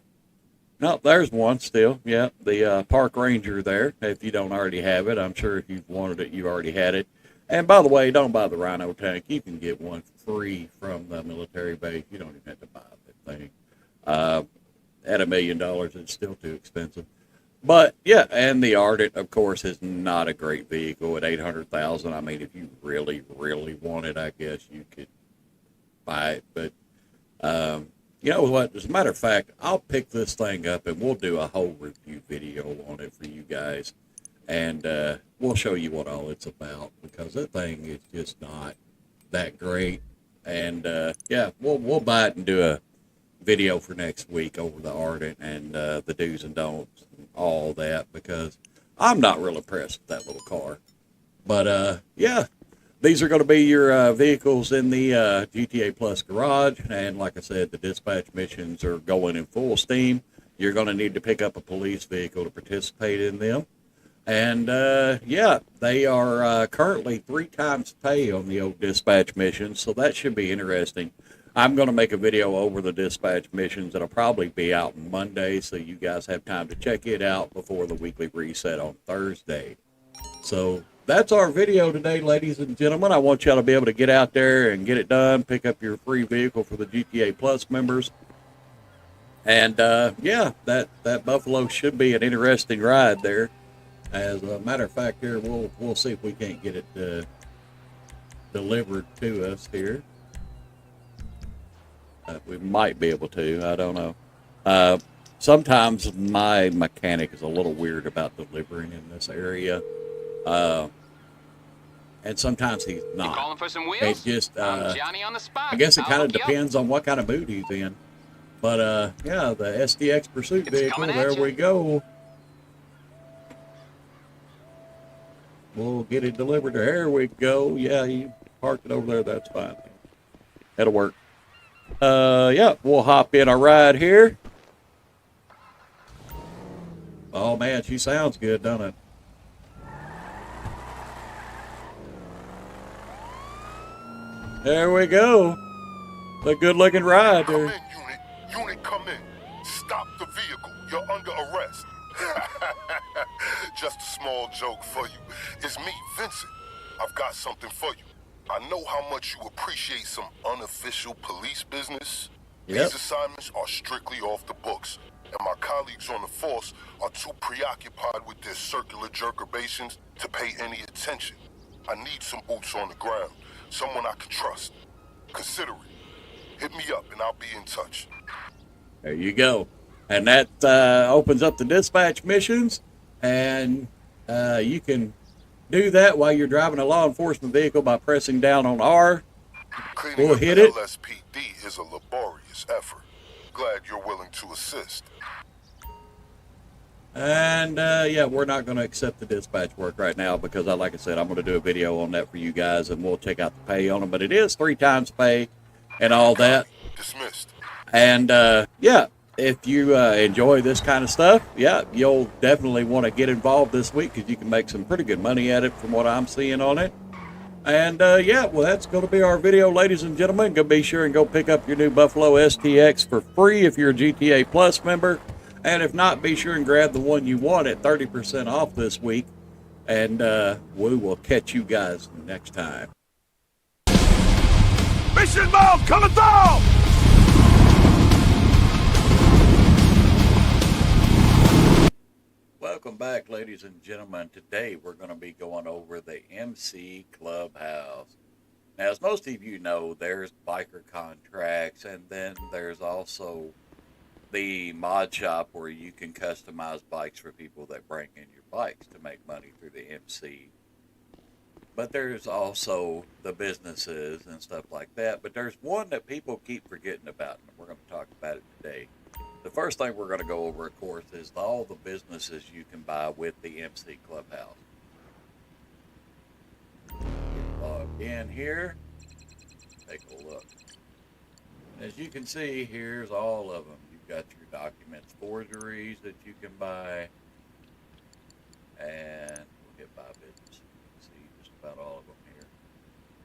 S1: No, there's one still. Yeah, the Park Ranger there. If you don't already have it, I'm sure if you've wanted it, you already had it. And by the way, don't buy the Rhino tank. You can get one free from the military base. You don't even have to buy that thing. At $1 million, it's still too expensive. But yeah, and the Ardent, of course, is not a great vehicle at $800,000. I mean, if you really, really want it, I guess you could buy it. But you know what? As a matter of fact, I'll pick this thing up and we'll do a whole review video on it for you guys. And we'll show you what all it's about, because that thing is just not that great. And yeah, we'll buy it and do a video for next week over the Ardent and the do's and don'ts and all that, because I'm not real impressed with that little car. But yeah. These are going to be your vehicles in the GTA Plus garage, and like I said, the dispatch missions are going in full steam. You're going to need to pick up a police vehicle to participate in them. And yeah, they are currently 3 times pay on the old dispatch missions, so that should be interesting. I'm going to make a video over the dispatch missions. It'll probably be out Monday, so you guys have time to check it out before the weekly reset on Thursday. So that's our video today, ladies and gentlemen. I want y'all to be able to get out there and get it done, pick up your free vehicle for the GTA Plus members. And yeah, that Buffalo should be an interesting ride there. As a matter of fact, here we'll see if we can't get it delivered to us here. We might be able to. I don't know. Sometimes my mechanic is a little weird about delivering in this area. And sometimes he's not.
S15: Calling for some wheels?
S1: It just,
S15: Johnny on the spot.
S1: I guess it kind of
S15: I'll hook you
S1: depends on what kind of mood he's in. But yeah, the SDX Pursuit vehicle, there we go. We'll get it delivered. There we go. Yeah, you parked it over there. That's fine. That'll work. Yeah, we'll hop in a ride here. Oh man, she sounds good, doesn't it? There we go. A good-looking ride there.
S13: Come in, unit. Unit, come in. Stop the vehicle. You're under arrest. Just a small joke for you. It's me, Vincent. I've got something for you. I know how much you appreciate some unofficial police business.
S1: Yep.
S13: These assignments are strictly off the books, and my colleagues on the force are too preoccupied with their circular jerkerbations to pay any attention. I need some boots on the ground, someone I can trust. Consider it. Hit me up and I'll be in touch.
S1: There you go. And that opens up the dispatch missions, and you can do that while you're driving a law enforcement vehicle by pressing down on R.
S13: Cleaning
S1: We'll
S13: up
S1: hit
S13: the
S1: it.
S13: LSPD is a laborious effort. Glad you're willing to assist.
S1: And yeah, we're not going to accept the dispatch work right now because, like I said, I'm going to do a video on that for you guys, and we'll check out the pay on them. But it is 3 times pay and all that.
S13: Dismissed.
S1: And yeah, if you enjoy this kind of stuff, yeah, you'll definitely want to get involved this week because you can make some pretty good money at it from what I'm seeing on it. And yeah, well, that's going to be our video, ladies and gentlemen. Go be sure and go pick up your new Buffalo STX for free if you're a GTA Plus member. And if not, be sure and grab the one you want at 30% off this week. And we will catch you guys next time.
S10: Mission mode coming through!
S1: Welcome back, ladies and gentlemen. Today we're going to be going over the MC Clubhouse. Now, as most of you know, there's biker contracts, and then there's also the mod shop where you can customize bikes for people that bring in your bikes to make money through the MC. But there's also the businesses and stuff like that. But there's one that people keep forgetting about, and we're going to talk about it today. The first thing we're going to go over, of course, is all the businesses you can buy with the MC Clubhouse. Get logged in here. Take a look. As you can see, here's all of them. You've got your documents forgeries that you can buy. And we'll hit buy business. You can see just about all of them here.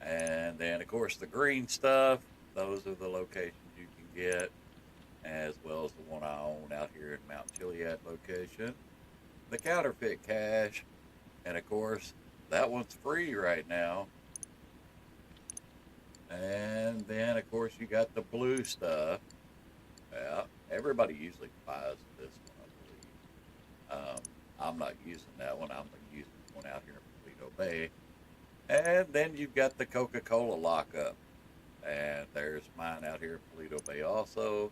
S1: And then, of course, the green stuff. those are the locations you can get, as well as the one I own out here in Mount Chiliad location. The counterfeit cash, and of course, that one's free right now. And then, of course, you got the blue stuff. Yeah, everybody usually buys this one, I believe. I'm not using that one. I'm using one out here in Toledo Bay. And then you've got the Coca-Cola lockup. And there's mine out here in Toledo Bay also.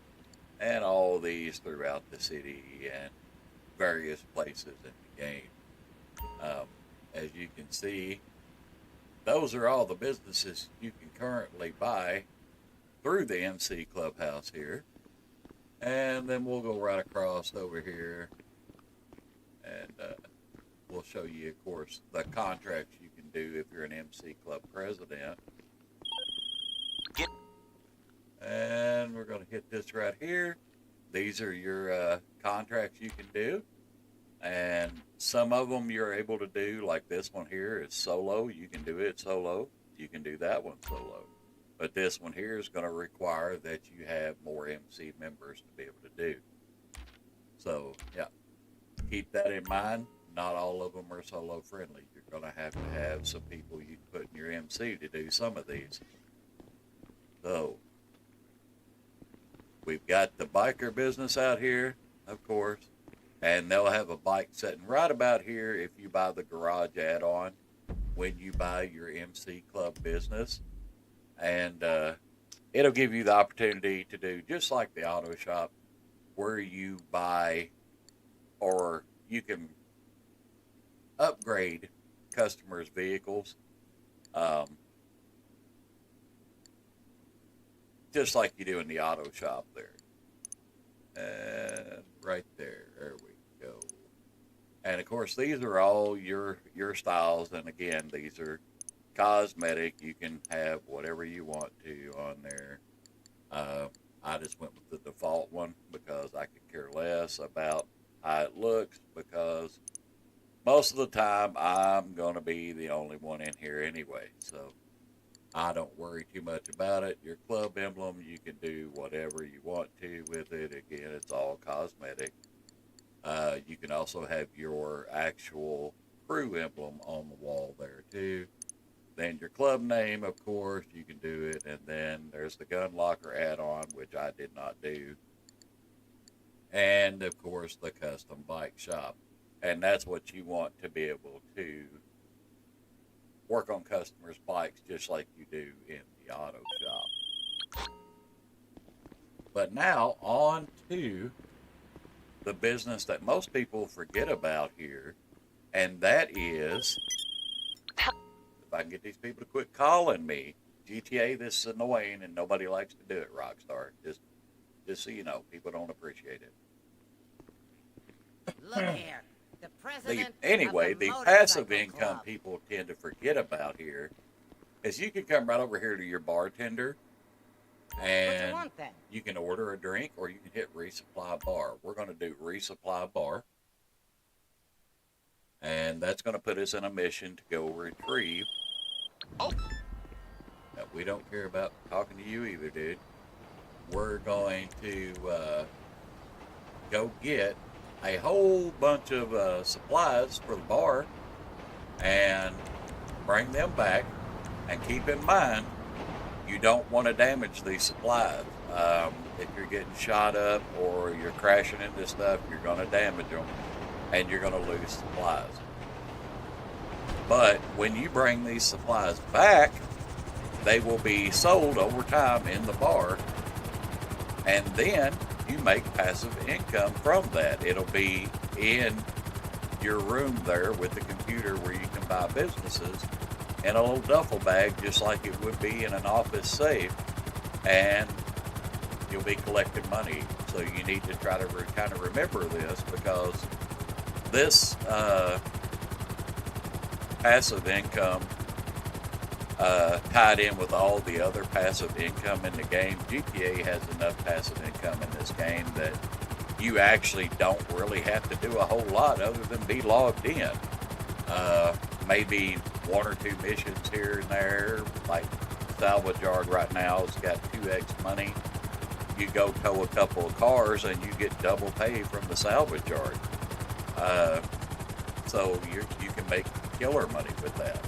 S1: And all these throughout the city and various places in the game. As you can see, those are all the businesses you can currently buy through the MC Clubhouse here. And then we'll go right across over here. And we'll show you, of course, the contracts you can do if you're an MC Club president. And we're going to hit this right here. These are your contracts you can do. And some of them you're able to do, like this one here is solo. You can do it solo. You can do that one solo. But this one here is going to require that you have more MC members to be able to do. So, yeah, keep that in mind. Not all of them are solo friendly. You're going to have some people you can put in your MC to do some of these. So, we've got the biker business out here, of course. And they'll have a bike sitting right about here if you buy the garage add-on when you buy your MC Club business. And it'll give you the opportunity to do just like the auto shop, where you buy or you can upgrade customers' vehicles. Just like you do in the auto shop there. And right there we go. And of course, these are all your styles. And again, these are cosmetic. You can have whatever you want to on there. I just went with the default one because I could care less about how it looks, because most of the time I'm going to be the only one in here anyway. So I don't worry too much about it. Your club emblem, you can do whatever you want to with it. Again, it's all cosmetic. You can also have your actual crew emblem on the wall there too. Then your club name, of course, you can do it. And then there's the gun locker add-on, which I did not do. And, of course, the custom bike shop. And that's what you want to be able to work on customers' bikes just like you do in the auto shop. But now, on to the business that most people forget about here, and that is, if I can get these people to quit calling me, GTA, this is annoying and nobody likes to do it, Rockstar. Just so you know, people don't appreciate it.
S15: Look here. The president
S1: the passive income people tend to forget about here is you can come right over here to your bartender and you can order a drink, or you can hit resupply bar. We're going to do resupply bar. And that's going to put us in a mission to go retrieve. Oh! Now, we don't care about talking to you either, dude. We're going to go get a whole bunch of supplies for the bar and bring them back. And keep in mind, you don't want to damage these supplies. If you're getting shot up or you're crashing into stuff, you're going to damage them and you're going to lose supplies. But when you bring these supplies back, they will be sold over time in the bar, and then you make passive income from that. It'll be in your room there with the computer where you can buy businesses in a little duffel bag, just like it would be in an office safe, and you'll be collecting money. So you need to try to kind of remember this, because this passive income tied in with all the other passive income in the game. GTA has enough passive income in this game that you actually don't really have to do a whole lot other than be logged in. Maybe one or two missions here and there, like salvage yard right now has got 2x money. You go tow a couple of cars and you get double pay from the salvage yard. So you can make killer money with that.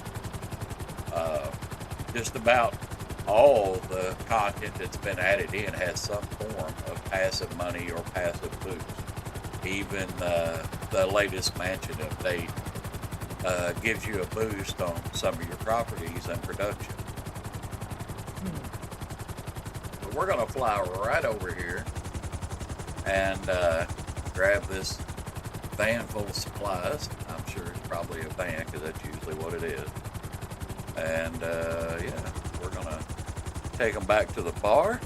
S1: Just about all the content that's been added in has some form of passive money or passive boost. Even the latest mansion update gives you a boost on some of your properties and production. But we're going to fly right over here and grab this van full of supplies. I'm sure it's probably a van because that's usually what it is. And yeah, we're going to take them back to the bar.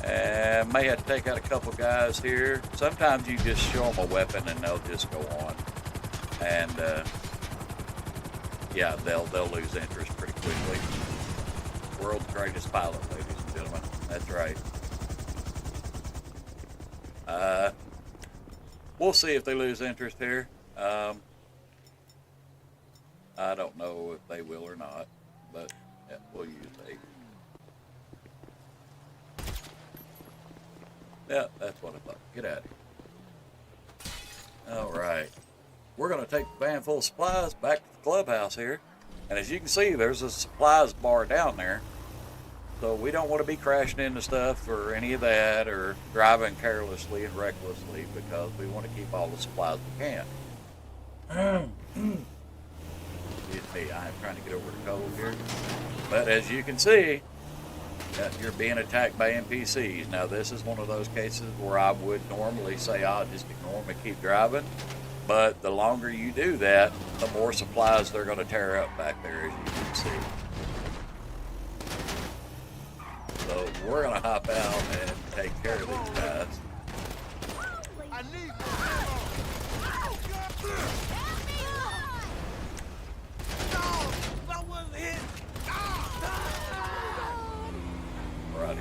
S1: And may have to take out a couple guys here. Sometimes you just show them a weapon and they'll just go on. And yeah, they'll lose interest pretty quickly. World's greatest pilot, ladies and gentlemen. That's right. We'll see if they lose interest here. I don't know if they will or not, but yeah, we'll use 8. Yeah, that's what I thought. Get out of here. All right. We're going to take the van full of supplies back to the clubhouse here. And as you can see, there's a supplies bar down there. So we don't want to be crashing into stuff or any of that or driving carelessly and recklessly because we want to keep all the supplies we can. Excuse me, I'm trying to get over the cold here. But as you can see, you're being attacked by NPCs. Now this is one of those cases where I would normally say I'll just ignore them and keep driving. But the longer you do that, the more supplies they're going to tear up back there, as you can see. So we're going to hop out and take care of these guys.
S10: I need
S1: Righty.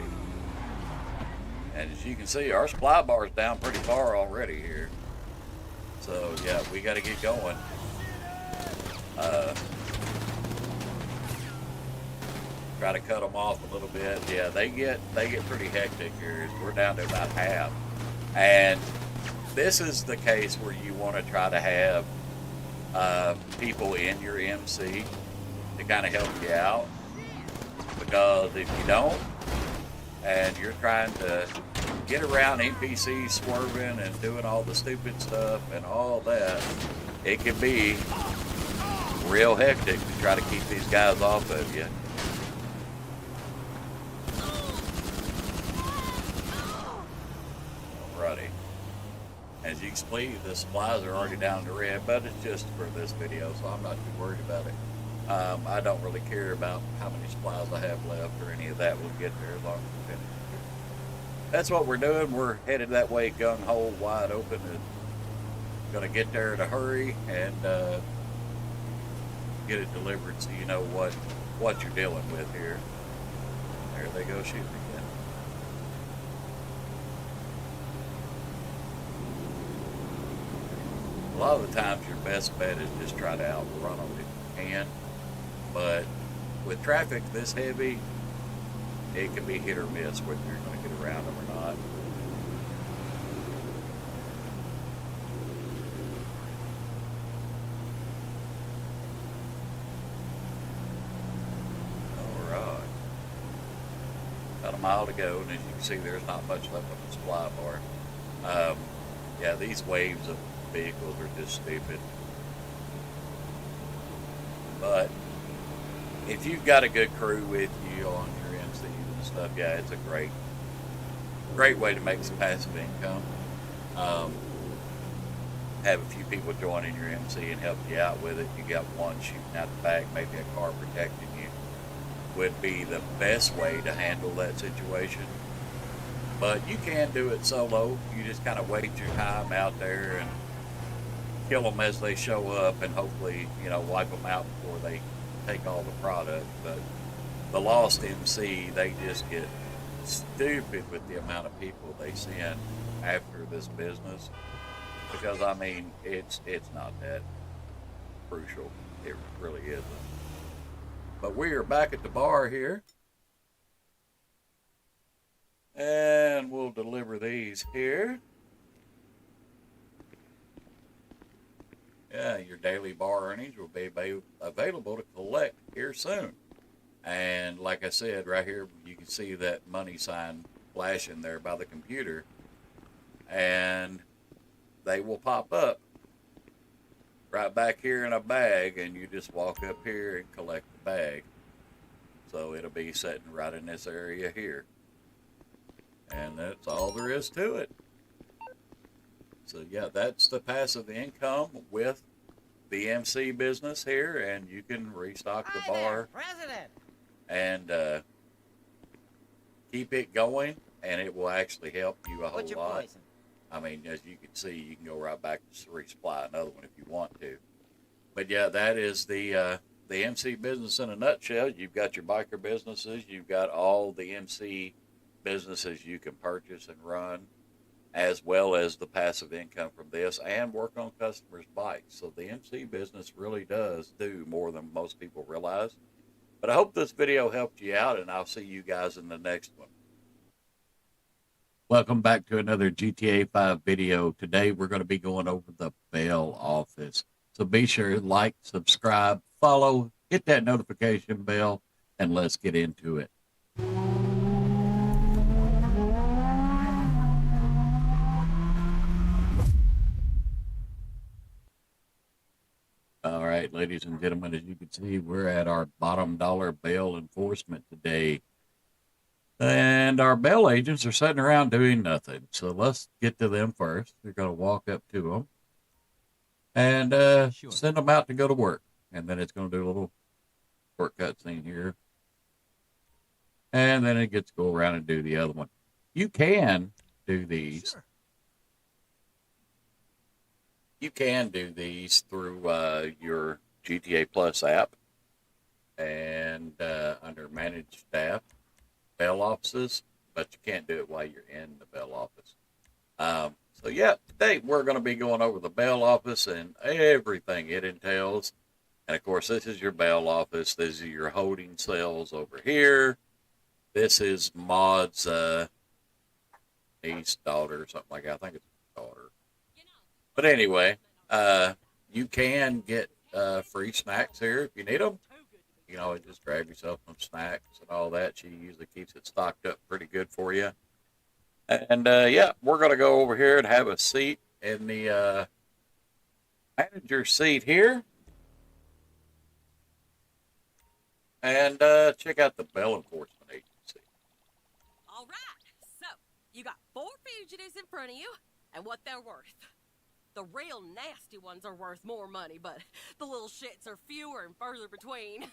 S1: And as you can see, our supply bar is down pretty far already here. So yeah, we got to get going. Try to cut them off a little bit. Yeah, they get pretty hectic here. We're down to about half. And this is the case where you want to try to have people in your MC to kind of help you out. Because if you don't, and you're trying to get around NPCs swerving and doing all the stupid stuff and all that, it can be real hectic to try to keep these guys off of you. Alrighty. As you can see, the supplies are already down to red, but it's just for this video, so I'm not too worried about it. I don't really care about how many supplies I have left or any of that. We'll get there as long as we finish. That's what we're doing. We're headed that way, gung-ho, wide open, and going to get there in a hurry and get it delivered so you know what you're dealing with here. There they go shooting again. A lot of the times your best bet is just try to outrun them if you can. But with traffic this heavy, it can be hit or miss whether you're going to get around them or not. Alright. About a mile to go, and as you can see, there's not much left on the supply bar. Yeah, these waves of vehicles are just stupid. But if you've got a good crew with you on your MCs and stuff, yeah, it's a great way to make some passive income. Have a few people join in your MC and help you out with it. You got one shooting out the back, maybe a car protecting you, would be the best way to handle that situation. But you can do it solo. You just kind of wait your time out there and kill them as they show up and hopefully, wipe them out before they take all the product. But the Lost MC, they just get stupid with the amount of people they send after this business. Because, I mean, it's not that crucial. It really isn't. But we are back at the bar here. And we'll deliver these here. Yeah, your daily bar earnings will be available to collect here soon. And like I said, right here, you can see that money sign flashing there by the computer. And they will pop up right back here in a bag, and you just walk up here and collect the bag. So it'll be sitting right in this area here. And that's all there is to it. So yeah, that's the passive income with the MC business here, and you can restock the bar and keep it going, and it will actually help you a whole lot. I mean, as you can see, you can go right back to resupply another one if you want to. But yeah, that is the MC business in a nutshell. You've got your biker businesses, you've got all the MC businesses you can purchase and run, as well as the passive income from this, and work on customers' bikes. So the MC business really does do more than most people realize. But I hope this video helped you out, and I'll see you guys in the next one. Welcome back to another GTA 5 video. Today we're going to be going over the bail office. So be sure to like, subscribe, follow, hit that notification bell, and let's get into it. All right, ladies and gentlemen, as you can see, we're at our bottom dollar bail enforcement today. And our bail agents are sitting around doing nothing. So let's get to them first. We're going to walk up to them and send them out to go to work. And then it's going to do a little shortcut scene here. And then it gets to go around and do the other one. You can do these. Sure. You can do these through your GTA Plus app and under Manage Staff, bail offices, but you can't do it while you're in the bail office. So yeah, today we're going to be going over the bail office and everything it entails. And of course, this is your bail office. These are your holding cells over here. This is Maud's niece, daughter, something like that. I think it's daughter. But anyway, you can get free snacks here if you need them. You can always just grab yourself some snacks and all that. She usually keeps it stocked up pretty good for you. And yeah, we're going to go over here and have a seat in the manager seat here. And check out the bail enforcement agency.
S16: All right, so you got 4 fugitives in front of you and what they're worth. The real nasty ones are worth more money, but the little shits are fewer and further between.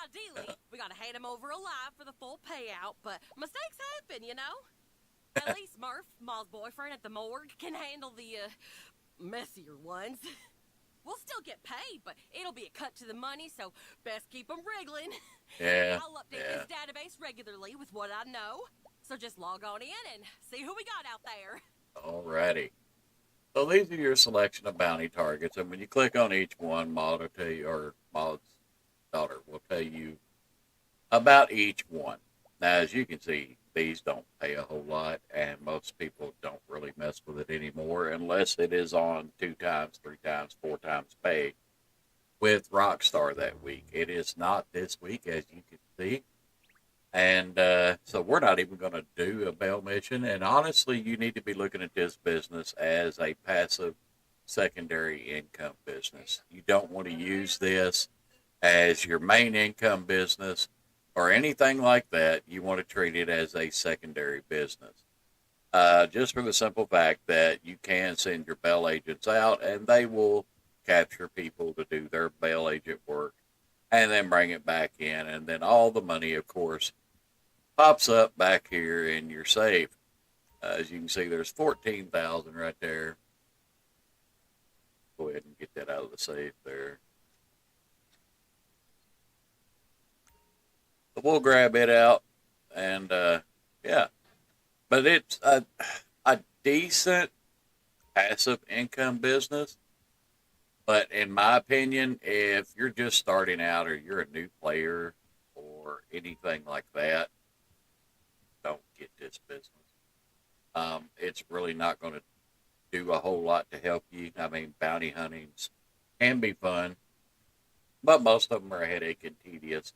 S16: Ideally, we gotta hand them over alive for the full payout, but mistakes happen, you know? At least Murph, Ma's boyfriend at the morgue, can handle the, messier ones. We'll still get paid, but it'll be a cut to the money, so best keep them wriggling.
S1: Yeah.
S16: I'll update this database regularly with what I know, so just log on in and see who we got out there.
S1: Alrighty. So these are your selection of bounty targets, and when you click on each one, Maud will tell you, or Maud's daughter will tell you about each one. Now, as you can see, these don't pay a whole lot, and most people don't really mess with it anymore unless it is on 2 times, 3 times, 4 times pay with Rockstar that week. It is not this week, as you can see. And so we're not even going to do a bail mission. And honestly, you need to be looking at this business as a passive secondary income business. You don't want to use this as your main income business or anything like that. You want to treat it as a secondary business. Just for the simple fact that you can send your bail agents out and they will capture people to do their bail agent work and then bring it back in. And then all the money, of course, pops up back here in your safe. As you can see, there's 14,000 right there. Go ahead and get that out of the safe there. So we'll grab it out, and yeah. But it's a decent passive income business. But in my opinion, if you're just starting out or you're a new player or anything like that, don't get this business. It's really not going to do a whole lot to help you. I mean, bounty huntings can be fun, but most of them are a headache and tedious.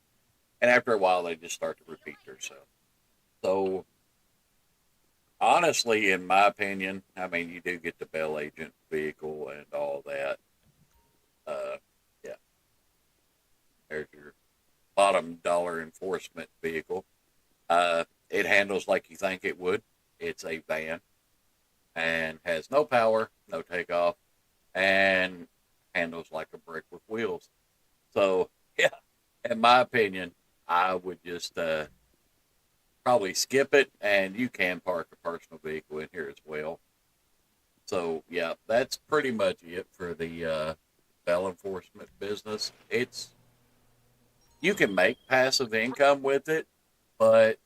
S1: And after a while, they just start to repeat themselves. So, honestly, in my opinion, I mean, you do get the Bell Agent vehicle and all that. Yeah. There's your bottom dollar enforcement vehicle. It handles like you think it would. It's a van and has no power, no takeoff, and handles like a brick with wheels. So, yeah, in my opinion, I would just probably skip it, and you can park a personal vehicle in here as well. So, yeah, that's pretty much it for the Bell enforcement business. You can make passive income with it, but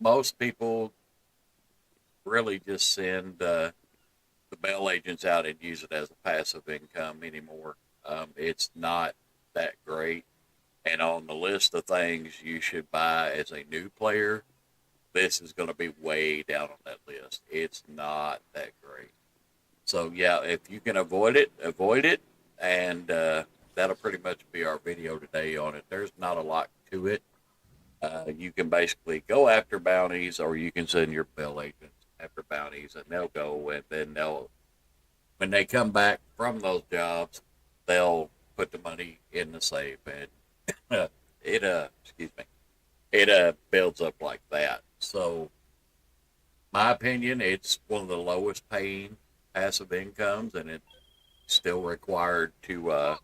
S1: most people really just send the Bell agents out and use it as a passive income anymore. It's not that great. And on the list of things you should buy as a new player, this is going to be way down on that list. It's not that great. So, yeah, if you can avoid it. And that'll pretty much be our video today on it. There's not a lot to it. You can basically go after bounties, or you can send your Bell agents after bounties, and they'll go, and then when they come back from those jobs, they'll put the money in the safe, and it builds up like that. So, my opinion, it's one of the lowest paying passive incomes, and it's still required to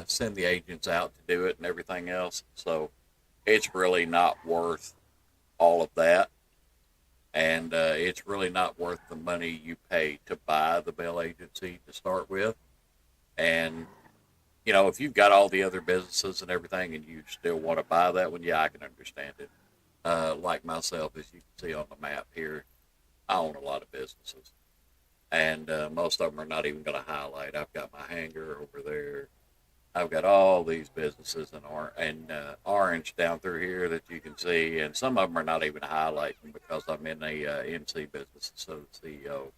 S1: send the agents out to do it and everything else. So, it's really not worth all of that, and it's really not worth the money you pay to buy the Bell agency to start with. And you know, if you've got all the other businesses and everything, and you still want to buy that one, yeah, I can understand it. Like myself, as you can see on the map here, I own a lot of businesses, and most of them are not even going to highlight. I've got my hangar over there. I've got all these businesses in orange down through here that you can see, and some of them are not even highlighting because I'm in a MC business, so the CEO,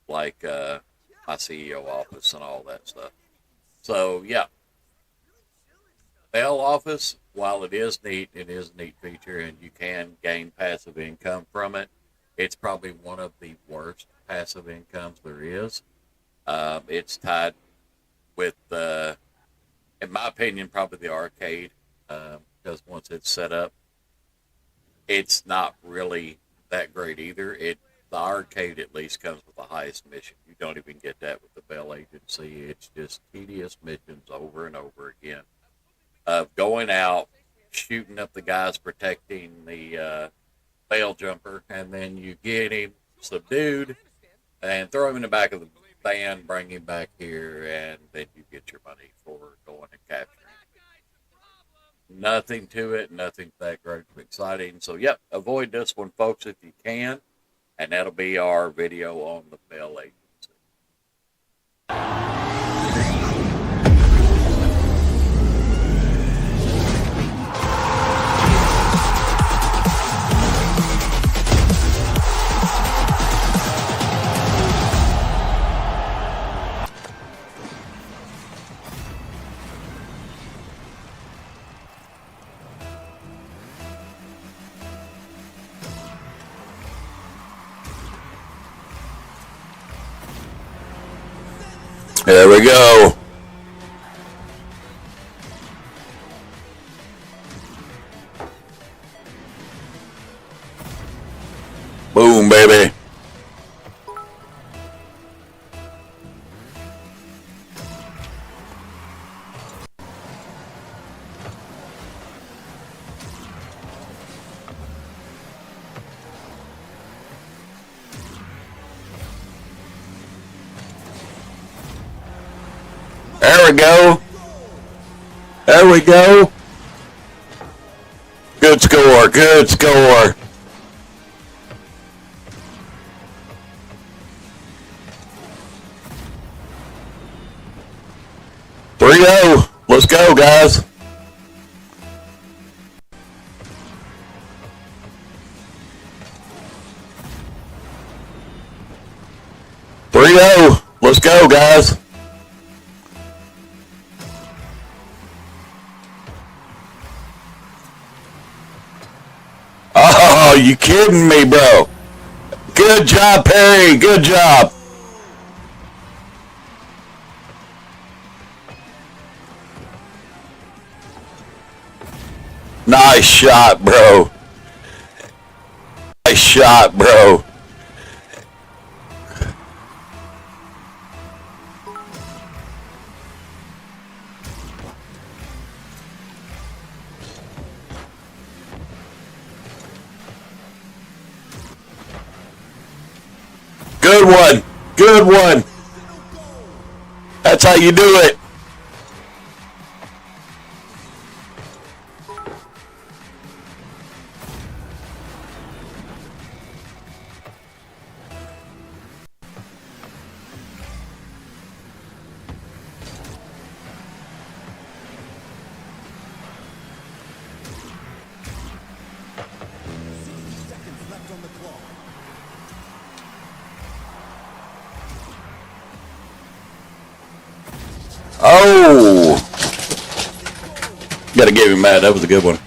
S1: like my CEO office and all that stuff. So, yeah, Bell office, while it is neat, it is a neat feature, and you can gain passive income from it. It's probably one of the worst passive incomes there is. It's tied with in my opinion, probably the arcade, because once it's set up, it's not really that great either. The arcade at least comes with the highest mission. You don't even get that with the Bell agency. It's just tedious missions over and over again. Going out, shooting up the guys protecting the bail jumper, and then you get him subdued and throw him in the back of the van, bring him back here, and then you get your money for going and capturing. Nothing to it, nothing that great of exciting. So, yep, avoid this one, folks, if you can, and that'll be our video on the Bell agency. There we go. Boom, baby. There we go. There we go. Good score. Good score. 3-0. Let's go, guys. Let's go, guys. Oh, you kidding me, bro? Good job, Perry. Good job. Nice shot, bro. Nice shot, bro. Good one. Good one. That's how you do it. Oh! Gotta give him that. That was a good one.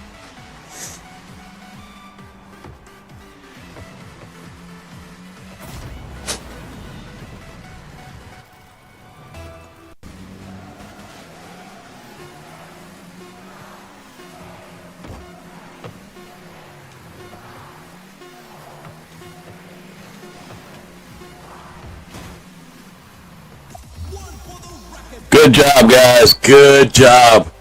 S1: Good job, guys. Good job.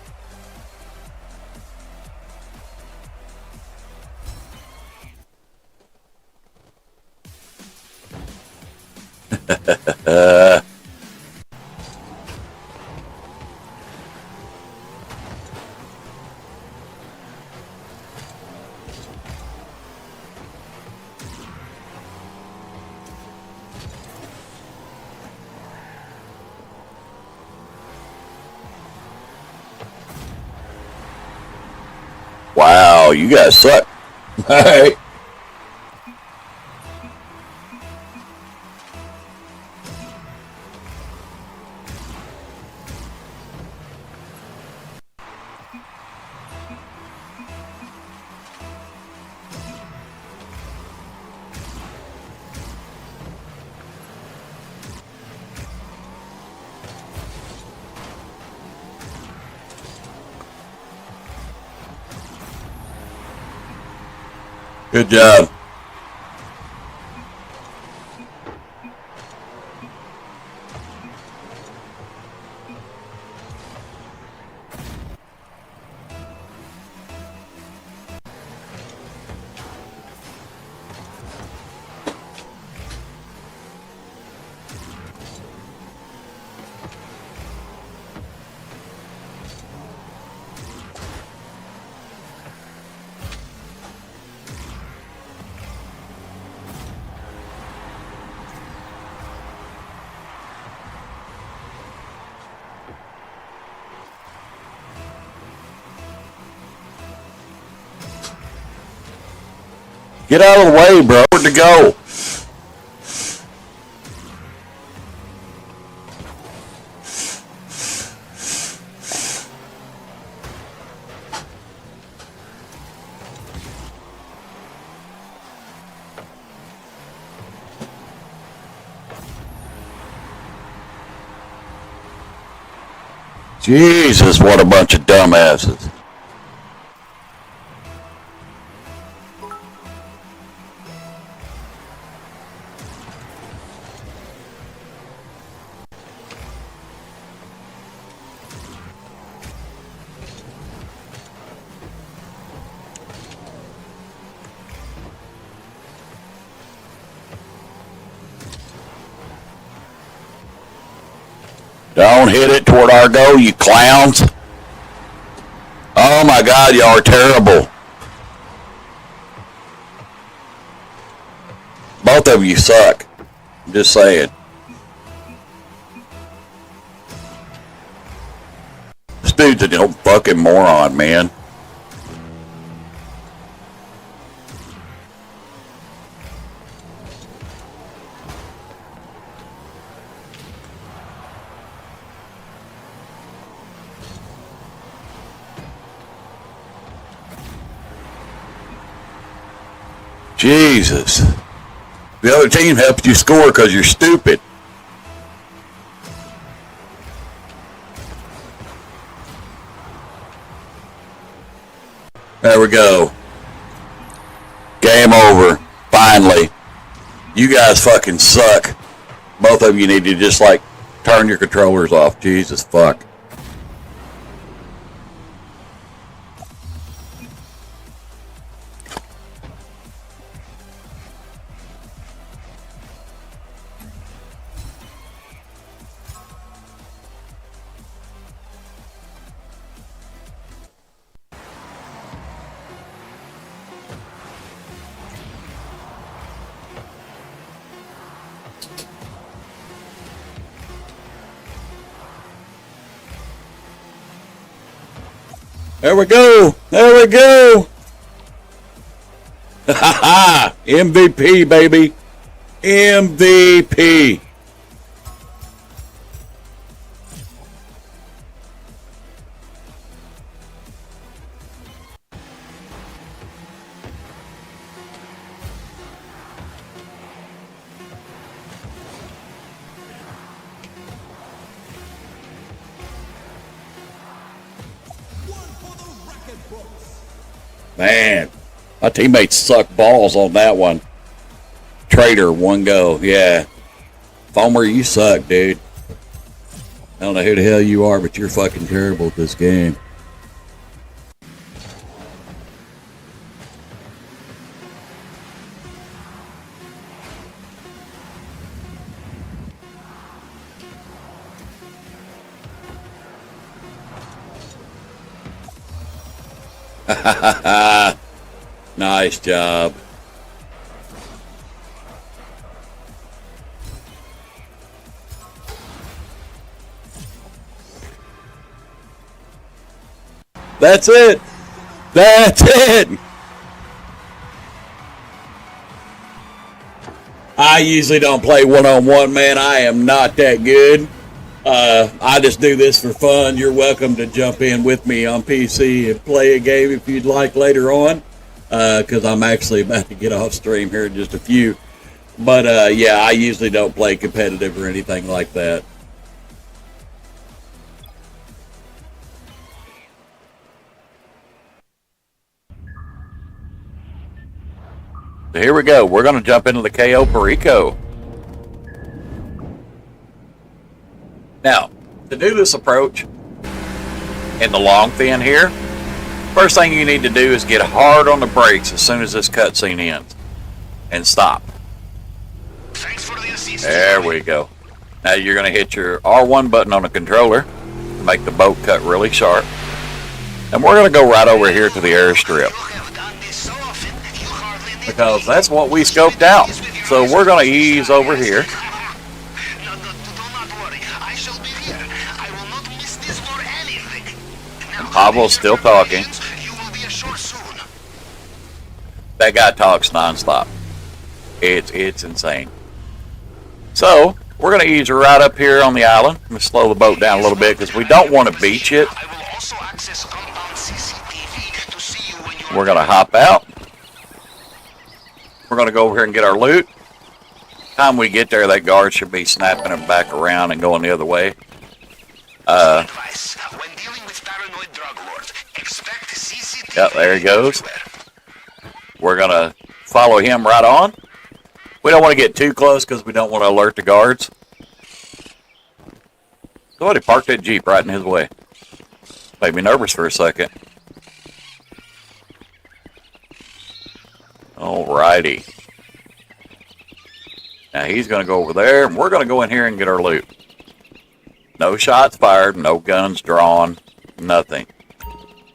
S1: Wow, you guys suck. All right. Good job. Get out of the way, bro. Where'd to go? Jesus, what a bunch of dumbasses. Don't hit it toward our goal, you clowns. Oh my God, y'all are terrible. Both of you suck. I'm just saying. dude's a fucking moron, man. Jesus. The other team helps you score because you're stupid. There we go. Game over. Finally. You guys fucking suck. Both of you need to just like turn your controllers off. Jesus fuck. There we go. There we go. Ha ha. MVP, baby. MVP. Man, my teammates suck balls on that one. Traitor, one go. Yeah. Foamer, you suck, dude. I don't know who the hell you are, but you're fucking terrible at this game. Nice job. That's it. That's it. I usually don't play one-on-one, man. I am not that good. I just do this for fun. You're welcome to jump in with me on PC and play a game if you'd like later on, because I'm actually about to get off stream here in just a few. But yeah, I usually don't play competitive or anything like that. So here we go. We're going to jump into the KO Perico. Now, to do this approach in the long fin here, first thing you need to do is get hard on the brakes as soon as this cutscene ends and stop. There we go. Now you're going to hit your R1 button on the controller to make the boat cut really sharp. And we're going to go right over here to the airstrip, because that's what we scoped out. So we're going to ease over here. And Pablo's still talking. That guy talks nonstop. It's insane. So we're going to ease right up here on the island. I'm going to slow the boat down a little bit because we don't want to beach it. We're going to hop out. We're going to go over here and get our loot. Time we get there, that guard should be snapping him back around and going the other way. Yep, there he goes. We're going to follow him right on. We don't want to get too close because we don't want to alert the guards. Somebody parked that Jeep right in his way. Made me nervous for a second. Alrighty. Now he's going to go over there, and we're going to go in here and get our loot. No shots fired, no guns drawn, nothing.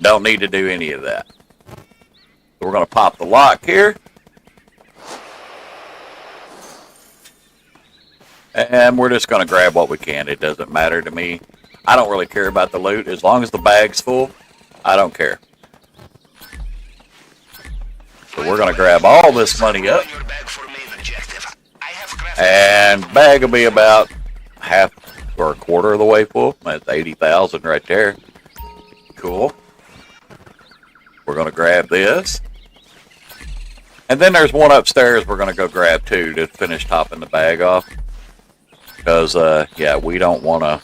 S1: Don't need to do any of that. So we're going to pop the lock here. And we're just going to grab what we can. It doesn't matter to me. I don't really care about the loot. As long as the bag's full, I don't care. So we're going to grab all this money up. And bag will be about half or a quarter of the way full. That's 80,000 right there. Cool. We're going to grab this. And then there's one upstairs we're going to go grab too to finish topping the bag off. Because, yeah, we don't want to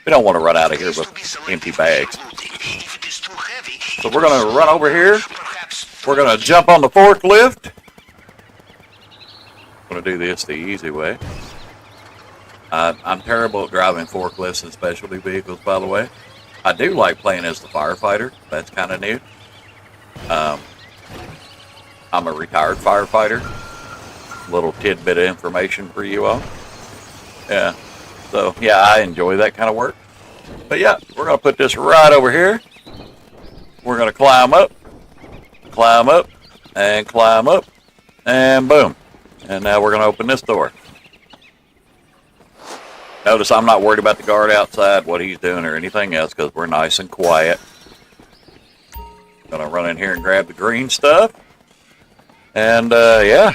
S1: run out of here with empty bags. So we're going to run over here. We're going to jump on the forklift. I'm going to do this the easy way. I'm terrible at driving forklifts and specialty vehicles, by the way. I do like playing as the firefighter. That's kind of new. I'm a retired firefighter. Little tidbit of information for you all. Yeah. So, yeah, I enjoy that kind of work. But, yeah, we're going to put this right over here. We're going to climb up, and climb up, and boom. And now we're going to open this door. Notice I'm not worried about the guard outside, what he's doing, or anything else, because we're nice and quiet. Going to run in here and grab the green stuff. And, yeah.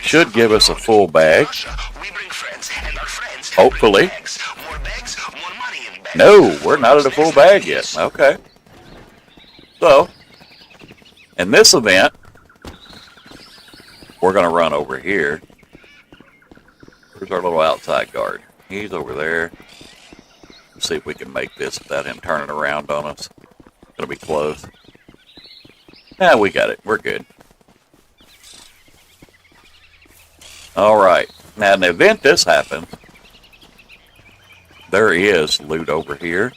S1: Should give us a full bag. Hopefully. No, we're not at a full bag yet. Okay. So, in this event, we're going to run over here. Where's our little outside guard? He's over there. Let's see if we can make this without him turning around on us. It's going to be close. Yeah, we got it. We're good. All right. Now, in the event this happens, there is loot over here.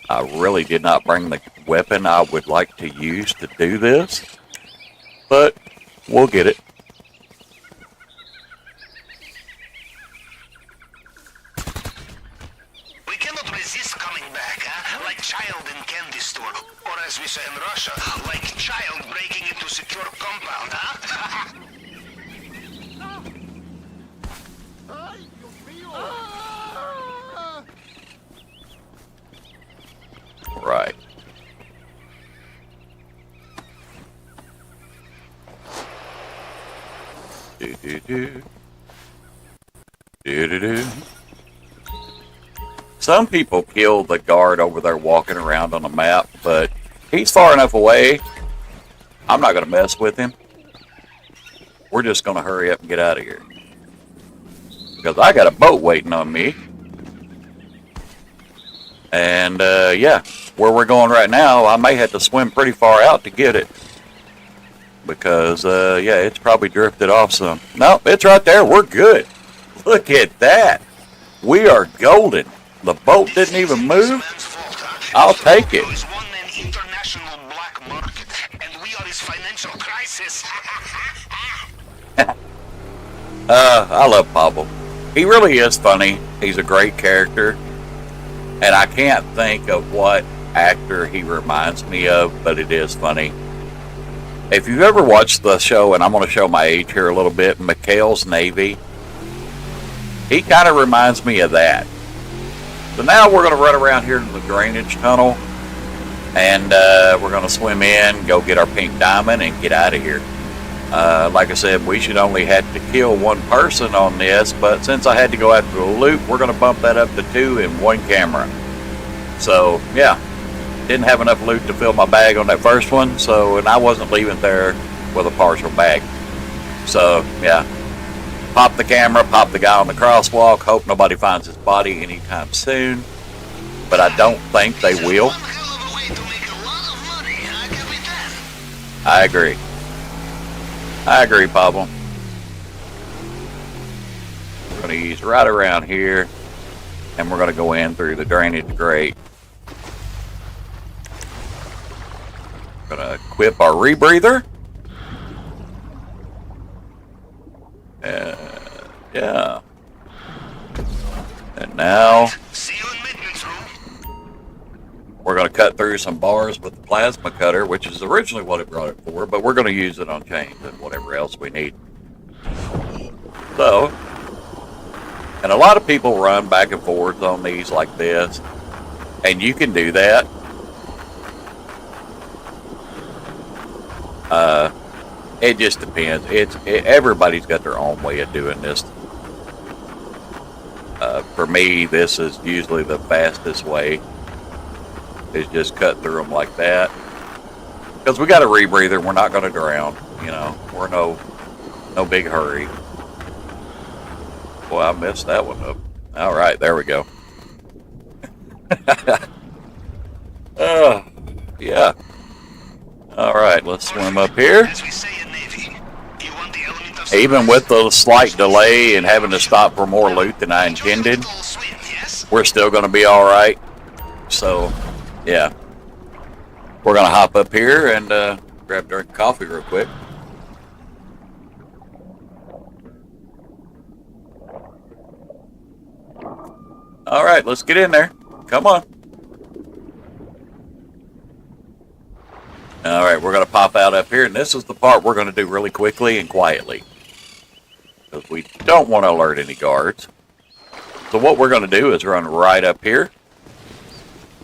S1: I really did not bring the weapon I would like to use to do this, but we'll get it.
S2: We cannot resist coming back, huh? Like child in candy store, or as we say in Russia, like child breaking into secure compound, huh?
S1: Right. Some people kill the guard over there walking around on the map, but he's far enough away. I'm not going to mess with him. We're just going to hurry up and get out of here. Because I got a boat waiting on me. And, yeah, where we're going right now, I may have to swim pretty far out to get it. Because, yeah, it's probably drifted off some. Nope, it's right there. We're good. Look at that. We are golden. The boat didn't even move. I'll take it. I love Pablo. He really is funny. He's a great character. And I can't think of what actor he reminds me of, but it is funny. If you've ever watched the show, and I'm going to show my age here a little bit, McHale's Navy, he kind of reminds me of that. So now we're going to run around here in the drainage tunnel, and we're going to swim in, go get our pink diamond, and get out of here. Like I said, we should only have to kill one person on this, but since I had to go after the loot, we're going to bump that up to 2 in one camera. So, yeah, didn't have enough loot to fill my bag on that first one, so, and I wasn't leaving there with a partial bag. So, yeah, pop the camera, pop the guy on the crosswalk, hope nobody finds his body anytime soon, but I don't think they will. I agree. I agree, Pablo. We're going to use right around here, and we're going to go in through the drainage grate. We're going to equip our rebreather. Yeah. And now we're going to cut through some bars with the plasma cutter, which is originally what it brought it for, but we're going to use it on chains and whatever else we need. So, and a lot of people run back and forth on these like this, and you can do that. It just depends. Everybody's got their own way of doing this. For me, this is usually the fastest way. Is just cut through them like that. Because we got a rebreather, we're not going to drown. You know, we're no big hurry. Boy, I messed that one up. All right, there we go. Yeah. All right, let's swim up here. Even with the slight delay and having to stop for more loot than I intended, we're still going to be all right. So, yeah. We're going to hop up here and grab a drink of coffee real quick. All right, let's get in there. Come on. All right, we're going to pop out up here, and this is the part we're going to do really quickly and quietly, because we don't want to alert any guards. So what we're going to do is run right up here.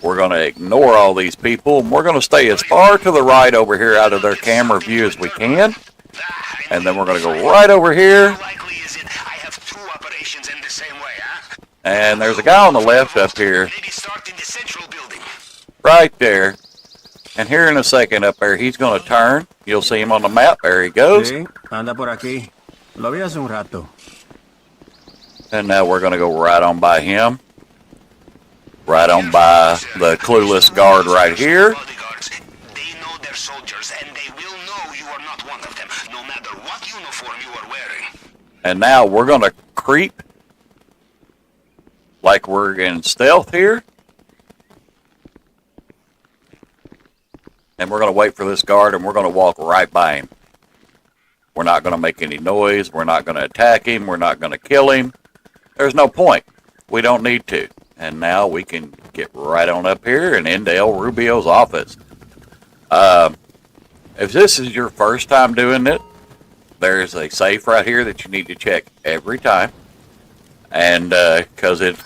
S1: We're going to ignore all these people, and we're going to stay as far to the right over here out of their camera view as we can. And then we're going to go right over here. And there's a guy on the left up here. Right there. And here in a second up there, he's going to turn. You'll see him on the map. There he goes.
S3: Sí, anda por aquí. Lo vi hace un rato.
S1: And now we're going to go right on by him. Right on by the clueless guard right here.
S2: They know their soldiers, and they will know you are not one of them, no matter what uniform you are wearing.
S1: And now we're going to creep like we're in stealth here. And we're going to wait for this guard, and we're going to walk right by him. We're not going to make any noise. We're not going to attack him. We're not going to kill him. There's no point. We don't need to. And now we can get right on up here and into El Rubio's office. If this is your first time doing it, there's a safe right here that you need to check every time. And because it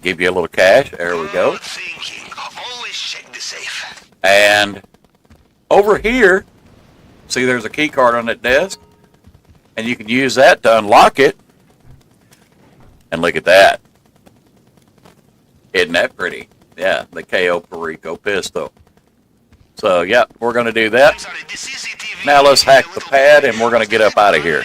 S1: give you a little cash. There we go.
S2: Always check the safe.
S1: And over here, see there's a key card on that desk. And you can use that to unlock it. And look at that. Isn't that pretty? Yeah, the KO Perico pistol. So, yeah, we're going to do that. Now let's hack the pad, and we're going to get up out of here.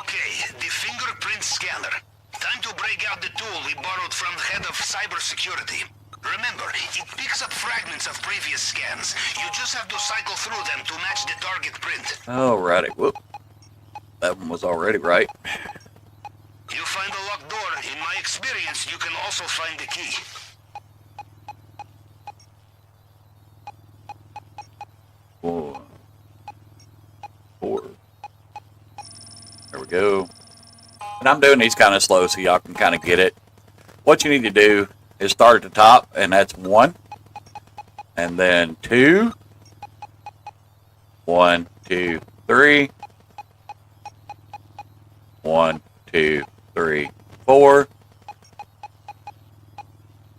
S2: Okay, the fingerprint scanner. Time to break out the tool we borrowed from the head of cybersecurity. Remember, it picks up fragments of previous scans. You just have to cycle through them to match the target print.
S1: Alrighty, whoop. That one was already right.
S2: You find a locked door. In my experience, you can also find the key.
S1: Four. There we go. And I'm doing these kind of slow so y'all can kind of get it. What you need to do is start at the top, and that's 1. And then 2. 1, 2, 3. 1, 2, 3, 4.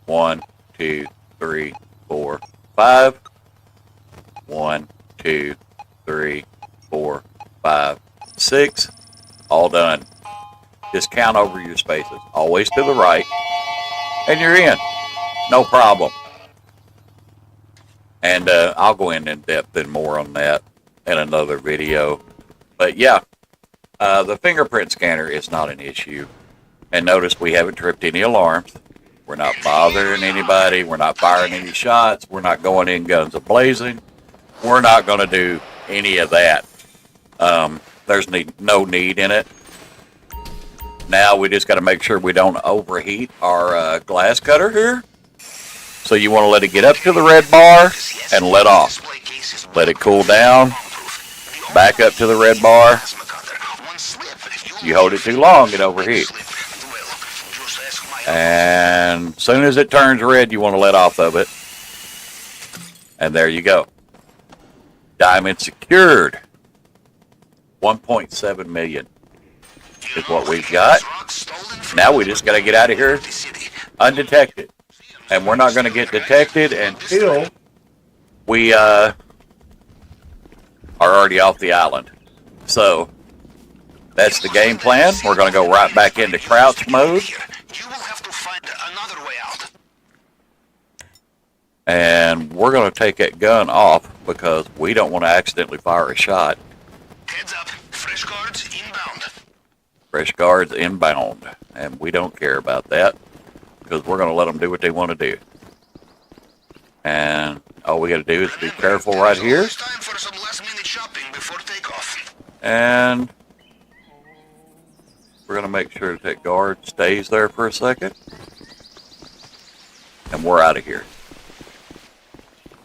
S1: 1, 2, 3, 4, 5. 1, 2, 3, 4, 5, 6. All done. Just count over your spaces. Always to the right. And you're in. No problem. And I'll go in depth and more on that in another video. But yeah, the fingerprint scanner is not an issue. And notice we haven't tripped any alarms. We're not bothering anybody. We're not firing any shots. We're not going in guns a-blazing. We're not going to do any of that. There's no need in it. Now we just got to make sure we don't overheat our glass cutter here. So you want to let it get up to the red bar and let off. Let it cool down. Back up to the red bar. You hold it too long, it overheats. And as soon as it turns red, you want to let off of it. And there you go. Diamond secured. 1.7 million is what we've got. Now we just got to get out of here undetected. And we're not going to get detected until we are already off the island. So that's the game plan. We're going to go right back into crouch mode. And we're going to take that gun off because we don't want to accidentally fire a shot.
S2: Heads up, fresh guards inbound.
S1: Fresh guards inbound. And we don't care about that because we're going to let them do what they want to do. And all we got to do is be careful right here.
S2: Time for some last-minute shopping before takeoff.
S1: And we're going to make sure that guard stays there for a second. And we're out of here.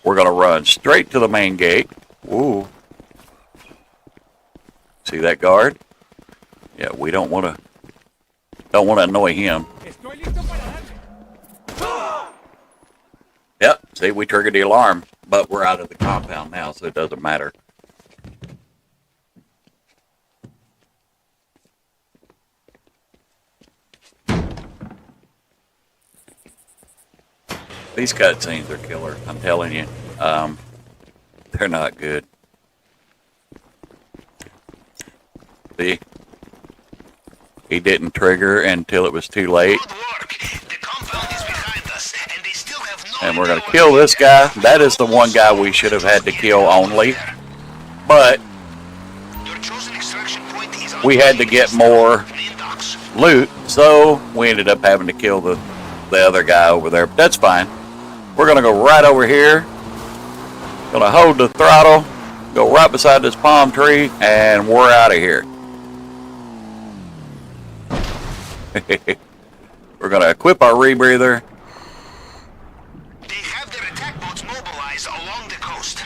S1: We're going to run straight to the main gate. Ooh. See that guard? Yeah, we don't want to annoy him. Yep, see, we triggered the alarm, but we're out of the compound now, so it doesn't matter. These cutscenes are killer, I'm telling you. They're not good. See? He didn't trigger until it was too late. And we're going to kill this guy. That is the one guy we should have had to kill only. But we had to get more loot, so we ended up having to kill the other guy over there. But that's fine. We're going to go right over here. Going to hold the throttle, go right beside this palm tree, and we're out of here. We're going to equip our rebreather.
S2: They have their attack boats mobilized along the coast.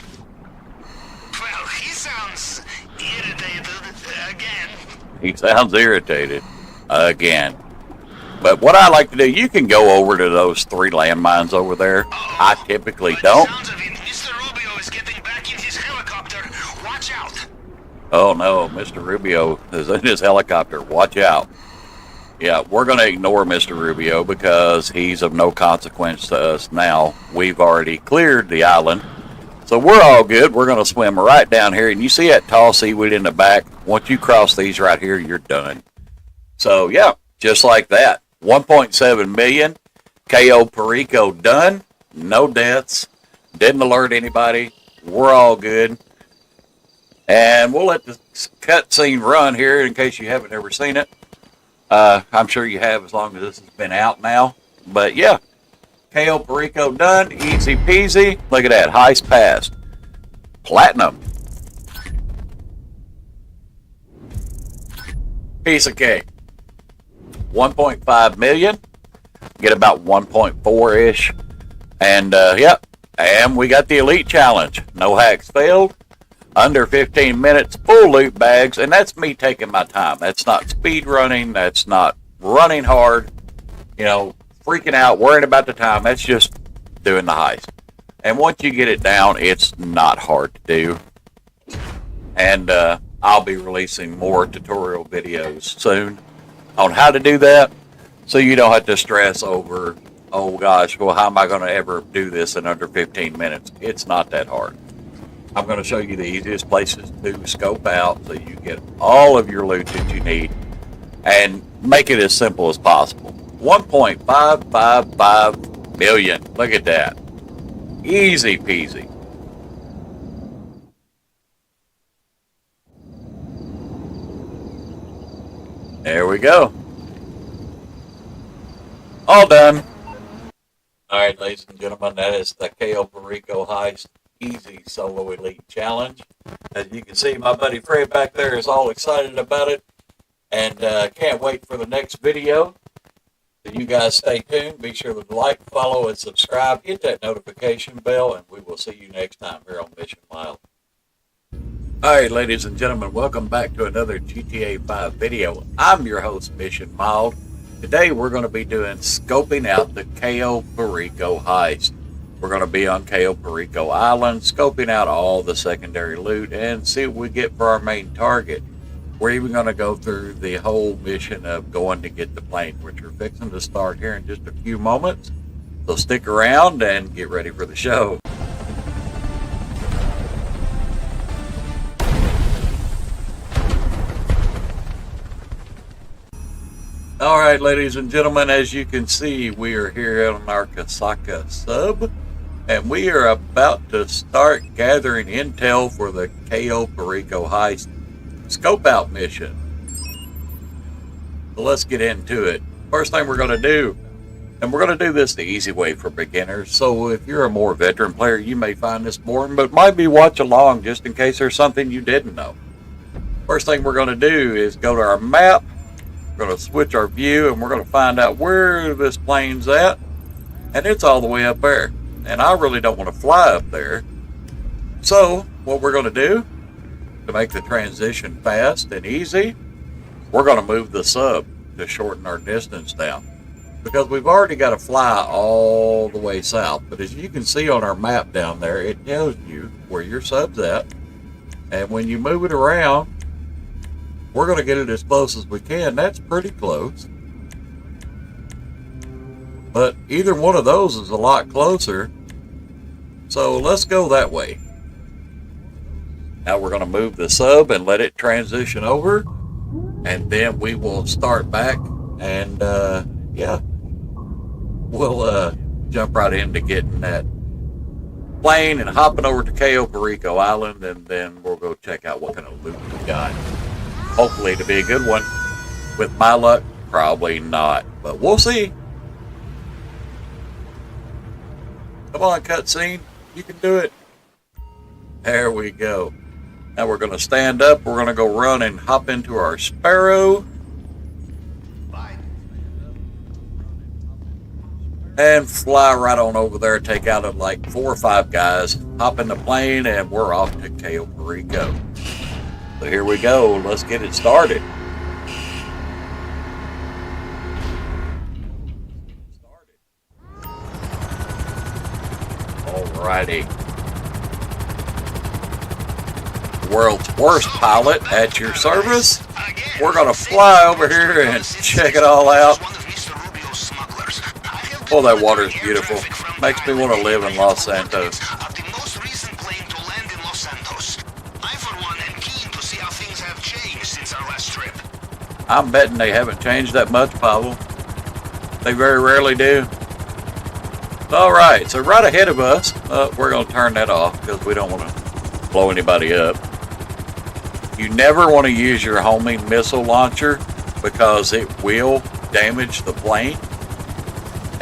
S2: Well, he sounds irritated again.
S1: He sounds irritated again. But what I like to do, you can go over to those 3 landmines over there. I typically don't.
S2: Mr. Rubio is getting back in his helicopter. Watch out.
S1: Oh no, Mr. Rubio is in his helicopter. Watch out. Yeah, we're going to ignore Mr. Rubio because he's of no consequence to us now. We've already cleared the island. So we're all good. We're going to swim right down here. And you see that tall seaweed in the back? Once you cross these right here, you're done. So yeah, just like that. 1.7 million. KO Perico done. No deaths. Didn't alert anybody. We're all good. And we'll let the cutscene run here in case you haven't ever seen it. I'm sure you have as long as this has been out now. But yeah, KO Perico done. Easy peasy. Look at that. Heist passed. Platinum. Piece of cake. 1.5 million. Get about 1.4-ish. And yep. And we got the Elite Challenge. No hacks failed. Under 15 minutes, full loot bags, and that's me taking my time. That's not speed running. That's not running hard, you know, freaking out, worrying about the time. That's just doing the heist. And once you get it down, it's not hard to do. And I'll be releasing more tutorial videos soon on how to do that, so you don't have to stress over, oh gosh, well, how am I going to ever do this in under 15 minutes? It's not that hard. I'm going to show you the easiest places to scope out so you get all of your loot that you need and make it as simple as possible. 1.555 million. Look at that. Easy peasy. There we go. All done. All right, ladies and gentlemen, that is the KO Perico heist. Easy solo elite challenge. As you can see, my buddy Fred back there is all excited about it and can't wait for the next video. So you guys stay tuned. Be sure to like, follow, and subscribe. Hit that notification bell, and we will see you next time here on Mission Mild. All right, ladies and gentlemen, welcome back to another GTA 5 video. I'm your host, Mission Mild. Today we're going to be doing scoping out the KO Perico heist. We're going to be on Cayo Perico Island, scoping out all the secondary loot and see what we get for our main target. We're even going to go through the whole mission of going to get the plane, which we're fixing to start here in just a few moments. So stick around and get ready for the show. Alright, ladies and gentlemen, as you can see, we are here on our Kasaka sub, and we are about to start gathering intel for the Cayo Perico heist scope out mission. So let's get into it. First thing we're going to do, and we're going to do this the easy way for beginners, so if you're a more veteran player, you may find this boring, but might be watch along just in case there's something you didn't know. First thing we're going to do is go to our map. We're going to switch our view and we're going to find out where this plane's at, and it's all the way up there, and I really don't want to fly up there. So what we're going to do to make the transition fast and easy, we're going to move the sub to shorten our distance down, because we've already got to fly all the way south, but as you can see on our map down there, it tells you where your sub's at, and when you move it around, we're going to get it as close as we can. That's pretty close. But either one of those is a lot closer. So let's go that way. Now we're going to move the sub and let it transition over. And then we will start back. And yeah, we'll jump right into getting that plane and hopping over to Cayo Perico Island. And then we'll go check out what kind of loot we got. Hopefully to be a good one. With my luck, probably not, but we'll see. Come on, cutscene. You can do it. There we go. Now we're going to stand up. We're going to go run and hop into our Sparrow. And fly right on over there. Take out like 4 or 5 guys. Hop in the plane and we're off to Cayo Perico. So here we go. Let's get it started. Alrighty. World's worst pilot at your service. We're going to fly over here and check it all out. Oh, that water is beautiful. Makes me want to live in Los Santos. I'm betting they haven't changed that much, Pablo. They very rarely do. Alright, so right ahead of us, we're going to turn that off because we don't want to blow anybody up. You never want to use your homing missile launcher because it will damage the plane.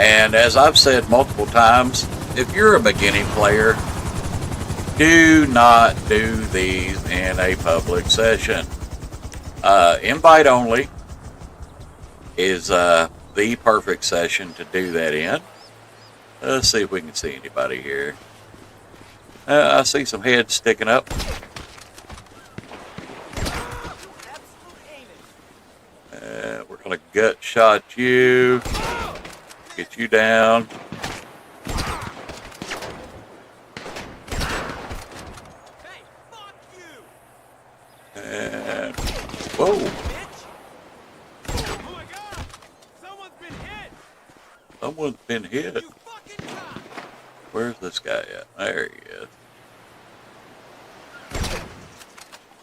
S1: And as I've said multiple times, if you're a beginning player, do not do these in a public session. Invite only is the perfect session to do that in. Let's see if we can see anybody here. I see some heads sticking up. We're going to gut shot you. Get you down. And whoa. Someone's been hit. Where's this guy at? There he is.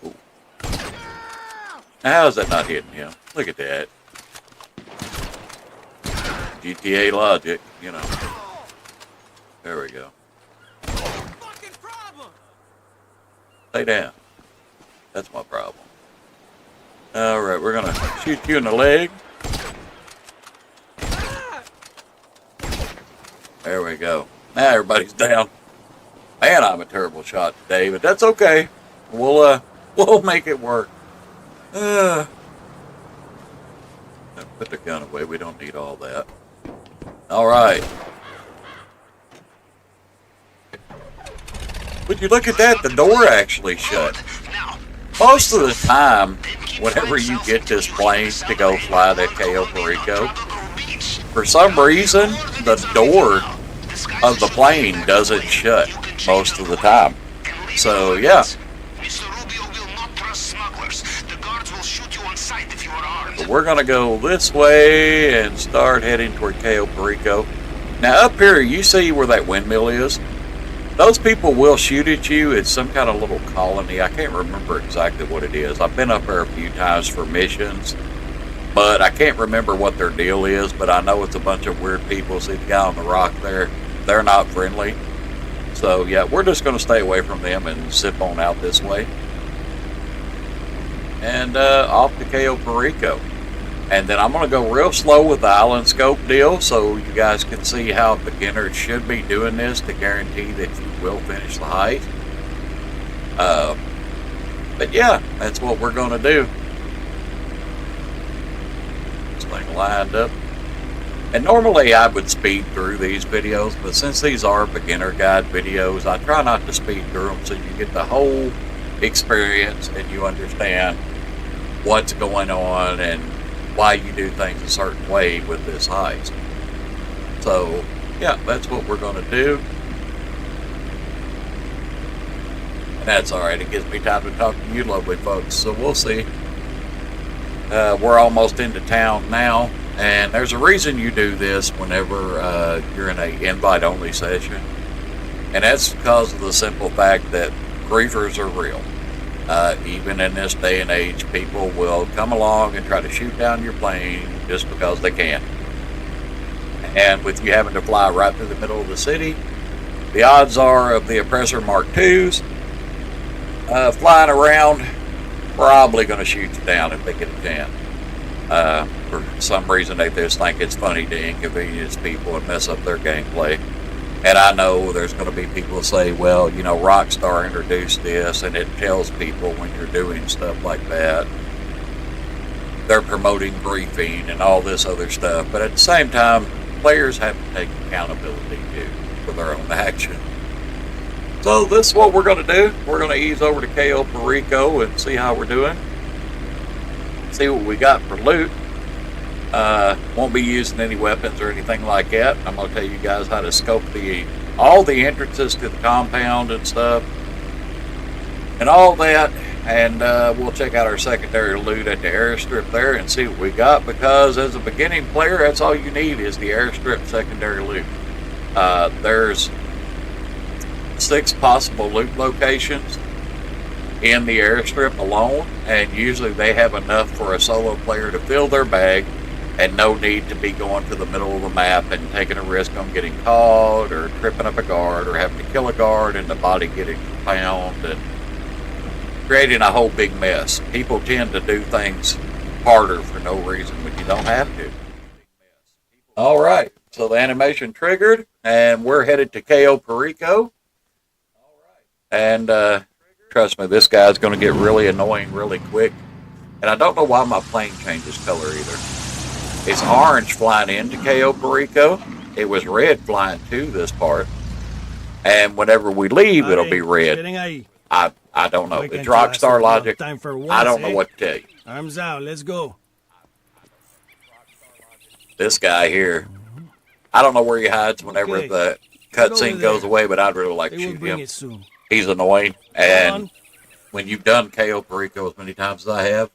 S1: Ooh. Now, how is that not hitting him? Look at that. GTA logic, you know. There we go. Stay down. That's my problem. Alright, we're going to shoot you in the leg. There we go. Now everybody's down. Man, I'm a terrible shot today, but that's okay. We'll make it work. Put the gun away. We don't need all that. Alright. Would you look at that? The door actually shut. Most of the time, whenever you get this plane to go fly to Cayo Perico, for some reason, the door of the plane doesn't shut most of the time. So, yeah. But we're going to go this way and start heading toward Cayo Perico. Now, up here, you see where that windmill is? Those people will shoot at you. It's some kind of little colony. I can't remember exactly what it is. I've been up there a few times for missions, but I can't remember what their deal is, but I know it's a bunch of weird people. See the guy on the rock there? They're not friendly. So, yeah, we're just going to stay away from them and zip on out this way. And off to Cayo Perico. And then I'm going to go real slow with the island scope deal so you guys can see how beginners should be doing this to guarantee that you will finish the heist. But yeah, that's what we're going to do. This thing lined up. And normally I would speed through these videos, but since these are beginner guide videos, I try not to speed through them so you get the whole experience and you understand what's going on and why you do things a certain way with this heist. So, yeah, that's what we're going to do. And that's alright, it gives me time to talk to you lovely folks, so we'll see. We're almost into town now, and there's a reason you do this whenever you're in an invite-only session. And that's because of the simple fact that griefers are real. Even in this day and age, people will come along and try to shoot down your plane just because they can. And with you having to fly right through the middle of the city, the odds are of the Oppressor Mark IIs flying around probably going to shoot you down if they get a chance. For some reason, they just think it's funny to inconvenience people and mess up their gameplay. And I know there's going to be people who say, well, you know, Rockstar introduced this, and it tells people when you're doing stuff like that, they're promoting griefing and all this other stuff. But at the same time, players have to take accountability too for their own action. So this is what we're going to do. We're going to ease over to Cayo Perico and see how we're doing. See what we got for loot. Won't be using any weapons or anything like that. I'm going to tell you guys how to scope all the entrances to the compound and stuff and all that, and we'll check out our secondary loot at the airstrip there and see what we got, because as a beginning player, that's all you need is the airstrip secondary loot. There's 6 possible loot locations in the airstrip alone, and usually they have enough for a solo player to fill their bag and no need to be going to the middle of the map and taking a risk on getting caught or tripping up a guard or having to kill a guard and the body getting found and creating a whole big mess. People tend to do things harder for no reason when you don't have to. All right, so the animation triggered and we're headed to Cayo Perico. And trust me, this guy's going to get really annoying really quick. And I don't know why my plane changes color either. It's orange flying into Cayo Perico. It was red flying to this part. And whenever we leave, it'll be red. I don't know. It's Rockstar logic. I don't know what to tell you.
S17: Arms out. Let's go.
S1: This guy here, I don't know where he hides whenever the cutscene goes away, but I'd really like to shoot him. He's annoying. And when you've done Cayo Perico as many times as I have,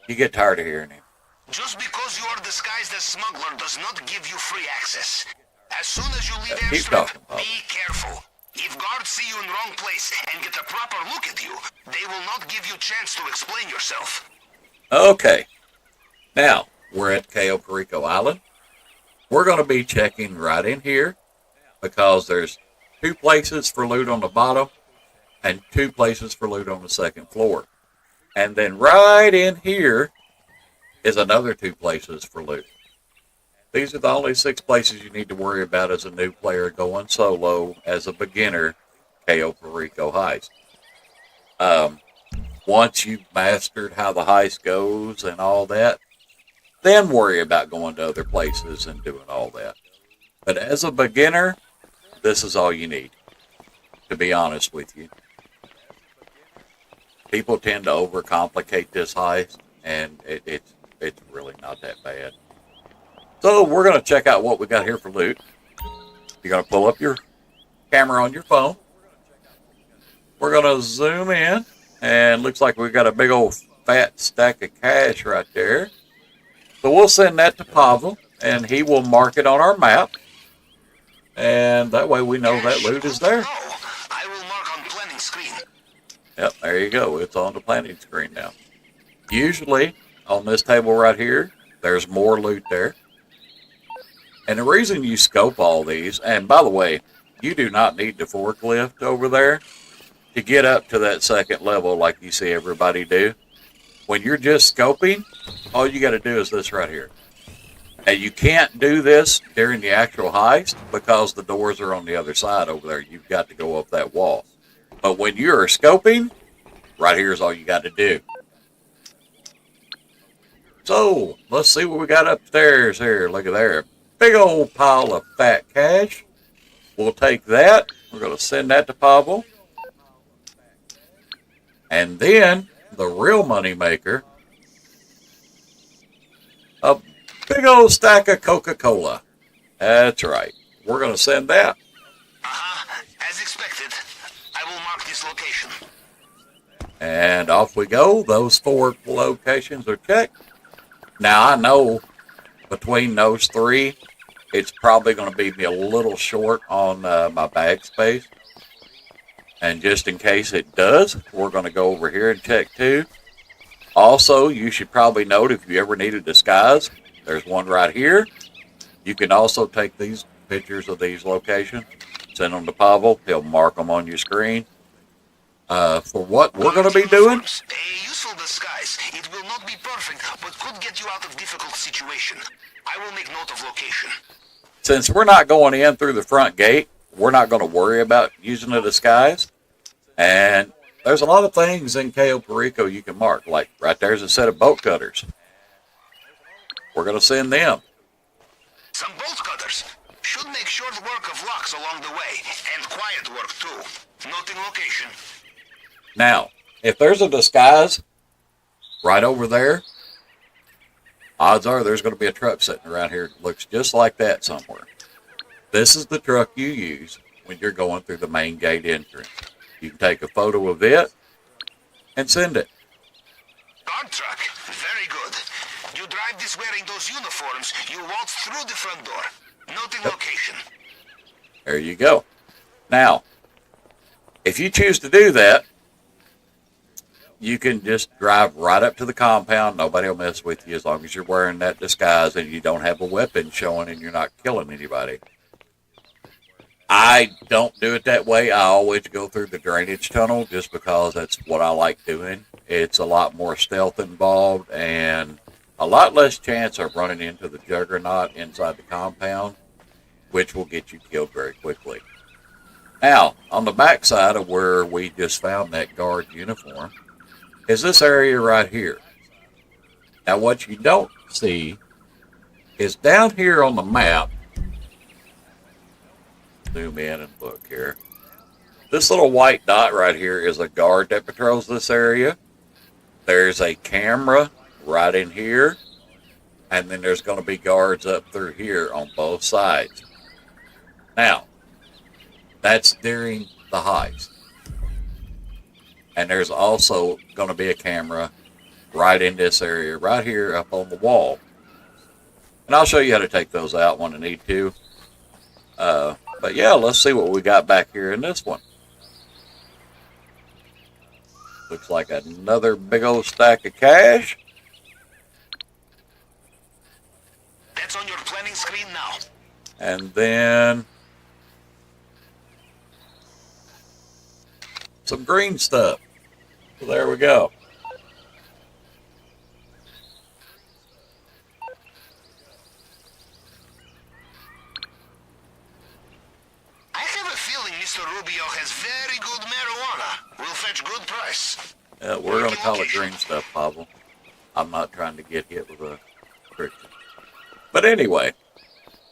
S1: you get tired of hearing him.
S2: Just because you are disguised as smuggler does not give you free access. As soon as you leave airstrip, be careful. If guards see you in the wrong place and get a proper look at you, they will not give you a chance to explain yourself.
S1: Okay. Now, we're at Cayo Perico Island. We're going to be checking right in here because there's 2 places for loot on the bottom and 2 places for loot on the second floor. And then right in here is another 2 places for loot. These are the only 6 places you need to worry about as a new player going solo as a beginner Cayo Perico heist. Once you've mastered how the heist goes and all that, then worry about going to other places and doing all that. But as a beginner, this is all you need, to be honest with you. People tend to overcomplicate this heist, and it's really not that bad. So we're going to check out what we got here for loot. You're going to pull up your camera on your phone. We're going to zoom in, and looks like we've got a big old fat stack of cash right there. So we'll send that to Pavel, and he will mark it on our map. And that way we know that loot is there.
S2: I will mark on planning screen.
S1: Yep, there you go. It's on the planning screen now. Usually, on this table right here, there's more loot there. And the reason you scope all these, and by the way, you do not need the forklift over there to get up to that second level like you see everybody do. When you're just scoping, all you got to do is this right here. And you can't do this during the actual heist because the doors are on the other side over there. You've got to go up that wall. But when you're scoping, right here is all you got to do. So, let's see what we got upstairs here. Look at there. Big old pile of fat cash. We'll take that. We're going to send that to Pavel. And then, the real money maker, a big old stack of Coca-Cola. That's right. We're going to send that.
S2: As expected. I will mark this location.
S1: And off we go. Those 4 locations are checked. Now, I know between those 3, it's probably going to be me a little short on my bag space. And just in case it does, we're going to go over here and check too. Also, you should probably note if you ever need a disguise, there's one right here. You can also take these pictures of these locations, send them to Pavel. He'll mark them on your screen. For what we're going to be doing.
S2: A useful disguise. It will not be perfect, but could get you out of difficult situation. I will make note of location.
S1: Since we're not going in through the front gate, we're not going to worry about using a disguise. And there's a lot of things in Cayo Perico you can mark. Like right there's a set of bolt cutters. We're going to send them.
S2: Some bolt cutters. Should make short work of locks along the way. And quiet work too. Noting location.
S1: Now, if there's a disguise right over there, odds are there's going to be a truck sitting around here that looks just like that somewhere. This is the truck you use when you're going through the main gate entrance. You can take a photo of it and send it.
S2: Guard truck. Very good. You drive this wearing those uniforms. You waltz through the front door. Noting location.
S1: There you go. Now, if you choose to do that, you can just drive right up to the compound. Nobody will mess with you as long as you're wearing that disguise and you don't have a weapon showing and you're not killing anybody. I don't do it that way. I always go through the drainage tunnel just because that's what I like doing. It's a lot more stealth involved and a lot less chance of running into the juggernaut inside the compound, which will get you killed very quickly. Now, on the back side of where we just found that guard uniform is this area right here. Now, what you don't see is down here on the map. Zoom in and look here. This little white dot right here is a guard that patrols this area. There's a camera right in here. And then there's going to be guards up through here on both sides. Now, that's during the heist. And there's also going to be a camera right in this area, right here up on the wall. And I'll show you how to take those out when I need to. But yeah, let's see what we got back here in this one. Looks like another big old stack of cash.
S2: That's on your planning screen now.
S1: And then some green stuff. So there we go.
S2: I have a feeling Mr. Rubio has very good marijuana. Will fetch good price.
S1: We're going to call it green stuff, Pavel. I'm not trying to get hit with a restriction. But anyway,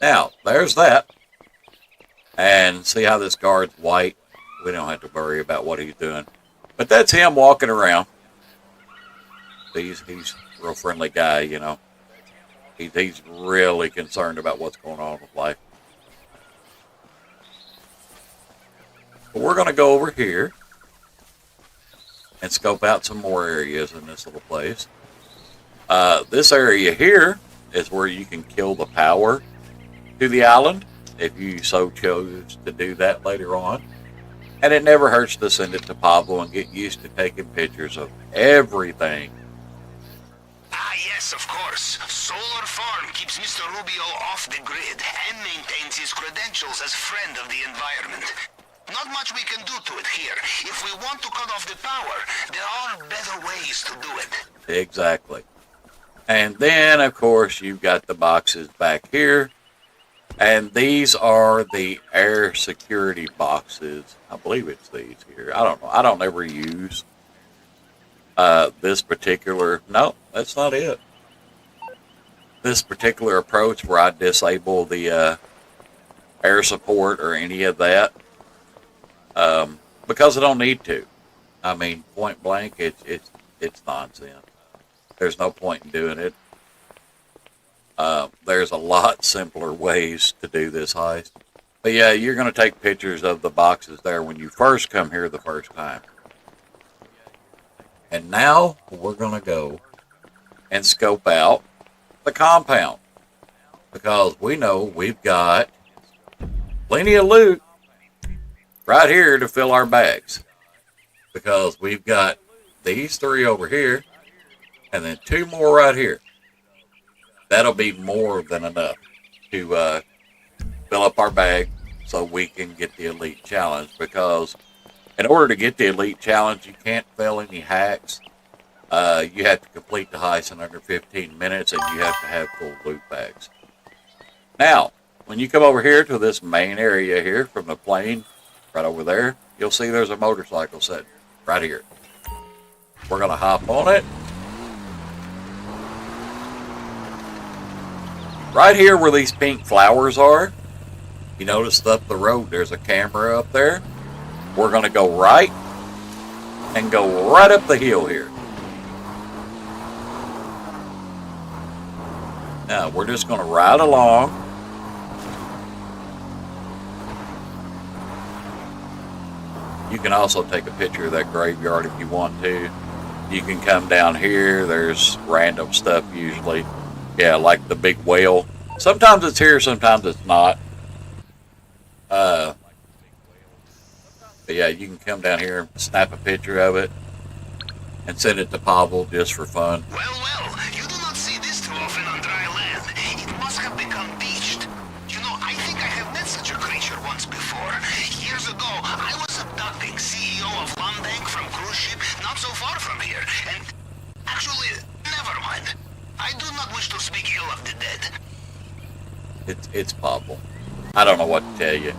S1: now, there's that. And see how this guard's white? We don't have to worry about what he's doing. But that's him walking around. He's a real friendly guy, you know. He's really concerned about what's going on with life. But we're going to go over here and scope out some more areas in this little place. This area here is where you can kill the power to the island if you so chose to do that later on. And it never hurts to send it to Pablo and get used to taking pictures of everything.
S2: Ah, yes, of course. Solar Farm keeps Mr. Rubio off the grid and maintains his credentials as friend of the environment. Not much we can do to it here. If we want to cut off the power, there are better ways to do it.
S1: Exactly. And then, of course, you've got the boxes back here. And these are the air security boxes. I believe it's these here. I don't know. I don't ever use this particular... No, that's not it. This particular approach where I disable the air support or any of that. Because I don't need to. I mean, point blank, it's nonsense. There's no point in doing it. There's a lot simpler ways to do this heist. But yeah, you're going to take pictures of the boxes there when you first come here the first time. And now we're going to go and scope out the compound. Because we know we've got plenty of loot right here to fill our bags. Because we've got these 3 over here and then 2 more right here. That'll be more than enough to fill up our bag so we can get the Elite Challenge. Because in order to get the Elite Challenge, you can't fail any hacks. You have to complete the heist in under 15 minutes, and you have to have full loot bags. Now, when you come over here to this main area here from the plane, right over there, you'll see there's a motorcycle sitting right here. We're going to hop on it. Right here where these pink flowers are, you notice up the road there's a camera up there. We're going to go right and go right up the hill here. Now we're just going to ride along. You can also take a picture of that graveyard if you want to. You can come down here. There's random stuff usually. Yeah, like the big whale. Sometimes it's here, sometimes it's not. But yeah, you can come down here and snap a picture of it and send it to Pavel just for fun.
S2: Well, you do not see this too often on dry land. It must have become beached. You know, I think I have met such a creature once before. Years ago, I was abducting CEO of Bank from cruise ship not so far from here. And actually, never mind. I do not wish to speak ill of the dead.
S1: It's Pavel. I don't know what to tell you.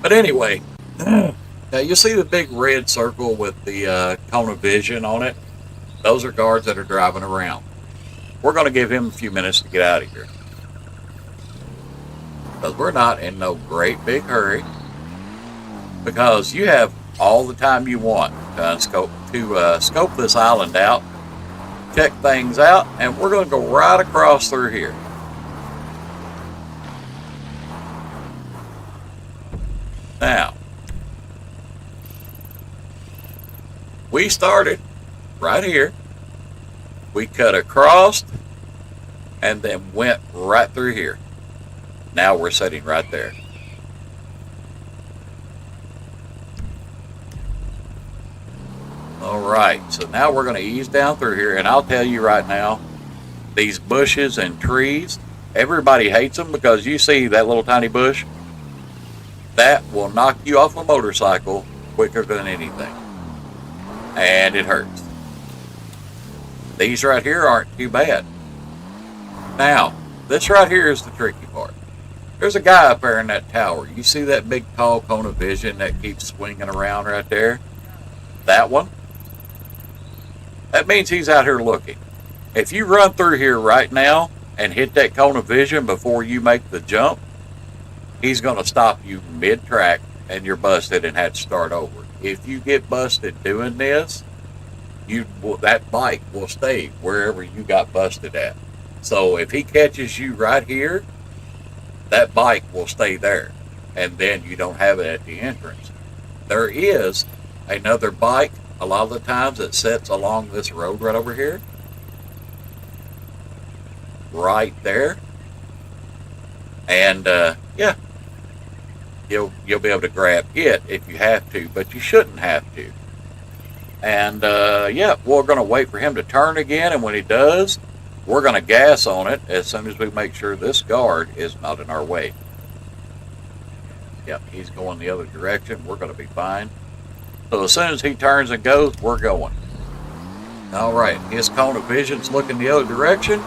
S1: But anyway, now you see the big red circle with the cone of vision on it? Those are guards that are driving around. We're going to give him a few minutes to get out of here. Because we're not in no great big hurry. Because you have all the time you want to scope this island out, check things out, and we're going to go right across through here. Now, we started right here. We cut across and then went right through here. Now we're sitting right there. Alright, so now we're going to ease down through here, and I'll tell you right now, these bushes and trees, everybody hates them because you see that little tiny bush? That will knock you off a motorcycle quicker than anything. And it hurts. These right here aren't too bad. Now, this right here is the tricky part. There's a guy up there in that tower. You see that big tall cone of vision that keeps swinging around right there? That one? That means he's out here looking. If you run through here right now and hit that cone of vision before you make the jump, he's going to stop you mid-track and you're busted and had to start over. If you get busted doing this, that bike will stay wherever you got busted at. So if he catches you right here, that bike will stay there. and then you don't have it at the entrance. There is another bike a lot of the times that sits along this road right over here. Right there. And yeah, you'll be able to grab it if you have to, but you shouldn't have to. And yeah, we're going to wait for him to turn again, and when he does, we're going to gas on it as soon as we make sure this guard is not in our way. Yep, he's going the other direction. We're going to be fine. So as soon as he turns and goes, we're going. All right, his cone of vision's looking the other direction.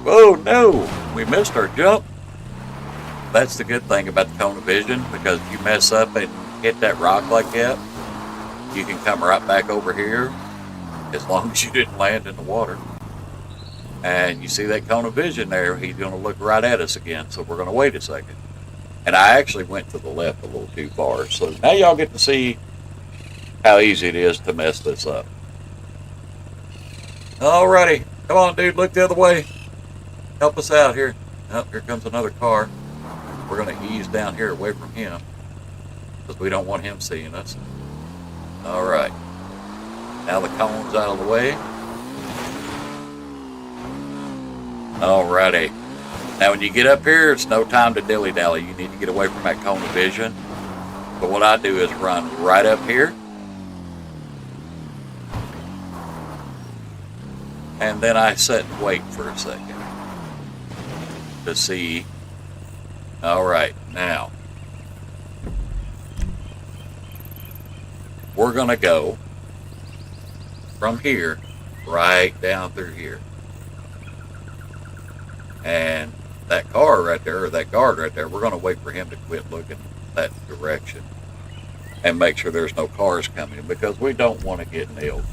S1: Oh no, we missed our jump. That's the good thing about the cone of vision, because if you mess up and hit that rock like that, you can come right back over here as long as you didn't land in the water. And you see that cone of vision there, he's going to look right at us again, so we're going to wait a second. And I actually went to the left a little too far, so now y'all get to see how easy it is to mess this up. Alrighty, come on dude, look the other way. Help us out here. Oh, here comes another car. We're going to ease down here away from him, because we don't want him seeing us. Alright, now the cone's out of the way. Alrighty. Now when you get up here, it's no time to dilly-dally. You need to get away from that cone of vision. But what I do is run right up here. And then I sit and wait for a second to see. Alright, now we're going to go from here right down through here. And that car right there, or that guard right there, we're going to wait for him to quit looking that direction and make sure there's no cars coming, because we don't want to get nailed.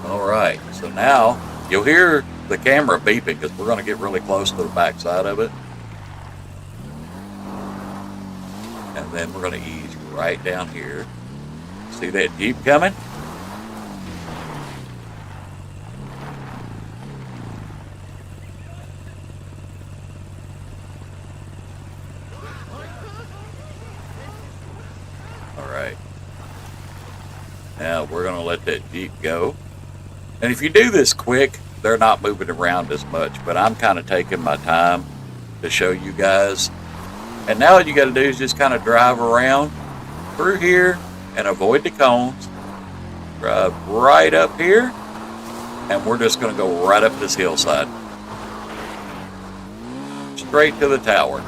S1: Alright, so now you'll hear the camera beeping, because we're going to get really close to the back side of it. And then we're going to ease right down here. See that Jeep coming? Alright. Now we're going to let that Jeep go. And if you do this quick, they're not moving around as much, but I'm kind of taking my time to show you guys. And now all you got to do is just kind of drive around through here and avoid the cones. Drive right up here, and we're just going to go right up this hillside. Straight to the tower.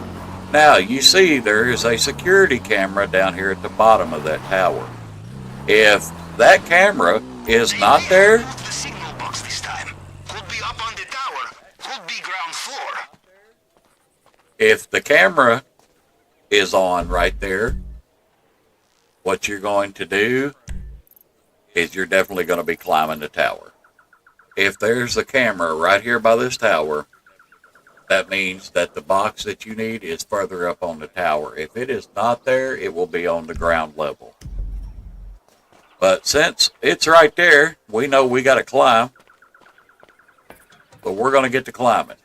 S1: Now, you see there is a security camera down here at the bottom of that tower. If that camera is not there, if the camera is on right there, what you're going to do is you're definitely going to be climbing the tower. If there's a camera right here by this tower, that means that the box that you need is further up on the tower. If it is not there, it will be on the ground level. But since it's right there, we know we got to climb. But we're going to get to climbing.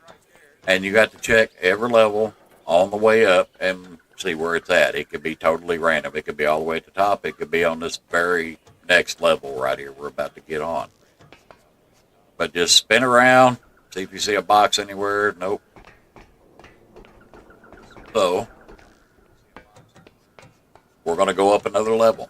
S1: And you got to check every level on the way up and see where it's at. It could be totally random. It could be all the way at the top. It could be on this very next level right here we're about to get on. But just spin around, see if you see a box anywhere. Nope. So, we're going to go up another level.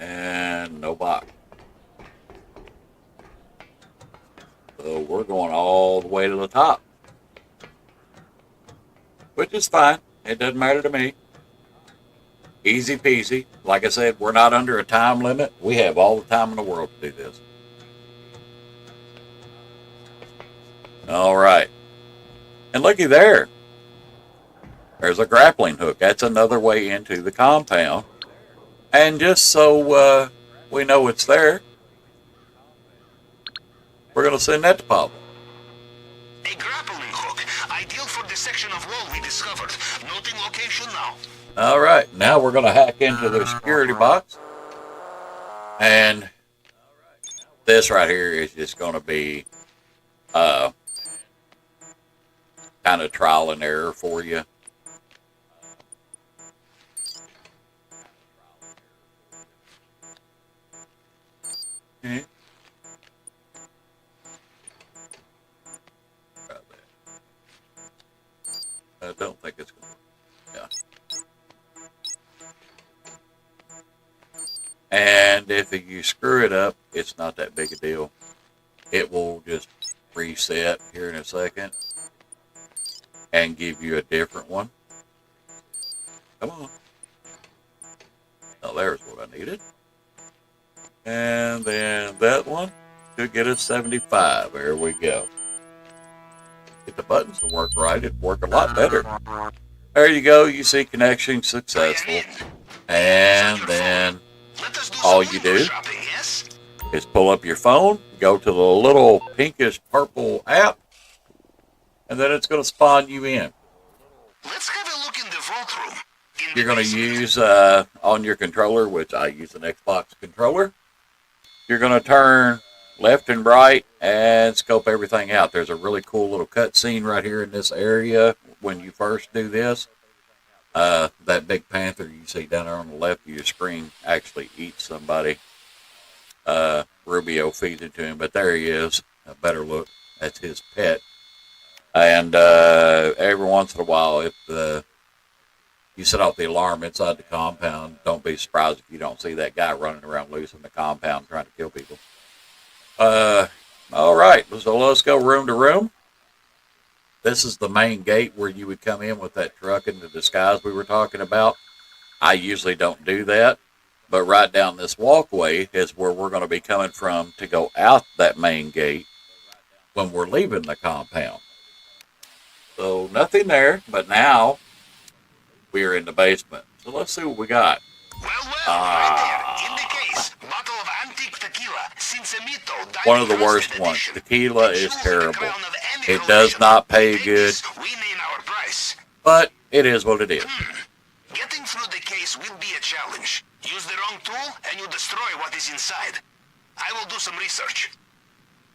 S1: And no box. So we're going all the way to the top. Which is fine. It doesn't matter to me. Easy peasy. Like I said, we're not under a time limit. We have all the time in the world to do this. All right. And looky there. There's a grappling hook. That's another way into the compound. And just so we know it's there, we're going to send that to Pablo.
S2: A grappling hook, ideal for the section of wall we discovered. Noting location now.
S1: All right, now we're going to hack into the security box. And this right here is just going to be kind of trial and error for you. Okay. I don't think it's going to. Yeah. And if you screw it up, it's not that big a deal. It will just reset here in a second and give you a different one. Come on. Now there's what I needed. And then that one should get us 75. There we go. Get the buttons to work right. It'd work a lot better. There you go. You see connection successful. And then all you do is pull up your phone, go to the little pinkish purple app, and then it's going to spawn you in.
S2: Let's have a look in the vault room.
S1: You're going to use on your controller, which I use an Xbox controller. You're going to turn left and right and scope everything out. There's a really cool little cutscene right here in this area when you first do this. That big panther you see down there on the left of your screen actually eats somebody. Rubio feeds it to him, but there he is. A better look. That's his pet. And every once in a while, if you set off the alarm inside the compound, don't be surprised if you don't see that guy running around loose in the compound trying to kill people. All right, so let's go room to room. This is the main gate where you would come in with that truck in the disguise we were talking about. I usually don't do that, but right down this walkway is where we're going to be coming from to go out that main gate when we're leaving the compound. So nothing there, but now we're in the basement. So let's see what we got.
S2: Right there, in the case, bottle of antique tequila, Cinsemito,
S1: one of the worst ones. Tequila is terrible. It does not pay good, but it is what it is.
S2: Getting through the case will be a challenge. Use the wrong tool and you destroy what is inside. I will do some research.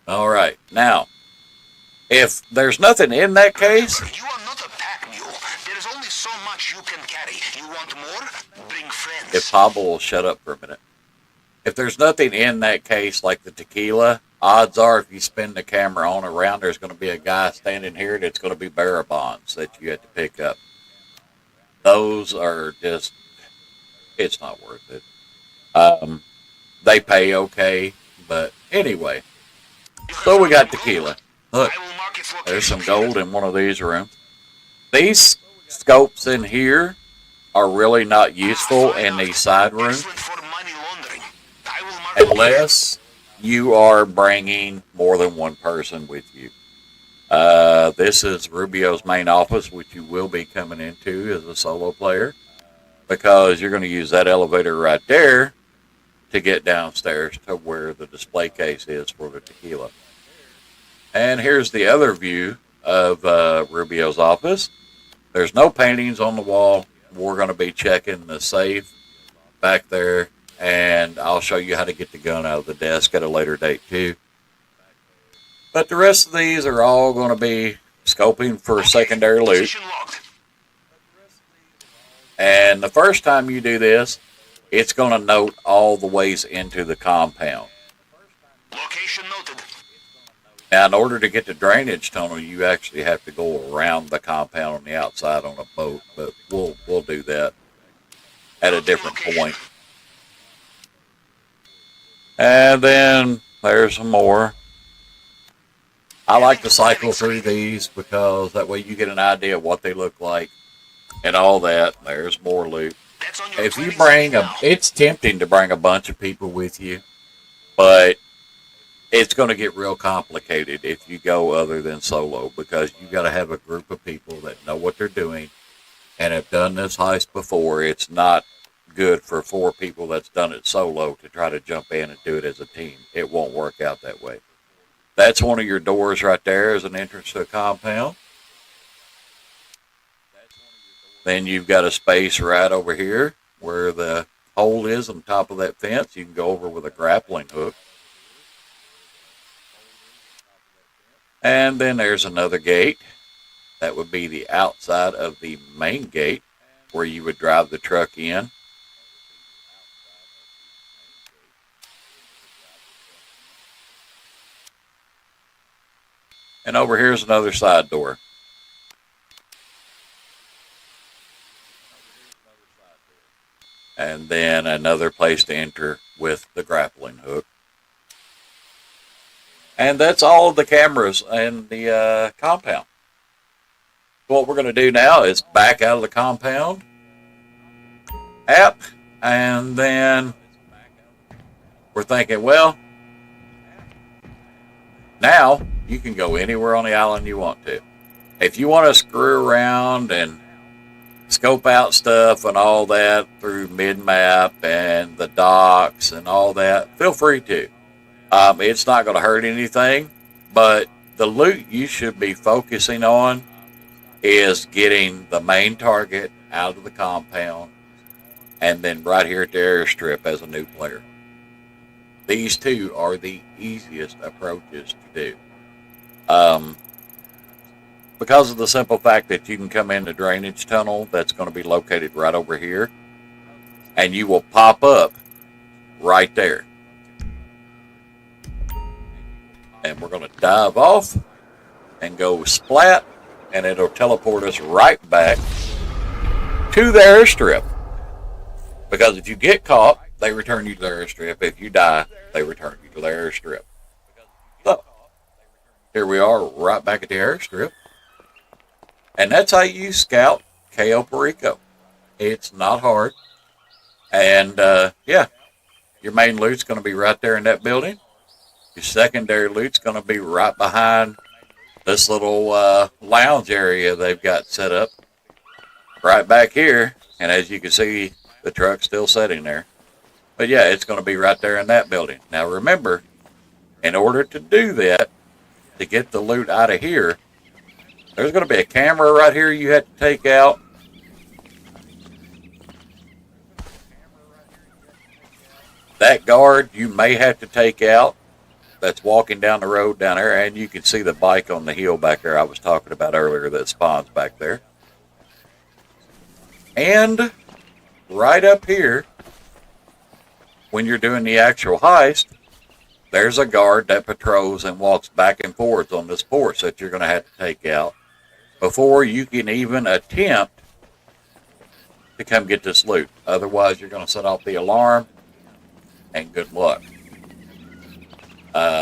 S1: All right. Now, if there's nothing in that case...
S2: You are not a pack mule. There is only so much you can carry. You want more? Bring friends.
S1: If Pablo will shut up for a minute. If there's nothing in that case like the tequila, odds are if you spin the camera on around, there's going to be a guy standing here that's going to be bearer bonds that you have to pick up. Those are just, it's not worth it. They pay okay, but anyway. So we got tequila. Look, there's some gold in one of these rooms. These scopes in here are really not useful in these side rooms unless you are bringing more than one person with you. This is Rubio's main office, which you will be coming into as a solo player, because you're going to use that elevator right there to get downstairs to where the display case is for the tequila. And here's the other view of Rubio's office. There's no paintings on the wall. We're going to be checking the safe back there, and I'll show you how to get the gun out of the desk at a later date too. But the rest of these are all going to be scoping for secondary loot. And the first time you do this, it's going to note all the ways into the compound.
S2: Location noted.
S1: Now, in order to get the drainage tunnel, you actually have to go around the compound on the outside on a boat, but we'll do that at a different point. And then there's some more. I like to cycle through these because that way you get an idea of what they look like and all that. There's more loot. If you bring it's tempting to bring a bunch of people with you, but it's going to get real complicated if you go other than solo, because you got to have a group of people that know what they're doing and have done this heist before. It's not good for 4 people that's done it solo to try to jump in and do it as a team. It won't work out that way. That's one of your doors right there as an entrance to a compound. Then you've got a space right over here where the hole is on top of that fence. You can go over with a grappling hook. And then there's another gate. That would be the outside of the main gate where you would drive the truck in. And over here's another side door. And then another place to enter with the grappling hook. And that's all of the cameras in the compound. What we're going to do now is back out of the compound app, and then we're thinking, well, now you can go anywhere on the island you want to. If you want to screw around and scope out stuff and all that through mid-map and the docks and all that, feel free to. It's not going to hurt anything, but the loot you should be focusing on is getting the main target out of the compound and then right here at the airstrip as a new player. These two are the easiest approaches to do. Because of the simple fact that you can come in the drainage tunnel that's going to be located right over here, and you will pop up right there. And we're going to dive off and go splat, and it'll teleport us right back to the airstrip. Because if you get caught, they return you to the airstrip. If you die, they return you to the airstrip. So, here we are right back at the airstrip. And that's how you scout Cayo Perico. It's not hard. And, yeah, your main loot's going to be right there in that building. Your secondary loot's going to be right behind this little lounge area they've got set up right back here. And as you can see, the truck's still sitting there. But yeah, it's going to be right there in that building. Now remember, in order to do that, to get the loot out of here, there's going to be a camera right here you have to take out. That guard you may have to take out that's walking down the road down there, and you can see the bike on the hill back there I was talking about earlier that spawns back there. And right up here, when you're doing the actual heist, there's a guard that patrols and walks back and forth on this porch that you're going to have to take out before you can even attempt to come get this loot. Otherwise, you're going to set off the alarm, and good luck.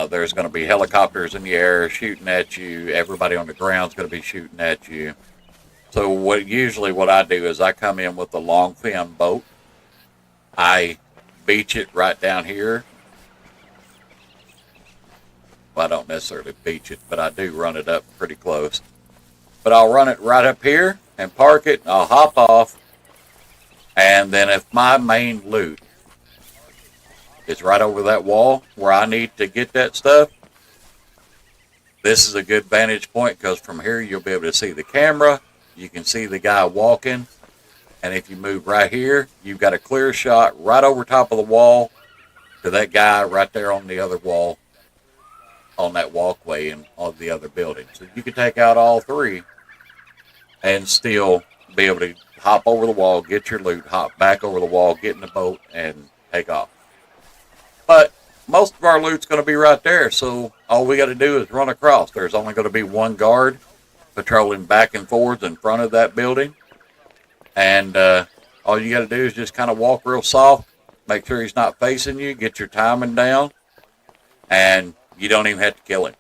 S1: There's going to be helicopters in the air shooting at you. Everybody on the ground's going to be shooting at you. So what I do is I come in with a long fin boat. I beach it right down here. Well, I don't necessarily beach it, but I do run it up pretty close. But I'll run it right up here and park it. I'll hop off. And then if my main loot is right over that wall where I need to get that stuff, this is a good vantage point because from here you'll be able to see the camera. You can see the guy walking. And if you move right here, you've got a clear shot right over top of the wall to that guy right there on the other wall, on that walkway and on the other building. So you can take out all three and still be able to hop over the wall, get your loot, hop back over the wall, get in the boat, and take off. But most of our loot's going to be right there, so all we got to do is run across. There's only going to be one guard patrolling back and forth in front of that building. And all you got to do is just kind of walk real soft, make sure he's not facing you, get your timing down, and you don't even have to kill him.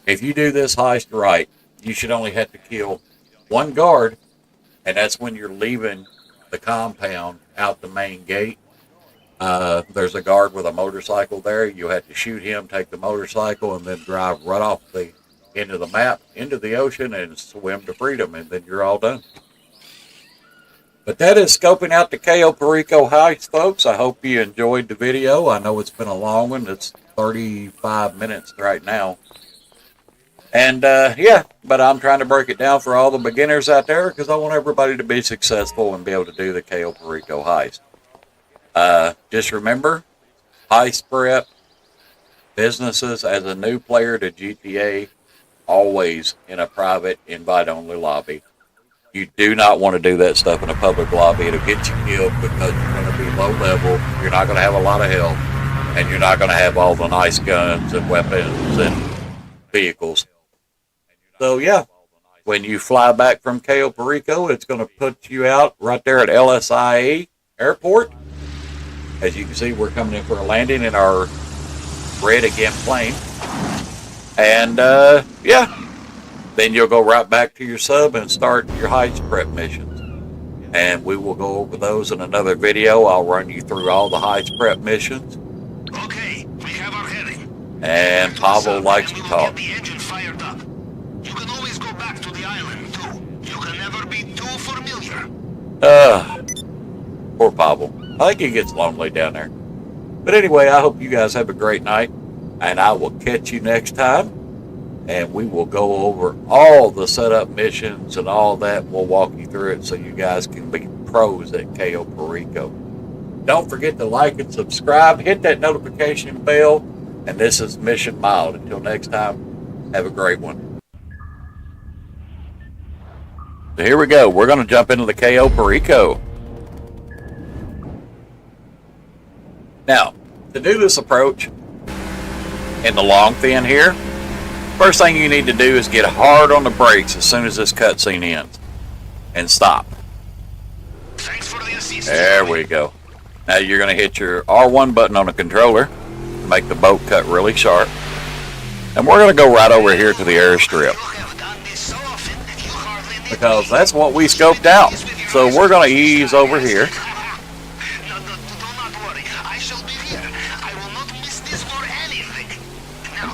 S1: If you do this heist right, you should only have to kill one guard, and that's when you're leaving the compound out the main gate. There's a guard with a motorcycle there. You have to shoot him, take the motorcycle, and then drive right off the end of the map, into the ocean, and swim to freedom, and then you're all done. But that is scoping out the Cayo Perico heist, folks. I hope you enjoyed the video. I know it's been a long one. It's 35 minutes right now. And yeah, but I'm trying to break it down for all the beginners out there because I want everybody to be successful and be able to do the Cayo Perico heist. Just remember, heist prep, businesses as a new player to GTA, always in a private invite-only lobby. You do not want to do that stuff in a public lobby. It'll get you killed because you're going to be low level, you're not going to have a lot of health, and you're not going to have all the nice guns and weapons and vehicles. So yeah, when you fly back from Cayo Perico, it's going to put you out right there at LSIA Airport. As you can see, we're coming in for a landing in our red again plane. And yeah, then you'll go right back to your sub and start your heist prep missions. And we will go over those in another video. I'll run you through all the heist prep missions.
S2: Okay, we have our heading.
S1: And Pavel likes to talk.
S2: The engine fired up. You can always go back to the island too. You can never be too familiar.
S1: Poor Pavel. I think he gets lonely down there. But anyway, I hope you guys have a great night. And I will catch you next time. And we will go over all the setup missions and all that. We'll walk you through it so you guys can be pros at Cayo Perico. Don't forget to like and subscribe. Hit that notification bell. And this is Mission Mild. Until next time, have a great one. So here we go. We're going to jump into the Cayo Perico. Now, to do this approach in the long thin here, first thing you need to do is get hard on the brakes as soon as this cutscene ends. And stop.
S2: Thanks for the assistance.
S1: There we go. Now you're going to hit your R1 button on the controller to make the boat cut really sharp. And we're going to go right over here to the airstrip. Because that's what we scoped out. So we're going to ease over here.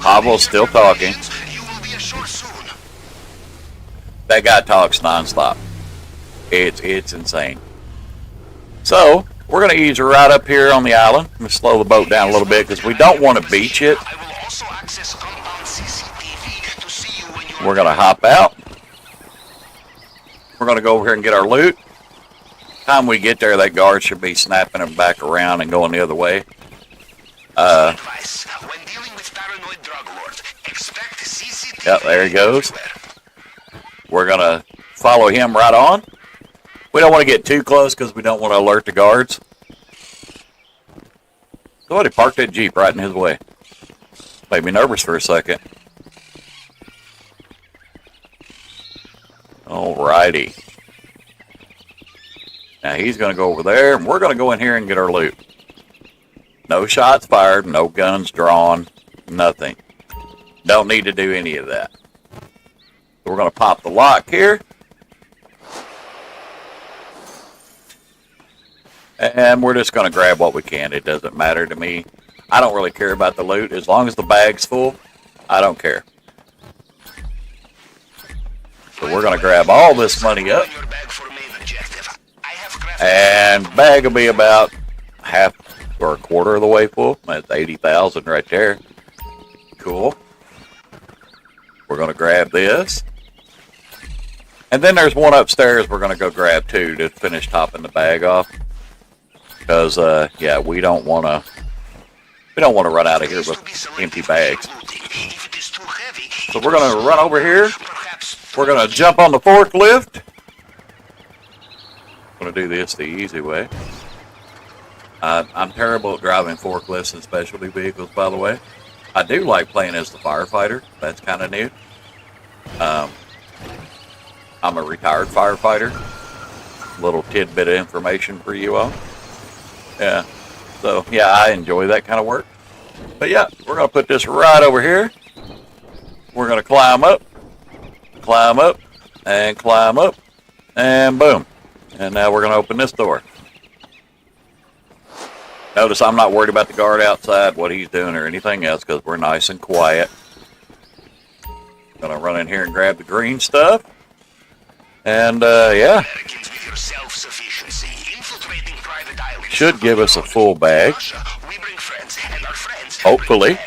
S1: Pavel's still talking. That guy talks nonstop. It's insane. So we're going to ease right up here on the island. Let me slow the boat down a little bit because we don't want to beach it. We're going to hop out. We're going to go over here and get our loot. Time we get there, that guard should be snapping him back around and going the other way. Yep, there he goes. We're going to follow him right on. We don't want to get too close because we don't want to alert the guards. Somebody parked that Jeep right in his way. Made me nervous for a second. Alrighty. Now he's going to go over there, and we're going to go in here and get our loot. No shots fired, no guns drawn, nothing. Don't need to do any of that. We're going to pop the lock here. And we're just going to grab what we can. It doesn't matter to me. I don't really care about the loot. As long as the bag's full, I don't care. So we're going to grab all this money up. And bag will be about half or a quarter of the way full. That's 80,000 right there. Cool. We're going to grab this. And then there's one upstairs we're going to go grab too to finish topping the bag off. Because, yeah, we don't want to run out of here with empty bags. So we're going to run over here. We're going to jump on the forklift. I'm going to do this the easy way. I'm terrible at driving forklifts and specialty vehicles, by the way. I do like playing as the firefighter. That's kind of new. I'm a retired firefighter. Little tidbit of information for you all. Yeah. So, yeah, I enjoy that kind of work. But, yeah, we're going to put this right over here. We're going to climb up, and climb up, and boom. And now we're going to open this door. Notice I'm not worried about the guard outside, what he's doing, or anything else, because we're nice and quiet. Going to run in here and grab the green stuff. And, yeah. Should give us a full bag. Hopefully.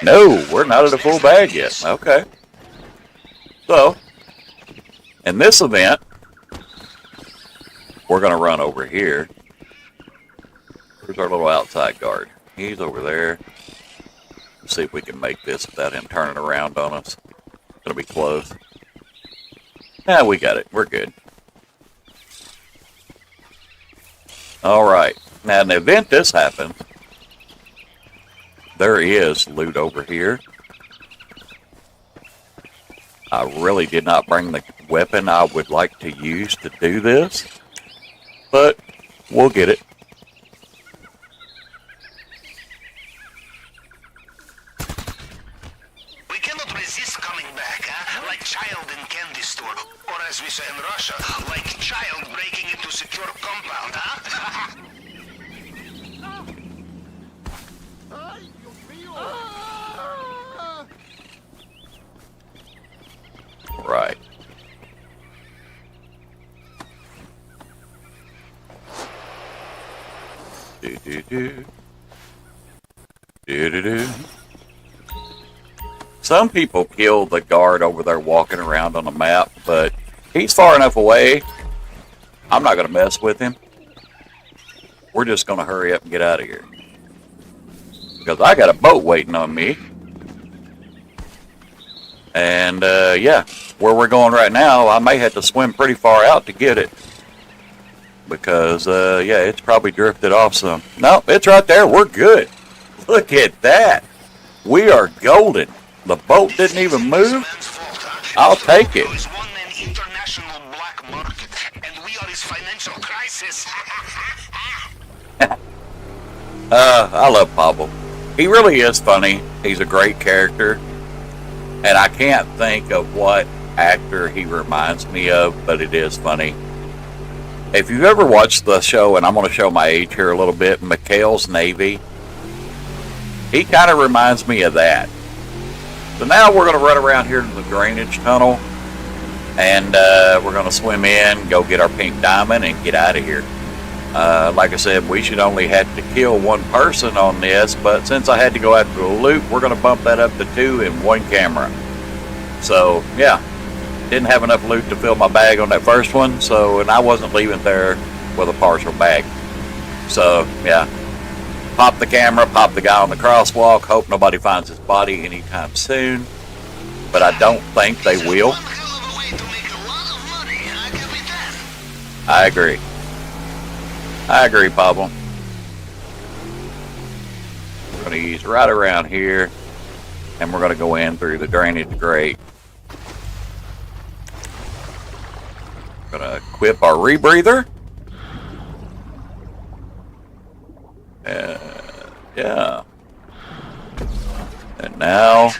S1: No, we're not at a full bag yet. Okay. So, in this event, we're going to run over here. Here's our little outside guard. He's over there. Let's see if we can make this without him turning around on us. It's going to be close. Yeah, we got it. We're good. Alright. Now, in the event this happens, there is loot over here. I really did not bring the weapon I would like to use to do this, but we'll get it.
S2: We cannot resist coming back, huh? Like child in candy store, or as we say in Russia, like child breaking into secure compound, huh?
S1: Right. Some people kill the guard over there walking around on the map, but he's far enough away. I'm not going to mess with him. We're just going to hurry up and get out of here. Because I got a boat waiting on me. And, yeah, where we're going right now, I may have to swim pretty far out to get it. Because, yeah, it's probably drifted off some. No, it's right there. We're good. Look at that. We are golden. The boat didn't even move. I'll take it. I love Pablo. He really is funny. He's a great character. And I can't think of what actor he reminds me of, but it is funny. If you've ever watched the show, and I'm going to show my age here a little bit, McHale's Navy, he kind of reminds me of that. So now we're going to run around here to the drainage tunnel, and we're going to swim in, go get our pink diamond, and get out of here. Like I said, we should only have to kill one person on this, but since I had to go after the loot, we're going to bump that up to 2 in one camera. So, yeah, didn't have enough loot to fill my bag on that first one, so, and I wasn't leaving there with a partial bag. So, yeah, pop the camera, pop the guy on the crosswalk, hope nobody finds his body anytime soon, but I don't think they will. I agree. I agree, Pablo. We're going to use right around here, and we're going to go in through the drainage grate. We're going to equip our rebreather. Yeah. And now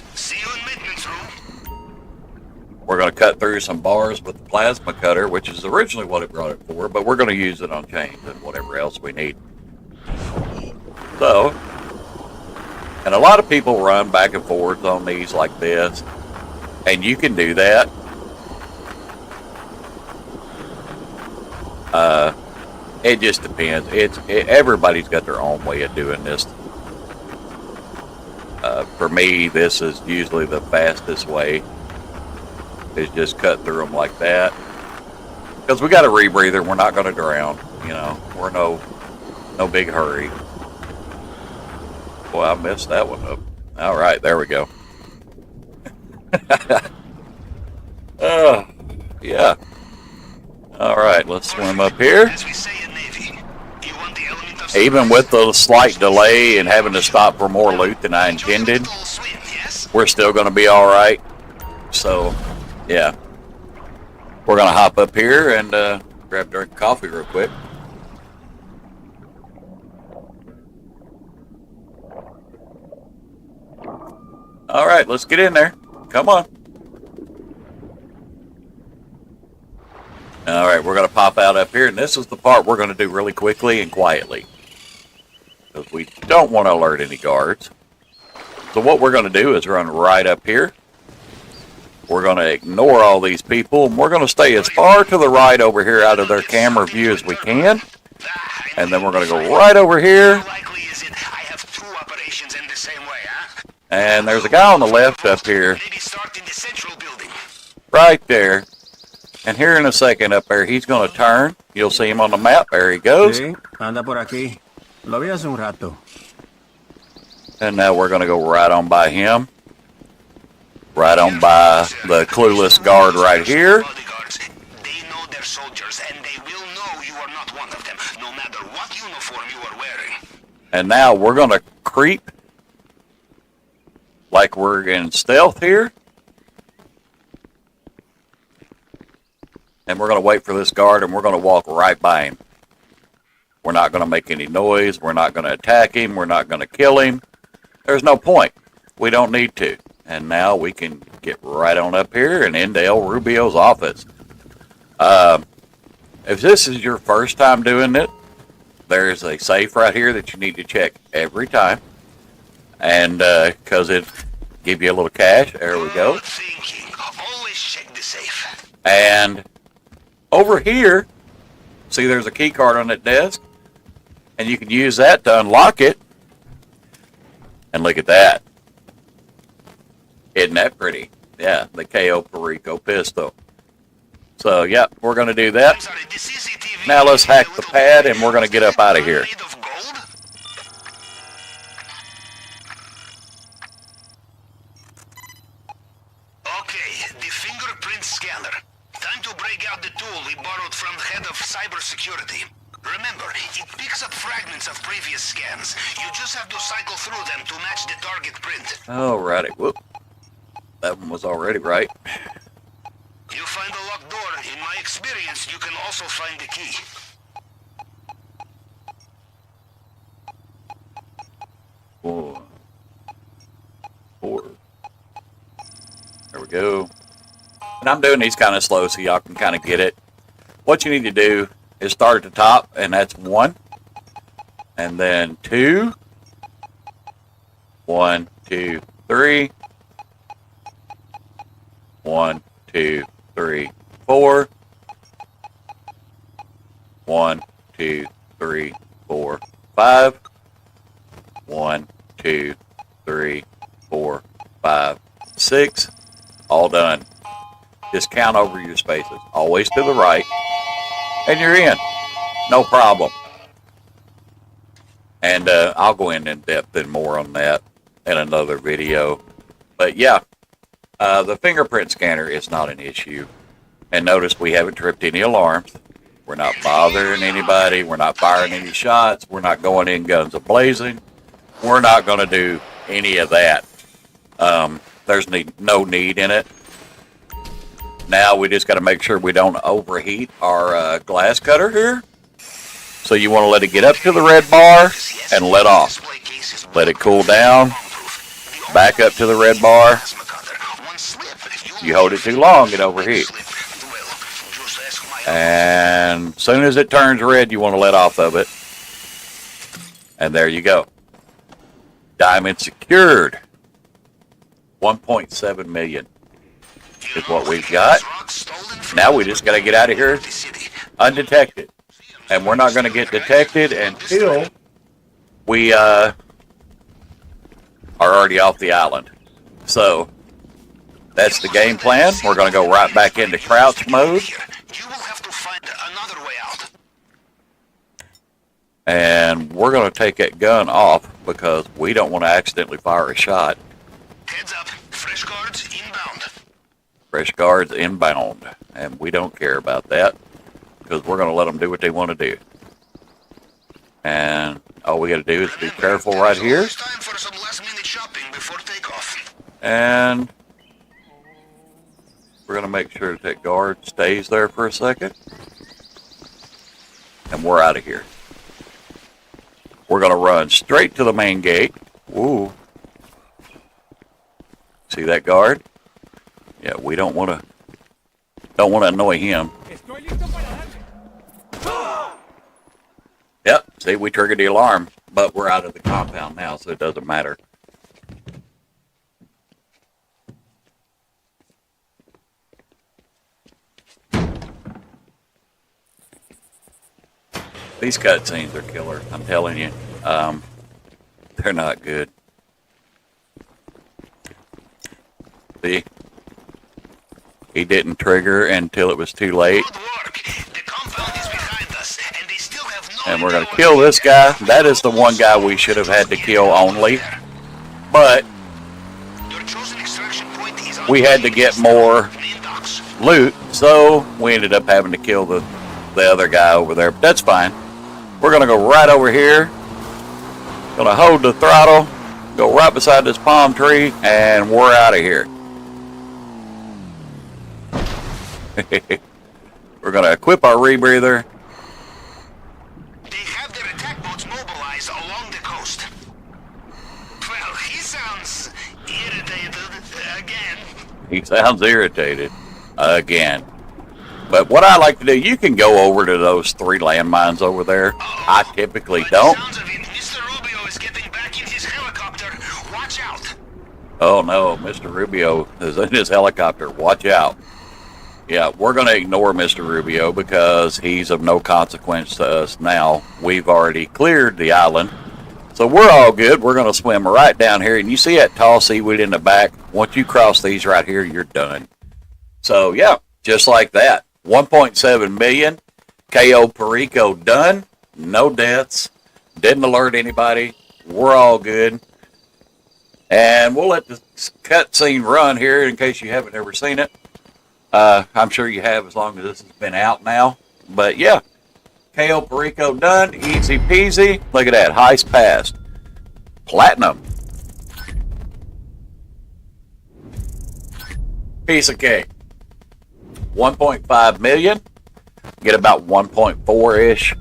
S1: we're going to cut through some bars with the plasma cutter, which is originally what it brought it for, but we're going to use it on chains and whatever else we need. So, and a lot of people run back and forth on these like this, and you can do that. It just depends. Everybody's got their own way of doing this. For me, this is usually the fastest way. Is just cut through them like that. Because we got a rebreather, we're not going to drown. You know, we're no big hurry. Boy, I messed that one up. All right, there we go. Yeah. All right, let's swim up here. Even with the slight delay and having to stop for more loot than I intended, we're still going to be all right. So, yeah. We're going to hop up here and grab a drink of coffee real quick. All right, let's get in there. Come on. All right, we're going to pop out up here, and this is the part we're going to do really quickly and quietly. Because we don't want to alert any guards. So what we're going to do is run right up here. We're going to ignore all these people, and we're going to stay as far to the right over here out of their camera view as we can. And then we're going to go right over here. And there's a guy on the left up here.
S2: Maybe start in the central building.
S1: Right there. And here in a second up there, he's going to turn. You'll see him on the map. There he goes.
S3: Sí, anda por aquí. Lo vi hace un rato.
S1: And now we're going to go right on by him. Right on by the clueless guard right here.
S2: They know they're soldiers, and they will know you are not one of them, no matter what uniform you are wearing.
S1: And now we're going to creep like we're in stealth here. And we're going to wait for this guard, and we're going to walk right by him. We're not going to make any noise. We're not going to attack him. We're not going to kill him. There's no point. We don't need to. And now we can get right on up here and into El Rubio's office. If this is your first time doing it, there's a safe right here that you need to check every time. And because it give you a little cash. There we go.
S2: Always check the safe.
S1: And over here, see there's a key card on that desk. And you can use that to unlock it. And look at that. Isn't that pretty? Yeah, the KO Perico pistol. So, yep, we're going to do that. Now let's hack the pad, and we're going to get up out of here.
S2: Okay, the fingerprint scanner. Time to break out the tool we borrowed from the head of cybersecurity. Remember, it picks up fragments of previous scans. You just have to cycle through them to match the target print.
S1: Alrighty, whoop. That one was already right.
S2: You find a locked door. In my experience, you can also find the key.
S1: Four. There we go. And I'm doing these kind of slow so y'all can kind of get it. What you need to do is start at the top, and that's 1. And then 2. 1, 2, 3. 1, 2, 3, 4. 1, 2, 3, 4, 5. 1, 2, 3, 4, 5, 6. All done. Just count over your spaces. Always to the right. And you're in. No problem. And I'll go in depth and more on that in another video. But yeah, the fingerprint scanner is not an issue. And notice we haven't tripped any alarms. We're not bothering anybody. We're not firing any shots. We're not going in guns a-blazing. We're not going to do any of that. There's no need in it. Now we just got to make sure we don't overheat our glass cutter here. So you want to let it get up to the red bar and let off. Let it cool down. Back up to the red bar. You hold it too long, it overheats. And as soon as it turns red, you want to let off of it. And there you go. Diamond secured. 1.7 million is what we've got. Now we just got to get out of here undetected. And we're not going to get detected until we are already off the island. So that's the game plan. We're going to go right back into crouch mode. And we're going to take that gun off because we don't want to accidentally fire a shot.
S2: Heads up, fresh guards inbound.
S1: Fresh guards inbound. And we don't care about that because we're going to let them do what they want to do. And all we got to do is be careful right here.
S2: Time for some last-minute shopping before takeoff.
S1: And we're going to make sure that that guard stays there for a second. And we're out of here. We're going to run straight to the main gate. Ooh. See that guard? Yeah, we don't want to annoy him. Yep, see, we triggered the alarm, but we're out of the compound now, so it doesn't matter. These cutscenes are killer, I'm telling you. They're not good. See? He didn't trigger until it was too late. And we're going to kill this guy. That is the one guy we should have had to kill only. But we had to get more loot, so we ended up having to kill the other guy over there. But that's fine. We're going to go right over here. Going to hold the throttle, go right beside this palm tree, and we're out of here. We're going to equip our rebreather.
S2: They have their attack boats mobilized along the coast. Well, he sounds irritated again.
S1: He sounds irritated again. But what I like to do, you can go over to those 3 landmines over there. I typically don't.
S2: Mr. Rubio is getting back in his helicopter. Watch out.
S1: Oh no, Mr. Rubio is in his helicopter. Watch out. Yeah, we're going to ignore Mr. Rubio because he's of no consequence to us now. We've already cleared the island. So we're all good. We're going to swim right down here. And you see that tall seaweed in the back? Once you cross these right here, you're done. So, yeah, just like that. 1.7 million. KO Perico done. No deaths. Didn't alert anybody. We're all good. And we'll let the cutscene run here in case you haven't ever seen it. I'm sure you have as long as this has been out now. But yeah, KO Perico done. Easy peasy. Look at that. Heist passed. Platinum. Piece of cake. 1.5 million. Get about 1.4-ish.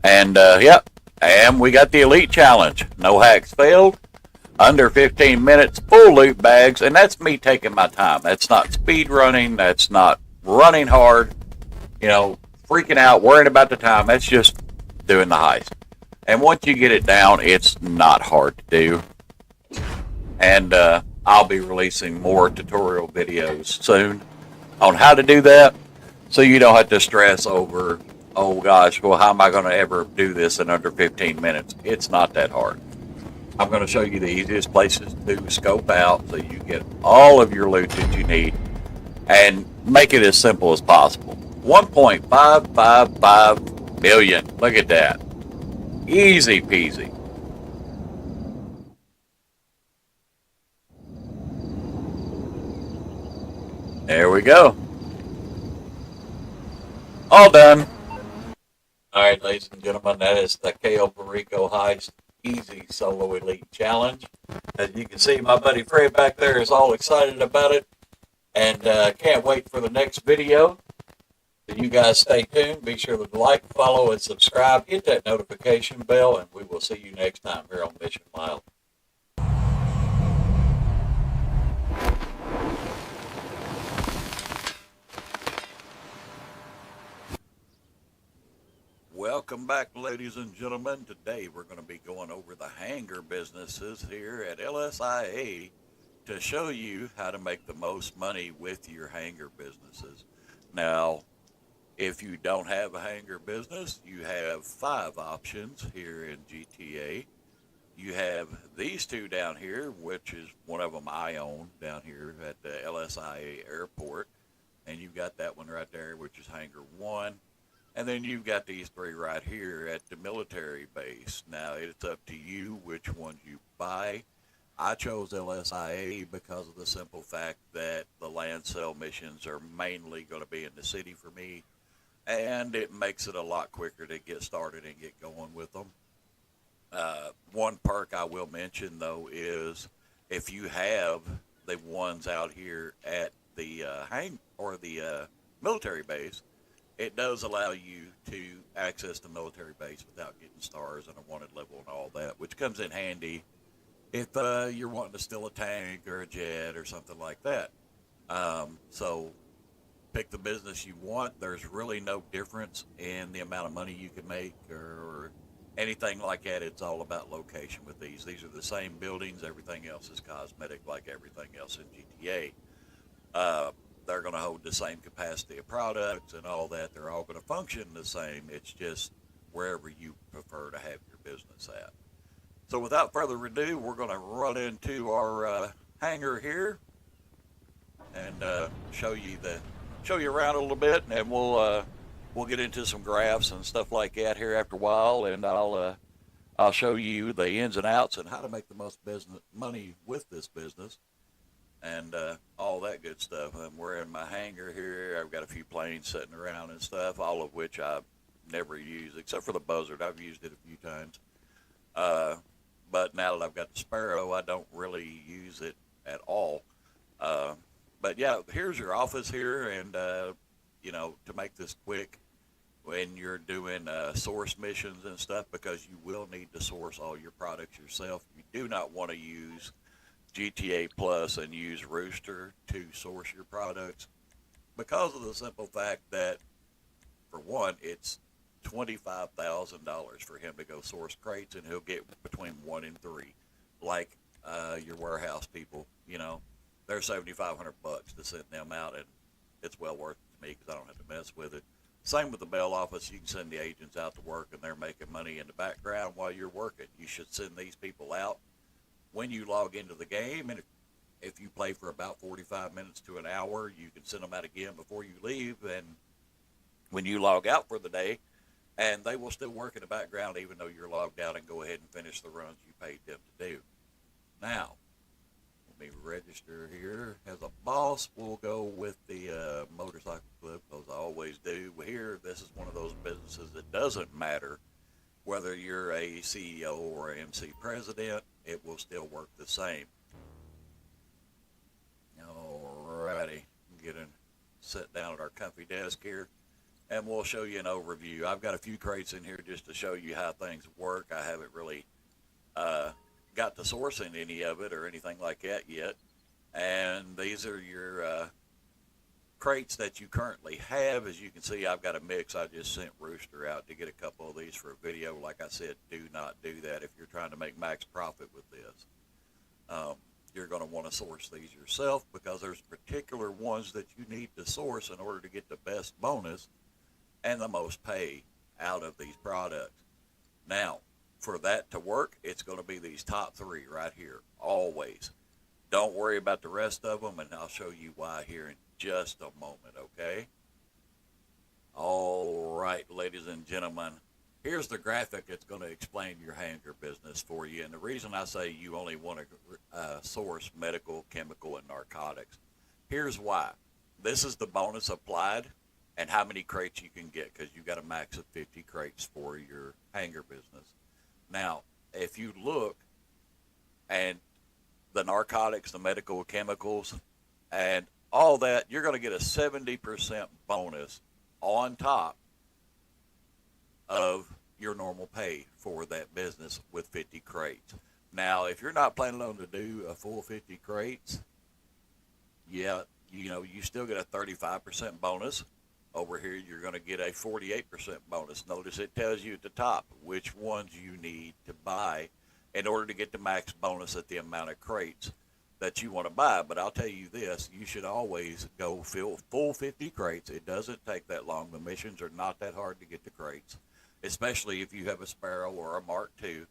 S1: And yep. And we got the Elite Challenge. No hacks failed. Under 15 minutes, full loot bags, and that's me taking my time. That's not speed running. That's not running hard, freaking out, worrying about the time. That's just doing the heist. And once you get it down, it's not hard to do. And I'll be releasing more tutorial videos soon on how to do that, so you don't have to stress over, oh gosh, well, how am I going to ever do this in under 15 minutes? It's not that hard. I'm going to show you the easiest places to scope out so you get all of your loot that you need and make it as simple as possible. 1.555 million. Look at that. Easy peasy. There we go. All done. All right, ladies and gentlemen, that is the KO Perico heist. Easy solo elite challenge. As you can see, my buddy Fred back there is all excited about it and can't wait for the next video. So you guys stay tuned. Be sure to like, follow, and subscribe. Hit that notification bell, and we will see you next time here on Mission Wild. Welcome back, ladies and gentlemen. Today we're going to be going over the hangar businesses here at LSIA to show you how to make the most money with your hangar businesses. Now, if you don't have a hangar business, you have 5 options here in GTA. You have these 2 down here, which is one of them I own down here at the LSIA airport. And you've got that one right there, which is Hangar 1. And then you've got these 3 right here at the military base. Now, it's up to you which ones you buy. I chose LSIA because of the simple fact that the land sale missions are mainly going to be in the city for me. And it makes it a lot quicker to get started and get going with them. One perk I will mention, though, is if you have the ones out here at the military base, it does allow you to access the military base without getting stars and a wanted level and all that, which comes in handy if you're wanting to steal a tank or a jet or something like that. So pick the business you want. There's really no difference in the amount of money you can make or anything like that. It's all about location with these. These are the same buildings. Everything else is cosmetic like everything else in GTA. They're going to hold the same capacity of products and all that. They're all going to function the same. It's just wherever you prefer to have your business at. So without further ado, we're going to run into our hangar here. and show you around a little bit, and we'll get into some graphs and stuff like that here after a while, and I'll show you the ins and outs and how to make the most money with this business, and all that good stuff. And we're in my hangar here. I've got a few planes sitting around and stuff, all of which I've never used, except for the Buzzard. I've used it a few times. But now that I've got the Sparrow, I don't really use it at all. But yeah, here's your office here, and to make this quick, when you're doing source missions and stuff, because you will need to source all your products yourself. You do not want to use GTA Plus and use Rooster to source your products, because of the simple fact that, for one, it's $25,000 for him to go source crates, and he'll get between 1 and 3, like your warehouse people. They're $7,500 to send them out, and it's well worth it to me because I don't have to mess with it. Same with the bail office. You can send the agents out to work, and they're making money in the background while you're working. You should send these people out when you log into the game, and if you play for about 45 minutes to an hour, you can send them out again before you leave, and when you log out for the day, and they will still work in the background even though you're logged out, and go ahead and finish the runs you paid them to do. Now, let me register here. As a boss, we'll go with the motorcycle club, because I always do. Here, this is one of those businesses that doesn't matter whether you're a CEO or an MC president, it will still work the same. Alrighty, sit down at our comfy desk here, and we'll show you an overview. I've got a few crates in here just to show you how things work. I haven't really got to sourcing any of it or anything like that yet. And these are your crates that you currently have. As you can see, I've got a mix. I just sent Rooster out to get a couple of these for a video. Like I said, do not do that if you're trying to make max profit with this. You're going to want to source these yourself, because there's particular ones that you need to source in order to get the best bonus and the most pay out of these products. Now, for that to work, it's going to be these top 3 right here, always. Don't worry about the rest of them, and I'll show you why here in just a moment, okay? All right, ladies and gentlemen, here's the graphic that's going to explain your hangar business for you. And the reason I say you only want to source medical, chemical, and narcotics, here's why. This is the bonus applied and how many crates you can get, because you got a max of 50 crates for your hangar business. Now, if you look, and the narcotics, the medical, chemicals, and all that, you're going to get a 70% bonus on top of your normal pay for that business with 50 crates. Now, if you're not planning on to do a full 50 crates, yeah, you still get a 35% bonus. Over here, you're going to get a 48% bonus. Notice it tells you at the top which ones you need to buy in order to get the max bonus at the amount of crates that you want to buy. But I'll tell you this, you should always go fill full 50 crates. It doesn't take that long. The missions are not that hard to get the crates, especially if you have a Sparrow or a Mark II.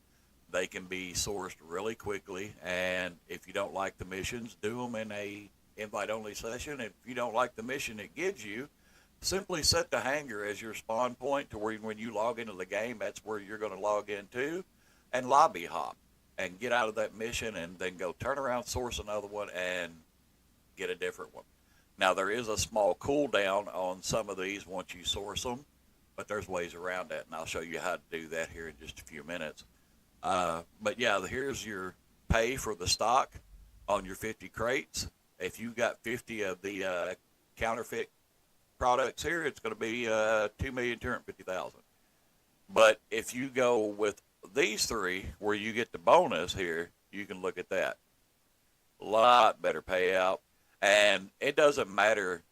S1: They can be sourced really quickly, and if you don't like the missions, do them in a invite-only session. If you don't like the mission it gives you, simply set the hangar as your spawn point to where when you log into the game, that's where you're going to log into, and lobby hop and get out of that mission, and then go turn around, source another one, and get a different one. Now, there is a small cooldown on some of these once you source them, but there's ways around that, and I'll show you how to do that here in just a few minutes. But yeah, here's your pay for the stock on your 50 crates. If you got 50 of the counterfeit products here, it's going to be $2,250,000. But if you go with these 3 where you get the bonus here, you can look at that. A lot better payout. And it doesn't matter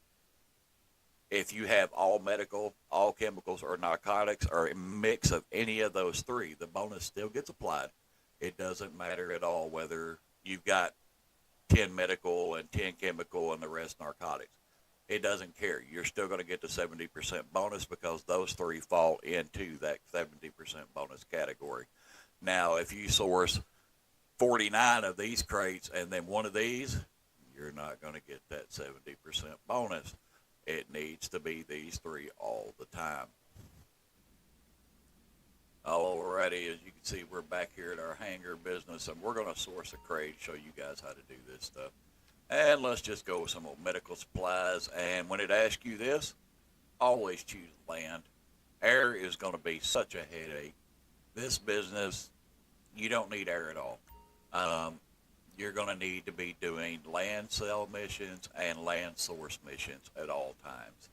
S1: if you have all medical, all chemicals, or narcotics, or a mix of any of those 3. The bonus still gets applied. It doesn't matter at all whether you've got 10 medical and 10 chemical and the rest narcotics. It doesn't care. You're still going to get the 70% bonus, because those 3 fall into that 70% bonus category. Now, if you source 49 of these crates and then one of these, you're not going to get that 70% bonus. It needs to be these 3 all the time. Alrighty, as you can see, we're back here at our hangar business, and we're going to source a crate, show you guys how to do this stuff. And let's just go with some old medical supplies. And when it asks you this, always choose land. Air is going to be such a headache. This business, you don't need air at all. You're going to need to be doing land sell missions and land source missions at all times.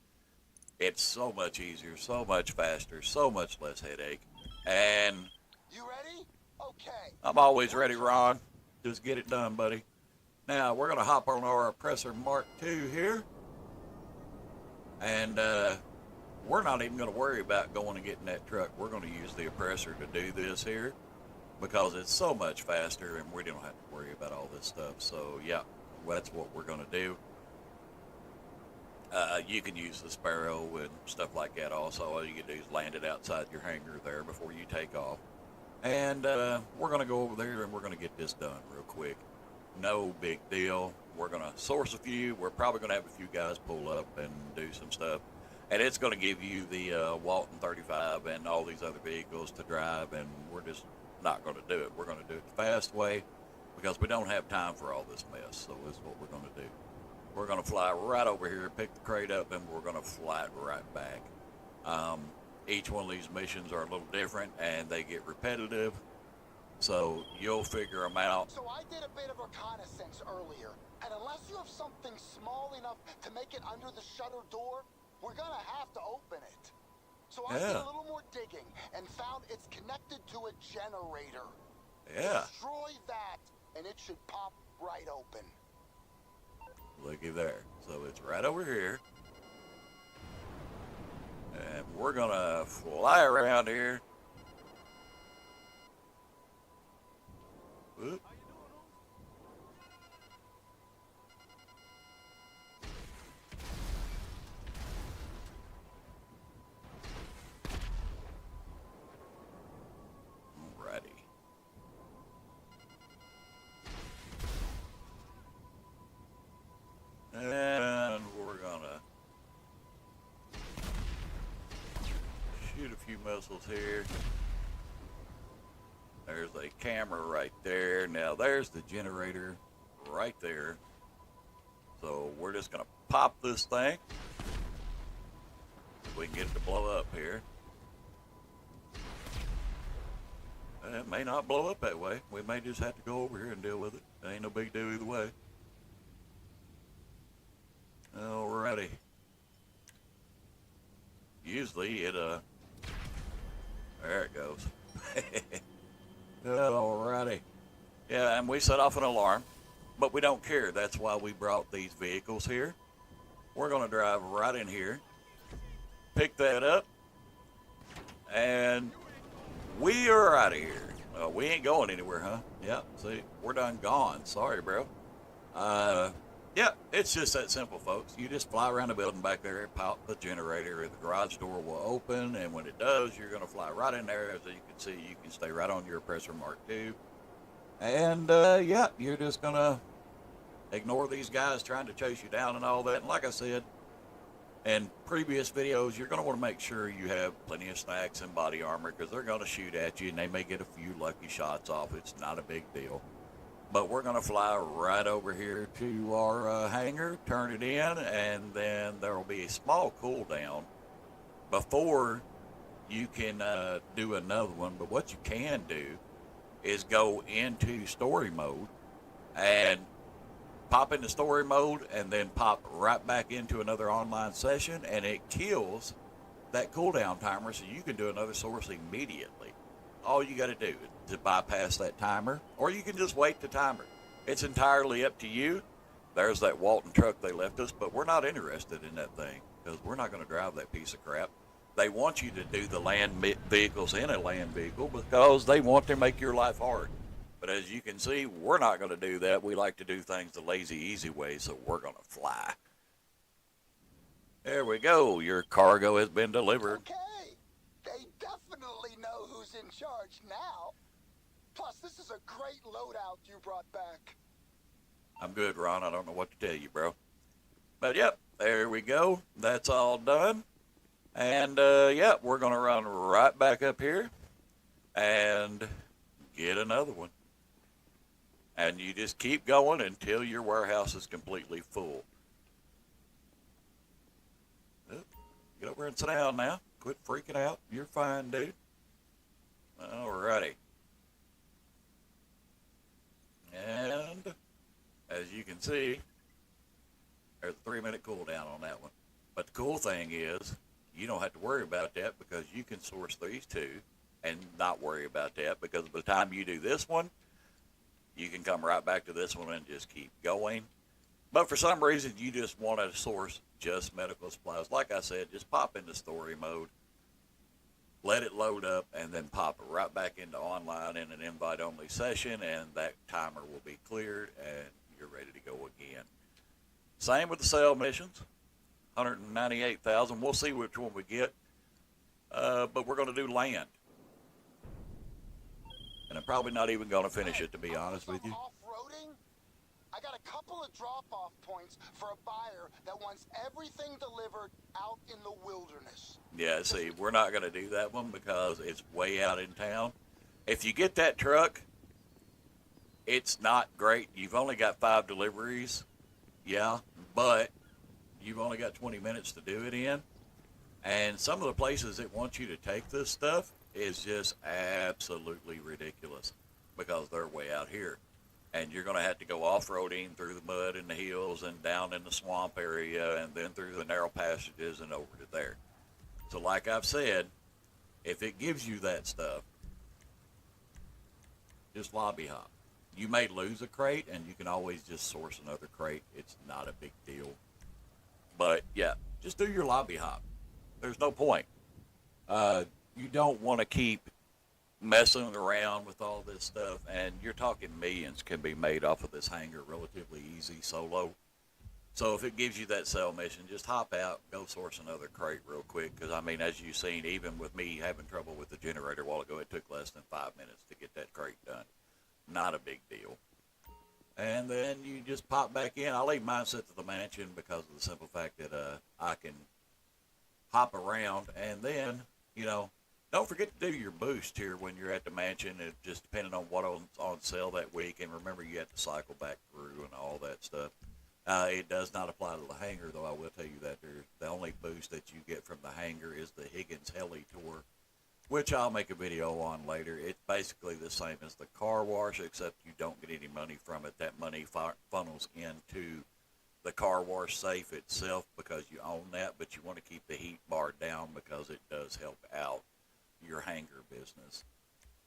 S1: It's so much easier, so much faster, so much less headache. And
S10: you ready? Okay.
S1: I'm always ready, Ron. Just get it done, buddy. Now, we're going to hop on our Oppressor Mark II here. And we're not even going to worry about going and getting that truck. We're going to use the Oppressor to do this here because it's so much faster and we don't have to worry about all this stuff. So, yeah, that's what we're going to do. You can use the Sparrow and stuff like that also. All you can do is land it outside your hangar there before you take off. And we're going to go over there and we're going to get this done real quick. No big deal. We're going to source a few. We're probably going to have a few guys pull up and do some stuff. And it's going to give you the Walton 35 and all these other vehicles to drive. And we're just not going to do it. We're going to do it the fast way because we don't have time for all this mess. So this is what we're going to do. We're going to fly right over here, pick the crate up, and we're going to fly it right back. Each one of these missions are a little different, and they get repetitive, so you'll figure them out.
S10: So I did a bit of reconnaissance earlier, and unless you have something small enough to make it under the shutter door, we're going to have to open it. So I did a little more digging and found it's connected to a generator.
S1: Yeah.
S10: Destroy that, and it should pop right open.
S1: Looky there. So it's right over here. And we're going to fly around here. Whoop. Alrighty. And we're gonna shoot a few missiles here. There's a camera right there. Now there's the generator right there. So we're just gonna pop this thing. We can get it to blow up here. It may not blow up that way. We may just have to go over here and deal with it. It ain't no big deal either way. Alrighty. Usually it, there it goes. Alrighty. Yeah, and we set off an alarm, but we don't care. That's why we brought these vehicles here. We're going to drive right in here, pick that up, and we are out of here. We ain't going anywhere, huh? Yeah, see, we're done gone. Sorry, bro. Yeah, it's just that simple, folks. You just fly around the building back there, pop the generator, the garage door will open, and when it does, you're going to fly right in there. As you can see, you can stay right on your Oppressor Mark II. And, yeah, you're just going to ignore these guys trying to chase you down and all that. And like I said in previous videos, you're going to want to make sure you have plenty of snacks and body armor because they're going to shoot at you, and they may get a few lucky shots off. It's not a big deal. But we're going to fly right over here to our hangar, turn it in, and then there will be a small cooldown before you can do another one. But what you can do is go into story mode and pop into story mode and then pop right back into another online session, and it kills that cooldown timer so you can do another source immediately. All you got to do is to bypass that timer, or you can just wait the timer. It's entirely up to you. There's that Walton truck they left us, but we're not interested in that thing because we're not going to drive that piece of crap. They want you to do the land vehicles in a land vehicle because they want to make your life hard. But as you can see, we're not going to do that. We like to do things the lazy, easy way, so we're going to fly. There we go. Your cargo has been delivered.
S10: Okay. They definitely know who's in charge now. Plus, this is a great loadout you brought back.
S1: I'm good, Ron. I don't know what to tell you, bro. But, yep, there we go. That's all done. And, yeah, we're going to run right back up here and get another one. And you just keep going until your warehouse is completely full. Get over and sit down now. Quit freaking out. You're fine, dude. Alrighty. And as you can see, there's a 3-minute cooldown on that one. But the cool thing is, you don't have to worry about that because you can source these two and not worry about that, because by the time you do this one, you can come right back to this one and just keep going. But for some reason, you just want to source just medical supplies. Like I said, just pop into story mode, let it load up, and then pop it right back into online in an invite-only session, and that timer will be cleared, and you're ready to go again. Same with the sale missions, 198,000. We'll see which one we get, but we're going to do land. And I'm probably not even going to finish it, to be honest with you.
S10: Off-roading? I got a couple of drop-off points for a buyer that wants everything delivered out in the wilderness.
S1: Yeah, see, we're not going to do that one because it's way out in town. If you get that truck, it's not great. You've only got 5 deliveries, yeah, but you've only got 20 minutes to do it in. And some of the places that want you to take this stuff is just absolutely ridiculous because they're way out here. And you're going to have to go off-roading through the mud and the hills and down in the swamp area and then through the narrow passages and over to there. So like I've said, if it gives you that stuff, just lobby hop. You may lose a crate and you can always just source another crate. It's not a big deal. But yeah, just do your lobby hop. There's no point. You don't want to keep messing around with all this stuff, and you're talking millions can be made off of this hangar relatively easy solo. So if it gives you that sell mission, just hop out, go source another crate real quick, because I mean, as you've seen, even with me having trouble with the generator a while ago, it took less than 5 minutes to get that crate done. Not a big deal. And then you just pop back in. I leave mine set to the mansion because of the simple fact that I can hop around, and then, you know, don't forget to do your boost here when you're at the mansion. It just depending on what on sale that week. And remember, you have to cycle back through and all that stuff. It does not apply to the hangar, though. I will tell you that the only boost that you get from the hangar is the Higgins Heli Tour, which I'll make a video on later. It's basically the same as the car wash, except you don't get any money from it. That money funnels into the car wash safe itself because you own that, but you want to keep the heat bar down because it does help out your hangar business.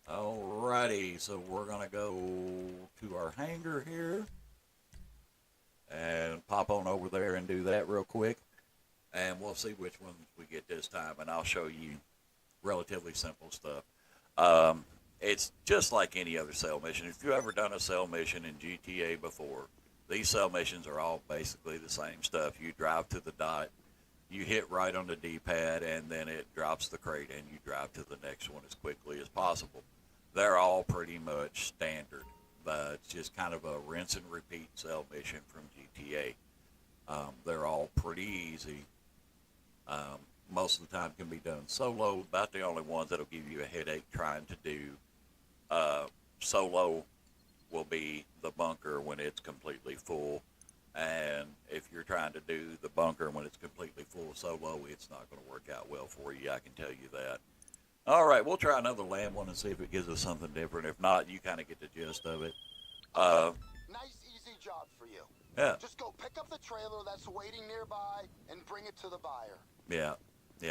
S1: Alrighty, so we're gonna go to our hangar here and pop on over there and do that real quick, and we'll see which ones we get this time, and I'll show you relatively simple stuff. It's just like any other sale mission. If you've ever done a sale mission in GTA before, these sale missions are all basically the same stuff. You drive to the dot, you hit right on the D-pad, and then it drops the crate, and you drive to the next one as quickly as possible. They're all pretty much standard. It's just kind of a rinse and repeat sell mission from GTA. They're all pretty easy. Most of the time can be done solo. About the only ones that'll give you a headache trying to do solo will be the bunker when it's completely full. And if you're trying to do the bunker when it's completely full solo, it's not going to work out well for you, I can tell you that. All right, we'll try another land one and see if it gives us something different. If not, you kind of get the gist of it.
S10: Nice, easy job for you.
S1: Yeah.
S10: Just go pick up the trailer that's waiting nearby and bring it to the buyer.
S1: Yeah,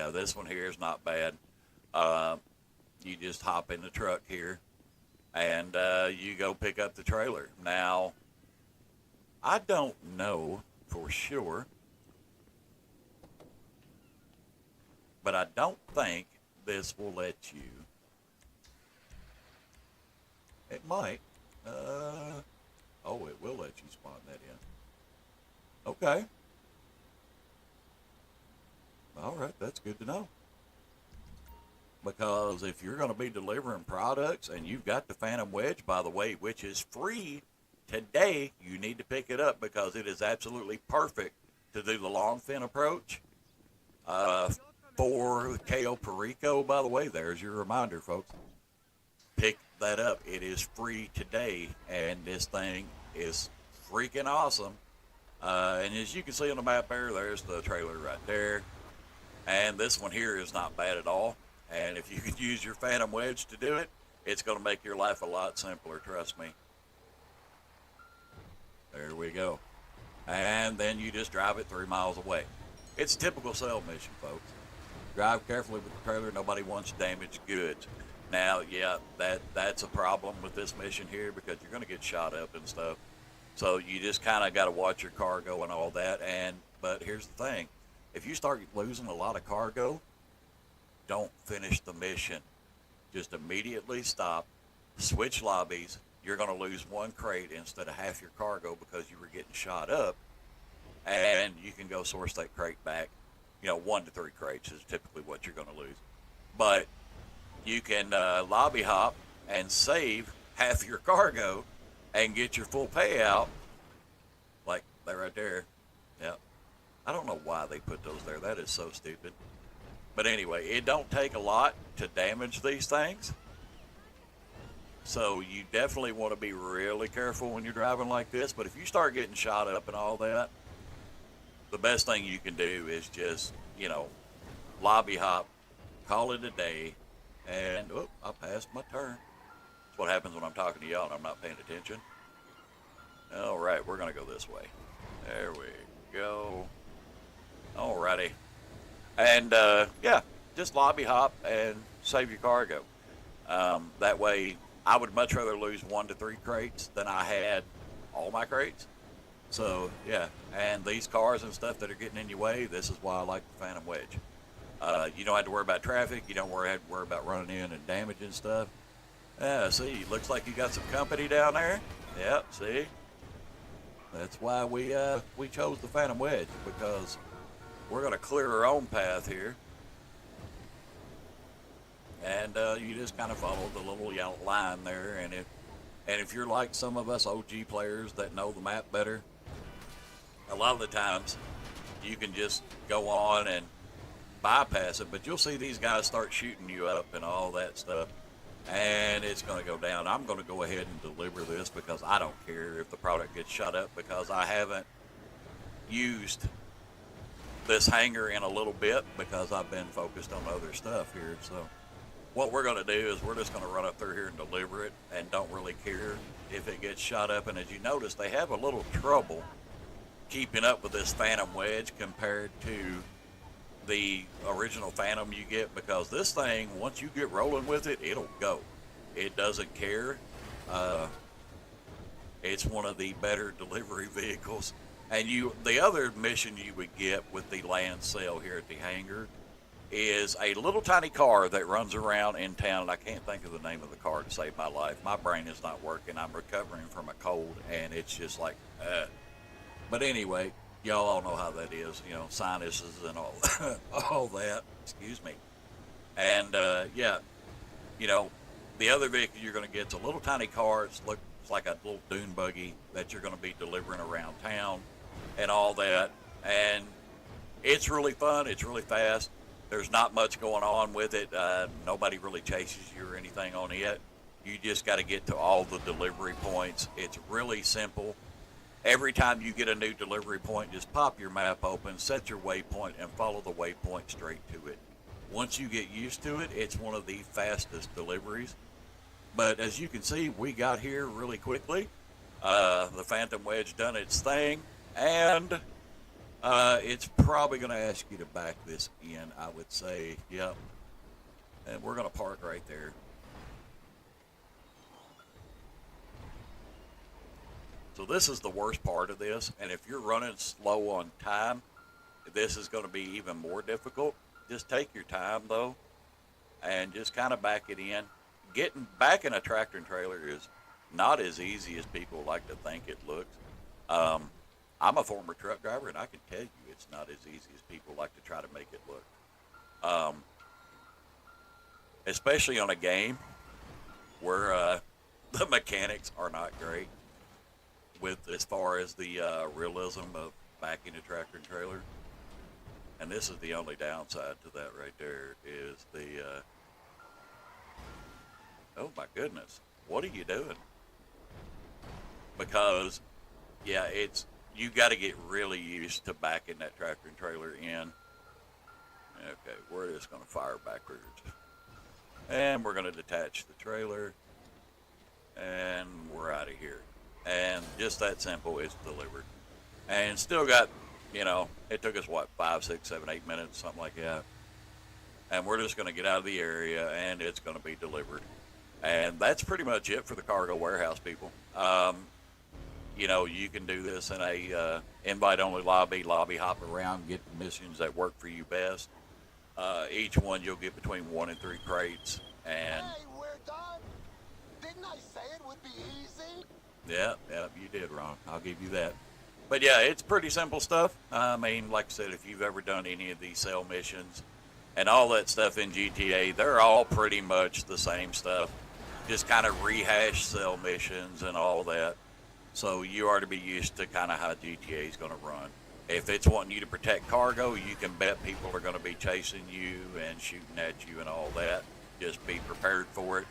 S1: this one here is not bad. You just hop in the truck here, and you go pick up the trailer. Now, I don't know for sure, but I don't think this will let you. It might. Oh, it will let you spawn that in. Okay. All right, that's good to know. Because if you're going to be delivering products and you've got the Phantom Wedge, by the way, which is free today you need to pick it up because it is absolutely perfect to do the long fin approach. For Cayo Perico, by the way, there's your reminder, folks. Pick that up. It is free today, and this thing is freaking awesome. And as you can see on the map there's the trailer right there. And this one here is not bad at all. And if you could use your Phantom Wedge to do it, it's going to make your life a lot simpler, trust me. There we go. And then you just drive it 3 miles away. It's a typical sale mission, folks. Drive carefully with the trailer. Nobody wants damaged goods. Now, yeah, that's a problem with this mission here because you're going to get shot up and stuff. So you just kind of got to watch your cargo and all that. But here's the thing. If you start losing a lot of cargo, don't finish the mission. Just immediately stop, switch lobbies. You're going to lose 1 crate instead of half your cargo because you were getting shot up. And you can go source that crate back. 1 to 3 crates is typically what you're going to lose. But you can lobby hop and save half your cargo and get your full payout. Like that right there. Yep. I don't know why they put those there. That is so stupid. But anyway, it don't take a lot to damage these things. So you definitely want to be really careful when you're driving like this. But if you start getting shot up and all that, the best thing you can do is just, lobby hop, call it a day, and, I passed my turn. That's what happens when I'm talking to y'all and I'm not paying attention. All right, we're going to go this way. There we go. Alrighty. And, yeah, just lobby hop and save your cargo. That way, I would much rather lose 1 to 3 crates than I had all my crates. So, yeah, and these cars and stuff that are getting in your way, this is why I like the Phantom Wedge. You don't have to worry about traffic. You don't have to worry about running in and damaging stuff. See, looks like you got some company down there. Yep, see? That's why we chose the Phantom Wedge, because we're going to clear our own path here. And you just kind of follow the little yellow line there. And if you're like some of us OG players that know the map better, a lot of the times you can just go on and bypass it, but you'll see these guys start shooting you up and all that stuff, and it's going to go down. I'm going to go ahead and deliver this because I don't care if the product gets shut up, because I haven't used this hangar in a little bit because I've been focused on other stuff here. So what we're going to do is we're just going to run up through here and deliver it and don't really care if it gets shot up. And as you notice, they have a little trouble keeping up with this Phantom Wedge compared to the original Phantom you get, because this thing, once you get rolling with it, it'll go. It doesn't care. It's one of the better delivery vehicles. And the other mission you would get with the land sale here at the hangar is a little tiny car that runs around in town, and I can't think of the name of the car to save my life. My brain is not working. I'm recovering from a cold, and it's just like, But anyway, y'all all know how that is, sinuses and all that. Excuse me. And, yeah, the other vehicle you're going to get is a little tiny car. It's like a little dune buggy that you're going to be delivering around town and all that. And it's really fun. It's really fast. There's not much going on with it. Nobody really chases you or anything on it. You just got to get to all the delivery points. It's really simple. Every time you get a new delivery point, just pop your map open, set your waypoint, and follow the waypoint straight to it. Once you get used to it, it's one of the fastest deliveries. But as you can see, we got here really quickly. The Phantom Wedge done its thing, and it's probably going to ask you to back this in, I would say. Yep. And we're going to park right there. So this is the worst part of this, and if you're running slow on time, this is going to be even more difficult. Just take your time, though, and just kind of back it in. Getting back in a tractor and trailer is not as easy as people like to think it looks. I'm a former truck driver, and I can tell you it's not as easy as people like to try to make it look. Especially on a game where the mechanics are not great. with as far as the realism of backing a tractor and trailer. And this is the only downside to that right there is the, oh my goodness, what are you doing? Because, yeah, you got to get really used to backing that tractor and trailer in. Okay, we're just going to fire backwards. And we're going to detach the trailer. And we're out of here. And just that simple, it's delivered. And still got, it took us, 5, 6, 7, 8 minutes, something like that. And we're just going to get out of the area, and it's going to be delivered. And that's pretty much it for the cargo warehouse, people. You can do this in a invite-only lobby hop around, get the missions that work for you best. Each one you'll get between 1 and 3 crates. And
S10: hey, we're done. Didn't I say it would be easy?
S1: Yeah, you did, Ron. I'll give you that. But yeah, it's pretty simple stuff. I mean, like I said, if you've ever done any of these cell missions and all that stuff in GTA, they're all pretty much the same stuff. Just kind of rehash cell missions and all that. So you are to be used to kind of how GTA is going to run. If it's wanting you to protect cargo, you can bet people are going to be chasing you and shooting at you and all that. Just be prepared for it.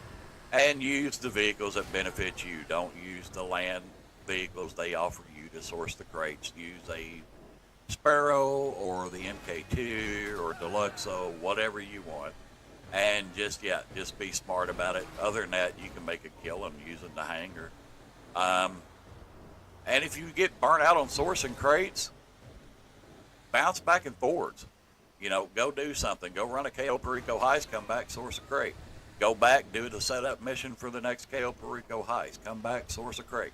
S1: And use the vehicles that benefit you. Don't use the land vehicles they offer you to source the crates. Use a Sparrow or the MK2 or Deluxo, whatever you want. And just be smart about it. Other than that, you can make a killing using the hangar. And if you get burnt out on sourcing crates, bounce back and forwards. Go do something. Go run a KO Perico heist, come back, source a crate. Go back, do the setup mission for the next KO Perico heist. Come back, source a crate.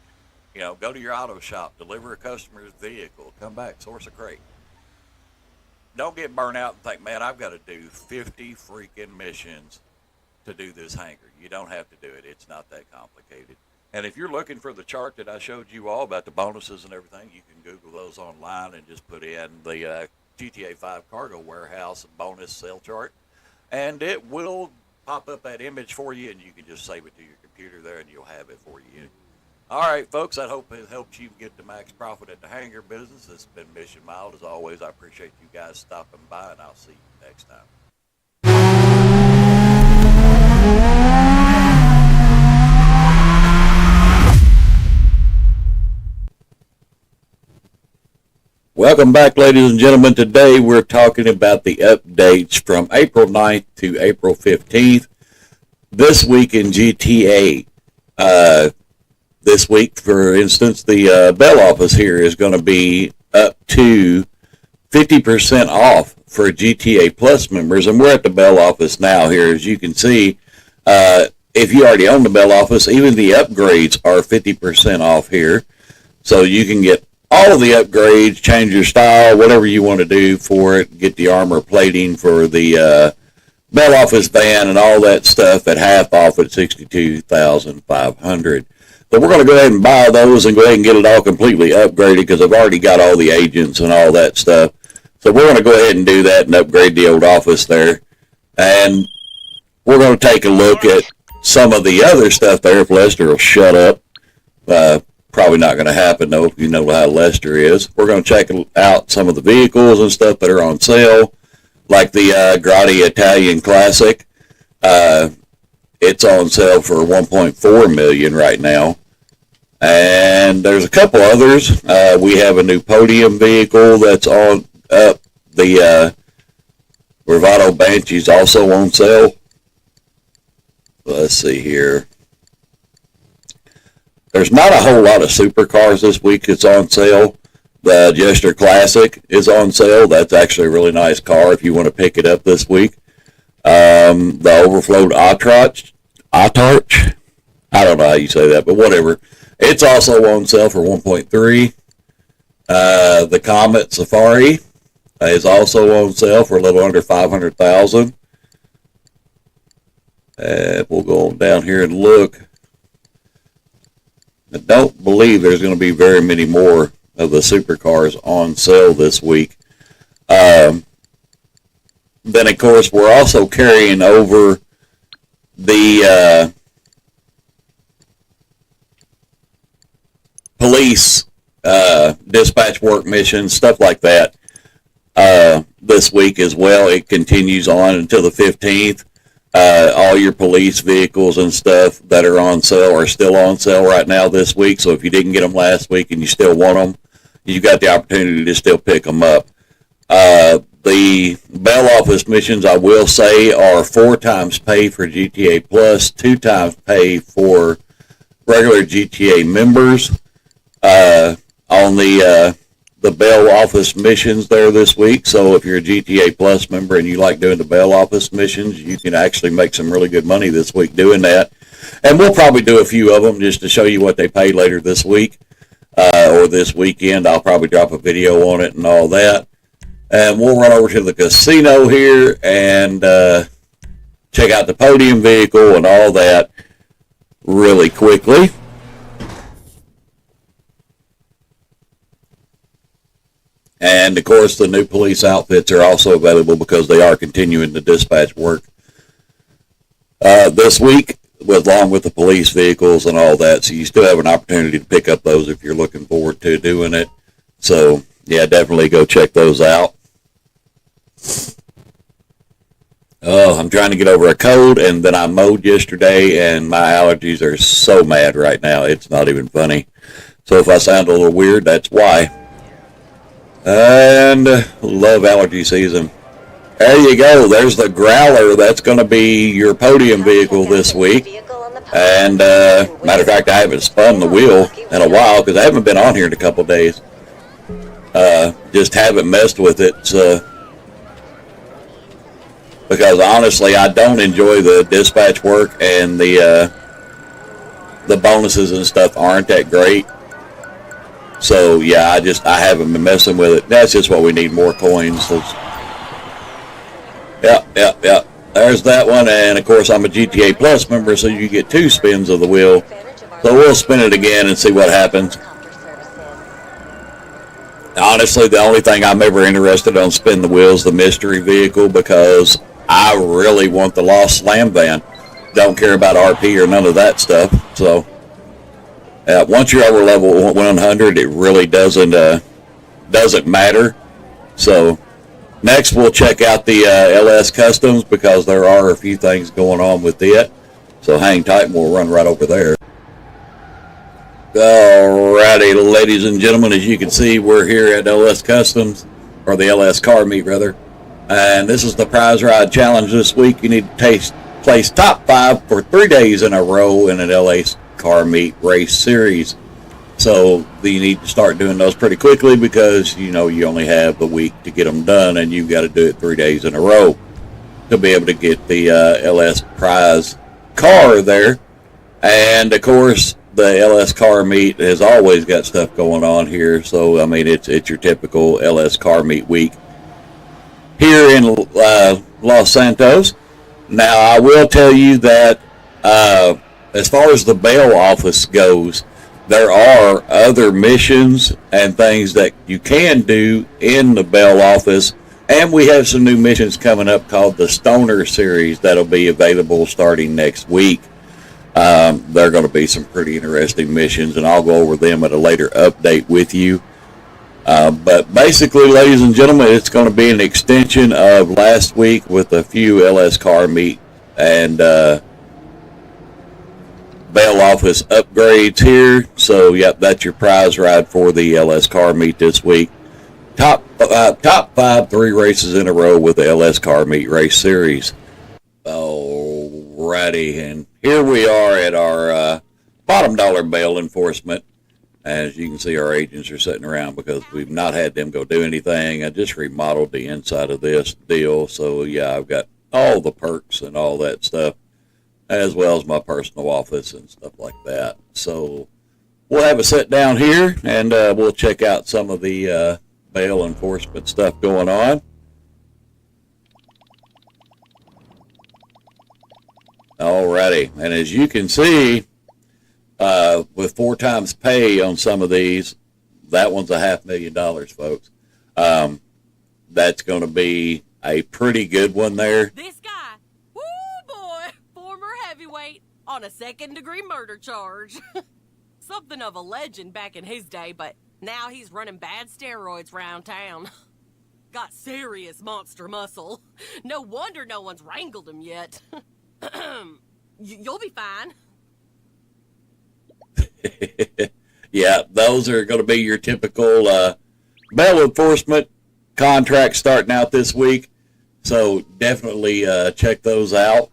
S1: Go to your auto shop, deliver a customer's vehicle. Come back, source a crate. Don't get burnt out and think, man, I've got to do 50 freaking missions to do this hangar. You don't have to do it. It's not that complicated. And if you're looking for the chart that I showed you all about the bonuses and everything, you can Google those online and just put in the GTA 5 cargo warehouse bonus sale chart. And it will pop up that image for you, and you can just save it to your computer there, and you'll have it for you. All right, folks, I hope it helps you get the max profit at the hangar business. It's been Mission Mild. As always, I appreciate you guys stopping by, and I'll see you next time. Welcome back, ladies and gentlemen. Today we're talking about the updates from April 9th to April 15th. This week in GTA. This week, for instance, the Bell office here is going to be up to 50% off for GTA Plus members. And we're at the Bell office now here. As you can see, if you already own the Bell office, even the upgrades are 50% off here. So you can get all of the upgrades, change your style, whatever you want to do for it, get the armor plating for the Bell office van and all that stuff at half off at $62,500. So we're going to go ahead and buy those and go ahead and get it all completely upgraded because I've already got all the agents and all that stuff. So we're going to go ahead and do that and upgrade the old office there. And we're going to take a look at some of the other stuff there if Lester will shut up. Probably not going to happen, though, if you know how Lester is. We're going to check out some of the vehicles and stuff that are on sale, like the Grotti Italian Classic. It's on sale for $1.4 million right now. And there's a couple others. We have a new podium vehicle that's on up. The Bravado Banshee's also on sale. Let's see here. There's not a whole lot of supercars this week that's on sale. The Jester Classic is on sale. That's actually a really nice car if you want to pick it up this week. The Overflowed Autarch. I don't know how you say that, but whatever. It's also on sale for $1.3. The Comet Safari is also on sale for a little under $500,000. We'll go on down here and look. I don't believe there's going to be very many more of the supercars on sale this week. Then, of course, we're also carrying over the police dispatch work missions, stuff like that, this week as well. It continues on until the 15th. All your police vehicles and stuff that are on sale are still on sale right now this week. So if you didn't get them last week and you still want them, you've got the opportunity to still pick them up. The bail office missions, I will say, are 4 times pay for GTA Plus, 2 times pay for regular GTA members. On the bail office missions there this week. So if you're a GTA Plus member and you like doing the bail office missions, you can actually make some really good money this week doing that. And we'll probably do a few of them just to show you what they pay later this week or this weekend. I'll probably drop a video on it and all that. And we'll run over to the casino here and check out the podium vehicle and all that really quickly. And, of course, the new police outfits are also available because they are continuing to dispatch work this week, along with the police vehicles and all that. So you still have an opportunity to pick up those if you're looking forward to doing it. So, yeah, definitely go check those out. Oh, I'm trying to get over a cold, and then I mowed yesterday, and my allergies are so mad right now. It's not even funny. So if I sound a little weird, that's why. And love allergy season. There you go. There's the Growler. That's going to be your podium vehicle this week. And matter of fact, I haven't spun the wheel in a while because I haven't been on here in a couple of days. Just haven't messed with it. So, because honestly, I don't enjoy the dispatch work, and the bonuses and stuff aren't that great. So, yeah, I haven't been messing with it. That's just what we need, more coins. So, yep. There's that one. And, of course, I'm a GTA Plus member, so you get 2 spins of the wheel. So we'll spin it again and see what happens. Honestly, the only thing I'm ever interested on spin the wheel is the mystery vehicle because I really want the Lost Slam van. Don't care about RP or none of that stuff. So... once you're over level 100, it really doesn't matter. So next we'll check out the LS Customs because there are a few things going on with it. So hang tight and we'll run right over there. Alrighty, ladies and gentlemen, as you can see, we're here at LS Customs, or the LS Car Meet rather. And this is the prize ride challenge this week. You need to place top 5 for 3 days in a row in an LS Car Meet race series. So you need to start doing those pretty quickly because you only have the week to get them done, and you've got to do it 3 days in a row to be able to get the LS prize car there. And of course the LS Car Meet has always got stuff going on here. So I mean it's your typical LS Car Meet week here in Los Santos. Now I will tell you that as far as the bail office goes, there are other missions and things that you can do in the bail office. And we have some new missions coming up called the Stoner series that'll be available starting next week. There are going to be some pretty interesting missions, and I'll go over them at a later update with you. But basically, ladies and gentlemen, it's going to be an extension of last week with a few LS Car Meet and bail office upgrades here. So, yep, that's your prize ride for the LS Car Meet this week. Top 5, 3 races in a row with the LS Car Meet race series. Alrighty, and here we are at our bottom dollar bail enforcement. As you can see, our agents are sitting around because we've not had them go do anything. I just remodeled the inside of this deal. So, yeah, I've got all the perks and all that stuff, as well as my personal office and stuff like that. So we'll have a sit down here, and we'll check out some of the bail enforcement stuff going on. Alrighty, and as you can see, with 4 times pay on some of these, that one's $500,000, folks. That's going to be a pretty good one there.
S16: This guy, woo boy, former heavyweight on a 2nd-degree murder charge. something of a legend back in his day, but now he's running bad steroids around town. Got serious monster muscle. No wonder no one's wrangled him yet. You'll be fine.
S1: Yeah, those are going to be your typical bail enforcement contracts starting out this week. So definitely check those out.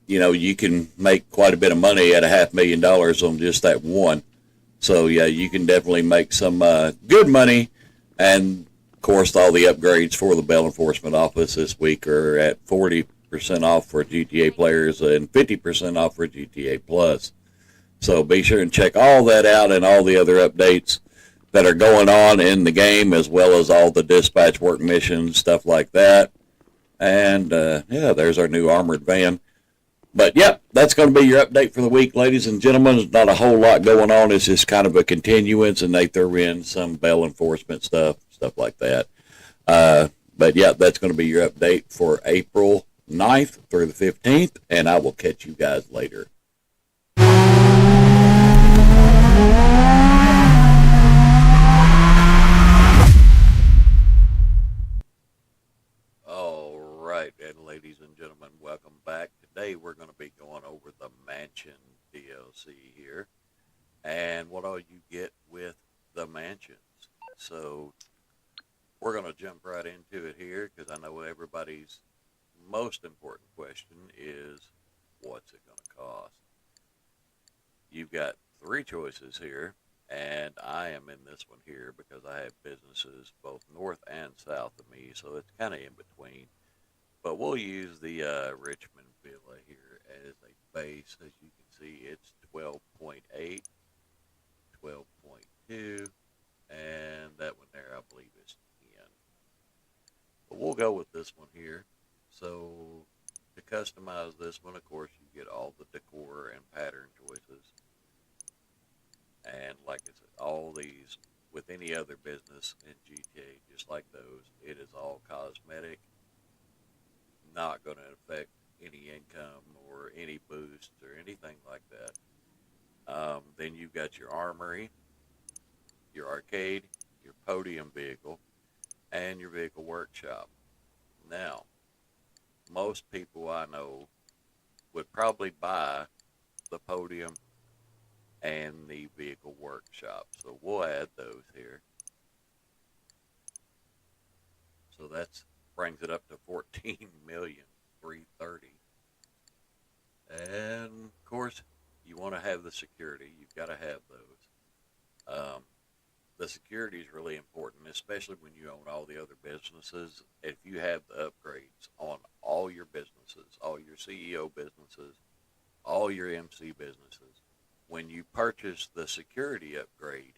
S1: You know, you can make quite a bit of money at $500,000 on just that one. So, yeah, you can definitely make some good money. And, of course, all the upgrades for the bail enforcement office this week are at 40% off for GTA players and 50% off for GTA Plus. So be sure and check all that out and all the other updates that are going on in the game, as well as all the dispatch work missions, stuff like that. And, yeah, there's our new armored van. But, yep, that's going to be your update for the week, ladies and gentlemen. There's not a whole lot going on. It's just kind of a continuance, and they throw in some bail enforcement stuff like that. But, yeah, that's going to be your update for April 9th through the 15th, and I will catch you guys later. All right, and ladies and gentlemen, welcome back. Today we're going to be going over the Mansion DLC here and what all you get with the mansions. So we're going to jump right into it here because I know everybody's most important question is, what's it going to cost? You've got three choices here, and I am in this one here because I have businesses both north and south of me, so it's kind of in between. But we'll use the Richmond Villa here as a base. As you can see, it's 12.8, 12.2, and that one there I believe is 10. But we'll go with this one here. So to customize this one, of course, you get all the decor and pattern choices. And like I said, all these, with any other business in GTA, just like those, it is all cosmetic. Not going to affect any income or any boosts or anything like that. Then you've got your armory, your arcade, your podium vehicle, and your vehicle workshop. Now, most people I know would probably buy the podium and the vehicle workshop. So we'll add those here. So that's brings it up to $14,330,000. And of course, you want to have the security. You've got to have those. The security is really important, especially when you own all the other businesses. If you have the upgrades on all your businesses, all your CEO businesses, all your MC businesses, when you purchase the security upgrade,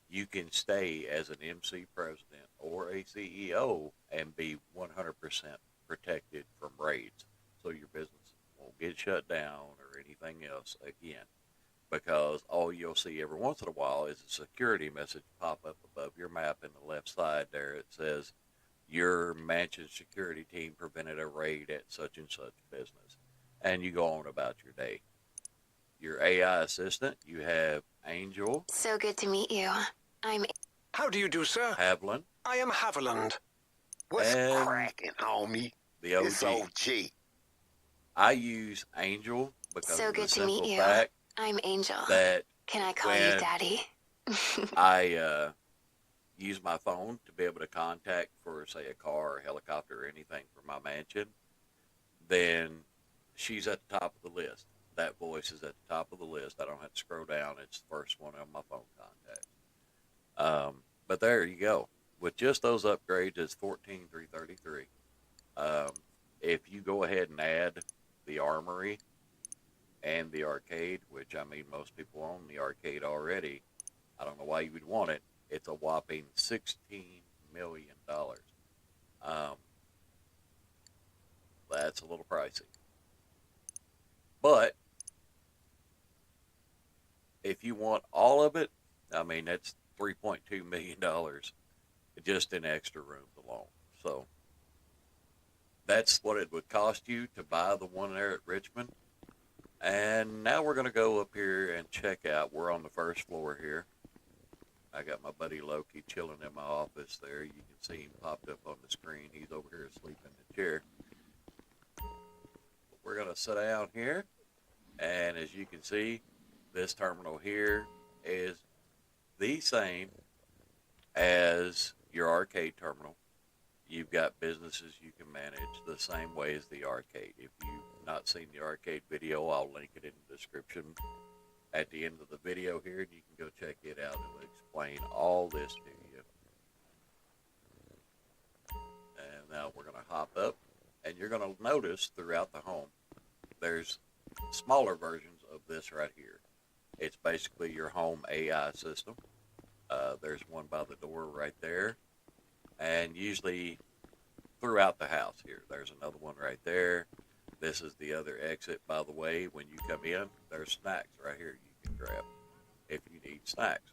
S1: you can stay as an MC president or a CEO and be 100% protected from raids. So your business won't get shut down or anything else again. Because all you'll see every once in a while is a security message pop up above your map in the left side there. It says, your mansion security team prevented a raid at such and such business. And you go on about your day. Your AI assistant, you have Angel.
S9: So good to meet you. I'm...
S2: How do you do, sir?
S1: Haviland.
S2: I am Haviland. What's cracking, homie?
S1: The OG.
S2: It's OG.
S1: I use Angel because
S9: so
S1: of
S9: good
S1: the
S9: to
S1: simple
S9: meet you.
S1: fact
S9: I'm Angel.
S1: that
S9: can I call you Daddy?
S1: I use my phone to be able to contact for, say, a car or helicopter or anything for my mansion, then she's at the top of the list. That voice is at the top of the list. I don't have to scroll down. It's the first one on my phone contact. But there you go. With just those upgrades, it's $14,333. If you go ahead and add the armory and the arcade, which I mean most people own the arcade already, I don't know why you would want it. It's a whopping $16 million. That's a little pricey. But if you want all of it, I mean, that's $3.2 million just in extra rooms alone. So that's what it would cost you to buy the one there at Richmond. And now we're going to go up here and check out. We're on the first floor here. I got my buddy Loki chilling in my office there. You can see him popped up on the screen. He's over here asleep in the chair. We're going to sit down here. And as you can see, this terminal here is the same as your arcade terminal. You've got businesses you can manage the same way as the arcade. If you've not seen the arcade video, I'll link it in the description at the end of the video here, and you can go check it out. It will explain all this to you. And now we're going to hop up, and you're going to notice throughout the home, there's smaller versions of this right here. It's basically your home AI system. There's one by the door right there. And usually throughout the house here, there's another one right there. This is the other exit, by the way. When you come in, there's snacks right here you can grab if you need snacks.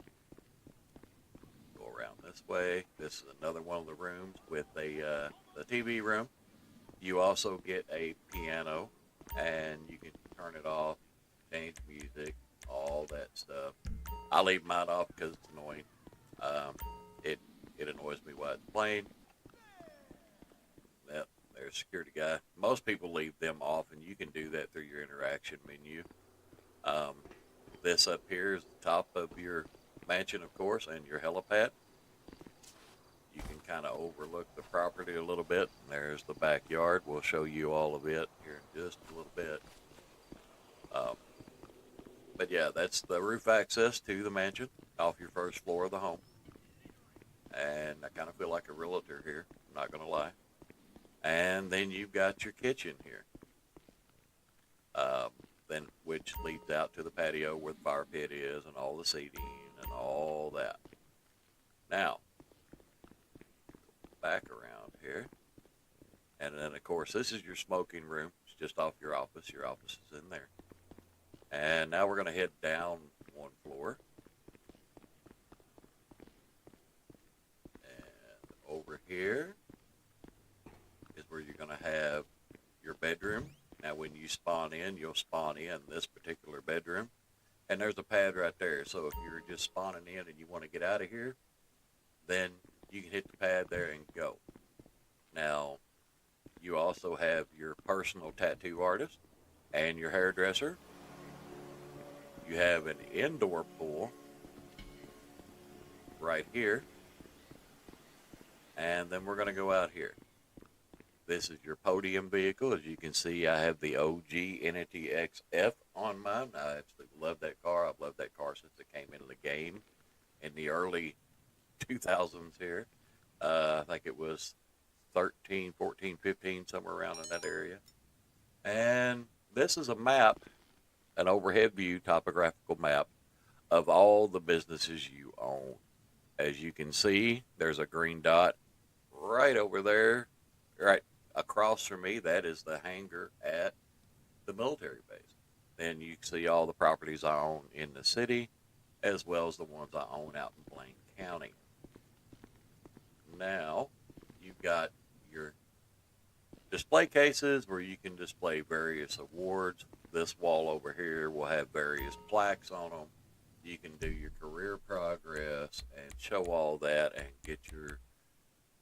S1: Go around this way. This is another one of the rooms with the TV room. You also get a piano, and you can turn it off, change music, all that stuff. I leave mine off because it's annoying. It annoys me while it's playing. Yep, there's a security guy. Most people leave them off, and you can do that through your interaction menu. This up here is the top of your mansion, of course, and your helipad. You can kind of overlook the property a little bit. And there's the backyard. We'll show you all of it here in just a little bit. But yeah, that's the roof access to the mansion off your first floor of the home. And I kind of feel like a realtor here, I'm not going to lie. And then you've got your kitchen here. Then which leads out to the patio where the fire pit is and all the seating and all that. Now, back around here. And then, of course, this is your smoking room. It's just off your office. Your office is in there. And now we're going to head down one floor. And over here is where you're going to have your bedroom. Now, when you spawn in, you'll spawn in this particular bedroom. And there's a pad right there. So if you're just spawning in and you want to get out of here, then you can hit the pad there and go. Now, you also have your personal tattoo artist and your hairdresser. You have an indoor pool right here. And then we're going to go out here. This is your podium vehicle. As you can see, I have the OG Entity XF on mine. I absolutely love that car. I've loved that car since it came into the game in the early 2000s here. I think it was 13, 14, 15, somewhere around in that area. And this is a map, an overhead view, topographical map of all the businesses you own. As you can see, there's a green dot right over there, right across from me. That is the hangar at the military base. Then you can see all the properties I own in the city, as well as the ones I own out in Blaine County. Now, you've got your display cases where you can display various awards. This wall over here will have various plaques on them. You can do your career progress and show all that and get your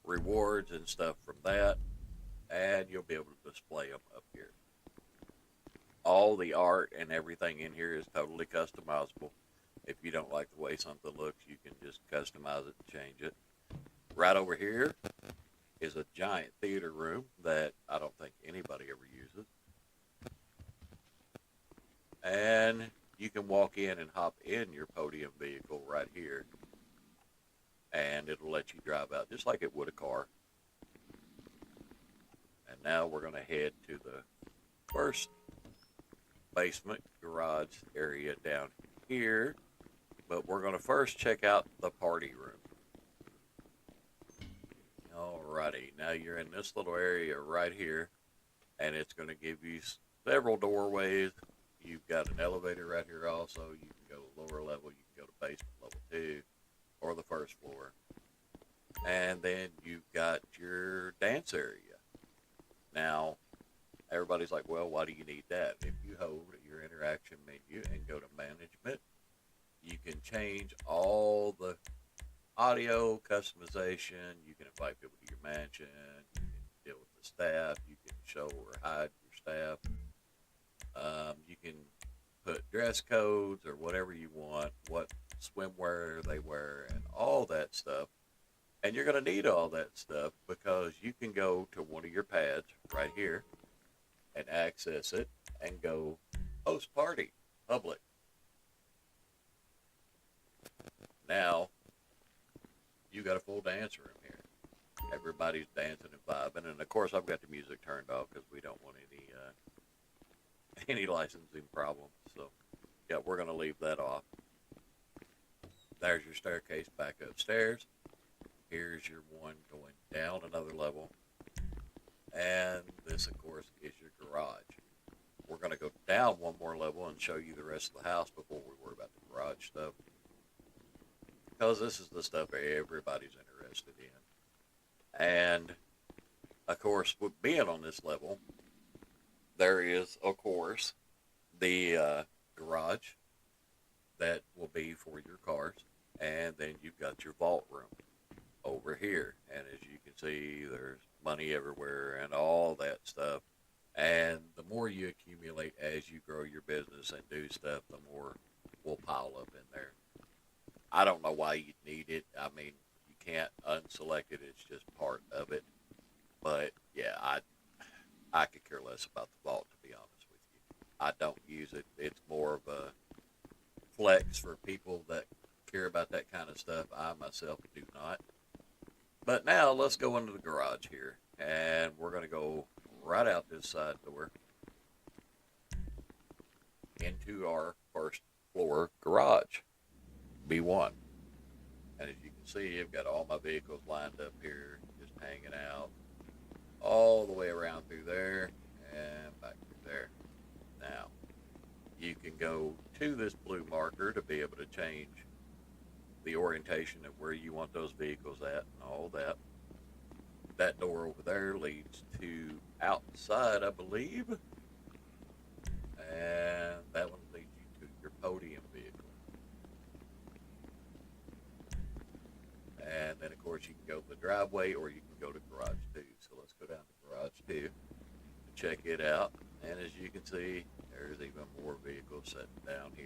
S1: rewards and stuff from that. And you'll be able to display them up here. All the art and everything in here is totally customizable. If you don't like the way something looks, you can just customize it and change it. Right over here is a giant theater room that I don't think anybody ever uses. And you can walk in and hop in your podium vehicle right here. And it'll let you drive out just like it would a car. And now we're going to head to the first basement garage area down here. But we're going to first check out the party room. Alrighty, now you're in this little area right here, and it's going to give you several doorways. You've got an elevator right here also. You can go lower level, you can go to basement level 2, or the first floor. And then you've got your dance area. Now, everybody's like, well, why do you need that? If you hold your interaction menu and go to management, you can change all the audio customization. You can invite people to your mansion. You can deal with the staff. You can show or hide your staff. You can put dress codes or whatever you want, what swimwear they wear, and all that stuff. And you're going to need all that stuff because you can go to one of your pads right here and access it and go host party, public. Now, you got a full dance room here. Everybody's dancing and vibing. And, of course, I've got the music turned off because we don't want any licensing problems. So, yeah, we're going to leave that off. There's your staircase back upstairs. Here's your one going down another level. And this, of course, is your garage. We're going to go down one more level and show you the rest of the house before we worry about the garage stuff. Because this is the stuff everybody's interested in. And, of course, with being on this level, there is, of course, the garage that will be for your cars. And then you've got your vault room over here. And as you can see, there's money everywhere and all that stuff. And the more you accumulate as you grow your business and do stuff, the more will pile up in there. I don't know why you need it. I mean, you can't unselect it. It's just part of it. But, yeah, I could care less about the vault, to be honest with you. I don't use it. It's more of a flex for people that care about that kind of stuff. I myself do not. But now let's go into the garage here. And we're going to go right out this side door into our first floor garage, B1. And as you can see, I've got all my vehicles lined up here, just hanging out all the way around through there and back through there. Now, you can go to this blue marker to be able to change the orientation of where you want those vehicles at and all that. That door over there leads to outside, I believe. And that one leads you to your podium vehicle. And then, of course, you can go to the driveway or you can go to garage 2. So let's go down to garage 2 and check it out. And as you can see, there's even more vehicles sitting down here.